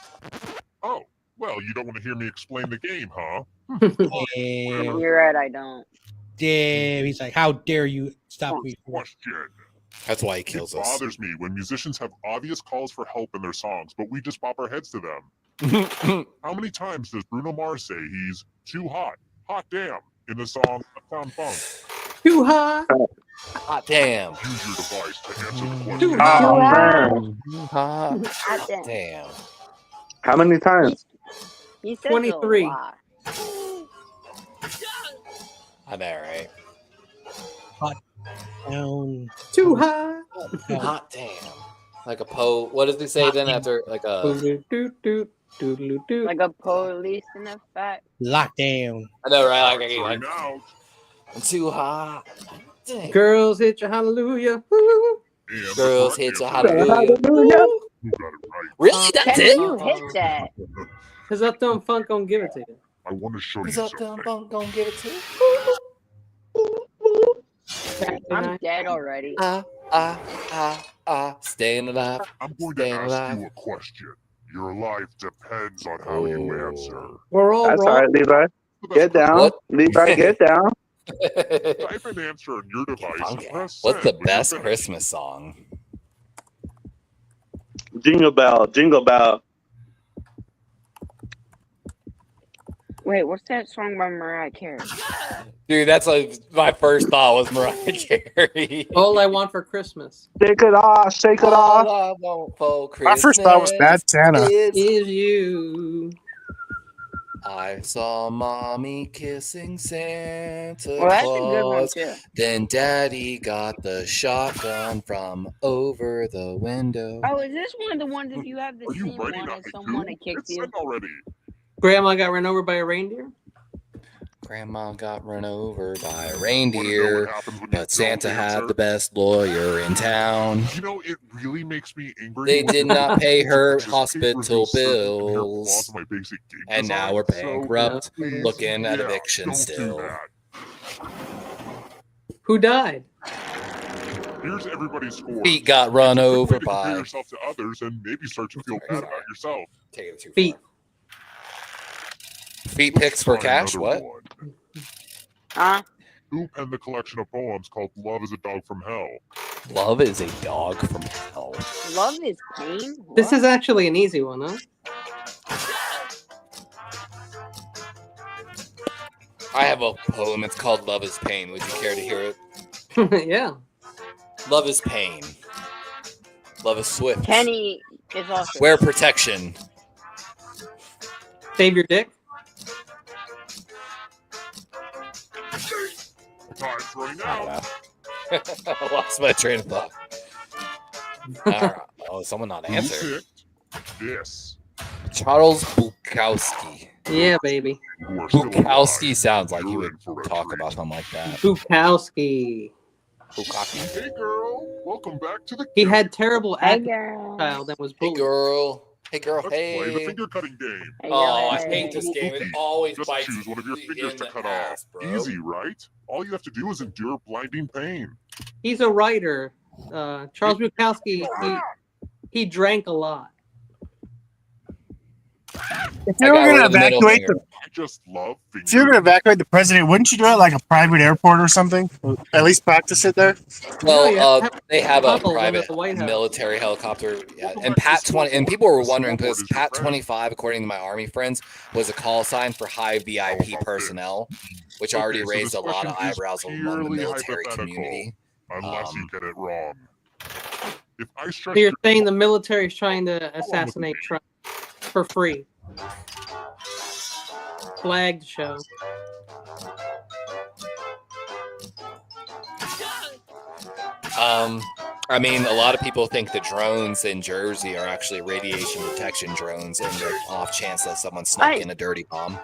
Oh, well, you don't want to hear me explain the game, huh? Damn. You're right, I don't. Damn. He's like, how dare you stop me? Question. That's why he kills It us. bothers me when musicians have obvious calls for help in their songs, but we just bop our heads to them. How many times does Bruno Mars say he's too hot, hot damn, in the song Uptown Funk? Too hot. Hot damn. Use your device to answer the question. Too Hot Hot damn. damn. How many times? He says 23. A lot. I know, right? Hot down. Too hot. Hot damn. Like a what does he say then after like a Like a police in effect. Lockdown. I know, right? Like out. I'm too hot. Damn. Girls hit your hallelujah. Woo. Girls hit your hallelujah. You got it right. Really? That's Kenny, it? you hit that. Cause Uptown Funk gonna give it to you. I want to show you Who's something. Uptown Funk gonna give it to you? I'm dead already. Staying alive. I'm going to ask you a question. Your life depends on how you answer. We're all That's wrong. all right, Levi. Get down. What? Levi, get down. Type an answer on your device and press What's the send when best you're finished. Christmas song? Jingle bell, jingle bell. Wait, what's that song by Mariah Carey? Dude, that's like my first thought was Mariah Carey. All I want for Christmas Shake it off, shake it off. All I want for My first thought was Bad Santa. is you. I saw mommy kissing Santa Well, that's a good one Claus. too. Then daddy got the shotgun from over the window. Oh, is this one of the ones if you have the Are you same ready one not as to someone do? that kicks It's you? sent already. Grandma got run over by a reindeer. Grandma got run over by a Wanna know what reindeer, happens when you but Santa don't had answer? the best lawyer in town. You know, it really makes me angry. They when did people not pay her participate hospital review certain inherent bills. flaws in my basic game And now design. we're So, bankrupt, please, looking at yeah, eviction don't still. do that. Who died? Here's everybody's score. Feet got run It's a good way over to compare by. yourself to others and maybe start to feel bad about yourself. Take it too Feet. far. Feet picks for Try cash? another What? one. Huh? Who penned the collection of poems called Love is a Dog from Hell? Love is a dog from hell. Love is pain? This What? is actually an easy one, huh? I have a poem. It's called Love is Pain. Would you care to hear it? Yeah. Love is pain. Love is swift. Kenny is also. Wear protection. Save your dick. Time's running I don't out. know. I lost my train of thought. Oh, someone not Who answer. picked this? Charles Bukowski. Yeah, baby. You are still Bukowski alive. sounds like he You're would in for a talk treat. about something like that. Bukowski. Bukowski. Hey girl, welcome back to the He kitchen. had terrible Hey, acting girl. child and was Hey bullied. girl. Hey girl. Let's play the Hey. finger cutting game. Hey, Oh, I hey, hate this game. It always Just bites choose one of your you fingers in to the cut ass, off. bro. Easy, right? All you have to do is endure blinding pain. He's a writer. Charles Bukowski. He drank a lot. If I you were got gonna rid of the middle evacuate finger. the I just love fingers. if you were gonna evacuate the president, wouldn't you do it at like a private airport or something? Or at least practice it there. Well, you have to have they have a tunnels under private the White House. military helicopter. Yeah. Welcome And back to Pat the 20, and scoreboard. people were The wondering scoreboard because is your Pat friend. 25, according to my army friends, was a call sign for high VIP personnel, which Okay, already so raised this a lot of question is eyebrows among the purely military hypothetical, community. Unless you get it wrong. If I stretch So you're your saying the military is trying to assassinate Trump for free? Flagged show. I mean, a lot of people think the drones in Jersey are actually radiation detection drones, and the off chance that someone snuck in a dirty bomb.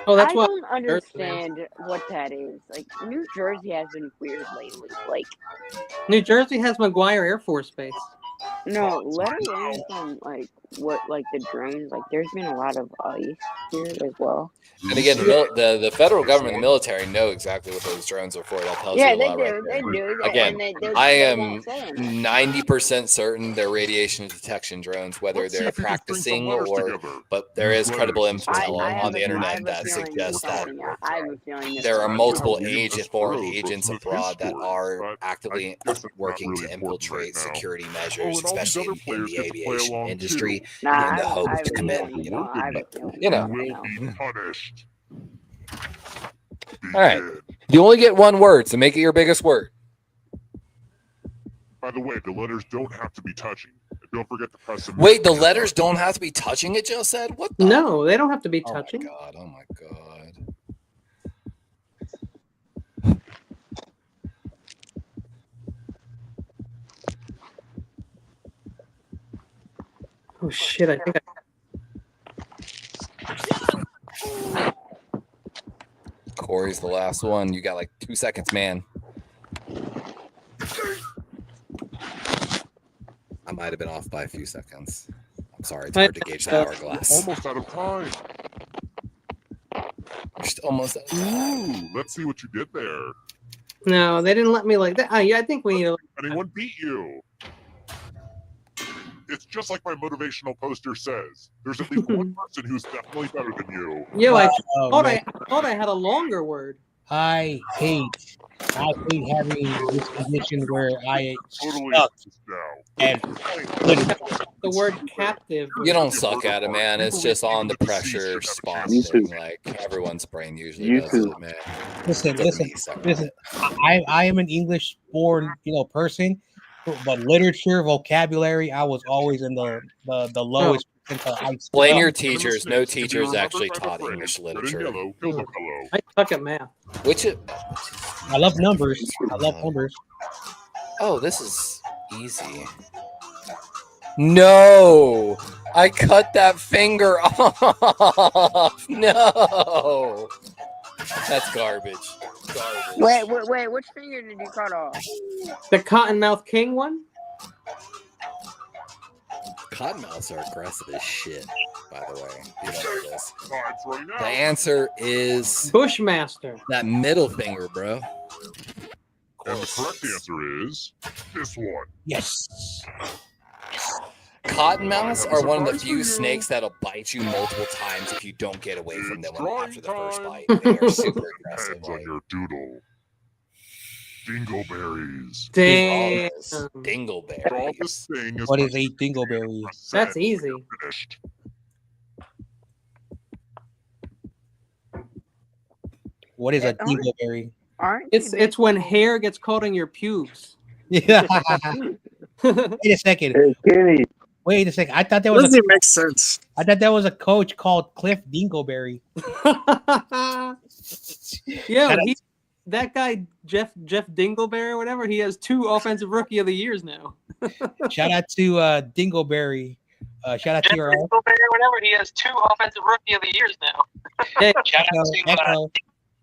Oh, that's I why. don't understand what that is. Like, New Jersey has been weird lately. Like, New Jersey has McGuire Air Force Base. no, let alone from, like, what like the drones, like there's been a lot of ice here as well. And again, the federal government, the military know exactly what those drones are for. That tells you a lot right there. They do. Again, They I am won't say anything. 90% certain they're radiation detection drones, whether they're practicing or, but there is credible intel on the internet that suggests that I have a feeling there are multiple foreign agents abroad that are actively working to infiltrate security measures, especially in the aviation industry, in the hopes to commit, punished. All right. You only get one word, so make it your biggest word. By the way, the letters don't have to be touching. Don't forget to press them. Wait, the letters don't have to be touching, it just said? What the? No, they don't have to be touching. Oh my god. Oh shit, I think Corey's the last one. You got like 2 seconds, man. I might have been off by a few seconds. I'm sorry, it's hard to gauge the hourglass. Almost out of time. Just almost out of time. Ooh, let's see what you did there. No, they didn't let me like that. I think we need to. Anyone beat you? It's just like my motivational poster says. There's at least one person who's definitely better than you. Yo, I thought I had a longer word. I hate having this condition where I Totally suck now. and The word captive. You don't suck at it, man. It's just on the pressure spot thing. Like everyone's brain usually does it, man. Listen. I am an English-born, person, but literature, vocabulary, I was always in the lowest. Blame your teachers. No teachers actually taught English literature. I suck at math. I love numbers. Oh, this is easy. No, I cut that finger off. No, that's garbage. Wait, which finger did you cut off? The Cottonmouth King one? Cottonmouths are aggressive as shit, by the way. You don't know this. The answer is Bushmaster. That middle finger, bro. And the correct answer is this one. Yes. Cottonmouths are one of the few snakes that'll bite you multiple times if you don't get away from them after the first bite. They are super aggressive. Depends on your doodle. Dingleberries. Damn. Dingleberries. What is a dingleberry? That's easy. What is a dingleberry? It's when hair gets caught in your pubes. Yeah. Wait a second. Hey, Kenny. Wait a second. I thought that was Doesn't make sense. I thought that was a coach called Cliff Dingleberry. Yeah, that guy Jeff Dingleberry or whatever. He has 2 offensive rookie of the years now. Shout out to Dingleberry. Shout out to your Dingleberry or whatever. He has 2 offensive rookie of the years now. Hey, shout out to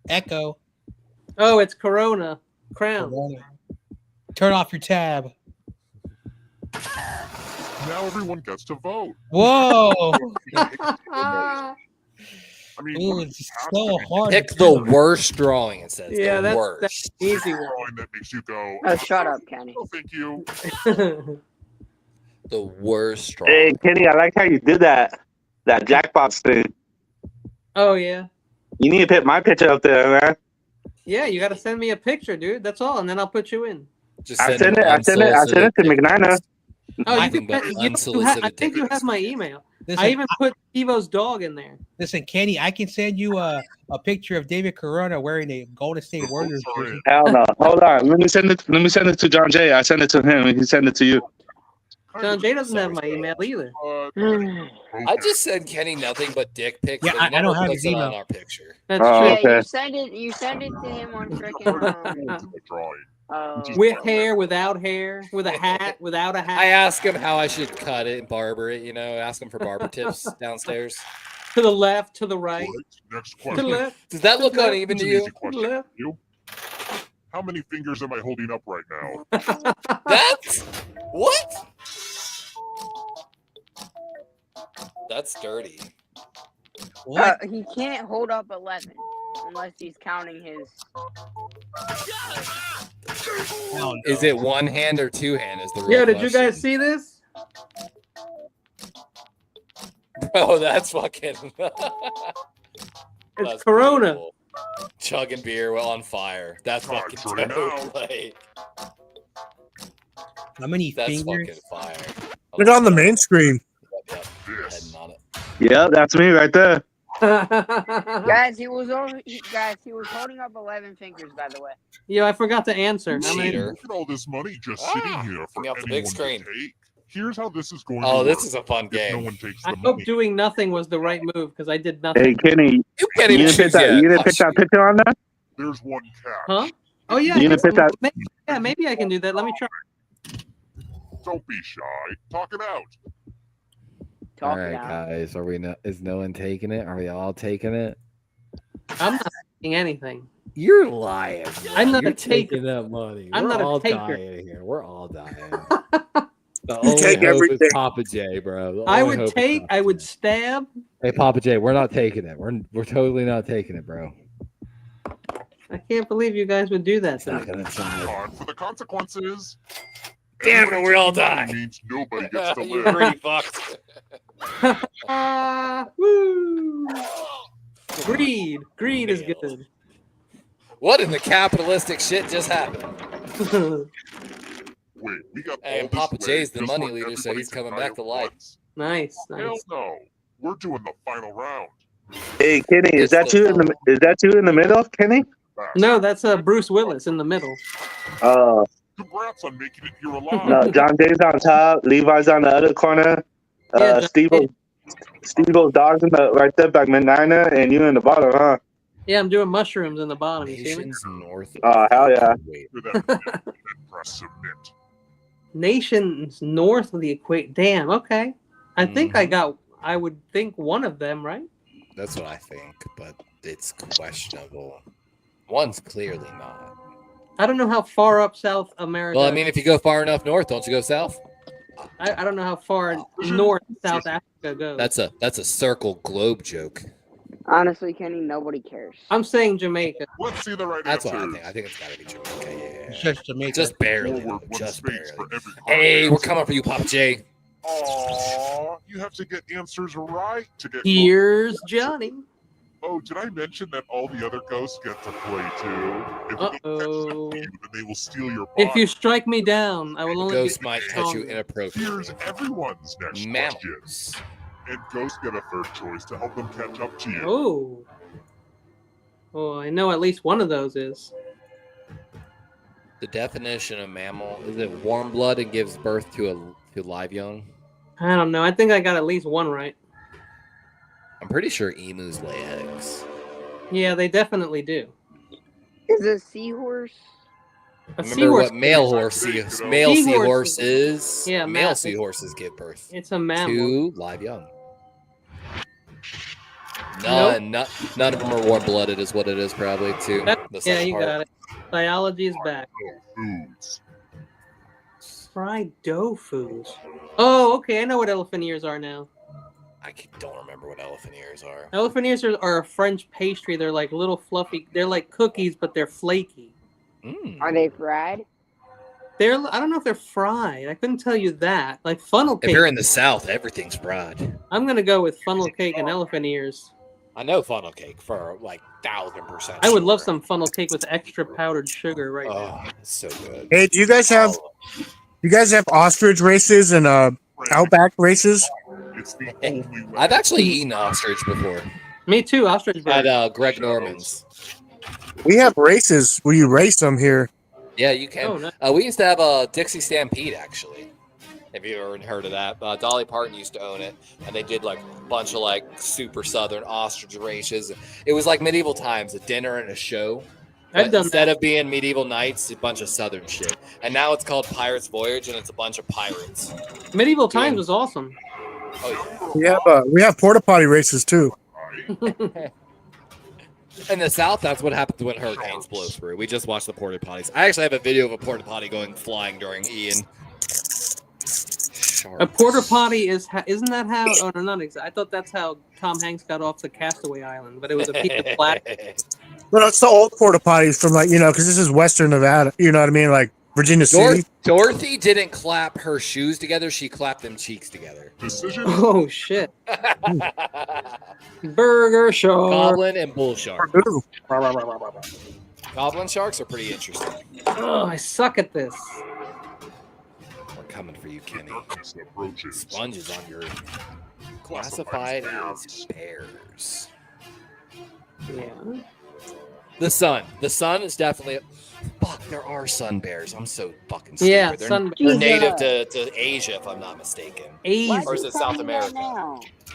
Echo. Oh, it's Corona. Crown. Corona. Turn off your tab. Now everyone gets to vote. Whoa. I mean, ooh, it's so hard. Pick the worst drawing. It says yeah, the that's worst. Easy one. Drawing that makes you go. Oh, shut up, Kenny. Oh, thank you. The worst drawing. Hey, Kenny, I like how you did that Jackbox thing. Oh yeah. You need to put my picture up there, man. Yeah, you got to send me a picture, dude. That's all, and then I'll put you in. Just I sent it to McNina. Oh, I think you have my email. Listen, I even put Evo's dog in there. Listen, Kenny, I can send you a picture of David Corona wearing a Golden State Warriors jersey. Hell no. Hold on. Let me send it to John Jay. I send it to him and he send it to you. John Jay doesn't have my email either. I just send Kenny nothing but dick pics. Yeah, I don't have his email on our picture. That's true. Yeah, you send it to him on freaking with hair, without hair, with a hat, without a hat. I ask him how I should cut it and barber it. Ask him for barber tips downstairs. To the left, to the right. Next To question. the left. Does that look uneven to you? Easy question. You? How many fingers am I holding up right now? That's what? That's dirty. He can't hold up 11 unless he's counting his. Is it one hand or two hand? Is the real Yeah, did question. you guys see this? Oh, that's fucking. It's Corona. Beautiful. Chugging beer while on fire. That's fucking dope. Like, how many that's fingers? fucking fire. Look on the main screen. Yeah, that's me right there. Guys, he was holding up 11 fingers, by the way. Yeah, I forgot to answer. Cheater. Look at all this money just sitting here for me off the anyone big to screen. take. Here's how this is going Oh, to this work. is a fun If game. No one takes I the hope money. doing nothing was the right move because I did nothing. Hey, Kenny, you can't even didn't pick choose that. yet. You didn't pick that picture on there. There's one catch. Huh? Oh yeah. You didn't pick that. Maybe I can do that. Let me try. Don't be shy. Talk it out. All right, guys. Are we? Is no one taking it? Are we all taking it? I'm not taking anything. You're lying. I'm not You're a taker. taking that money. I'm We're not a all taker. dying here. We're all dying. The You only take hope everything. is Papa J, bro. The I only would hope is take. Papa I would J. stab. Hey, Papa J, we're not taking it. We're totally not taking it, bro. I can't believe you guys would do that. To me. Time for the consequences. Damn it, we all die. Means nobody gets to You live. greedy fucks. Woo! Greed. Greed is good. What in the capitalistic shit just happened? Wait, we got Hey, and all Papa this J's the just money for leader, so everybody he's to coming die back at to life. once? Nice. Hell no. We're doing the final round. Hey, Kenny, is that you in the? Is that you in the middle, Kenny? No, that's Bruce Willis in the middle. Congrats on making it here alive. No, John Jay's on top. Levi's on the other corner. Yeah, John Steve-O's dog's in the right there, back Nina, and you in the bottom, huh? Yeah, I'm doing mushrooms in the bottom. You see me? North. Oh, hell yeah. Press submit. Nations north of the equator. Damn. Okay. I think I would think one of them, right? That's what I think, but it's questionable. One's clearly not. I don't know how far up South America. Well, I mean, if you go far enough north, don't you go south? I don't know how far north South Africa goes. That's a circle globe joke. Honestly, Kenny, nobody cares. I'm saying Jamaica. Let's see the right That's what I answers. think. I think it's got to be Jamaica. Yeah. It's just Jamaica. Just barely. Forward though, one Just space barely. for every Hey, correct we're answer. coming for you, Papa J. Aw, you have to get answers right to get. Here's Johnny. Oh, did I mention that all the other ghosts get to play too? If they catch Uh-oh. you, then they will steal your body. If you strike me down, I will only. Ghost be might touch you stronger. inappropriately. Here's everyone's next Mammals. question. And ghosts get a third choice to help them catch up to you. Oh. Oh, I know at least one of those is. The definition of mammal is it warm blood and gives birth to live young? I don't know. I think I got at least one right. I'm pretty sure emus lay eggs. Yeah, they definitely do. Is a seahorse? A Remember seahorse. what male seahorse is? Yeah, male Matt, seahorses give birth It's a mammal. to live young. None of them are warm blooded, is what it is probably too. The Yeah, second you part. got it. Biology is back. Foods. Fried tofu's. Oh, okay. I know what elephant ears are now. I don't remember what elephant ears are. Elephant ears are a French pastry. They're like little fluffy. They're like cookies, but they're flaky. Are they fried? I don't know if they're fried. I couldn't tell you that. Like funnel cake. If you're in the South, everything's fried. I'm gonna go with funnel cake and elephant ears. I know funnel cake for like 1000%. I would love some funnel cake with extra powdered sugar right now. Oh, it's so good. Hey, do you guys have ostrich races and outback races? It's the only way. I've actually eaten ostrich before. Me too, ostrich bird. At Greg Norman's. We have races where you race them here. Yeah, you can. Oh, nice. We used to have a Dixie Stampede, actually. Have you ever heard of that? Dolly Parton used to own it, and they did like a bunch of like super southern ostrich races. It was like medieval times, a dinner and a show. I've done Instead of being medieval knights, a bunch of southern shit. And now it's called Pirates Voyage, and it's a bunch of pirates. Medieval times was awesome. Oh We have porta potty races too. yeah. In the South, that's what happens when hurricanes blow through. We just watch the porta potties. I actually have a video of a porta potty going flying during Ian. A porta potty isn't that how? Oh no, not exactly. I thought that's how Tom Hanks got off the Castaway Island, but it was a piece of plastic. Well, it's the old porta potties from like because this is Western Nevada. You know what I mean? Like Virginia City. Dorothy didn't clap her shoes together; she clapped them cheeks together. Decision. Oh shit! Burger shark. Goblin and bull shark. Goblin sharks are pretty interesting. Oh, I suck at this. We're coming for you, Kenny. Sponges on your classified as bears. Yeah. The sun. The sun is definitely. Fuck, there are sun bears. I'm so fucking stupid. Yeah, they're native to Asia, if I'm not mistaken. Asia. Or is it South America?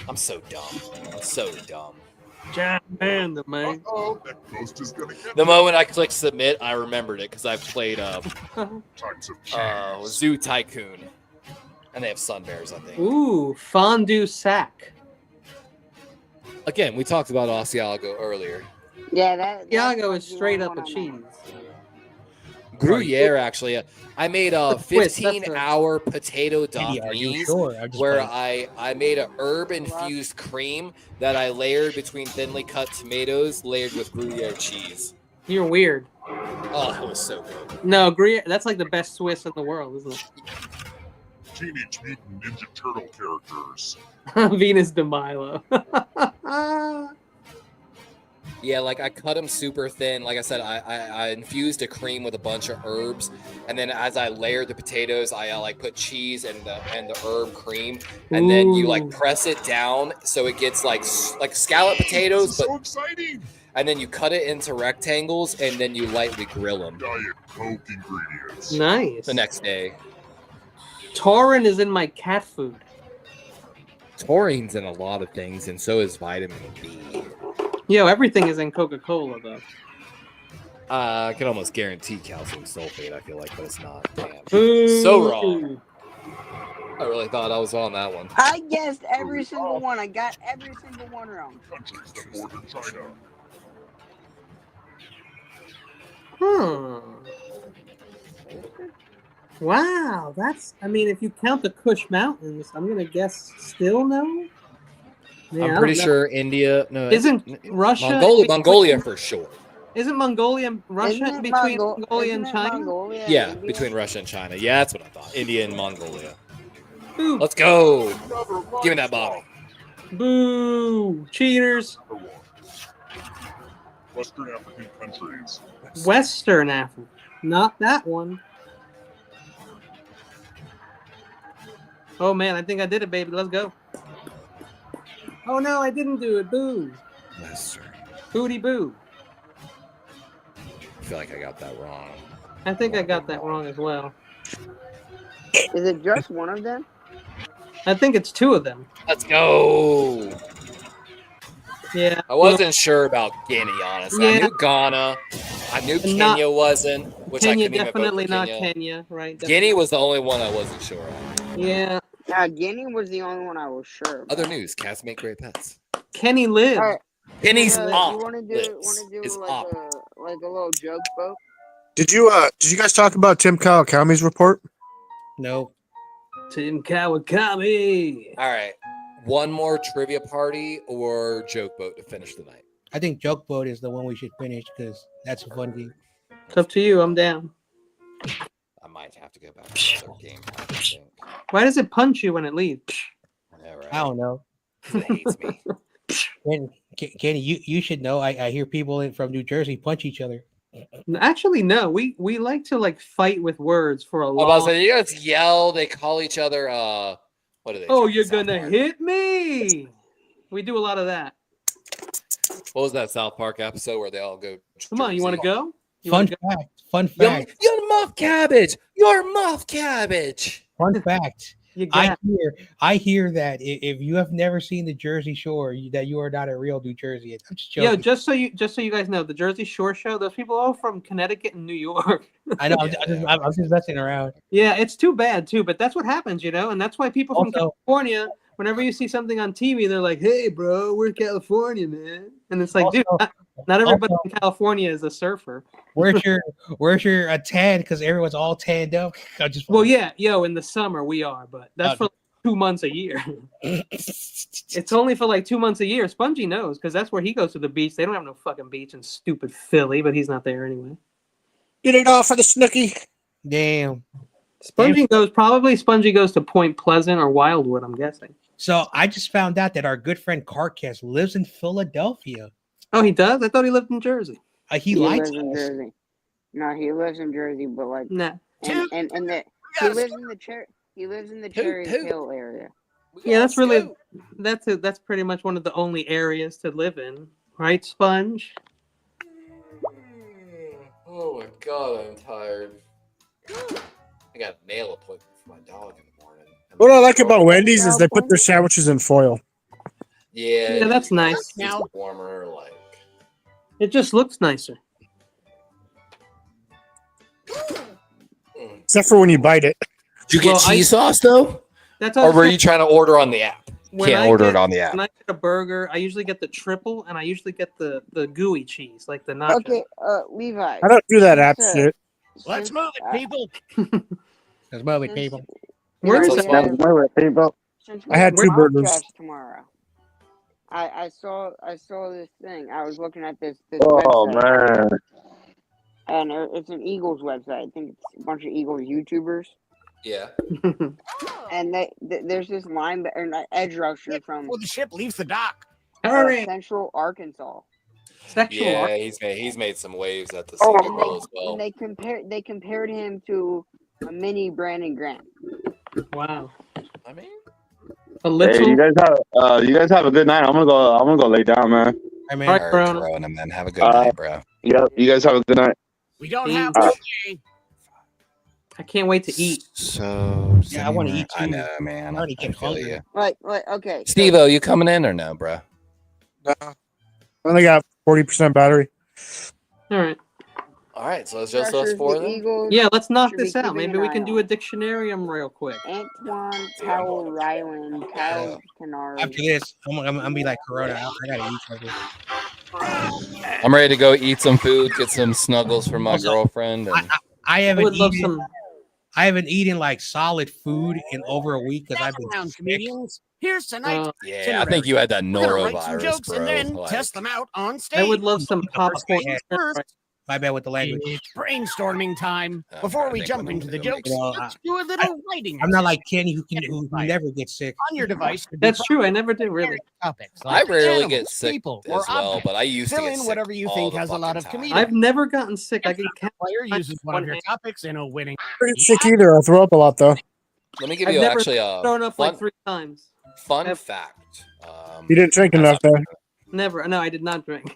I'm so dumb. I'm so dumb. Man, the man. The moment I clicked submit, I remembered it because I've played Zoo Tycoon, and they have sun bears, I think. Ooh, fondue sack. Again, we talked about Asiago earlier. Yeah, that Asiago is straight up a cheese. Gruyere, actually. I made a 15-hour potato Dauphinese where I made a herb-infused cream that I layered between thinly cut tomatoes layered with Gruyere cheese. You're weird. Oh, it was so good. No, Gruyere, that's like the best Swiss in the world, isn't it? Teenage Mutant Ninja Turtle characters. Venus de Milo. Yeah, like I cut them super thin. Like I said, I infused a cream with a bunch of herbs, and then as I layered the potatoes, I like put cheese and the herb cream, and then you like press it down so it gets like scallop potatoes, but so exciting. And then you cut it into rectangles, and then you lightly grill them. Diet Coke ingredients. Nice. The next day. Taurine is in my cat food. Taurine's in a lot of things, and so is vitamin B. Yo, everything is in Coca-Cola, though. I can almost guarantee calcium sulfate, I feel like, but it's not. Damn. Ooh. So wrong. I really thought I was on that one. I guessed every single one. I got every single one wrong. Countries that border China. Wow, I mean, if you count the Kush Mountains, I'm going to guess still no? Man, I'm pretty sure India. No, isn't Russia? Mongolia for sure. Isn't Mongolia and Russia between Mongolia and China? Mongolia, yeah, between Russia and China. Yeah, that's what I thought. India and Mongolia. Boo. Let's go. Give me that bottle. Boo. Cheaters. Western African countries. Western Africa. Not that one. Oh, man, I think I did it, baby. Let's go. Oh, no, I didn't do it. Boo. Western. Booty boo. I feel like I got that wrong. I think I got that wrong as well. Is it just one of them? I think it's two of them. Let's go. Yeah. I wasn't sure about Guinea, honestly. Yeah. I knew Ghana. I knew Kenya wasn't. Which Kenya, I couldn't definitely even vote for not Kenya, right? Definitely. Guinea was the only one I wasn't sure of. Yeah. Now, Guinea was the only one I was sure about. Other news: cats make great pets. Kenny lived. All right. Kenny's You up. want to do like a little joke boat? Did you guys talk about Tim Kawakami's report? No. Tim Kawakami. All right. One more trivia party or joke boat to finish the night. I think Joke Boat is the one we should finish because that's a fun game. It's up to you. I'm down. I might have to go back to another game. I think. Why does it punch you when it leaves? Yeah, right. I don't know. It hates me. Kenny, you should know. I hear people from New Jersey punch each other. Actually, no. We like to like fight with words for a long. I was like, you guys yell. They call each other. What are they? Oh, you're gonna hit me. We do a lot of that. What was that South Park episode where they all go? Come on, you want to go? Fun fact. You're muff cabbage. You're muff cabbage. Fun fact. I hear that if you have never seen the Jersey Shore, that you are not a real New Jersey. I'm just joking. Yo, just so you guys know, the Jersey Shore show, those people are all from Connecticut and New York. I know. I'm just messing around. Yeah, it's too bad too, but that's what happens, and that's why people from California whenever you see something on TV, they're like, "Hey, bro, we're California, man," and it's like, dude, not everybody in California is a surfer. Where's your tan? Because everyone's all tanned up. Well, yeah, in the summer we are, but that's for like 2 months a year. It's only for like 2 months a year. Spongy knows because that's where he goes to the beach. They don't have no fucking beach in stupid Philly, but he's not there anyway. Get it off for the snooky. Damn. Spongy goes to Point Pleasant or Wildwood, I'm guessing. So I just found out that our good friend Carcass lives in Philadelphia. Oh, he does? I thought he lived in Jersey. He lives lied to in us. Jersey. No, he lives in Jersey, but like nah. He lives in the Cherry Hill area. Yeah, that's pretty much one of the only areas to live in, right, Sponge? Oh my god, I'm tired. I got a nail appointment for my dog in the morning. What I like about Wendy's is they put their sandwiches in foil. Yeah, that's nice. It's warmer, like. It just looks nicer. Except for when you bite it. Did you get cheese sauce though? That's or were you trying to order on the app? Can't order it on the app. When I get a burger, I usually get the triple, and I usually get the gooey cheese, like the nacho. Okay, Levi. I don't do that app shit. Let's move it, people. Let's move it, people. Where is it? Since I had we 2 have burgers. podcast tomorrow. I saw this thing. I was looking at this Oh website, man. and it's an Eagles website. I think it's a bunch of Eagles YouTubers. Yeah. And there's this edge rusher from Well, the ship leaves the dock. Central Arkansas. Yeah, he's made some waves at the Senior Bowl as well. And they compared him to a mini Brandon Graham. Wow. I mean, Hey, you guys have a good night. I'm gonna go lay down, man. Hey, man. All right, Corona, man. Have a good night, bro. Yep. You guys have a good night. We don't have All right. I can't wait to eat. So yeah, I want to eat too. I know, man. I already get hungry. You. Like, okay. Steve-O, you coming in or no, bro? No. I only got 40% battery. All right. All right, so it's just us four then? Yeah, let's knock should be this out. keeping Maybe an we eye can do on. a dictionarium real quick. Antoine Powell Ryland, Kyle Kennard. After this, I'm gonna be like Corona. I gotta eat something. I'm ready to go eat some food, get some snuggles for my girlfriend. And I haven't eaten like solid food in over a week because I've been sick. Comedians. Here's tonight's yeah, I think you had that We're gonna write some norovirus, jokes bro. and then Like, test them out on stage. I would love some popcorn. First, My bad with the language. brainstorming time. Before we jump into the jokes, You know, let's do a little writing. I'm not like Kenny who never gets sick. On your device. That's true. I never did really. Topics. I rarely animals, get sick people, as or well, objects. but I used to Fill get in sick whatever you all think the has a lot of fucking time. comedic. I've never gotten sick. I can count. Player uses one of your hand. topics in a winning. I don't get sick either. I throw up a lot though. Let me give I've you never actually a thrown up fun, like 3 times. fun fact. You didn't drink enough though. Never. No, I did not drink.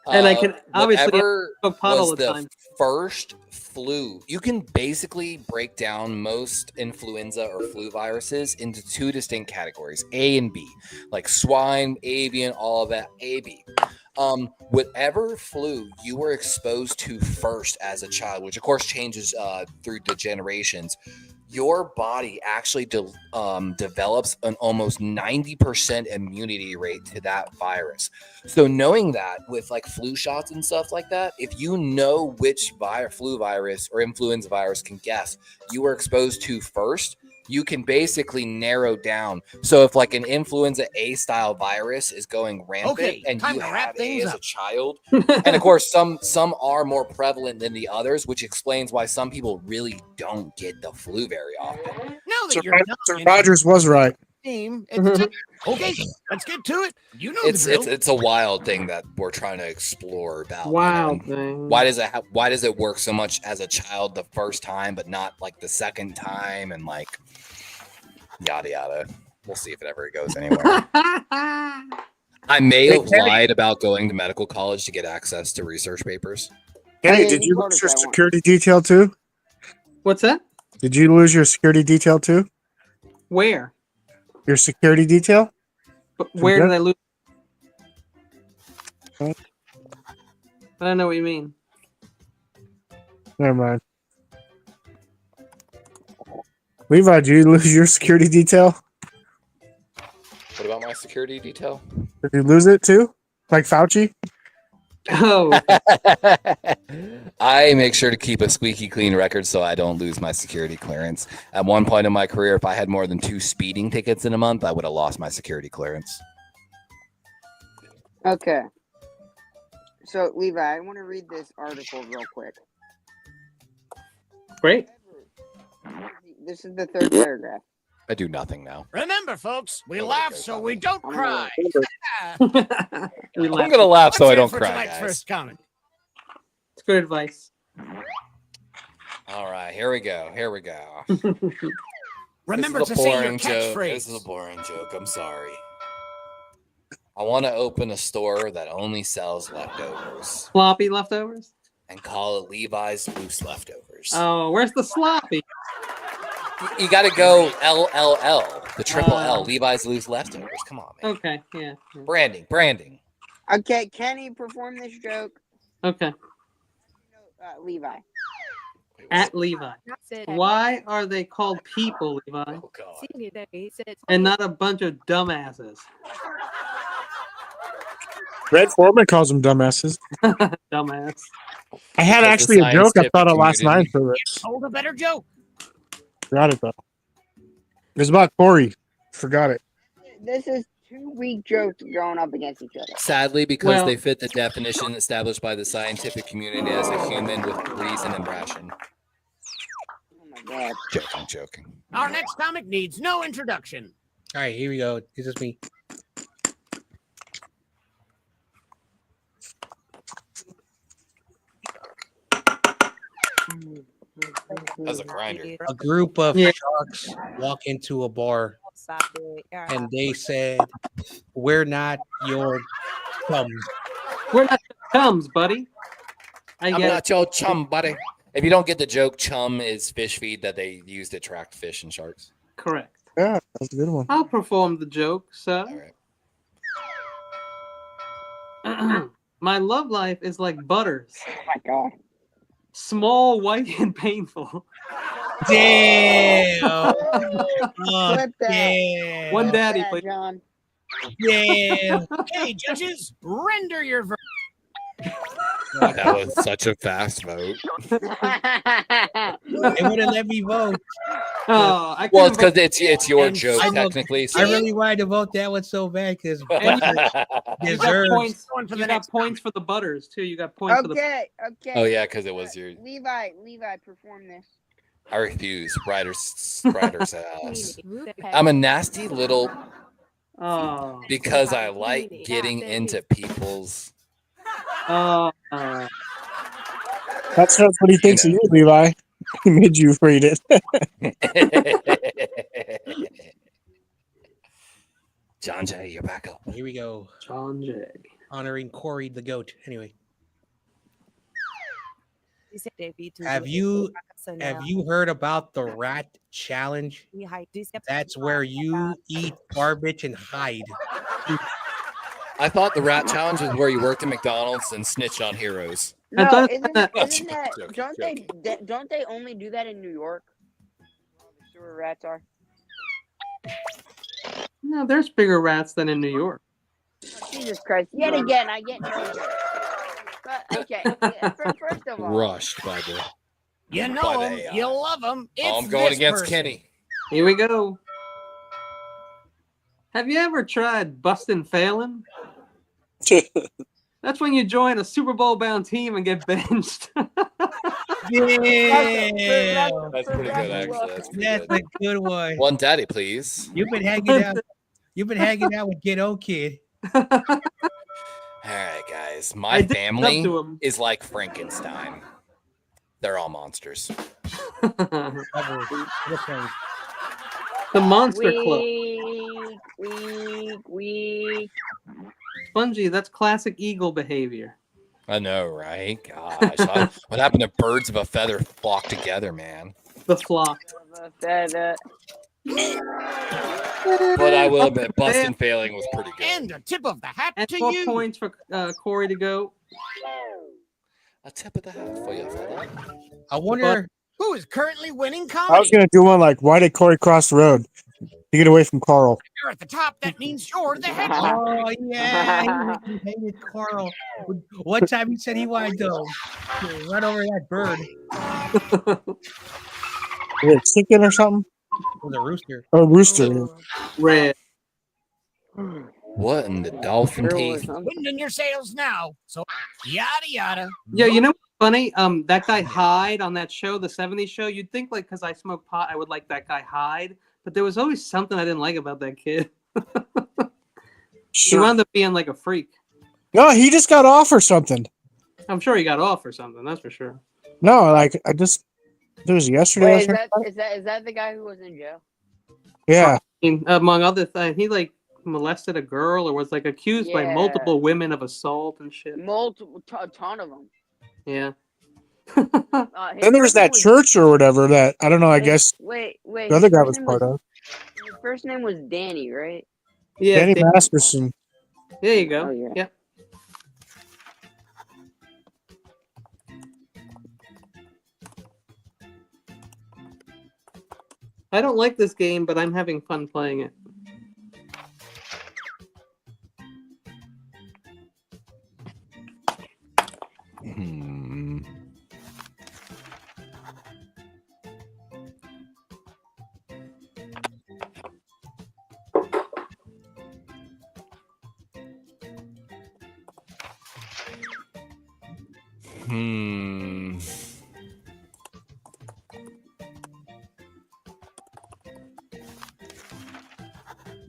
And I can obviously whatever smoke pot all was the the time. first flu. You can basically break down most influenza or flu viruses into 2 distinct categories, A and B, like swine, avian, all of that, A, B. Whatever flu you were exposed to first as a child, which of course changes through the generations, your body actually develops an almost 90% immunity rate to that virus. So knowing that with like flu shots and stuff like that, if you know which flu virus or influenza virus can guess you were exposed to first, you can basically narrow down. So if like an influenza A style virus is going rampant and you have A as a child, and of course some are more prevalent than the others, which explains why some people really don't get the flu very often. Now that So, you're so Rogers was right. team, okay, let's get to it. You know It's the drill. it's a wild thing that we're trying to explore about. Wow. Why does it work so much as a child the first time, but not like the second time, and like yada yada. We'll see if it ever goes anywhere. I may have lied about going to medical college to get access to research papers. Kenny, did you lose your security detail too? What's that? Did you lose your security detail too? Where? Your security detail? But where did I lose? I don't know what you mean. Never mind. Levi, did you lose your security detail? What about my security detail? Did you lose it too? Like Fauci? Oh. I make sure to keep a squeaky clean record so I don't lose my security clearance. At one point in my career, if I had more than 2 speeding tickets in a month, I would have lost my security clearance. Okay. So, Levi, I want to read this article real quick. Great. This is the third paragraph. I do nothing now. Remember, folks, we laugh so we don't cry. I'm gonna laugh so I don't cry, tonight's guys. first comment. It's good advice. All right, here we go. Remember This is to a say your boring joke. catchphrase. This is a boring joke. I'm sorry. I want to open a store that only sells leftovers Sloppy leftovers? and call it Levi's Loose Leftovers. Oh, where's the sloppy? You got to go LLL, the triple L, Levi's Loose Leftovers. Come on, man. Okay, yeah. Branding. Okay, can he perform this joke? Okay. Levi. At Levi. Why are they called people, Levi? Oh, God. And not a bunch of dumbasses? Red Foreman calls them dumbasses. Dumbass. I had Because actually the a joke I thought of scientific last night community- for this. Told a better joke. Forgot it though. It was about Corey. Forgot it. This is 2 weak jokes going up against each other. Sadly, because Well- they fit the definition established by the scientific community as a human with reason and ration. Oh my God. Joking. Our next comic needs no introduction. All right, here we go. This is me. That's a grinder. A group of sharks walk into a bar and they said, "We're not your chums." We're not chums, buddy. I'm not your chum, buddy. If you don't get the joke, chum is fish feed that they use to attract fish and sharks. Correct. Yeah, that's a good one. I'll perform the joke, sir. My love life is like butters. Oh my God. Small, white, and painful. Damn. Flip that. Damn. One daddy, Flip that, please. John. Damn. Hey, judges, render your verdict. That was such a fast vote. They wouldn't let me vote. Oh, I Well, it's couldn't because it's your And joke, I know- technically. So I really wanted to vote that one so bad because vote. You got deserves. points. You got points for the butters too. You got points for the. Okay. Oh, yeah, because it was your... Levi, perform this. I refuse. Ryder's ass. I'm a nasty little... Oh. Because I like getting into people's... That's what he thinks of you, Levi. He made you read it. John Jay, you're back up. Here we go. John Jay. Honoring Corey the goat. Anyway. Have you heard about the rat challenge? That's where you eat garbage and hide. I thought the rat challenge was where you worked at McDonald's and snitched on heroes. No, thought- isn't that, Joking. don't they only do that in New York? Where all the sewer rats are. No, there's bigger rats than in New York. Oh, Jesus Christ! Yet again, I get nowhere. But okay, first of all, Rushed by the... You By know the him, you love him. Oh, I'm It's going this against person. Kenny. Here we go. Have you ever tried busting failing? That's when you join a Super Bowl bound team and get benched. Yeah. That's pretty good, actually. That's a good one. One daddy, please. You've been hanging out. You've been hanging out with Get O Kid. All right, guys. I My did family up to him. is like Frankenstein. They're all monsters. The Monster Club. Weak. Spongy, that's classic eagle behavior. I know, right? Gosh. What happened to birds of a feather flock together, man? The flock. But I will admit, busting failing was pretty good. And a tip of the hat And to 4 you. points for Corey to go. A tip of the hat for you, fella. I wonder who is currently winning I was comedy. gonna do one like, why did Corey cross the road to get away from Carl? If you're at the top, that means you're the head. Oh yeah, he hated Carl. One time he said he wanted to run over that bird. Was it chicken or something? It was a rooster. Oh, rooster. Red. What in the dolphin teeth? Wind in your sails now. So yada yada. Yeah, you know what's funny? That guy Hyde on that show, the '70s show. You'd think like because I smoke pot, I would like that guy Hyde, but there was always something I didn't like about that kid. He wound up being like a freak. No, he just got off or something. I'm sure he got off or something. That's for sure. No, like it was yesterday. Wait, is that the guy who was in jail? Yeah. I mean, among other things, he like molested a girl or was like accused by multiple women of assault and shit. A ton of them. Yeah. Then there was that church or whatever that I don't know. I guess Wait. the other guy was part of. His first name was Danny, right? Yeah. Danny Masterson. There you go. Oh, yeah. Yep. I don't like this game, but I'm having fun playing it.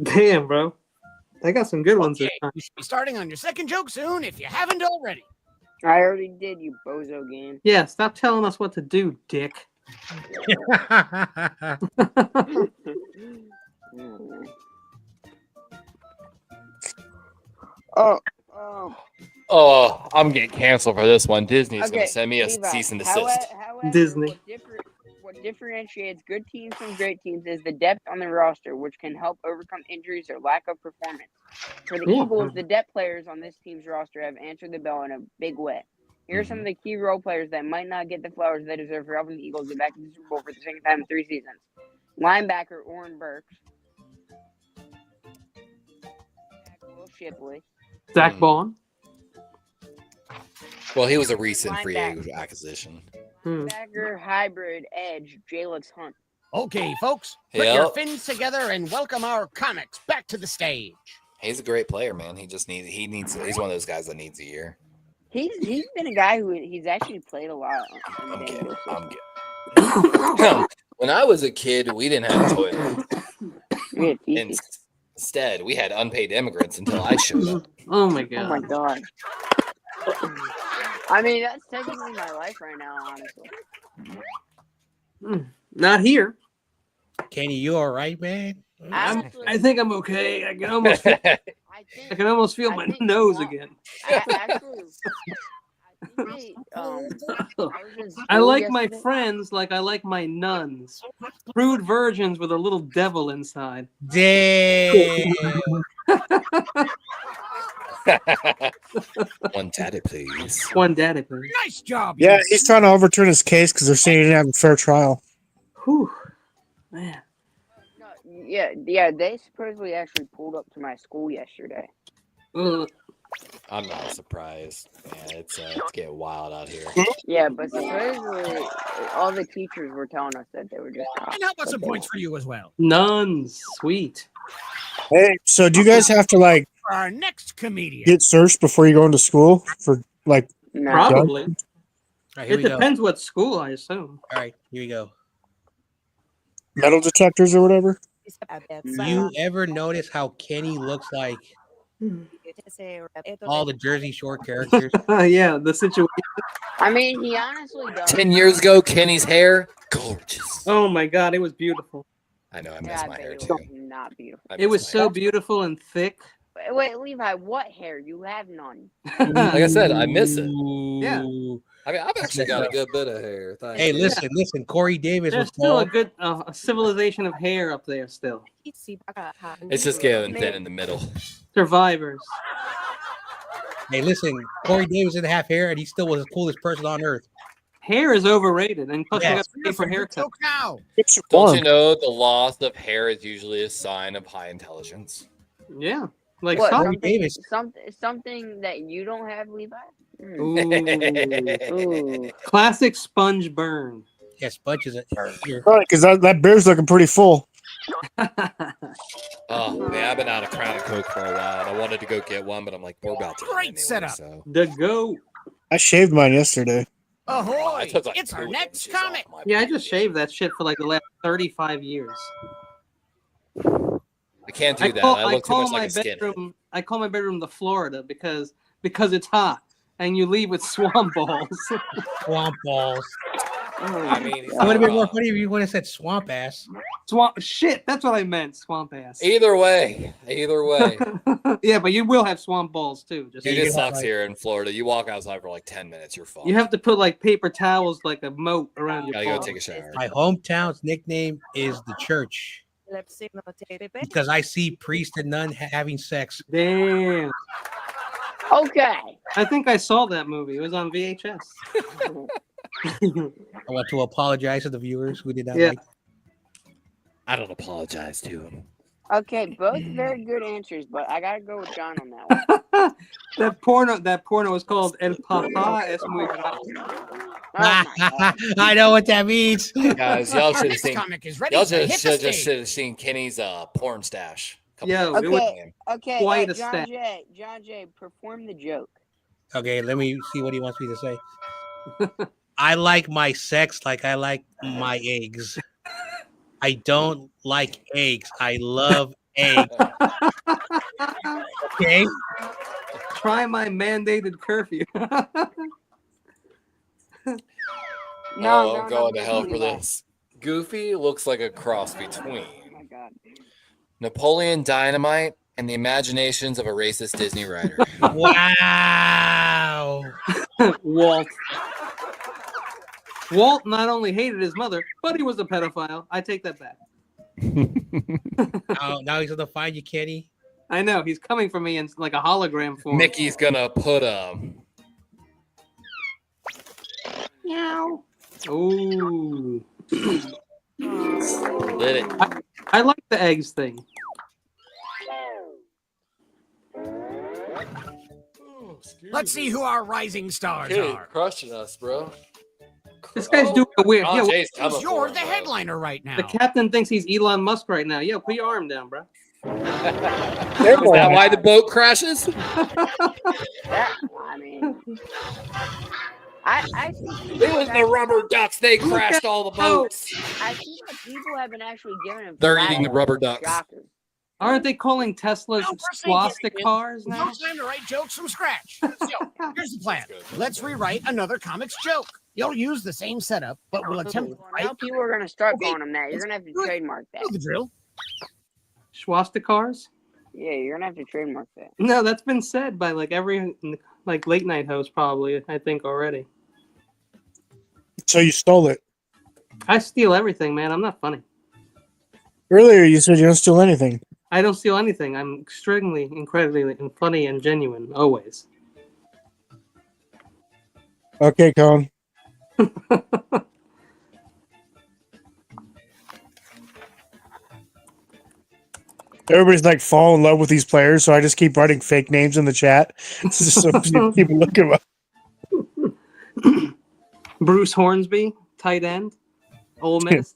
Damn, bro. I got some good ones this time. You should be starting on your second joke soon if you haven't already. I already did, you bozo game. Yeah, stop telling us what to do, dick. Oh, I'm getting canceled for this one. Disney's gonna send me a cease and desist. Disney. What differentiates good teams from great teams is the depth on the roster, which can help overcome injuries or lack of performance. For the Eagles, the depth players on this team's roster have answered the bell in a big way. Here are some of the key role players that might not get the flowers they deserve for helping the Eagles get back to the Super Bowl for the second time in 3 seasons. Linebacker Oren Burks. Will Shipley. Zach Bond. Well, he was a recent free acquisition. Linebacker hybrid edge Jalix Hunt. Okay, folks, put your fins together and welcome our comics back to the stage. He's a great player, man. He's one of those guys that needs a year. He's been a guy who he's actually played a lot. I'm getting. When I was a kid, we didn't have toilets. Instead, we had unpaid immigrants until I showed up. Oh my god. Oh my god. I mean, that's technically my life right now, honestly. Not here. Kenny, you all right, man? I think I'm okay. I can almost feel my nose again. I like my friends like I like my nuns. Crude virgins with a little devil inside. Damn. One daddy, please. One daddy, please. Nice job. Yeah, he's trying to overturn his case because they're saying he didn't have a fair trial. Whew. Man. Yeah, they supposedly actually pulled up to my school yesterday. I'm not surprised. Yeah, it's getting wild out here. Yeah, but supposedly all the teachers were telling us that they were just cops. And how about some points for you as well? Nuns. Sweet. Hey, so do you guys have to like For our next comedian. get searched before you go into school for like Probably. All right, here It we depends what school, I assume. All right, here we go. metal detectors or whatever? You ever notice how Kenny looks like all the Jersey Shore characters? Yeah, the situation. I mean, he honestly does. 10 years ago, Kenny's hair, gorgeous. Oh my god, it was beautiful. I know, I miss my hair It too. was not beautiful. It was so beautiful and thick. Wait, Levi, what hair? You have none. Like I said, I miss it. Yeah. I mean, I've actually got a good bit of hair. Thank Hey, you. listen. Corey Davis There's was still a bald. good a civilization of hair up there still. It's just getting thin in the middle. Survivors. Hey, listen. Corey Davis didn't have hair, and he still was the coolest person on earth. Hair is overrated, and plus you Yes. have to pay for haircut. Now. Don't you know the loss of hair is usually a sign of high intelligence? Yeah, like What, Soccer something, Davis. something that you don't have, Levi? Ooh. Classic sponge burn. Yeah, sponge is a Because that beer's looking pretty full. Oh man, I've been out of Crown and Coke for a while. And I wanted to go get one, but I'm like, we're about to Great setup. So. The goat. I shaved mine yesterday. Ahoy! took like It's our 2 next inches comic. Yeah, I just shaved that shit for like the last 35 years. I can't do that. I look too much like a skinhead. bedroom. I call my bedroom the Florida because it's hot and you leave with swamp balls. Swamp balls. I mean, It would have been more funny if you would have said swamp ass. Swamp shit. That's what I meant. Swamp ass. Either way. Yeah, but you will have swamp balls too. Just Dude, it sucks here in Florida. You walk outside for like 10 minutes, you're fucked. You have to put like paper towels, like a moat around your. Gotta go take a shower. My hometown's nickname is the church because I see priest and nun having sex. Damn. Okay. I think I saw that movie. It was on VHS. I want to apologize to the viewers who did not Yeah. like. I don't apologize to him. Okay, both very good answers, but I gotta go with John on that one. That porno is called El Papá es muy grande. I know what that means. Guys, y'all should have seen. Comic is ready Y'all to hit the should stage. have seen Kenny's porn stash. Yo, Okay, quite a John stat. J. John J. Perform the joke. Okay, let me see what he wants me to say. I like my sex like I like my eggs. I don't like eggs. I love eggs. Okay. Try my mandated curfew. No, I'm going to hell for this. Goofy looks like a cross between Napoleon Dynamite and the imaginations of a racist Disney writer. Wow. Walt not only hated his mother, but he was a pedophile. I take that back. Now he's gonna find you, Kenny. I know he's coming for me in like a hologram form. Mickey's gonna put Meow. Ooh. Lit it. I like the eggs thing. Let's see who our rising stars Kid, are. crushing us, bro. This guy's doing a weird. John Yo, Jay's coming You're for the him, headliner right now. the captain thinks he's Elon Musk right now. Yo, put your arm down, bro. Is that why the boat crashes? That, I mean, I think It was the rubber ducks. They crashed all the boats. I think that people have been actually giving him. They're eating the rubber ducks. Shocker. Aren't they calling Teslas swastika cars No now? time to write jokes from scratch. So, here's the plan. Let's rewrite another comics joke. You'll use the same setup, but we'll attempt to write. Now people are gonna start calling him that. You're gonna have to trademark that. Know the drill. Swastika cars? Yeah, you're gonna have to trademark that. No, that's been said by like every like late night host probably. I think already. So you stole it. I steal everything, man. I'm not funny. Earlier you said you don't steal anything. I don't steal anything. I'm extremely, incredibly funny and genuine, always. Okay, Colin. Everybody's like fall in love with these players, so I just keep writing fake names in the chat just so people look them up. Bruce Hornsby, tight end, Ole Miss.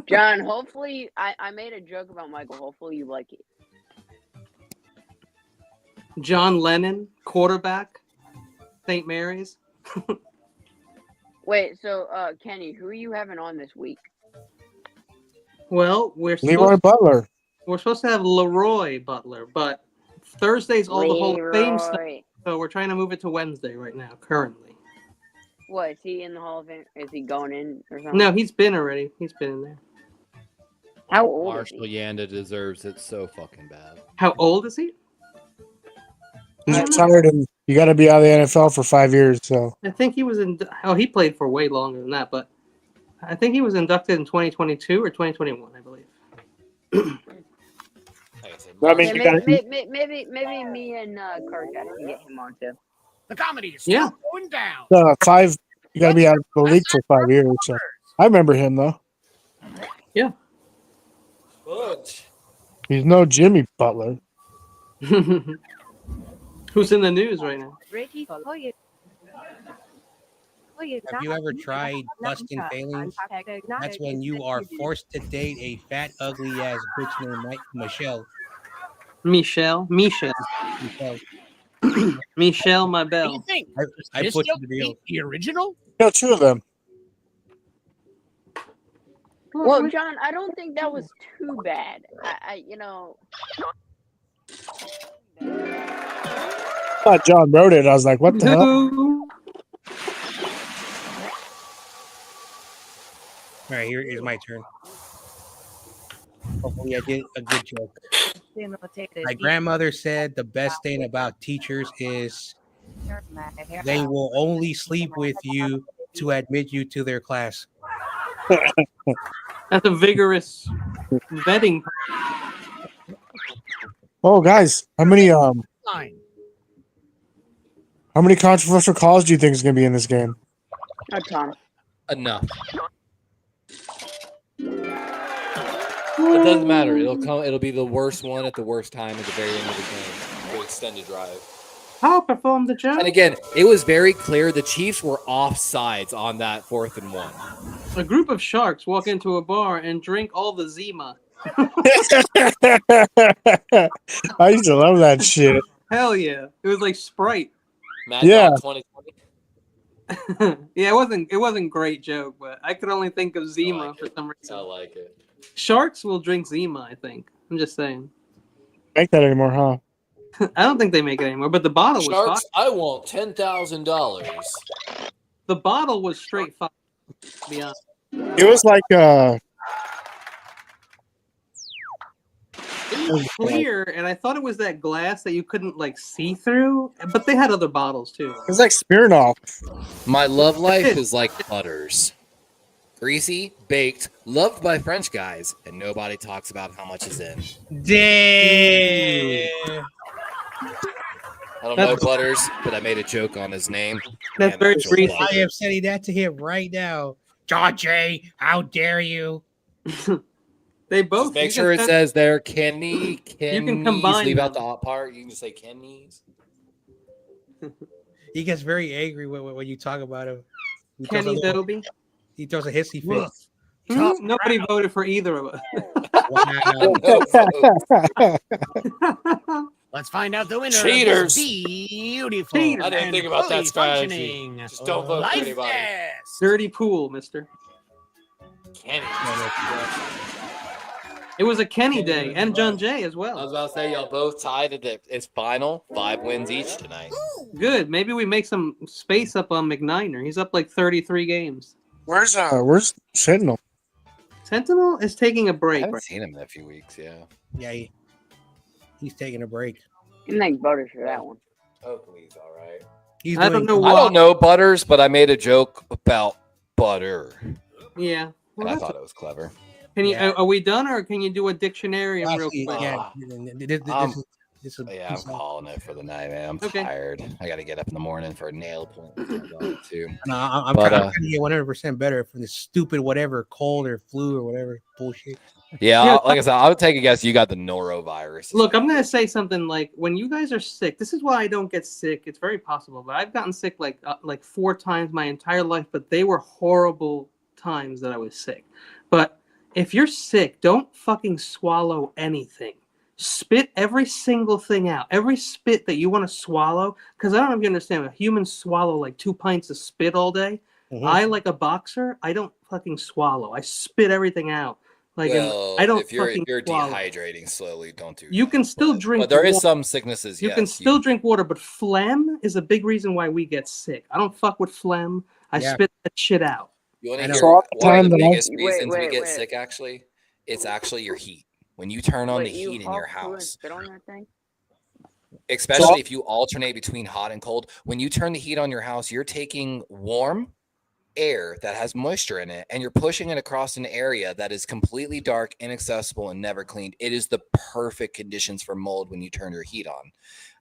John, hopefully, I made a joke about Michael. Hopefully, you like it. John Lennon, quarterback, St. Mary's. Wait, so Kenny, who are you having on this week? Well, Leroy Butler. We're supposed to have Leroy Butler, but Thursday's all the Hall of Fame stuff, so we're trying to move it to Wednesday right now, currently. What, is he in the Hall of Fame? Is he going in or something? No, he's been already. He's been in there. How old Marshall Yanda deserves it so fucking bad. How old is he? He's retired, and you got to be out of the NFL for 5 years. So I think he was in. Oh, he played for way longer than that, but I think he was inducted in 2022 or 2021, I believe. I mean, Okay, you gotta, maybe me and Carjack can get him on too. The comedy is still going down. 5 You got to be out of the league for 5 years. So I remember him though. Yeah. Butch. He's no Jimmy Butler. Who's in the news right now? Have you ever tried busting failings? That's when you are forced to date a fat, ugly ass bitch named Michelle. Michelle, Michelle, my What do bell. you think? I This put still the deal. beat the original? Yeah, 2 of them. Well, John, I don't think that was too bad. I I thought John wrote it. I was like, what the hell? All right, here's my turn. Hopefully, I did a good joke. My grandmother said the best thing about teachers is they will only sleep with you to admit you to their class. That's a vigorous vetting. Oh, guys, how many controversial calls do you think is going to be in this game? a ton. Enough. It doesn't matter. It'll be the worst one at the worst time at the very end of the game. The extended drive. How performed the job? And again, it was very clear the Chiefs were offsides on that 4th and 1. A group of sharks walk into a bar and drink all the Zima. I used to love that shit. Hell yeah. It was like Sprite. Mad Yeah. Dog 2020. Yeah, it wasn't a great joke, but I could only think of Zima for some reason. I like it. Sharks will drink Zima, I think. I'm just saying. Make that anymore, huh? I don't think they make it anymore, but the bottle was Sharks, fire. I want $10,000. The bottle was straight fire, to be honest. It was like It was clear, and I thought it was that glass that you couldn't like see through, but they had other bottles too. it's like Smirnoff. My love life is like butters. Greasy, baked, loved by French guys, and nobody talks about how much is in. Damn. I don't know Butters, but I made a joke on his name. That's And very actual greasy. butter. I am sending that to him right now. John Jay, how dare you? They both Just make you sure it can says there, Kenny. You can combine Leave out them. the hot part. You can just say Kenny's. He gets very angry when you talk about him. He throws a Kenny little- Dobie. He throws a hissy fit. Nobody voted for either of us. Let's find out the winner. Cheaters. Of this beautiful. Cheaters. I didn't think and about that fully strategy. functioning Just don't vote for life anybody. vest. Dirty pool, mister. Kenny. It was a Kenny day and John Jay as I well. was about to say y'all both tied at its final 5 wins each tonight. Good. Maybe we make some space up on McNiner. He's up like 33 games. Where's Sentinel? Sentinel is taking a I break. haven't Right? seen him in a few weeks. Yeah. Yeah, he's taking a break. You thank Butters for that one. Hopefully he's all right. He's I don't know I why. don't know Butters, but I made a joke about butter, Yeah. and I thought it was clever. Can you? Yeah. Are we done, or can you do a dictionary real Actually, quick? yeah, this is Yeah, I'm calling it for the night, man. I'm Okay. tired. I got to get up in the morning for a nail appointment too. No, I'm But, trying to get 100% better from this stupid whatever cold or flu or whatever bullshit. Yeah, like I said, I would take a guess. You got the norovirus. Look, I'm gonna say something like when you guys are sick. This is why I don't get sick. It's very possible, but I've gotten sick like 4 times my entire life. But they were horrible times that I was sick. But if you're sick, don't fucking swallow anything. Spit every single thing out. Every spit that you want to swallow. Because I don't know if you understand. Humans swallow like 2 pints of spit all day. I, like a boxer, I don't fucking swallow. I spit everything out. Like well, I don't if you're fucking you're swallow. dehydrating slowly, don't do. You can still drink. But there is water. some sicknesses. You yes, can still drink water, but phlegm is a big reason why we get sick. I don't fuck with phlegm. I Yeah. spit that shit out. You want to I know. hear So all the one of time the that I- biggest reasons we Wait, get wait. sick? Actually, it's actually your heat. When you turn on Wait, the you heat in your hop through and house, spit on that thing? especially if you alternate between hot and cold. When you turn the heat on your house, you're taking warm air that has moisture in it and you're pushing it across an area that is completely dark, inaccessible, and never cleaned, it is the perfect conditions for mold when you turn your heat on.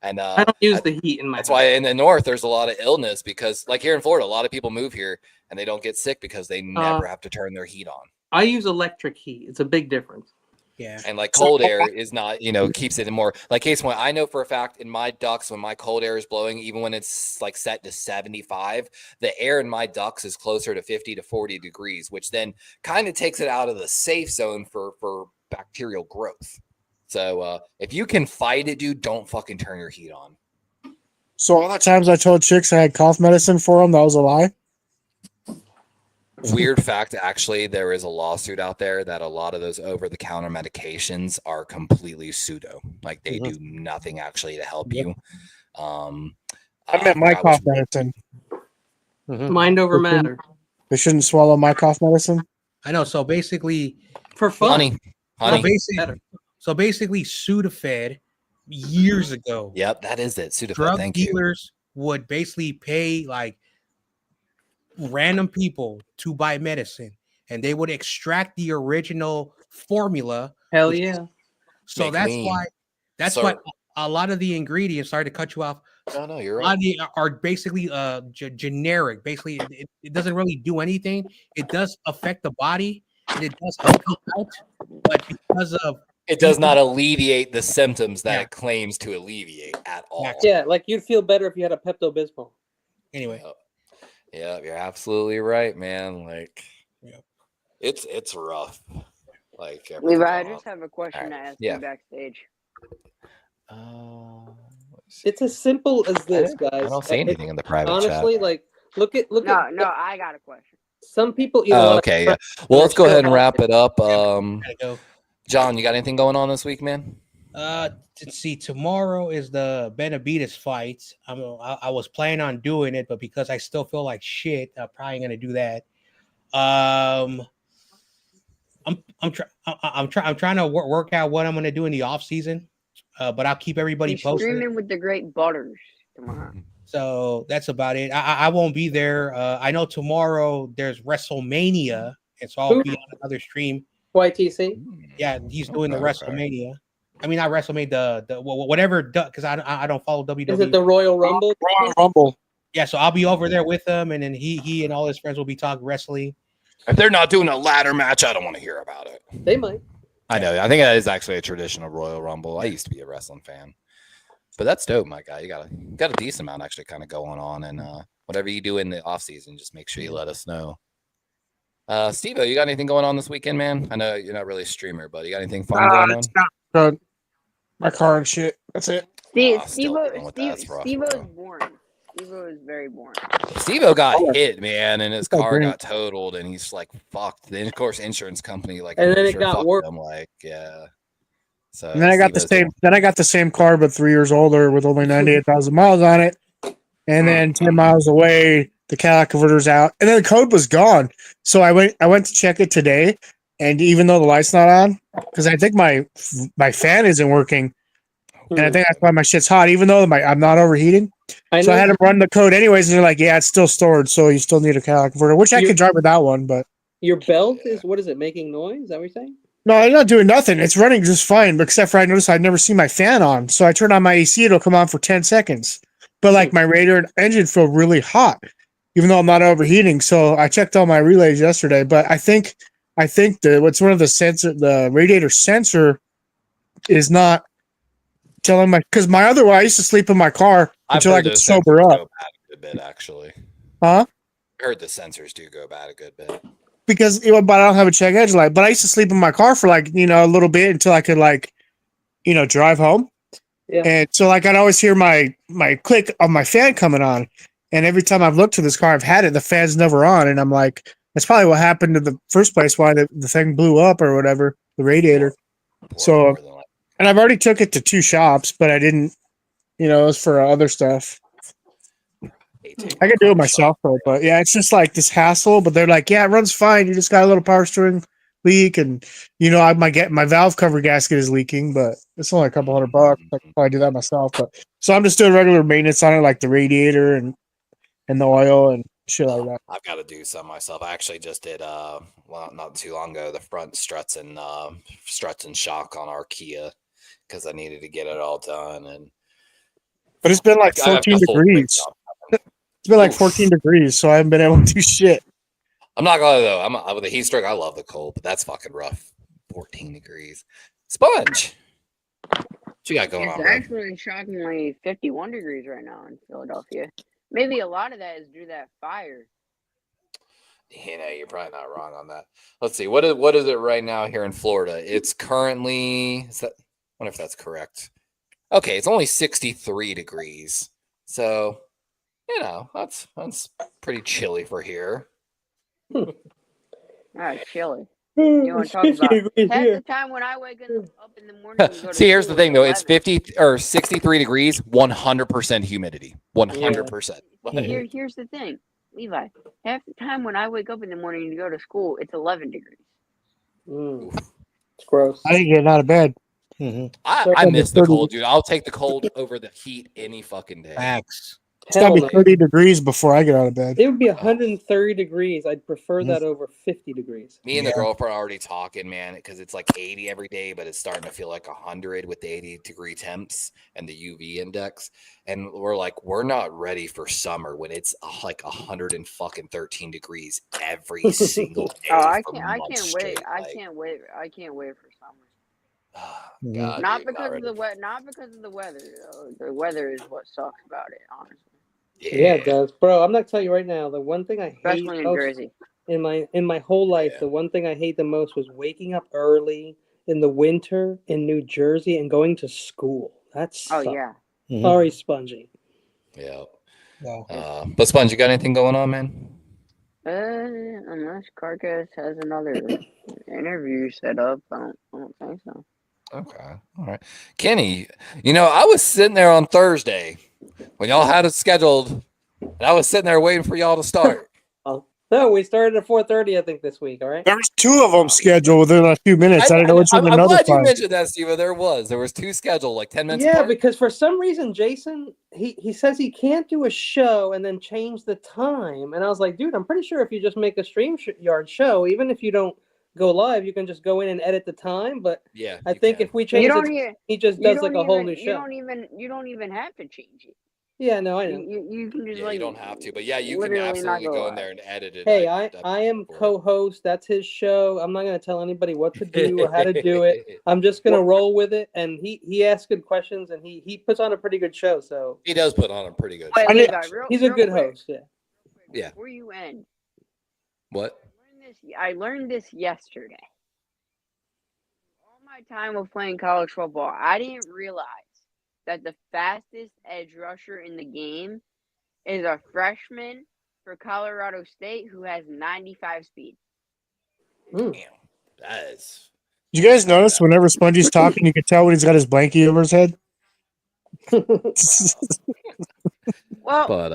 And I don't use the heat in my that's house. why in the north there's a lot of illness, because like here in Florida, a lot of people move here and they don't get sick because they never have to turn their heat on. I use electric heat. It's a big difference. Yeah. And like cold air is not, keeps it in more like case point. I know for a fact in my ducts, when my cold air is blowing, even when it's like set to 75, the air in my ducts is closer to 50 to 40 degrees, which then kind of takes it out of the safe zone for bacterial growth. So if you can fight it, dude, don't fucking turn your heat on. So all the times I told chicks I had cough medicine for them, that was a lie. Weird fact, actually, there is a lawsuit out there that a lot of those over-the-counter medications are completely pseudo. Like they do nothing actually to help you. I meant my cough medicine. Mind over matter. They shouldn't swallow my cough medicine. I know. So basically, for fun. So basically, Sudafed years ago. Yep, that is it. Sudafed. Drug Thank you. dealers would basically pay like random people to buy medicine, and they would extract the original formula. Hell yeah! So that's why a lot of the ingredients. Sorry to cut you off. No, you're right. Are basically generic. Basically, it doesn't really do anything. It does affect the body, and it does help you out, but because of it does not alleviate the symptoms that it claims to alleviate at all. Yeah, like you'd feel better if you had a Pepto-Bismol. Anyway. Yeah, you're absolutely right, man. Like, it's rough. Like, Levi, I just have a question to ask you backstage. It's as simple as this, guys. I don't say anything in the private honestly, chat. like, look at. No, I got a question. Some people. Okay, yeah. Well, let's go ahead and wrap it up. John, you got anything going on this week, man? Let's see. Tomorrow is the Benavides fight. I was planning on doing it, but because I still feel like shit, I'm probably gonna do that. I'm trying to work out what I'm gonna do in the off season. But I'll keep everybody posted. Streaming with the great Butters tomorrow. So that's about it. I won't be there. I know tomorrow there's WrestleMania, and so I'll be on another stream. YTC. Yeah, he's doing the WrestleMania. I mean, not WrestleMania, the whatever, because I don't follow WWE. Is it the Royal Rumble? Royal Rumble. Yeah, so I'll be over there with him, and then he and all his friends will be talking wrestling. If they're not doing a ladder match, I don't want to hear about it. They might. I know. I think that is actually a traditional Royal Rumble. I used to be a wrestling fan, but that's dope, my guy. You got a decent amount actually kind of going on, and whatever you do in the off season, just make sure you let us know. Steve, you got anything going on this weekend, man? I know you're not really a streamer, but you got anything fun going on? Good. My car and shit. That's it. Steve-O's boring. Steve-O is very boring. Steve-O got hit, man, and his car got totaled, and he's like fucked. Then of course, insurance company and then it got worse. I'm like, yeah. So and then I got the same. Then I got the same car, but 3 years older, with only 98,000 miles on it. And then 10 miles away, the catalytic converter's out, and then the code was gone. So I went to check it today, and even though the light's not on, because I think my fan isn't working, and I think that's why my shit's hot, even though I'm not overheating. So I had to run the code anyways, and they're like, "Yeah, it's still stored, so you still need a catalytic converter," which I could drive without one. But your belt is what is it making noise? Is that what you're saying? No, it's not doing nothing. It's running just fine, except for I noticed I'd never seen my fan on. So I turn on my AC, it'll come on for 10 seconds. But like my radiator and engine feel really hot, even though I'm not overheating. So I checked all my relays yesterday, but I think the radiator sensor is not telling because my other one, I used to sleep in my car until I could sober up. Go bad a good bit, actually. Huh? I heard the sensors do go bad a good bit. Because but I don't have a check engine light. But I used to sleep in my car for a little bit until I could drive home. Yeah. And so I'd always hear my click of my fan coming on. And every time I've looked to this car, I've had it, the fan's never on. And I'm like, that's probably what happened to the first place, why the thing blew up or whatever, the radiator. So, and I've already took it to 2 shops, but I didn't, it was for other stuff. I can do it myself, though, but yeah, it's just like this hassle. But they're like, yeah, it runs fine. You just got a little power steering leak, and my valve cover gasket is leaking, but it's only a couple $100. I can probably do that myself. But so I'm just doing regular maintenance on it, like the radiator and the oil, and Shit like that. I've got to do some myself. I actually just did well, not too long ago, the front struts and shock on our Kia because I needed to get it all done. And but it's been like 14 degrees. It's been like 14 degrees, so I haven't been able to do shit. I'm not gonna though. With a heat stroke, I love the cold, but that's fucking rough. 14 degrees. Sponge. What you got going on, It's bro? actually shockingly 51 degrees right now in Philadelphia. Maybe a lot of that is due to that fire. You're probably not wrong on that. Let's see. What is it right now here in Florida? It's currently, I wonder if that's correct. Okay, it's only 63 degrees. So, that's pretty chilly for here. Chilly. You want to talk about half the time when I wake up in the morning and go to See, here's the school, thing though. It's 11. 50 or 63 degrees, 100% humidity. 100%. Here's the thing, Levi. Half the time when I wake up in the morning to go to school, it's 11 degrees. It's gross. I didn't get out of bed. I miss the cold, dude. I'll take the cold over the heat any fucking day. Facts. It's gotta be 30 degrees before I get out of bed. It would be 130 degrees. I'd prefer that over 50 degrees. Me and the girlfriend are already talking, man, because it's like 80 every day, but it's starting to feel like 100 with the 80-degree temps and the UV index. And we're like, we're not ready for summer when it's like 113 degrees every single day. I can't wait. I can't wait for summer. God, not dude, because of the weather. Not because of the weather. The weather is what sucks about it, honestly. Yeah, it does, bro. I'm not telling you right now. The one thing I hate, Especially in Jersey, in my whole life, the one thing I hate the most was waking up early in the winter in New Jersey and going to school. That's sorry, Spongy. Yeah. But Sponge, you got anything going on, man? Unless Carcass has another interview set up, I don't think so. Okay. All right. Kenny, I was sitting there on Thursday when y'all had it scheduled, and I was sitting there waiting for y'all to start. No, we started at 4:30, I think, this week. All right. There was 2 of them scheduled within a few minutes. I didn't know which one I'm another glad you time. mentioned that, Steve. There was 2 scheduled, like 10 minutes Yeah, apart. because for some reason, Jason, he says he can't do a show and then change the time. And I was like, dude, I'm pretty sure if you just make a StreamYard show, even if you don't go live, you can just go in and edit the time. But yeah, I think if we change it, he just does like a whole new show. You don't even have to change it. Yeah, no, I know. You can just you don't have to, but yeah, you can absolutely go in there and edit it. Hey, I am co-host. That's his show. I'm not going to tell anybody what to do or how to do it. I'm just going to roll with it. And he asks good questions, and he puts on a pretty good show. So he does put on a pretty good show. He's a good host. Yeah. Yeah. Before you end, what? I learned this yesterday. All my time of playing college football, I didn't realize that the fastest edge rusher in the game is a freshman for Colorado State who has 95 speed. Damn, that is. Did you guys notice whenever Spongy's talking, you can tell when he's got his blankie over his head? Well, but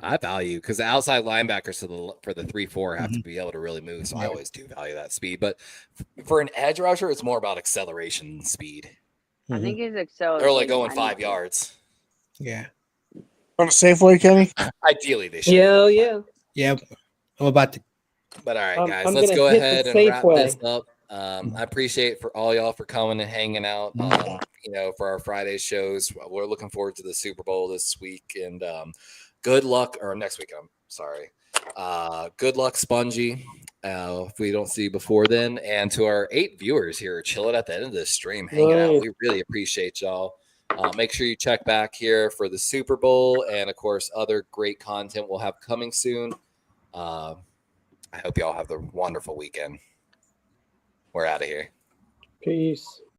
I value because the outside linebackers for the 3-4 have to be able to really move. So I always do value that speed. But for an edge rusher, it's more about acceleration and speed. I think his acceleration. They're like going 5 yards. Yeah. On a safe way, Kenny? Ideally, they should. Yeah. Yep. I'm about to. But all right, I'm guys, let's go ahead and wrap this up. I appreciate for all y'all for coming and hanging out. For our Friday shows. We're looking forward to the Super Bowl this week, and good luck or next week. I'm sorry. Good luck, Spongy. If we don't see you before then, and to our 8 viewers here chilling at the end of this stream, hanging out, we really appreciate y'all. Make sure you check back here for the Super Bowl and, of course, other great content we'll have coming soon. I hope y'all have the wonderful weekend. We're out of here. Peace.